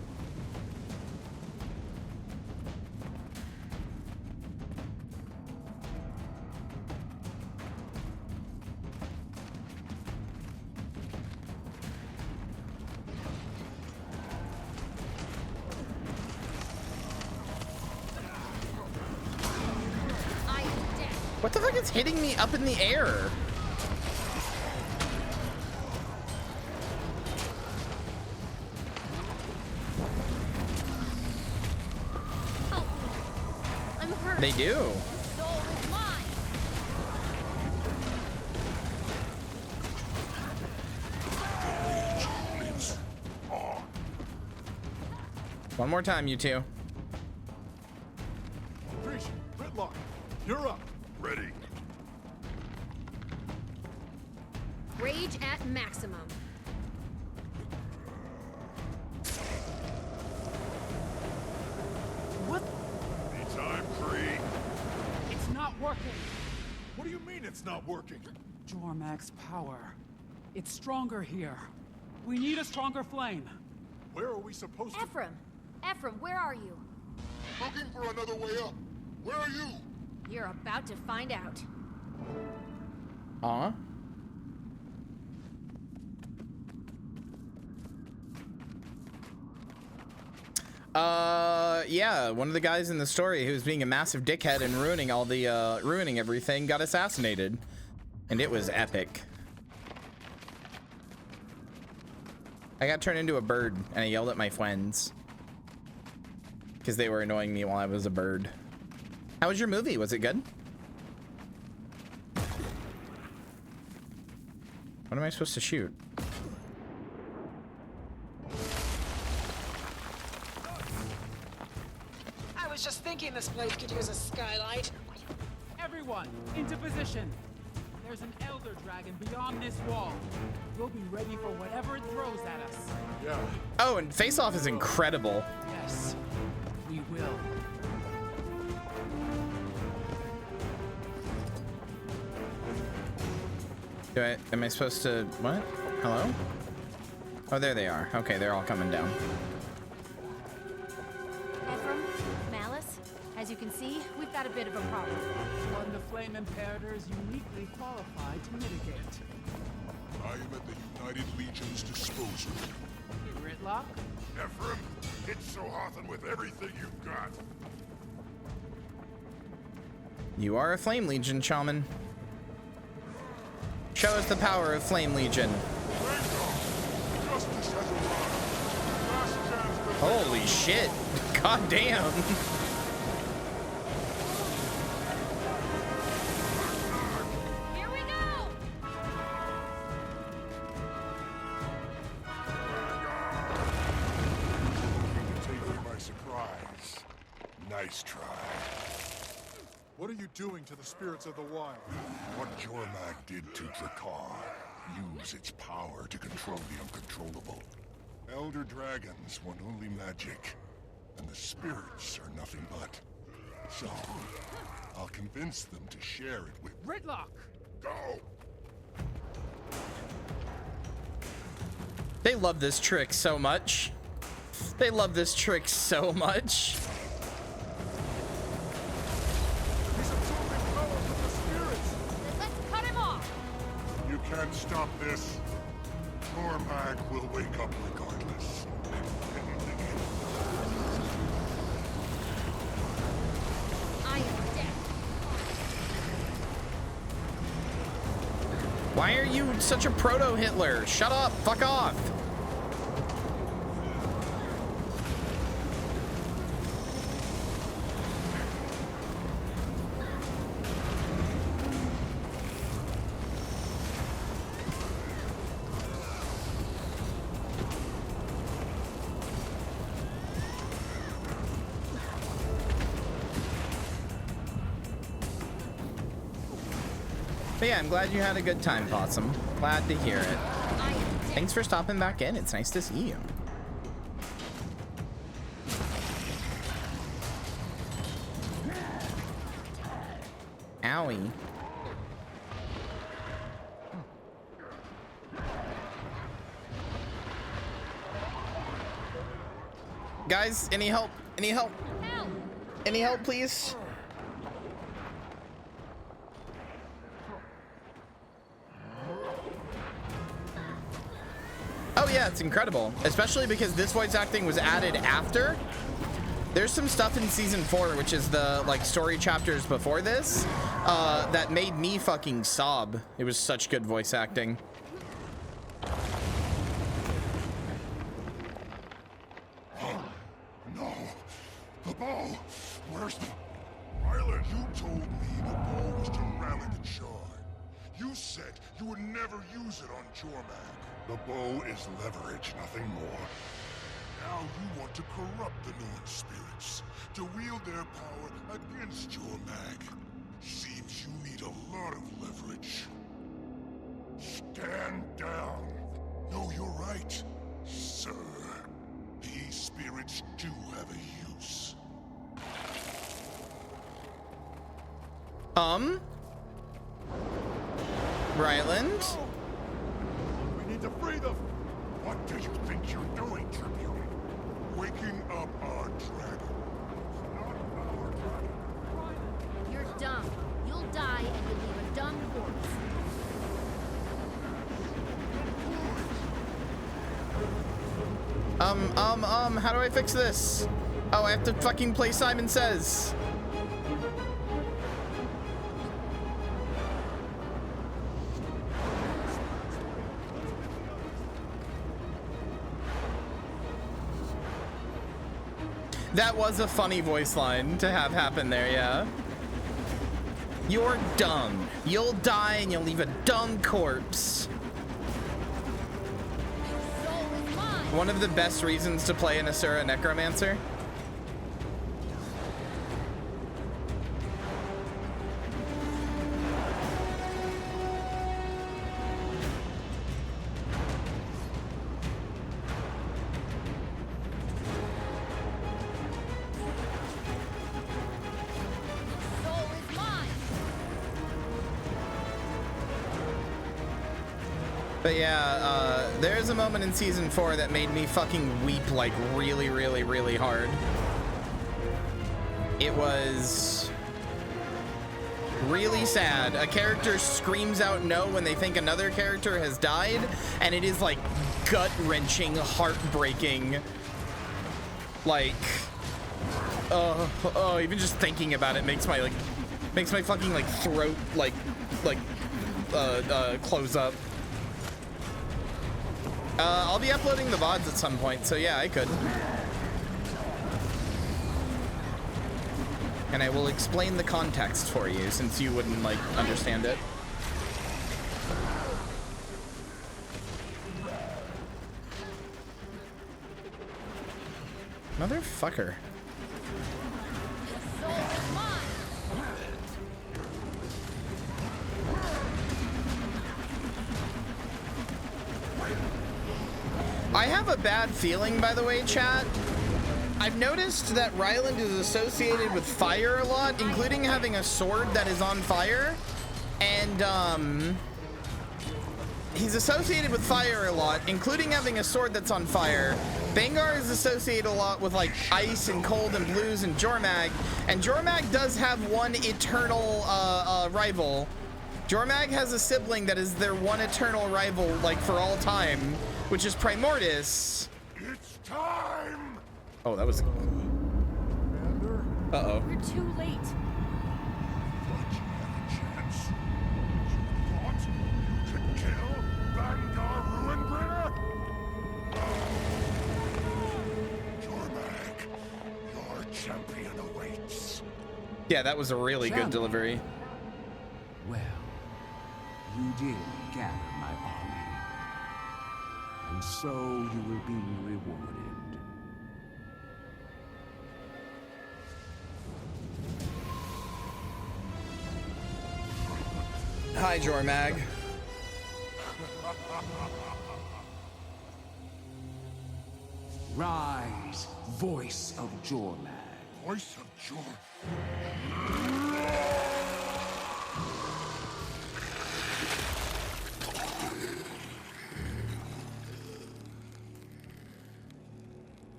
What the fuck is hitting me up in the air? I'm hurt. They do. This soul is mine. One more time, you two. Preach, Whitlock, you're up. Ready. Rage at maximum. What? Anytime, Kree. It's not working. What do you mean it's not working? Jormag's power. It's stronger here. We need a stronger flame. Where are we supposed to? Ephraim, where are you? Looking for another way up. Where are you? You're about to find out. Yeah, one of the guys in the story who's being a massive dickhead and ruining all the ruining everything got assassinated, and it was epic. I got turned into a bird and I yelled at my friends because they were annoying me while I was a bird. How was your movie? Was it good? What am I supposed to shoot? I was just thinking this place could use a skylight. Everyone, into position. There's an elder dragon beyond this wall. We'll be ready for whatever it throws at us. Yeah. Oh, and Face Off is incredible. Yes, we will. Am I supposed to, what? Hello? Oh, there they are. Okay, they're all coming down. Ephraim, Malice, as you can see, we've got a bit of a problem. One the Flame Imperator is uniquely qualified to mitigate. I am at the United Legion's disposal. Gridlock? Ephraim, hit Sohathan with everything you've got. You are a Flame Legion shaman. Show us the power of Flame Legion. Holy shit. God damn. Here we go! Take me by surprise. Nice try. What are you doing to the spirits of the wild? What Jormag did to Drakkar. Use its power to control the uncontrollable. Elder dragons want only magic, and the spirits are nothing but. So, I'll convince them to share it with... Gridlock! Go! They love this trick so much. They love this trick so much. Let's cut him off! You can't stop this. Jormag will wake up regardless. I am dead. Why are you such a proto-Hitler? Shut up. Fuck off. But yeah, I'm glad you had a good time, Possum. Glad to hear it. Thanks for stopping back in. It's nice to see you. Owie. Guys, any help? Any help? Any help, please? Oh yeah, it's incredible. Especially because this voice acting was added after. There's some stuff in season 4, which is the like story chapters before this, that made me fucking sob. It was such good voice acting. No. The bow. Where's the... Ryland, you told me the bow was to rally the charge. You said you would never use it on Jormag. The bow is leverage, nothing more. Now you want to corrupt the Norn spirits, to wield their power against Jormag. Seems you need a lot of leverage. Stand down. No, you're right, sir. These spirits do have a use. Ryland? We need to free them. What do you think you're doing, Tribune? Waking up our dragon. Not our dragon. You're dumb. You'll die and you'll leave a dumb corpse. How do I fix this? Oh, I have to fucking play Simon Says. That was a funny voice line to have happen there, yeah. You're dumb. You'll die and you'll leave a dumb corpse. One of the best reasons to play an Asura Necromancer. But yeah, there's a moment in season 4 that made me fucking weep like really, really, really hard. It was really sad. A character screams out no when they think another character has died, and it is like gut-wrenching, heartbreaking. Like, even just thinking about it makes my fucking like throat close up. I'll be uploading the VODs at some point, so yeah, I could. And I will explain the context for you, since you wouldn't, like, understand it. Motherfucker. I have a bad feeling, by the way, chat. I've noticed that Ryland is associated with fire a lot, including having a sword that is on fire. And, he's associated with fire a lot, including having a sword that's on fire. Bangar is associated a lot with, like, ice and cold and blues and Jormag. And Jormag does have one eternal, rival. Jormag has a sibling that is their one eternal rival, like, for all time, which is Primordus. It's time. Oh, that was... Uh-oh. We're too late. But you have a chance. You thought you could kill Vanguard Ruinbringer? Jormag, your champion awaits. Yeah, that was a really good delivery. Well, you did gather my army. And so you will be rewarded. Hi, Jormag. Rise, voice of Jormag. Voice of Jor.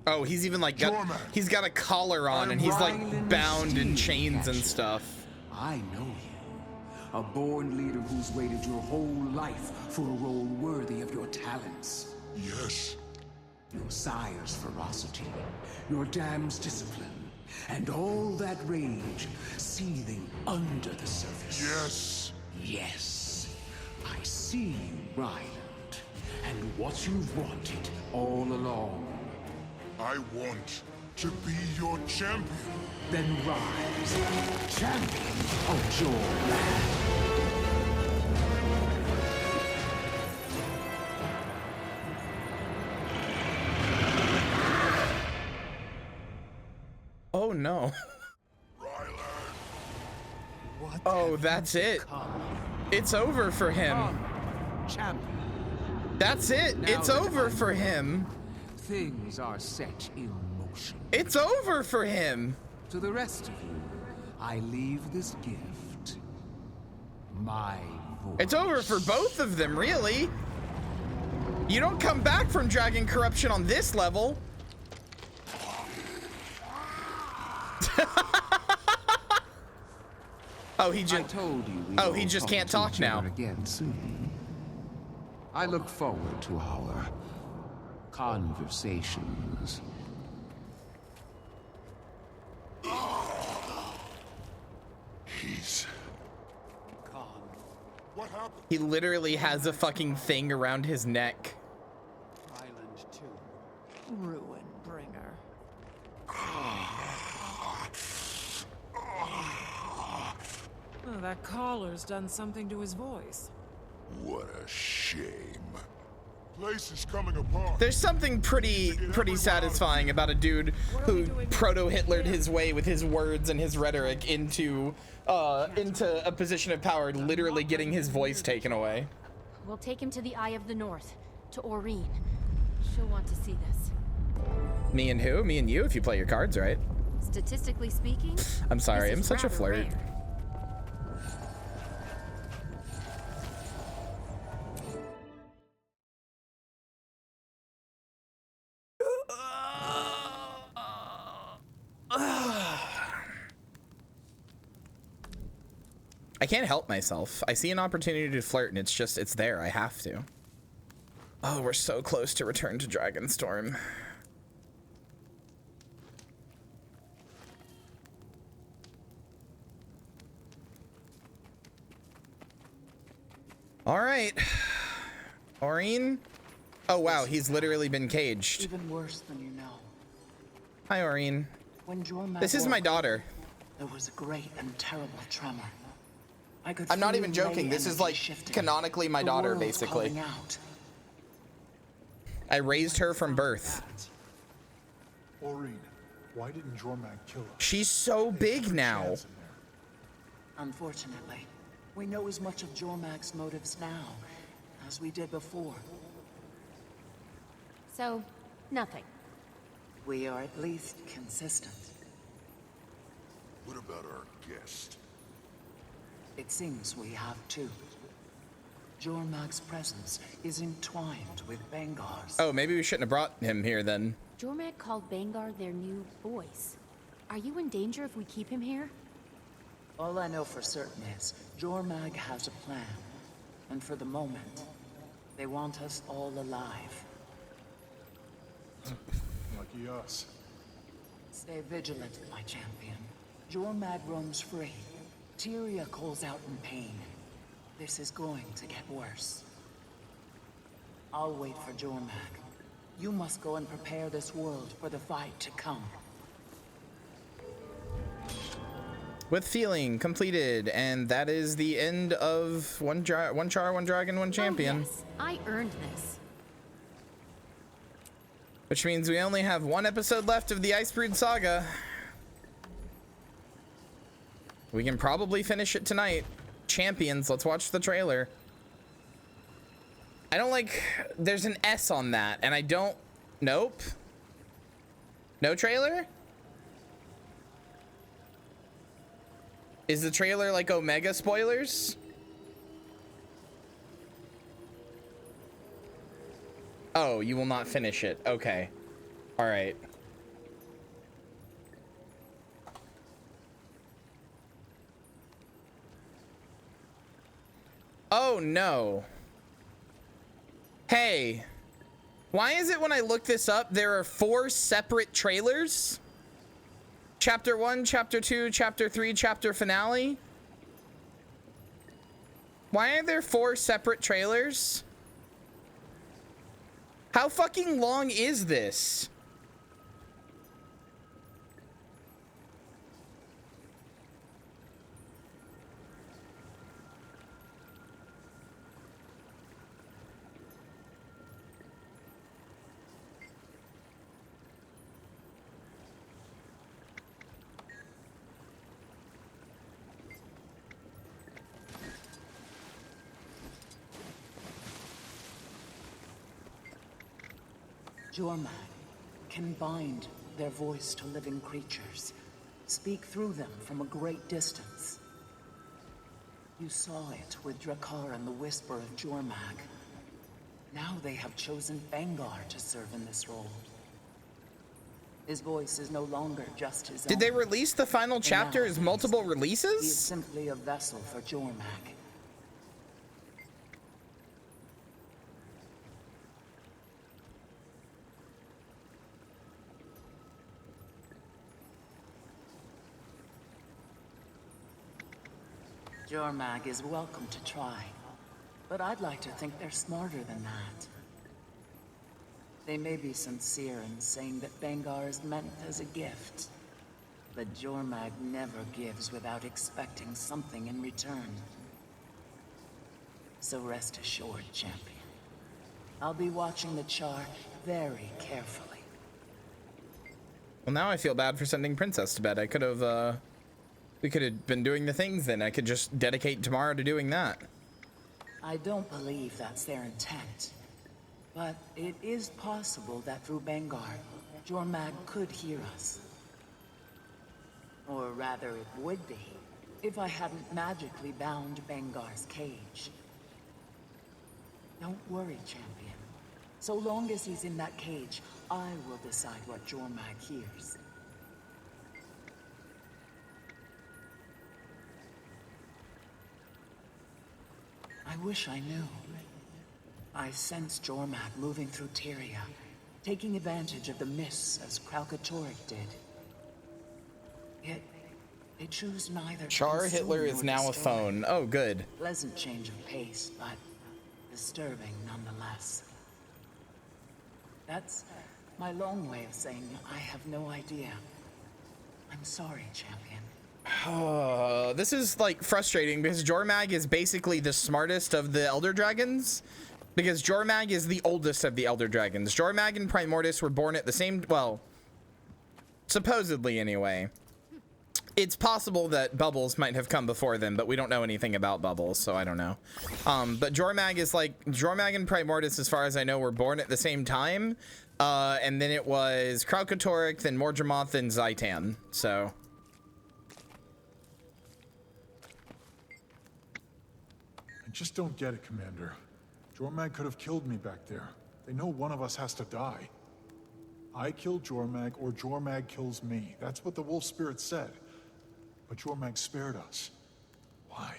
Oh, he's even like he's got a collar on and he's like bound in chains and stuff. I know you. A born leader who's waited your whole life for a role worthy of your talents. Yes. Your sire's ferocity, your dam's discipline, and all that rage seething under the surface. Yes. Yes. I see you, Ryland, and what you've wanted all along. I want to be your champion. Then rise, champion of Jormag. Oh no. Oh, that's it. It's over for him. That's it. It's over for him. Things are set in motion. It's over for him. To the rest of you, I leave this gift. My voice. It's over for both of them, really. You don't come back from Dragon Corruption on this level. Oh, he just told you. Oh, he just can't talk now. Again soon. I look forward to our conversations. He's gone. What happened? He literally has a fucking thing around his neck. Ryland too. Ruin bringer. Oh, that collar's done something to his voice. What a shame. Place is coming apart. There's something pretty satisfying about a dude who proto-Hitlered his way with his words and his rhetoric into a position of power, literally getting his voice taken away. We'll take him to the Eye of the North, to Aurene. She'll want to see this. Me and who? Me and you, if you play your cards right. Statistically speaking, I'm sorry, this I'm is such a rather flirt. rare. I can't help myself. I see an opportunity to flirt and it's there. I have to. Oh, we're so close to return to Dragonstorm. All right. Aurene? Oh, wow. He's literally been caged. Even worse than you know. Hi, Aurene. When Jormag This is my woke, daughter. there was a great and terrible tremor. I could I'm not feel even the joking. This is energy like shifting. canonically my The daughter, world basically. calling out. I raised her from birth. Aurene, why didn't Jormag kill her? She's so big now. Unfortunately, we know as much of Jormag's motives now as we did before. So, nothing. We are at least consistent. What about our guest? It seems we have too. Jormag's presence is entwined with Bangar's. Oh, maybe we shouldn't have brought him here then. Jormag called Bangar their new voice. Are you in danger if we keep him here? All I know for certain is Jormag has a plan. And for the moment, they want us all alive. Lucky us. Stay vigilant, my champion. Jormag roams free. Kyria calls out in pain. This is going to get worse. I'll wait for Jormag. You must go and prepare this world for the fight to come. With feeling completed, and that is the end of one char, one dragon, one champion. Oh, yes. I earned this. Which means we only have one episode left of the Icebrood Saga. We can probably finish it tonight. champions. Let's watch the trailer. I don't like, there's an S on that, and I don't, nope. No trailer? Is the trailer like Omega spoilers? Oh, you will not finish it. Okay. All right. Oh, no. Hey, why is it when I look this up, there are 4 separate trailers? Chapter 1, Chapter 2, Chapter 3, Chapter Finale? Why are there 4 separate trailers? How fucking long is this? Jormag can bind their voice to living creatures, speak through them from a great distance. You saw it with Drakkar and the Whisper of Jormag. Now they have chosen Bangar to serve in this role. His voice is no longer just his own. Did they release the final chapter as multiple releases? He is simply a vessel for Jormag. Jormag is welcome to try, but I'd like to think they're smarter than that. They may be sincere in saying that Bangar is meant as a gift, but Jormag never gives without expecting something in return. So rest assured, champion. I'll be watching the char very carefully. Well, now I feel bad for sending Princess to bed. I could have, we could have been doing the things then. I could just dedicate tomorrow to doing that. I don't believe that's their intent. But it is possible that through Bangar, Jormag could hear us. Or rather, it would be, if I hadn't magically bound Bangar's cage. Don't worry, champion. So long as he's in that cage, I will decide what Jormag hears. I wish I knew. I sense Jormag moving through Tyria, taking advantage of the mists as Kralkatorrik did. Yet, they choose neither. Char Hitler is now a phone. Oh, good. Pleasant change of pace, but disturbing nonetheless. That's my long way of saying I have no idea. I'm sorry, champion. This is like frustrating because Jormag is basically the smartest of the Elder Dragons, because Jormag is the oldest of the Elder Dragons. Jormag and Primordius were born at the same, well, supposedly anyway. It's possible that Bubbles might have come before them, but we don't know anything about Bubbles, so I don't know. But Jormag is like, Jormag and Primordius, as far as I know, were born at the same time. And then it was Kralkatorrik, then Mordremoth, then Zaitan, so. I just don't get it, Commander. Jormag could have killed me back there. They know one of us has to die. I kill Jormag or Jormag kills me. That's what the Wolf Spirit said. But Jormag spared us. Why?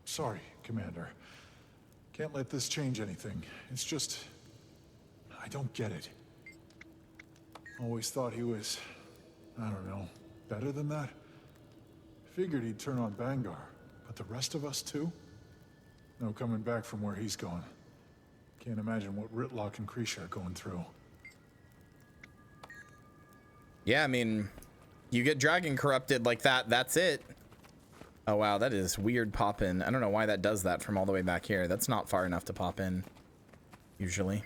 Sorry, Commander. Can't let this change anything. It's just... I don't get it. Always thought he was... I don't know, better than that? Figured he'd turn on Bangar, but the rest of us too? No coming back from where he's gone. Can't imagine what Ritlock and Krisha are going through. Yeah, I mean, you get dragon corrupted like that, that's it. Oh wow, that is weird pop in. I don't know why that does that from all the way back here. That's not far enough to pop in, usually.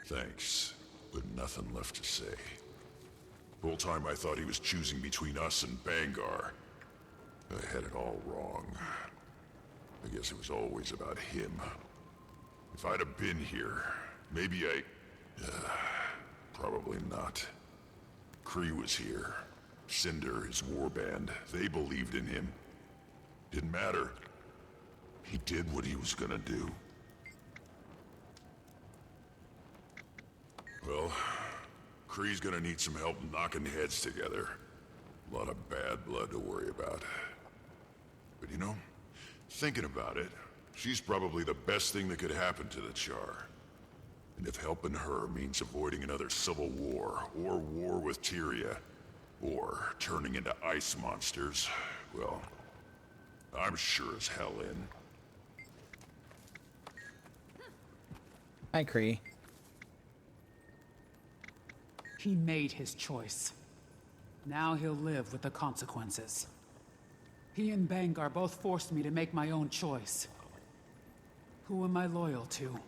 Thanks, but nothing left to say. The whole time I thought he was choosing between us and Bangar. I had it all wrong. I guess it was always about him. If I'd have been here, maybe I... probably not. Kree was here. Cinder, his warband, they believed in him. Didn't matter. He did what he was gonna do. Well, Kree's gonna need some help knocking heads together. A lot of bad blood to worry about. But you know, thinking about it, she's probably the best thing that could happen to the Char. And if helping her means avoiding another civil war, or war with Kyria, or turning into ice monsters, well, I'm sure as hell in. Hi, Kree. He made his choice. Now he'll live with the consequences. He and Bangar both forced me to make my own choice. Who am I loyal to?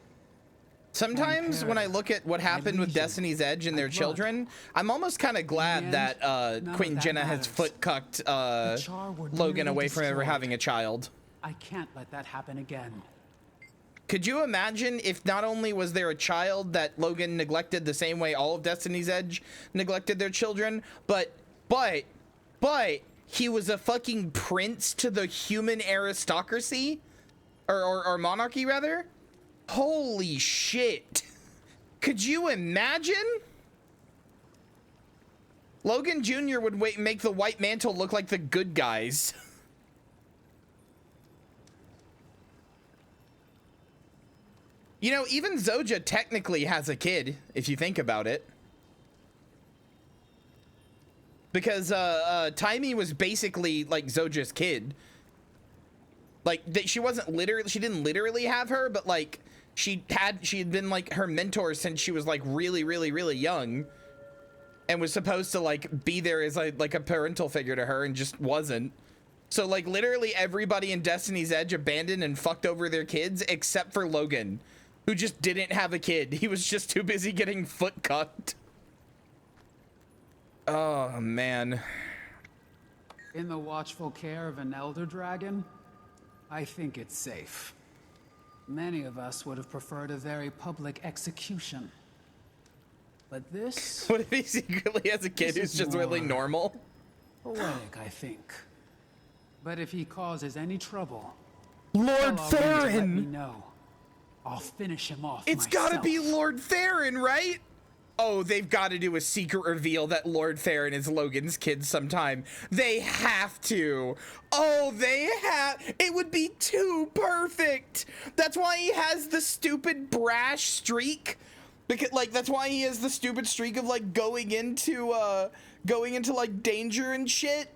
Sometimes when I look at what happened with Destiny's Edge and their children, I'm almost kind of glad that Queen Jenna has foot-cucked Logan away from ever having a child. I can't let that happen again. Could you imagine if not only was there a child that Logan neglected the same way all of Destiny's Edge neglected their children, but he was a fucking prince to the human aristocracy? Or monarchy, rather? Holy shit. Could you imagine? Logan Jr. would make the White Mantle look like the good guys. You know, even Zoja technically has a kid, if you think about it. Because Taimi was basically like Zoja's kid. Like she didn't literally have her, but like she had been like her mentor since she was like really young, and was supposed to like be there as like a parental figure to her, and just wasn't. So like literally everybody in Destiny's Edge abandoned and fucked over their kids except for Logan, who just didn't have a kid. He was just too busy getting foot cucked. Oh man. In the watchful care of an elder dragon, I think it's safe. Many of us would have preferred a very public execution. But this... What if he secretly has a kid who's just really normal? Poetic, I think. But if he causes any trouble... Lord Theron! Let me know. I'll finish him off It's myself. gotta be Lord Theron, right? Oh, they've got to do a secret reveal that Lord Theron is Logan's kid sometime. They have to. Oh, it would be too perfect. That's why he has the stupid brash streak. Because, like, that's why he has the stupid streak of, like, going into like, danger and shit.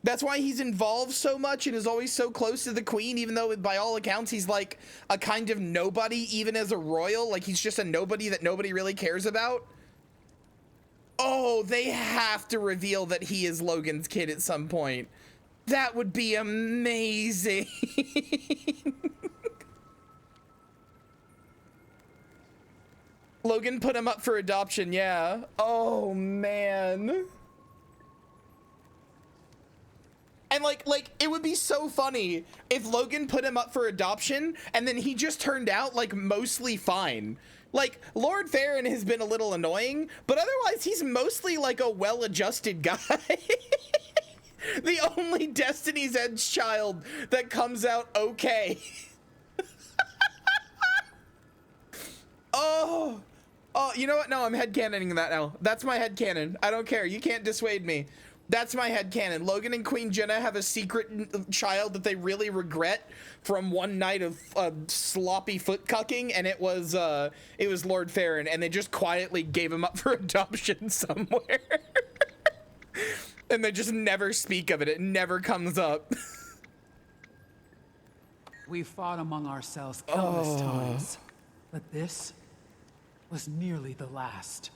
That's why he's involved so much and is always so close to the queen, even though by all accounts he's like a kind of nobody, even as a royal. Like, he's just a nobody that nobody really cares about. Oh, they have to reveal that he is Logan's kid at some point. That would be amazing. Logan put him up for adoption, yeah. Oh, man. And like it would be so funny if Logan put him up for adoption and then he just turned out like mostly fine. Like, Lord Theron has been a little annoying, but otherwise he's mostly like a well-adjusted guy. The only Destiny's Edge child that comes out okay. Oh, you know what? No, I'm headcanoning that now. That's my headcanon. I don't care. You can't dissuade me. That's my headcanon. Logan and Queen Jenna have a secret child that they really regret from one night of sloppy foot cucking, and it was Lord Theron, and they just quietly gave him up for adoption somewhere. And they just never speak of it. It never comes up. We fought among ourselves countless times, but this was nearly the last.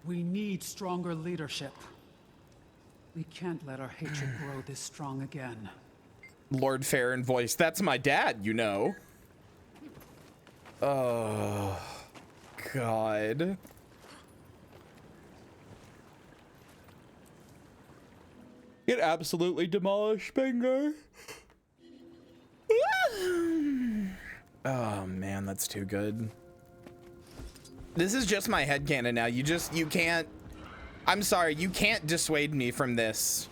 We need stronger leadership. We can't let our hatred grow this strong again. Lord Theron voice. That's my dad, you know. Oh, God. It absolutely demolished Bengar. Oh man, that's too good. This is just my headcanon now. You can't, I'm sorry, you can't dissuade me from this.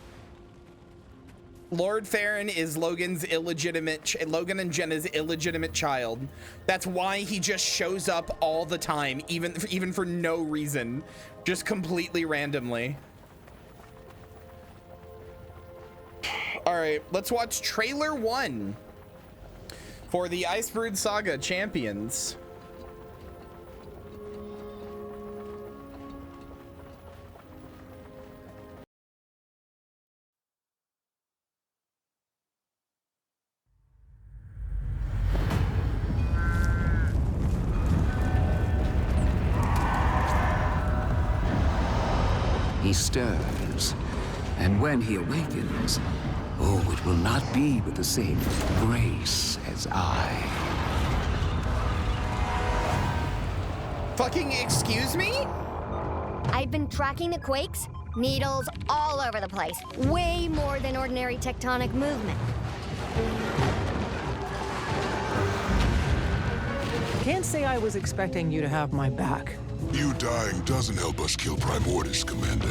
Lord Farron is Logan and Jenna's illegitimate child. That's why he just shows up all the time, even for no reason, just completely randomly. All right, let's watch trailer 1 for the Icebrood Saga Champions. He stirs, and when he awakens, oh, it will not be with the same grace as I. Fucking excuse me? I've been tracking the quakes, needles all over the place. Way more than ordinary tectonic movement. Can't say I was expecting you to have my back. You dying doesn't help us kill Primordis, Commander.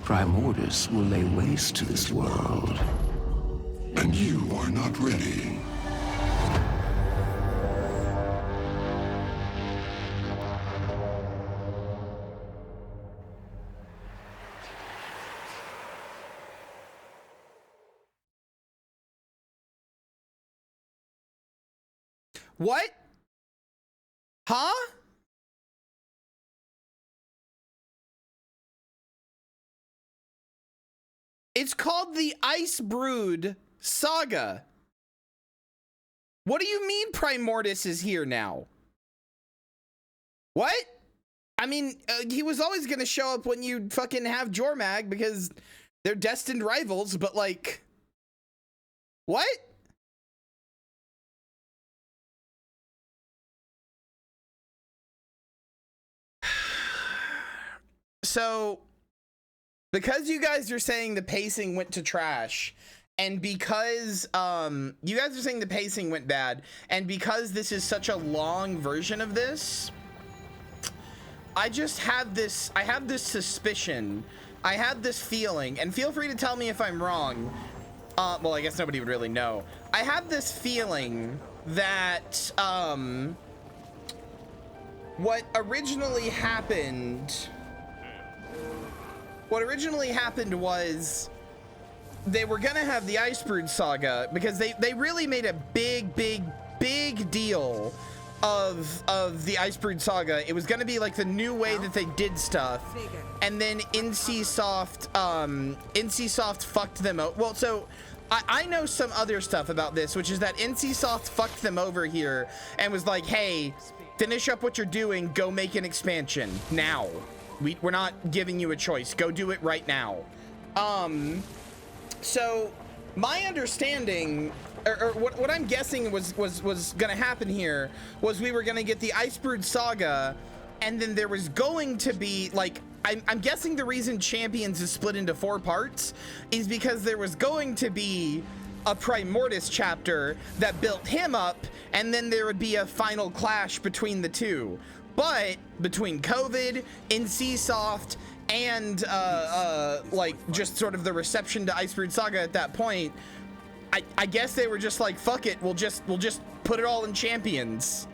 Primordis will lay waste to this world. And you are not ready. What? Huh? It's called the Icebrood Saga. What do you mean Primordis is here now? What? I mean, he was always going to show up when you fucking have Jormag because they're destined rivals, but like, what? So, because you guys are saying the pacing went to trash, and because you guys are saying the pacing went bad, and because this is such a long version of this, I just have this, I have this suspicion, I have this feeling, and feel free to tell me if I'm wrong. Well, I guess nobody would really know. I have this feeling that what originally happened was they were gonna have the Icebrood Saga because they really made a big deal of the Icebrood Saga. It was gonna be like the new way that they did stuff, and then NCSoft fucked them out. Well, so I know some other stuff about this, which is that NCSoft fucked them over here and was like, hey, finish up what you're doing, go make an expansion now. We're not giving you a choice. Go do it right now. So my understanding, or what I'm guessing was gonna happen here was we were gonna get the Icebrood Saga, and then there was going to be like, I'm guessing the reason Champions is split into 4 parts is because there was going to be a Primordis chapter that built him up, and then there would be a final clash between the two. But between COVID, NCSoft, and like just sort of the reception to Icebrood Saga at that point, I guess they were just like, fuck it, we'll just put it all in Champions.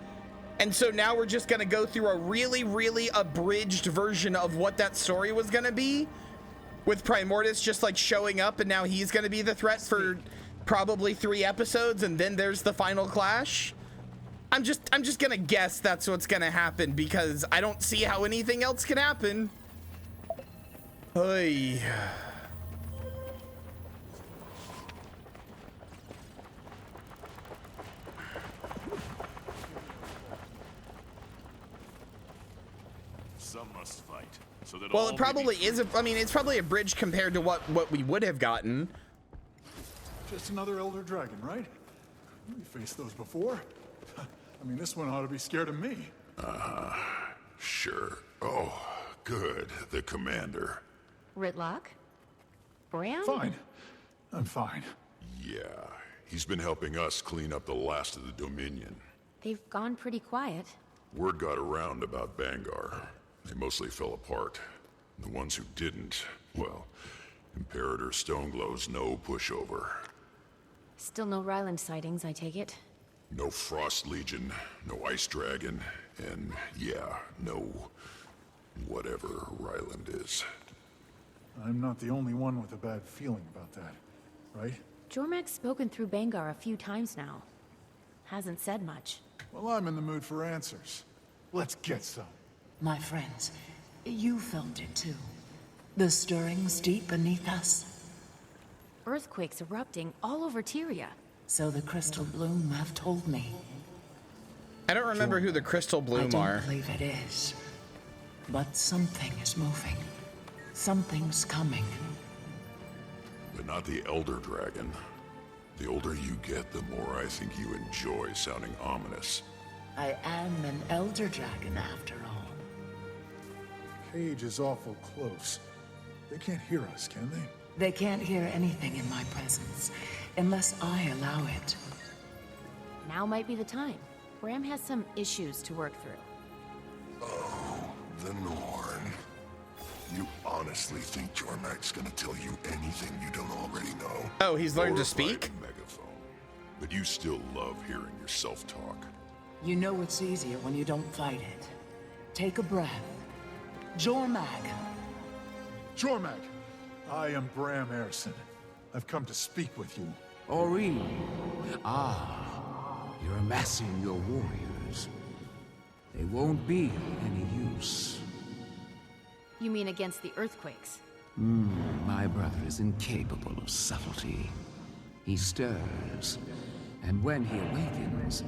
And so now we're just gonna go through a really abridged version of what that story was gonna be, with Primordis just like showing up, and now he's gonna be the threat for probably 3 episodes, and then there's the final clash. I'm just gonna guess that's what's gonna happen because I don't see how anything else can happen. Oy. Some must fight. So that Well, it probably is. I mean, it's probably a bridge compared to what we would have gotten. Just another Elder Dragon, right? We faced those before. I mean, this one ought to be scared of me. Sure. Oh, good. The commander. Ritlock? Bram? Fine. I'm fine. Yeah, he's been helping us clean up the last of the Dominion. They've gone pretty quiet. Word got around about Bangar. They mostly fell apart. The ones who didn't, well, Imperator Stoneglow's no pushover. Still no Ryland sightings, I take it. No Frost Legion, no Ice Dragon, and yeah, no whatever Ryland is. I'm not the only one with a bad feeling about that, right? Jormag's spoken through Bangar a few times now. Hasn't said much. Well, I'm in the mood for answers. Let's get some. My friends, you felt it too. The stirrings deep beneath us. Earthquakes erupting all over Tyria. So the Crystal Bloom have told me. I don't remember who the Crystal Bloom are. I don't believe it is. But something is moving. Something's coming. But not the Elder Dragon. The older you get, the more I think you enjoy sounding ominous. I am an Elder Dragon after all. Cage is awful close. They can't hear us, can they? They can't hear anything in my presence, unless I allow it. Now might be the time. Bram has some issues to work through. Oh, the Norn. You honestly think Jormag's gonna tell you anything you don't already know? Oh, he's learned to speak? Megaphone. But you still love hearing yourself talk. You know it's easier when you don't fight it. Take a breath. Jormag. Jormag! I am Bram Erson. I've come to speak with you. Aurene. Ah, you're amassing your warriors. They won't be any use. You mean against the earthquakes? My brother is incapable of subtlety. He stirs, and when he awakens,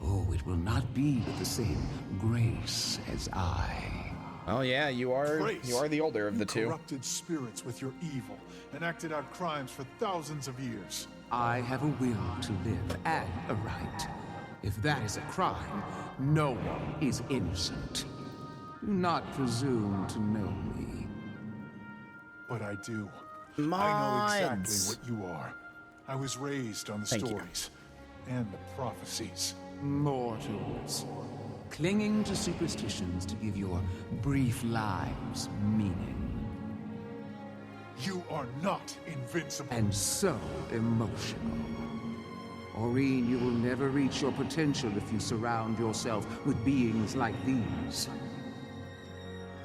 oh, it will not be with the same grace as I. Oh yeah, you are the older of the two. Corrupted spirits with your evil and acted out crimes for thousands of years. I have a will to live and a right. If that is a crime, no one is innocent. Do not presume to know me. But I do. Mods. I know exactly what you are. I was raised on the stories and the prophecies. Mortals, clinging to superstitions to give your brief lives meaning. You are not invincible. And so emotional. Aurene, you will never reach your potential if you surround yourself with beings like these.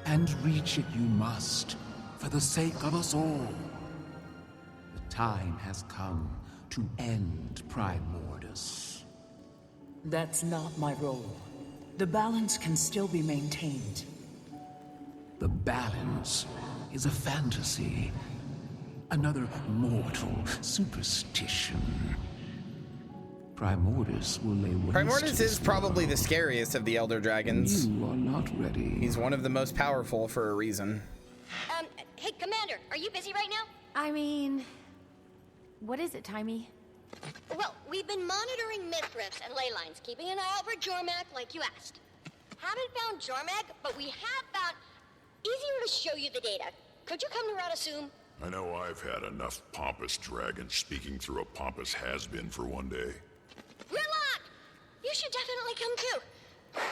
And reach it you must, for the sake of us all. The time has come to end Primordus. That's not my role. The balance can still be maintained. The balance is a fantasy. Another mortal superstition. Primordus will lay waste. Primordus is probably the scariest of the Elder Dragons. You are not ready. He's one of the most powerful for a reason. Hey, Commander, are you busy right now? I mean, what is it, Timey? Well, we've been monitoring myth rifts and ley lines, keeping an eye out for Jormag like you asked. Haven't found Jormag, but we have found... Easier to show you the data. Could you come to Radasum? I know I've had enough pompous dragons speaking through a pompous has-been for one day. Rillock! You should definitely come too.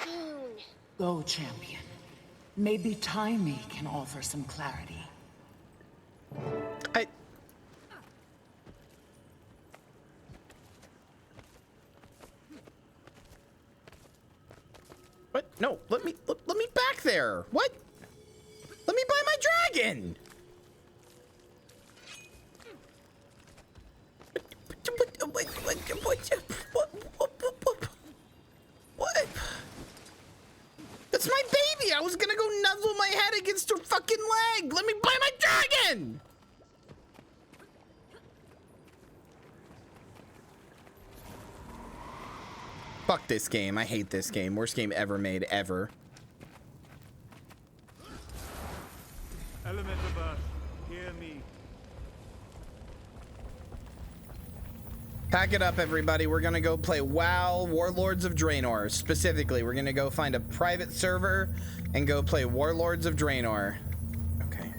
Soon. Go, champion. Maybe Timey can offer some clarity. What? No, let me back there. What? Let me buy my dragon. lost her fucking leg. Let me buy my dragon. Fuck this game. I hate this game. Worst game ever made, ever. Element of Earth, hear me. Pack it up, everybody. We're gonna go play WoW Warlords of Draenor. Specifically, we're gonna go find a private server and go play Warlords of Draenor. Okay.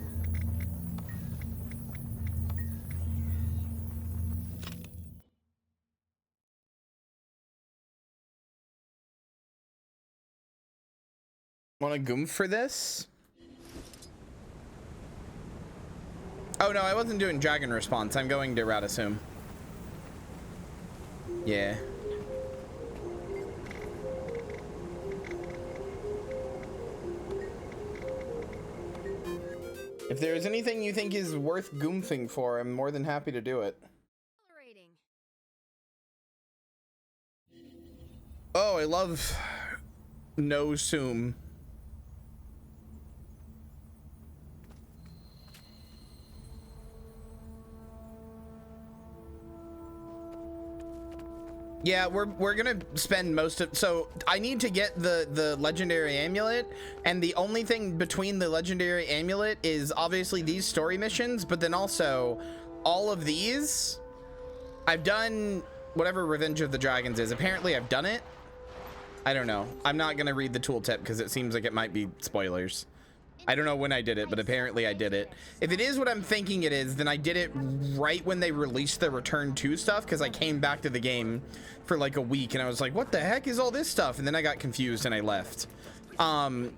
Want a goomph for this? Oh no, I wasn't doing dragon response. I'm going to Radisum. Yeah. If there's anything you think is worth goomphing for, I'm more than happy to do it. Oh, I love No Zoom. Yeah, we're gonna spend most of, so I need to get the legendary amulet, and the only thing between the legendary amulet is obviously these story missions, but then also all of these. I've done whatever Revenge of the Dragons is. Apparently I've done it. I don't know. I'm not gonna read the tooltip because it seems like it might be spoilers. I don't know when I did it, but apparently I did it. If it is what I'm thinking it is, then I did it right when they released the Return 2 stuff, because I came back to the game for like a week and I was like, what the heck is all this stuff? And then I got confused and I left.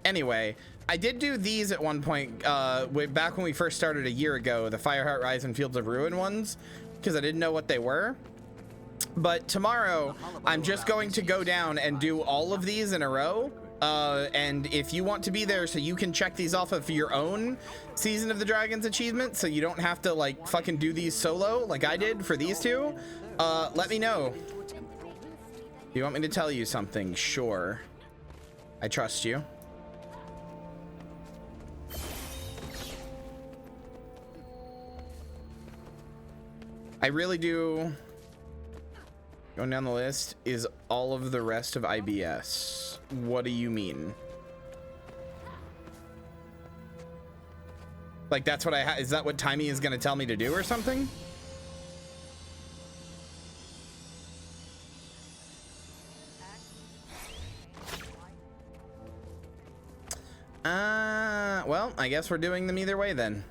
Anyway, I did do these at one point, back when we first started a year ago, the Fireheart Rise and Fields of Ruin ones, because I didn't know what they were. But tomorrow, I'm just going to go down and do all of these in a row. And if you want to be there so you can check these off of your own Season of the Dragons achievement, so you don't have to like fucking do these solo like I did for these two, let me know. You want me to tell you something? Sure. I trust you. I really do. Going down the list is all of the rest of IBS. What do you mean? Like that's what is that what Timey is gonna tell me to do or something? Well, I guess we're doing them either way then.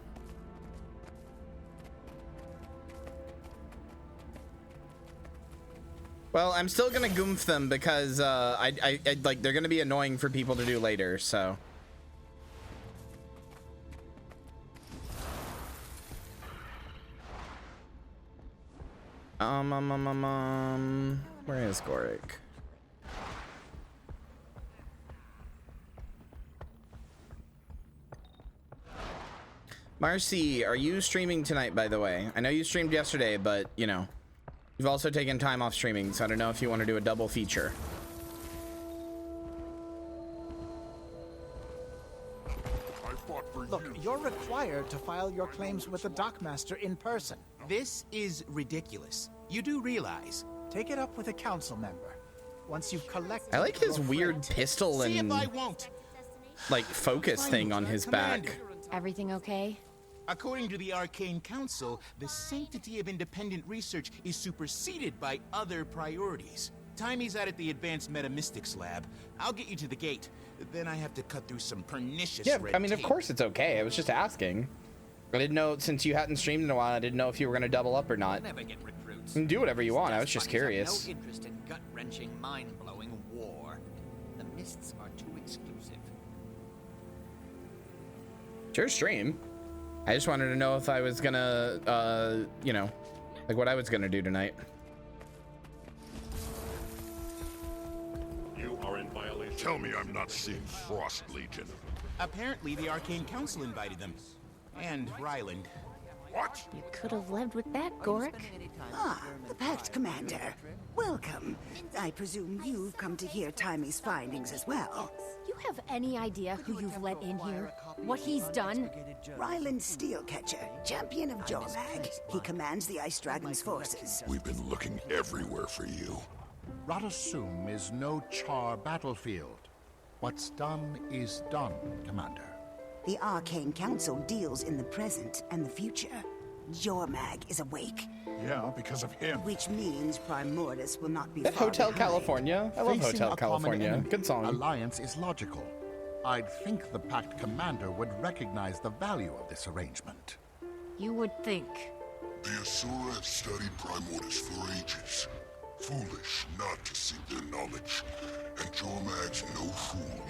Well, I'm still gonna goomph them because I like they're gonna be annoying for people to do later, so. Where is Gorik? Marcy, are you streaming tonight, by the way? I know you streamed yesterday, but you know. You've also taken time off streaming, so I don't know if you want to do a double feature. Look, you're required to file your claims with the dockmaster in person. This is ridiculous. You do realize. Take it up with a council member. Once you've collected. I like his weird pistol and see if I won't. Like focus thing on his back. Everything okay? According to the Arcane Council, the sanctity of independent research is superseded by other priorities. Timey's out at the Advanced Metamystics Lab. I'll get you to the gate. Then I have to cut through some pernicious red I mean, tape. of course it's okay. I was just asking. I didn't know, since you hadn't streamed in a while, I didn't know if you were going to double up or not. Never get recruits. You can do whatever you want. I was just curious. No interest in gut-wrenching, mind-blowing war. The mists are too exclusive. It's your stream. I just wanted to know if I was gonna, you know, like what I was gonna do tonight. You are in violation. Tell me I'm not seeing Frost Legion. Apparently, the Arcane Council invited them. And Ryland. What? You could have lived with that, Gorik. Ah, the Pact Commander. Welcome. I presume you've come to hear Timy's findings as well. You have any idea who you've let in here? What he's done? Ryland Steelcatcher, champion of Jormag. He commands the Ice Dragon's forces. We've been looking everywhere for you. Radasum is no Char battlefield. What's done is done, Commander. The Arcane Council deals in the present and the future. Jormag is awake. Yeah, because of him. Which means Primordus will not be That far Hotel behind. California. I love Facing Hotel a common California. enemy, Good song. Alliance is logical. I'd think the Pact Commander would recognize the value of this arrangement. You would think. The Asura have studied Primordus for ages. Foolish not to seek their knowledge. And Jormag's no fool.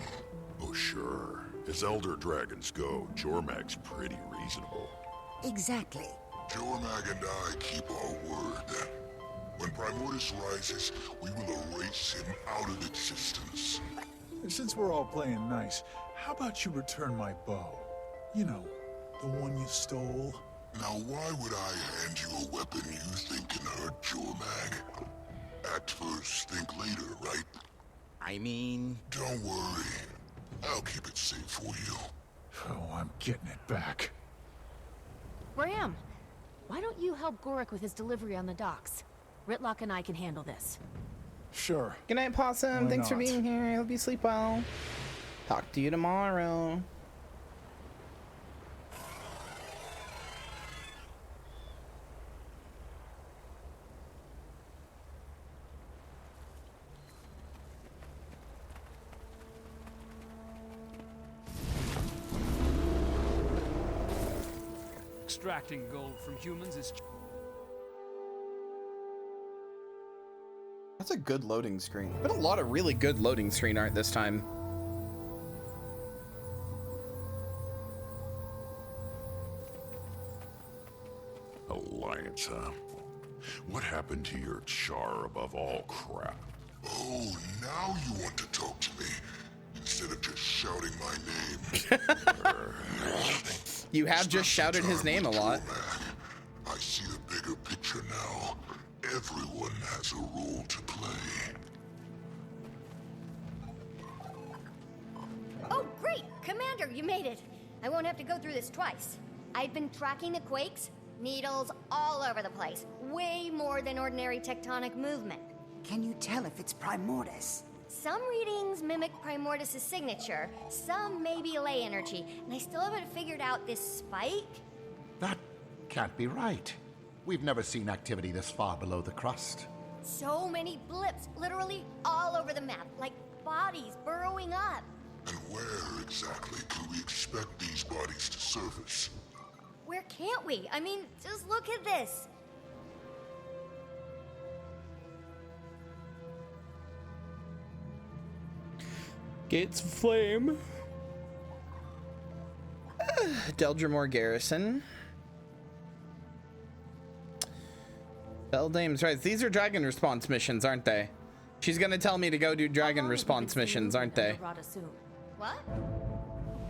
Oh sure. As Elder Dragons go, Jormag's pretty reasonable. Exactly. Jormag and I keep our word. When Primordus rises, we will erase him out of existence. Since we're all playing nice, how about you return my bow? You know, the one you stole. Now why would I hand you a weapon you think can hurt Jormag? Act first, think later, right? I mean... Don't worry. I'll keep it safe for you. Oh, I'm getting it back. Bram, why don't you help Gorik with his delivery on the docks? Ritlock and I can handle this. Sure. Good night, Possum. Why Thanks for not? being here. I hope you sleep well. Talk to you tomorrow. Extracting gold from humans is... That's a good loading screen. Been a lot of really good loading screen art this time. Alliance, huh? What happened to your char above all crap? Oh, now you want to talk to me, instead of just shouting my name. You have just shouted his name a lot. I see the bigger picture now. Everyone has a role to play. Oh, great! Commander, you made it! I won't have to go through this twice. I've been tracking the quakes, needles all over the place. Way more than ordinary tectonic movement. Can you tell if it's Primordus? Some readings mimic Primordus' signature, some maybe ley energy, and I still haven't figured out this spike. That can't be right. We've never seen activity this far below the crust. So many blips, literally all over the map, like bodies burrowing up. And where exactly can we expect these bodies to surface? Where can't we? I mean, just look at this. Gates of Flame. Deldrimore Garrison. Beldame's right. These are dragon response missions, aren't they? She's gonna tell me to go do dragon response missions, aren't they? What?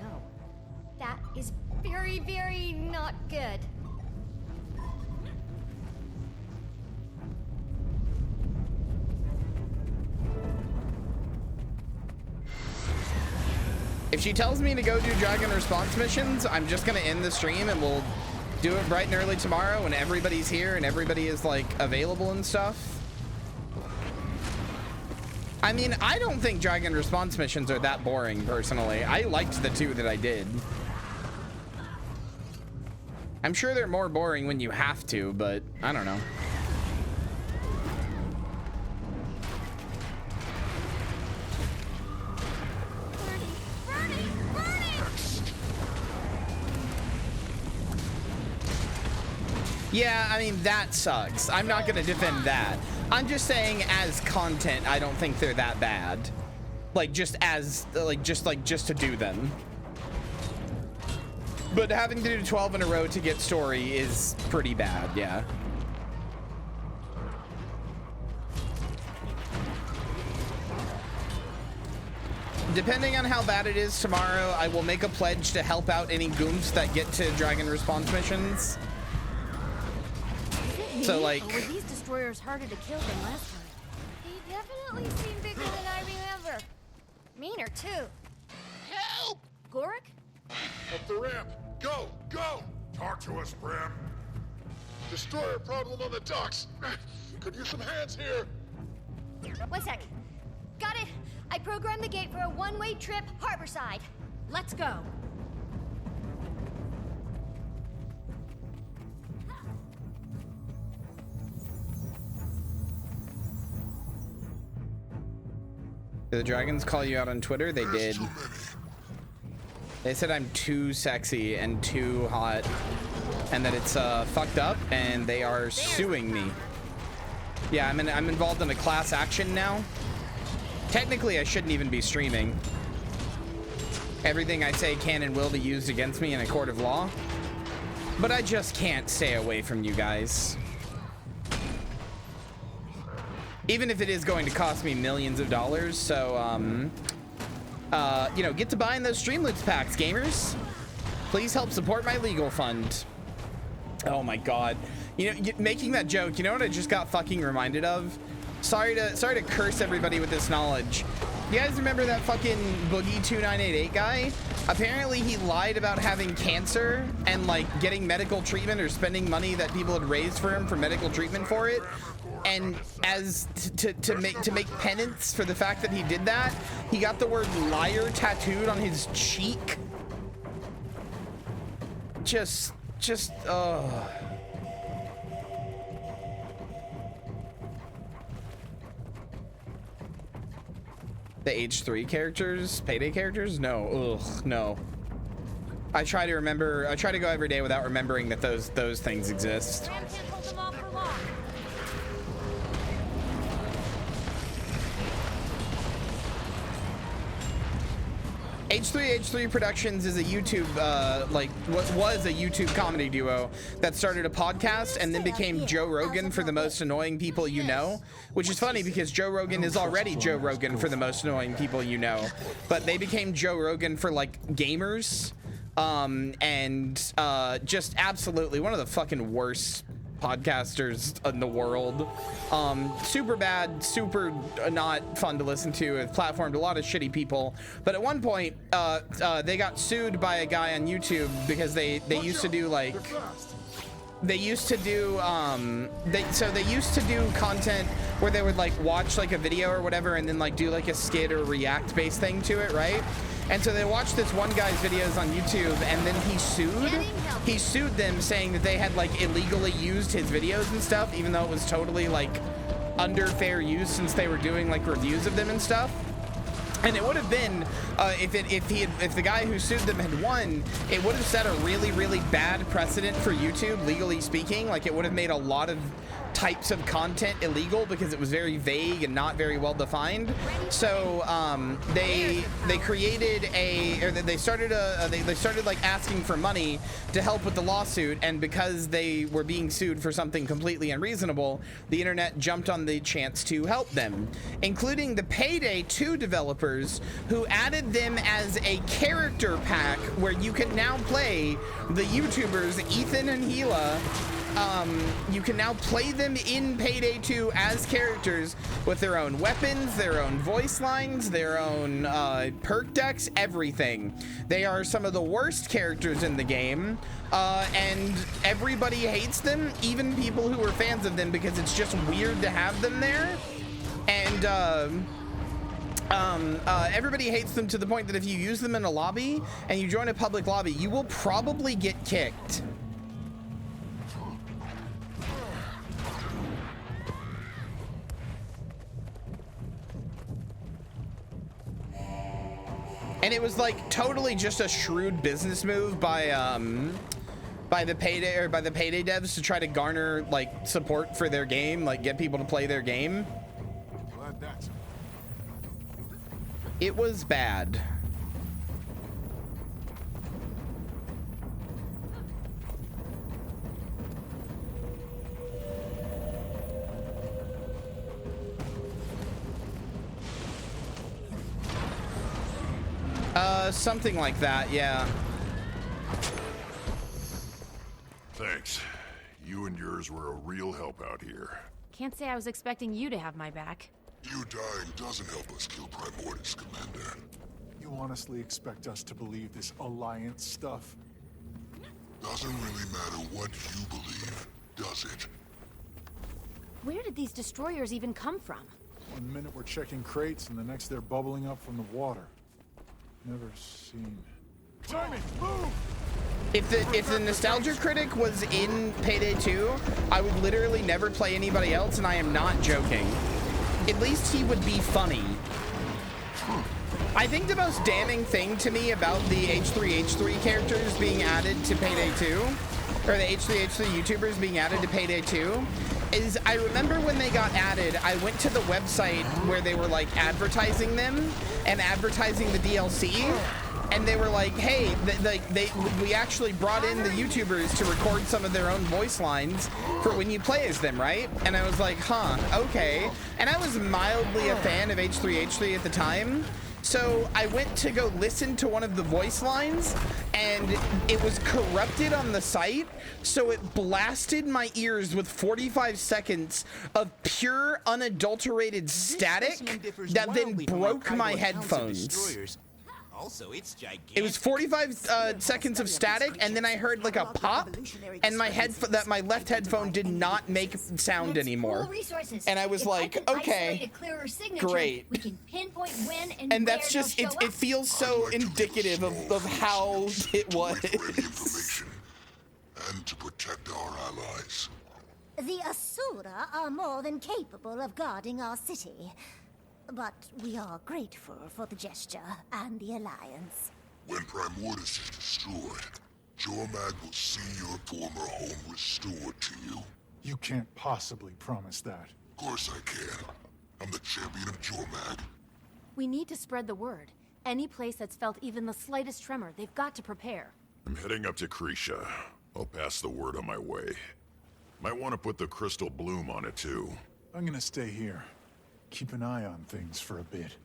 No. That is very, very not good. If she tells me to go do dragon response missions, I'm just gonna end the stream and we'll do it bright and early tomorrow when everybody's here and everybody is like available and stuff. I mean, I don't think dragon response missions are that boring personally. I liked the two that I did. I'm sure they're more boring when you have to, but I don't know. Yeah, I mean, that sucks. I'm not gonna defend that. I'm just saying as content, I don't think they're that bad. Like just as, just to do them. But having to do 12 in a row to get story is pretty bad, yeah. Depending on how bad it is tomorrow, I will make a pledge to help out any goomps that get to dragon response missions. So like, or were these destroyers harder to kill than last time? They definitely seem bigger than I remember. Meaner, too. Help! Gorik? Up the ramp! Go! Go! Talk to us, Bram. Destroyer problem on the docks! Could use some hands here! 1 sec. Got it. I programmed the gate for a one-way trip harborside. Let's go. Did the dragons call you out on Twitter? They did. They said I'm too sexy and too hot, and that it's fucked up, and they are suing me. Yeah, I'm involved in a class action now. Technically, I shouldn't even be streaming. Everything I say can and will be used against me in a court of law, but I just can't stay away from you guys. Even if it is going to cost me millions of dollars, so, you know, get to buying those Streamloots packs, gamers. Please help support my legal fund. Oh my god. You know, making that joke, you know what I just got fucking reminded of? Sorry to curse everybody with this knowledge. You guys remember that fucking Boogie2988 guy? Apparently he lied about having cancer and like getting medical treatment or spending money that people had raised for him for medical treatment for it. And as to make penance for the fact that he did that, he got the word liar tattooed on his cheek. Just the H3 characters, Payday characters? No, ugh, no. I try to go every day without remembering that those things exist. H3 Productions is a YouTube, was a YouTube comedy duo that started a podcast and then became Joe Rogan for the most annoying people you know, which is funny because Joe Rogan is already Joe Rogan for the most annoying people you know, but they became Joe Rogan for like gamers, and just absolutely one of the fucking worst podcasters in the world. Super bad, super not fun to listen to. It platformed a lot of shitty people, but at one point they got sued by a guy on YouTube because they used to do like they used to do content where they would like watch like a video or whatever and then like do like a skit or react based thing to it, right? And so they watched this one guy's videos on YouTube, and then he sued them saying that they had like illegally used his videos and stuff, even though it was totally like under fair use since they were doing like reviews of them and stuff. And it would have been if the guy who sued them had won, it would have set a really, really bad precedent for YouTube, legally speaking. Like it would have made a lot of types of content illegal because it was very vague and not very well defined. So they started like asking for money to help with the lawsuit, and because they were being sued for something completely unreasonable, the internet jumped on the chance to help them, including the Payday 2 developers, who added them as a character pack where you can now play the YouTubers Ethan and Gila. You can now play them in Payday 2 as characters with their own weapons, their own voice lines, their own perk decks, everything. They are some of the worst characters in the game, and everybody hates them, even people who are fans of them, because it's just weird to have them there. And everybody hates them to the point that if you use them in a lobby and you join a public lobby, you will probably get kicked. And it was like totally just a shrewd business move by the Payday devs to try to garner like support for their game, like get people to play their game. It was bad. Something like that, yeah. Thanks. You and yours were a real help out here. Can't say I was expecting you to have my back. You dying doesn't help us kill Primordius, Commander. You honestly expect us to believe this Alliance stuff? Doesn't really matter what you believe, does it? Where did these destroyers even come from? One minute we're checking crates, and the next they're bubbling up from the water. Never seen. Timmy, move! If the Nostalgia Critic was in Payday 2, I would literally never play anybody else, and I am not joking. At least he would be funny. I think the most damning thing to me about the H3H3 characters being added to Payday 2, or the H3H3 YouTubers being added to Payday 2, is I remember when they got added, I went to the website where they were like advertising them and advertising the DLC, and they were like, hey, we actually brought in the YouTubers to record some of their own voice lines for when you play as them, right? And I was like, huh, okay. And I was mildly a fan of H3H3 at the time. So I went to go listen to one of the voice lines, and it was corrupted on the site, so it blasted my ears with 45 seconds of pure unadulterated static that then broke my headphones. Also, it's gigantic. It was 45 seconds of static, and then I heard like a pop, and my left headphone did not make sound anymore. And I was like, okay, great. We can pinpoint when and that's just it feels so indicative of how it was. And to protect our allies. The Asura are more than capable of guarding our city. But we are grateful for the gesture and the alliance. When Primordius is destroyed, Jormag will see your former home restored to you. You can't possibly promise that. Of course I can. I'm the champion of Jormag. We need to spread the word. Any place that's felt even the slightest tremor, they've got to prepare. I'm heading up to Kyria. I'll pass the word on my way. Might want to put the crystal bloom on it too. I'm gonna stay here. Keep an eye on things for a bit.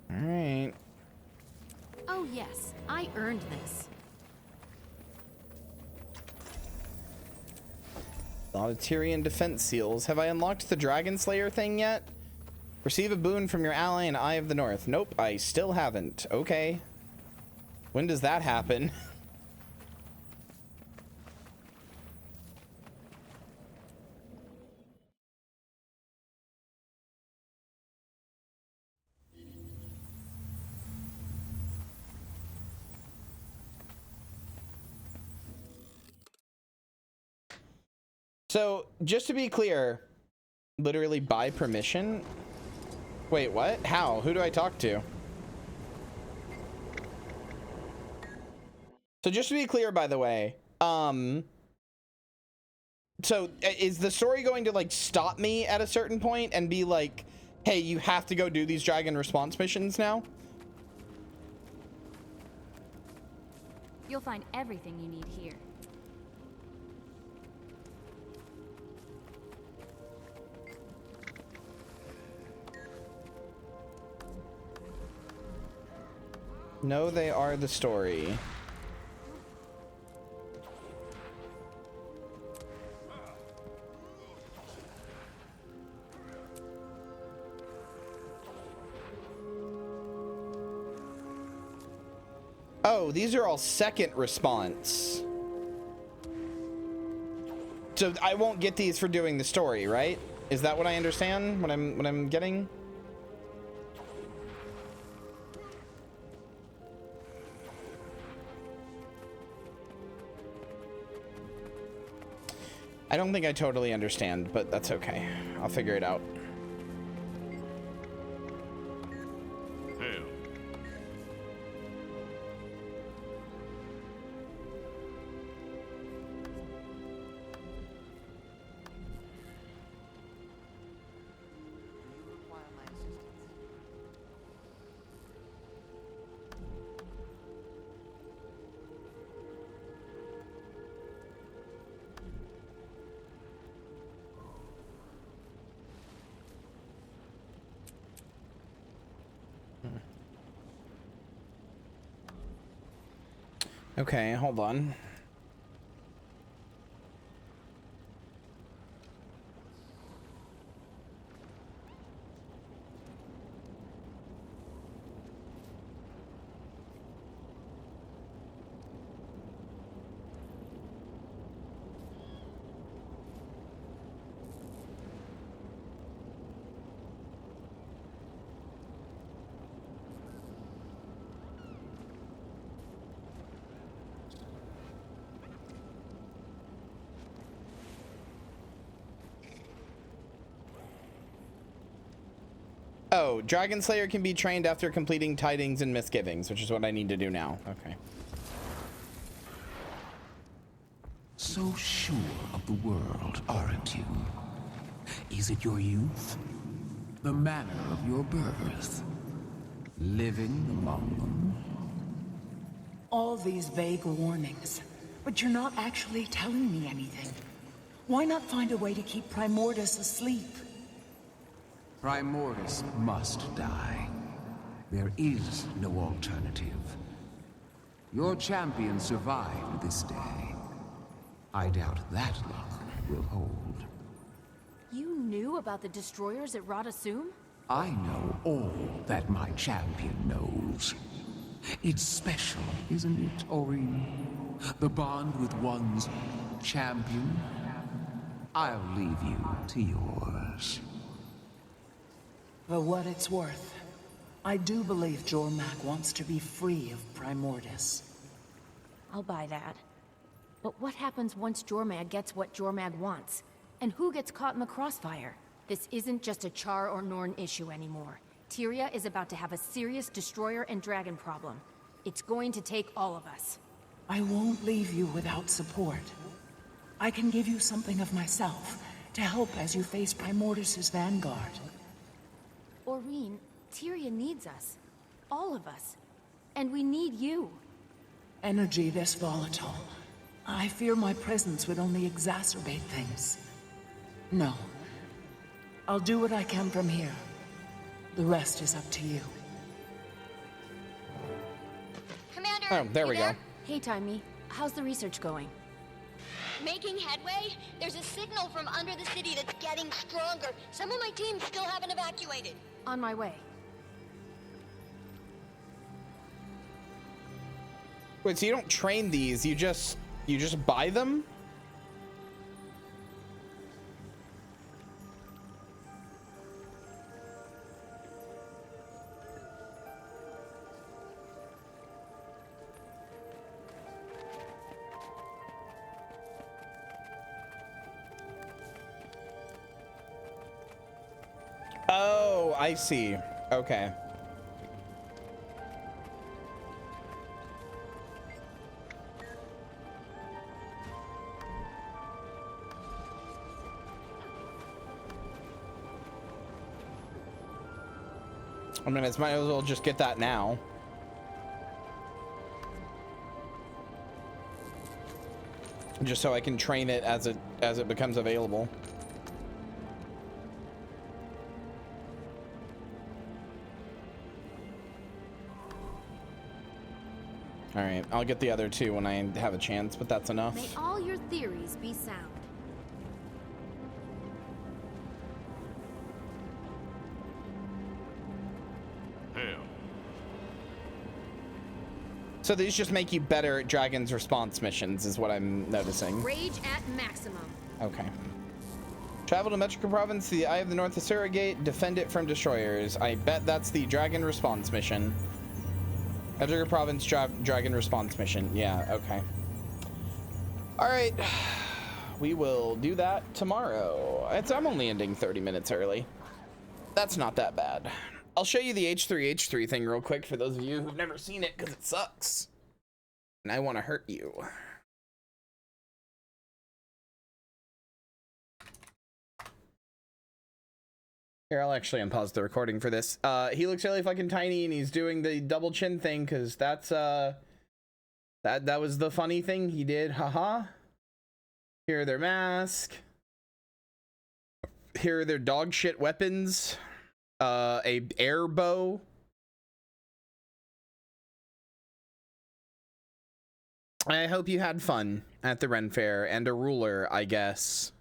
All right. Oh yes, I earned this. A lot of Tyrian defense seals. Have I unlocked the Dragon Slayer thing yet? Receive a boon from your ally in Eye of the North. Nope, I still haven't. Okay. When does that happen? So, just to be clear, literally by permission? Wait, what? How? Who do I talk to? So just to be clear, by the way, so is the story going to like stop me at a certain point and be like, hey, you have to go do these dragon response missions now? You'll find everything you need here. No, they are the story. Oh, these are all second response. So I won't get these for doing the story, right? Is that what I understand? What I'm getting? I don't think I totally understand, but that's okay. I'll figure it out. Okay, hold on. Oh, Dragon Slayer can be trained after completing Tidings and Misgivings, which is what I need to do now. Okay. So sure of the world, aren't you? Is it your youth? The manner of your birth? Living among them? All these vague warnings, but you're not actually telling me anything. Why not find a way to keep Primordus asleep? Primordus must die. There is no alternative. Your champion survived this day. I doubt that luck will hold. You knew about the destroyers at Radasum? I know all that my champion knows. It's special, isn't it, Ori? The bond with one's champion? I'll leave you to yours. For what it's worth, I do believe Jormak wants to be free of Primordus. I'll buy that. But what happens once Jormag gets what Jormag wants? And who gets caught in the crossfire? This isn't just a Char or Norn issue anymore. Tyria is about to have a serious destroyer and dragon problem. It's going to take all of us. I won't leave you without support. I can give you something of myself to help as you face Primordus's vanguard. Aurene, Tyria needs us. All of us. And we need you. Energy this volatile. I fear my presence would only exacerbate things. No. I'll do what I can from here. The rest is up to you. Commander, Oh, there we go. Hey, Timey. How's the research going? Making headway? There's a signal from under the city that's getting stronger. Some of my team still haven't evacuated. On my way. Wait, so you don't train these, you just buy them? Oh, I see. Okay. I mean, it's might as well just get that now. Just so I can train it as it becomes available. All right, I'll get the other two when I have a chance, but that's enough. May all your theories be sound. Hail. So these just make you better at Dragon's response missions, is what I'm noticing. Rage at maximum. Okay. Travel to Metrica Province, the Eye of the North Asura Gate, defend it from destroyers. I bet that's the Dragon response mission. Metrica Province Dragon response mission. Yeah, okay. All right. We will do that tomorrow. I'm only ending 30 minutes early. That's not that bad. I'll show you the H3H3 thing real quick for those of you who've never seen it, because it sucks. And I want to hurt you. Here, I'll actually unpause the recording for this. He looks really fucking tiny, and he's doing the double chin thing, because that's, that was the funny thing he did. Haha. Here are their mask. Here are their dog shit weapons. A air bow. I hope you had fun at the Ren Fair and a ruler, I guess.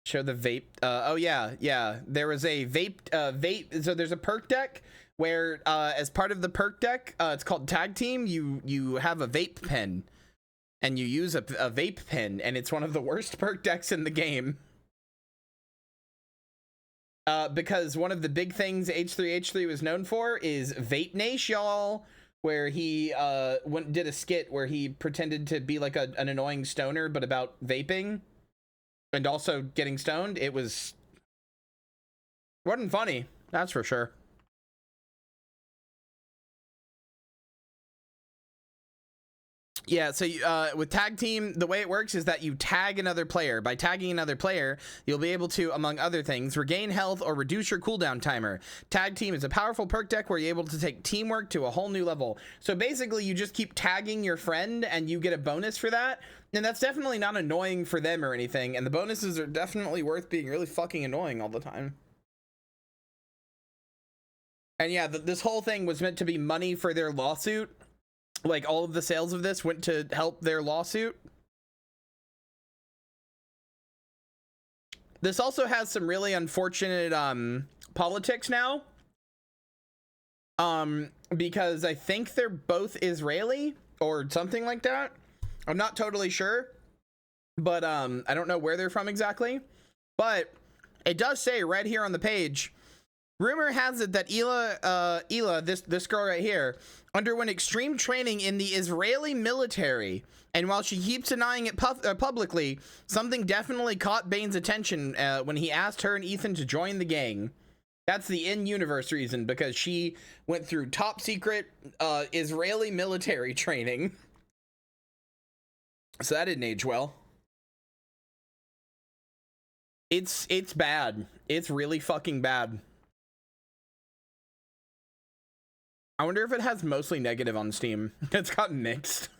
Show the vape. Oh yeah. There was a vape. So there's a perk deck where, as part of the perk deck, it's called Tag Team. You have a vape pen, and you use a vape pen, and it's one of the worst perk decks in the game. Because one of the big things H3H3 was known for is Vape Nash, y'all, where he did a skit where he pretended to be like an annoying stoner, but about vaping and also getting stoned. It wasn't funny, that's for sure. Yeah, so with Tag Team, the way it works is that you tag another player. By tagging another player, you'll be able to, among other things, regain health or reduce your cooldown timer. Tag Team is a powerful perk deck where you're able to take teamwork to a whole new level. So basically, you just keep tagging your friend and you get a bonus for that. And that's definitely not annoying for them or anything. And the bonuses are definitely worth being really fucking annoying all the time. And yeah, this whole thing was meant to be money for their lawsuit. Like, all of the sales of this went to help their lawsuit. This also has some really unfortunate politics now. Because I think they're both Israeli or something like that. I'm not totally sure. But I don't know where they're from exactly. But it does say right here on the page, rumor has it that Ela, this girl right here, underwent extreme training in the Israeli military, and while she keeps denying it publicly, something definitely caught Bane's attention when he asked her and Ethan to join the gang. That's the in-universe reason, because she went through top secret Israeli military training. So that didn't age well. It's bad. It's really fucking bad. I wonder if it has mostly negative on Steam. It's got mixed.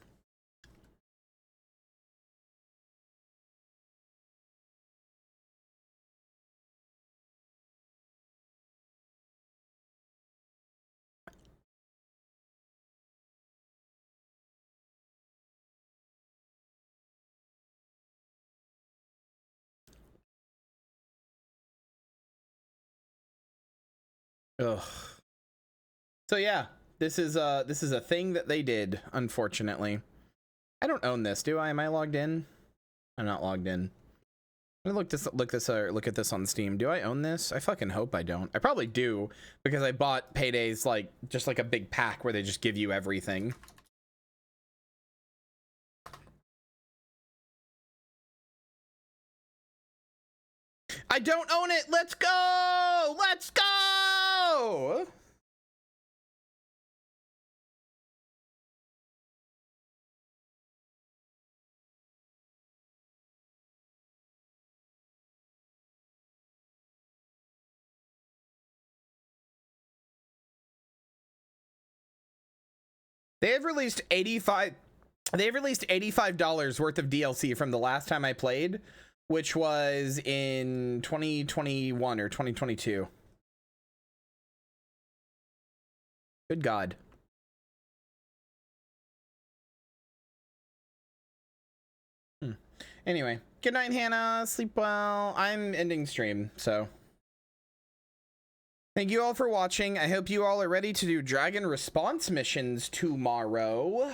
Ugh. So yeah. This is a thing that they did, unfortunately. I don't own this, do I? Am I logged in? I'm not logged in. I'm gonna look at this on Steam. Do I own this? I fucking hope I don't. I probably do, because I bought Payday's just like a big pack where they just give you everything. I don't own it. Let's go. Let's go. They've released $85 worth of DLC from the last time I played, which was in 2021 or 2022. Good God. Anyway, good night, Hannah. Sleep well. I'm ending stream, so. Thank you all for watching. I hope you all are ready to do dragon response missions tomorrow.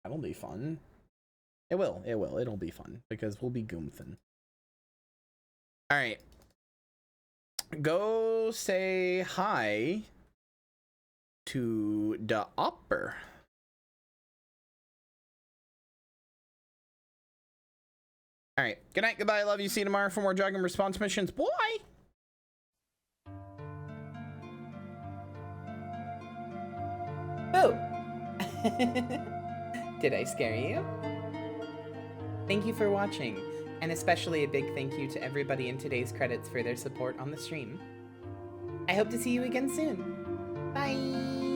That'll be fun. It will. It'll be fun because we'll be goomfing. All right. Go say hi to the opper. All right. Good night. Goodbye. I love you. See you tomorrow for more dragon response missions. Boy. Oh. Did I scare you? Thank you for watching, and especially a big thank you to everybody in today's credits for their support on the stream. I hope to see you again soon. Bye!